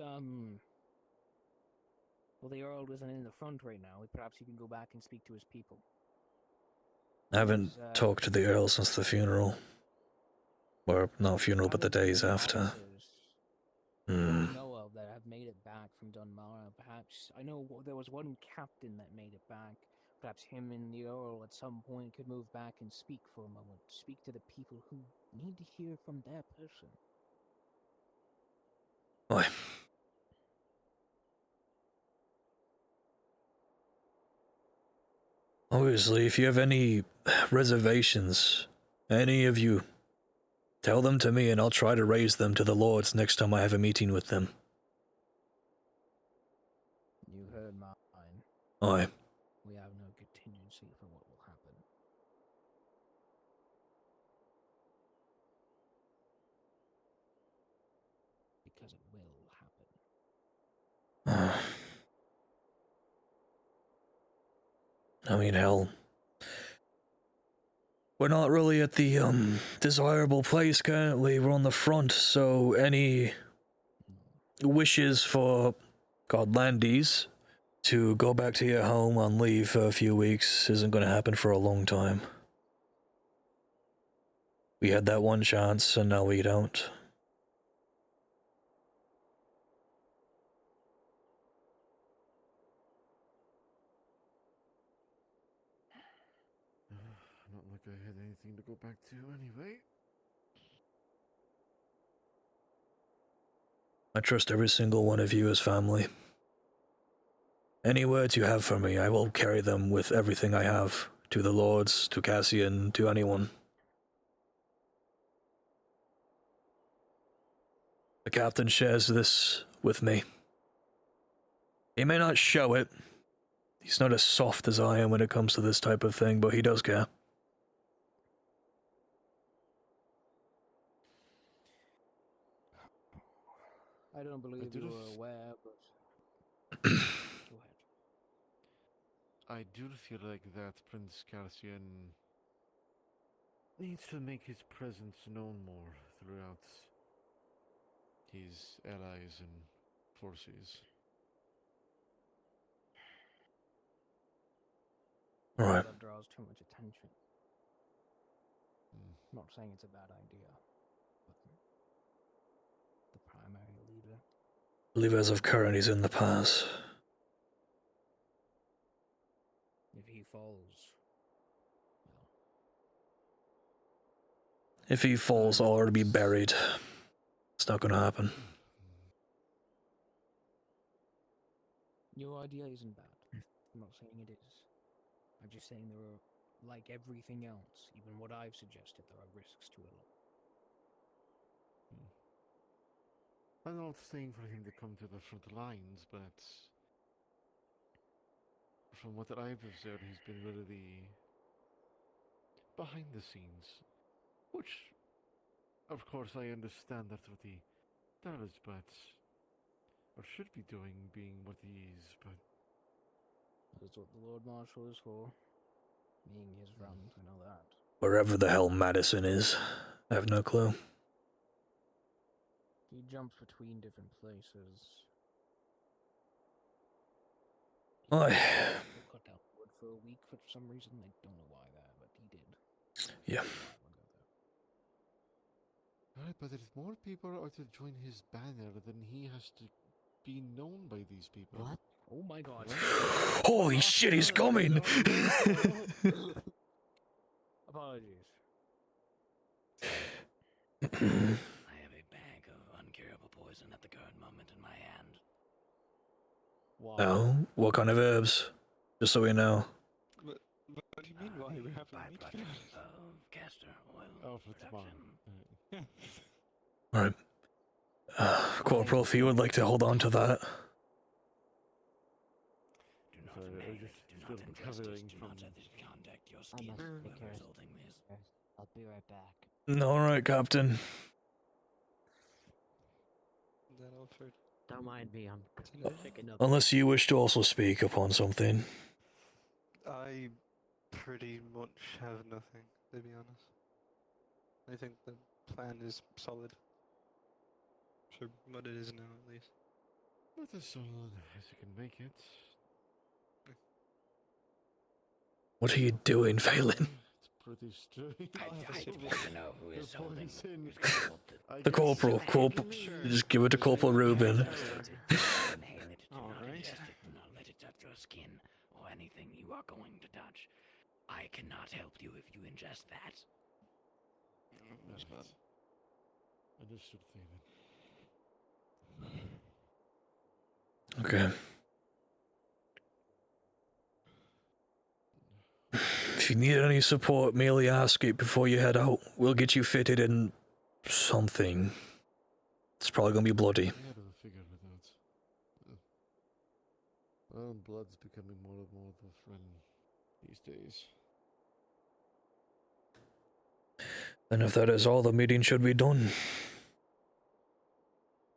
well, the Earl isn't in the front right now. Perhaps he can go back and speak to his people. I haven't talked to the Earl since the funeral. Or not funeral, but the days after. Know of that have made it back from Dunmara. Perhaps I know there was one captain that made it back. Perhaps him and the Earl at some point could move back and speak for a moment. Speak to the people who need to hear from their person. Why? Obviously, if you have any reservations, any of you, tell them to me and I'll try to raise them to the Lords next time I have a meeting with them. You heard mine. Aye. We have no contingency for what will happen. Because it will happen. I mean, hell. We're not really at the, desirable place currently. We're on the front, so any wishes for Godlandies to go back to your home on leave for a few weeks isn't going to happen for a long time. We had that one chance, and now we don't. Not like I had anything to go back to anyway. I trust every single one of you as family. Any words you have for me, I will carry them with everything I have, to the Lords, to Cassian, to anyone. The captain shares this with me. He may not show it. He's not as soft as I am when it comes to this type of thing, but he does care. I don't believe you were aware, but... Go ahead. I do feel like that Prince Cassian needs to make his presence known more throughout his allies and forces. Right. That draws too much attention. I'm not saying it's a bad idea, but the primary leader. I believe as of current, he's in the pass. If he falls, If he falls, I'll already be buried. It's not gonna happen. your idea isn't bad. I'm not saying it is. I'm just saying there are, like everything else, even what I've suggested, there are risks to it all. I'm not saying for him to come to the front lines, but from what I've observed, he's been really behind the scenes, which, of course, I understand that's what he does, but or should be doing, being what he is. But That's what the Lord Marshal is for. Being his friend, I know that. Wherever the hell Madison is, I have no clue. He jumps between different places. I. He cut out wood for a week for some reason. I don't know why that, but he did. Yeah. Right, but if more people are to join his banner, then he has to be known by these people. What? Oh my god. Holy shit, he's coming! Apologies. I have a bag of uncurable poison at the current moment in my hand. Oh, what kind of herbs? Just so we know. What do you mean? Why we have a meeting? Of castor oil. Oh, for tomorrow. Alright. Corporal, if you would like to hold on to that. Sorry, I was just still recovering from... Contact your I skin must with take care of resulting this. I'll be right back. Alright, Captain. That offered. Don't mind me, I'm picking up. Unless you wish to also speak upon something. I pretty much have nothing, to be honest. I think the plan is solid. For what it is now, at least. Not as solid as you can make it. What are you doing, Phelan? It's pretty strange. I'd like to know who is holding The Corporal. Just give it to Corporal Reuben. Inhale it, do not ingest it, do not let it touch your skin or anything you are going to touch. I cannot help you if you ingest that. Understood, Fayne. Okay. If you need any support, merely ask it before you head out. We'll get you fitted in something. It's probably gonna be bloody. I had to figure it out. Well, blood's becoming more and more of a friend these days. And if that is all, the meeting should be done.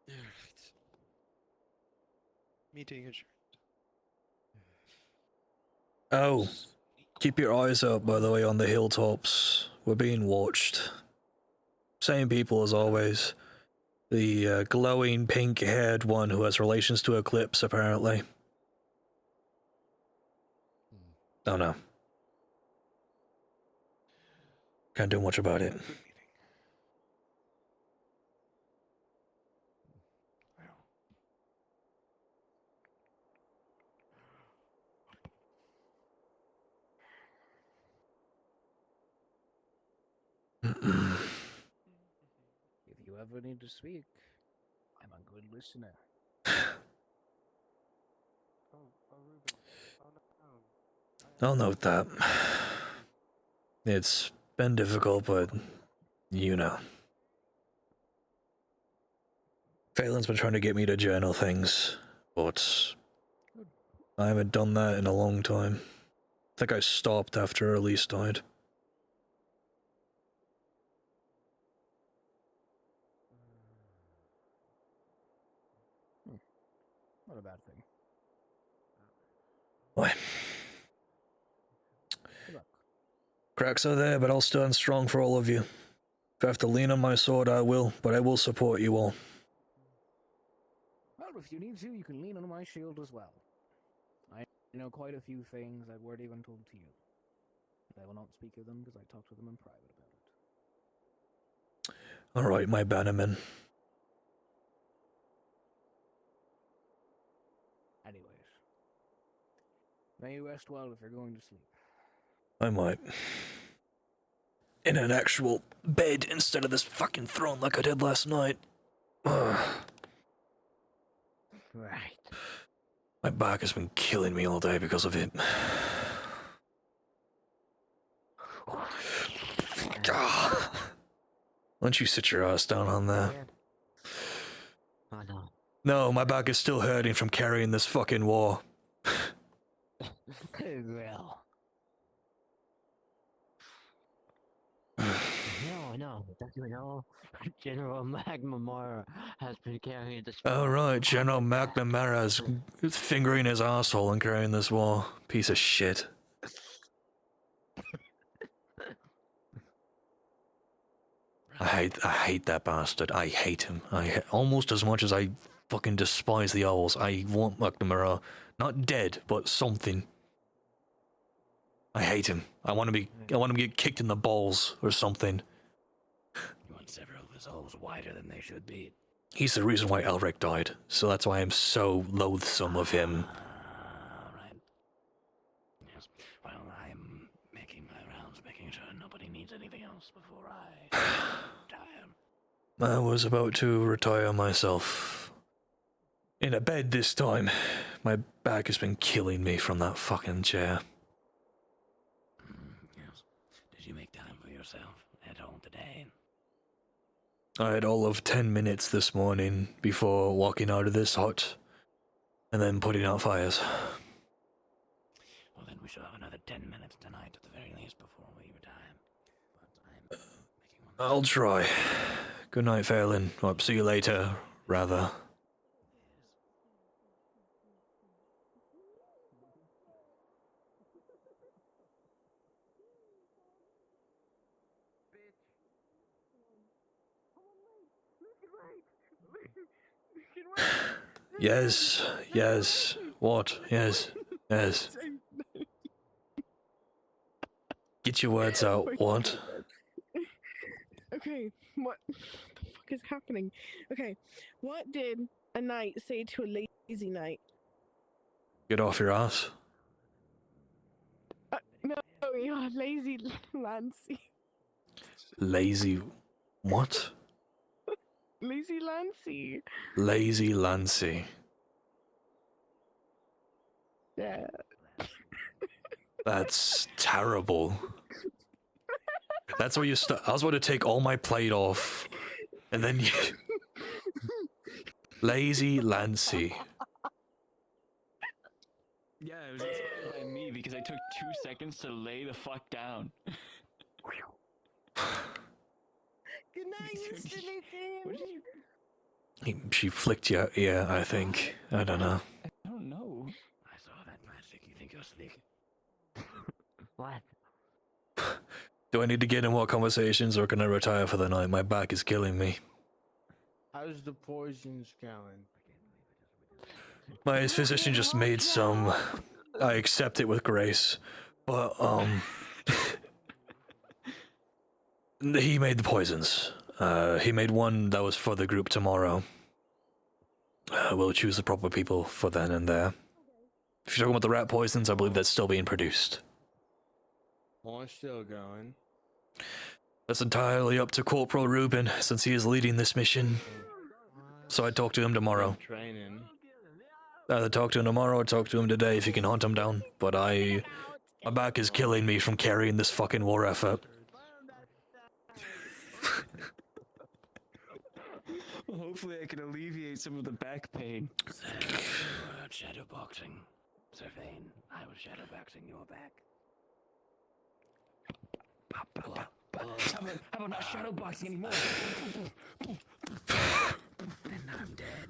Yeah, right. Meeting adjourned. Oh, keep your eyes up, by the way, on the hilltops. We're being watched. Same people as always. The glowing pink-haired one who has relations to Eclipse, apparently. Don't know. Can't do much about it. If you ever need to speak, I'm a good listener. I'll note that. It's been difficult, but you know. Phelan's been trying to get me to journal things, but I haven't done that in a long time. I think I stopped after Elise died. Not a bad thing. Why? Good luck. Cracks are there, but I'll stand strong for all of you. If I have to lean on my sword, I will, but I will support you all. Well, if you need to, you can lean on my shield as well. I know quite a few things that weren't even told to you. I will not speak of them because I talked to them in private about it. Alright, my bannerman. Anyways, may you rest well if you're going to sleep. I might. In an actual bed instead of this fucking throne like I did last night. Ugh. Right. My back has been killing me all day because of it. Why don't you sit your ass down on there? Oh no. No, my back is still hurting from carrying this fucking war. Well. No, don't you know? General McNamara has been carrying this. Alright, General McNamara's fingering his asshole and carrying this war. Piece of shit. I hate that bastard. I hate him. Almost as much as I fucking despise the owls. I want McNamara not dead, but something. I hate him. I want him to get kicked in the balls or something. You want several of his holes wider than they should be. He's the reason why Elric died, so that's why I'm so loathsome of him. Right. Yes. Well, I'm making my rounds, making sure nobody needs anything else before I retire. I was about to retire myself. In a bed this time. My back has been killing me from that fucking chair. Yes. Did you make time for yourself at home today? I had all of 10 minutes this morning before walking out of this hut and then putting out fires. Well, then we shall have another 10 minutes tonight at the very least before we retire. But I'm I'll try. Good night, Fayne. I'll see you later, rather. Yes, yes. What? Yes, yes. Get your words out. What? Okay, what the fuck is happening? Okay, what did a knight say to a lazy knight? Get off your ass. No, you're lazy Lancy. Lazy. What? Lazy Lancy. Lazy Lancy. Yeah. That's terrible. That's where you start. I was about to take all my plate off, and then you. Lazy Lancy. Yeah, it was inspired by me because I took 2 seconds to lay the fuck down. Good night, Mr. Lucan. She flicked your ear, I think. I don't know. I don't know. I saw that magic. You think you're slick? What? Do I need to get in more conversations or can I retire for the night? My back is killing me. How's the poisons going? My physician just made some. I accept it with grace. But, he made the poisons. He made one that was for the group tomorrow. We'll choose the proper people for then and there. If you're talking about the rat poisons, I believe that's still being produced. Mine's still going. That's entirely up to Corporal Reuben, since he is leading this mission. So I'd talk to him tomorrow. Training. Either talk to him tomorrow or talk to him today if you can hunt him down. But my back is killing me from carrying this fucking war effort. Well, hopefully I can alleviate some of the back pain. Shadowboxing. Sir Fayne, I was shadowboxing your back. How about not shadowboxing anymore? And I'm dead.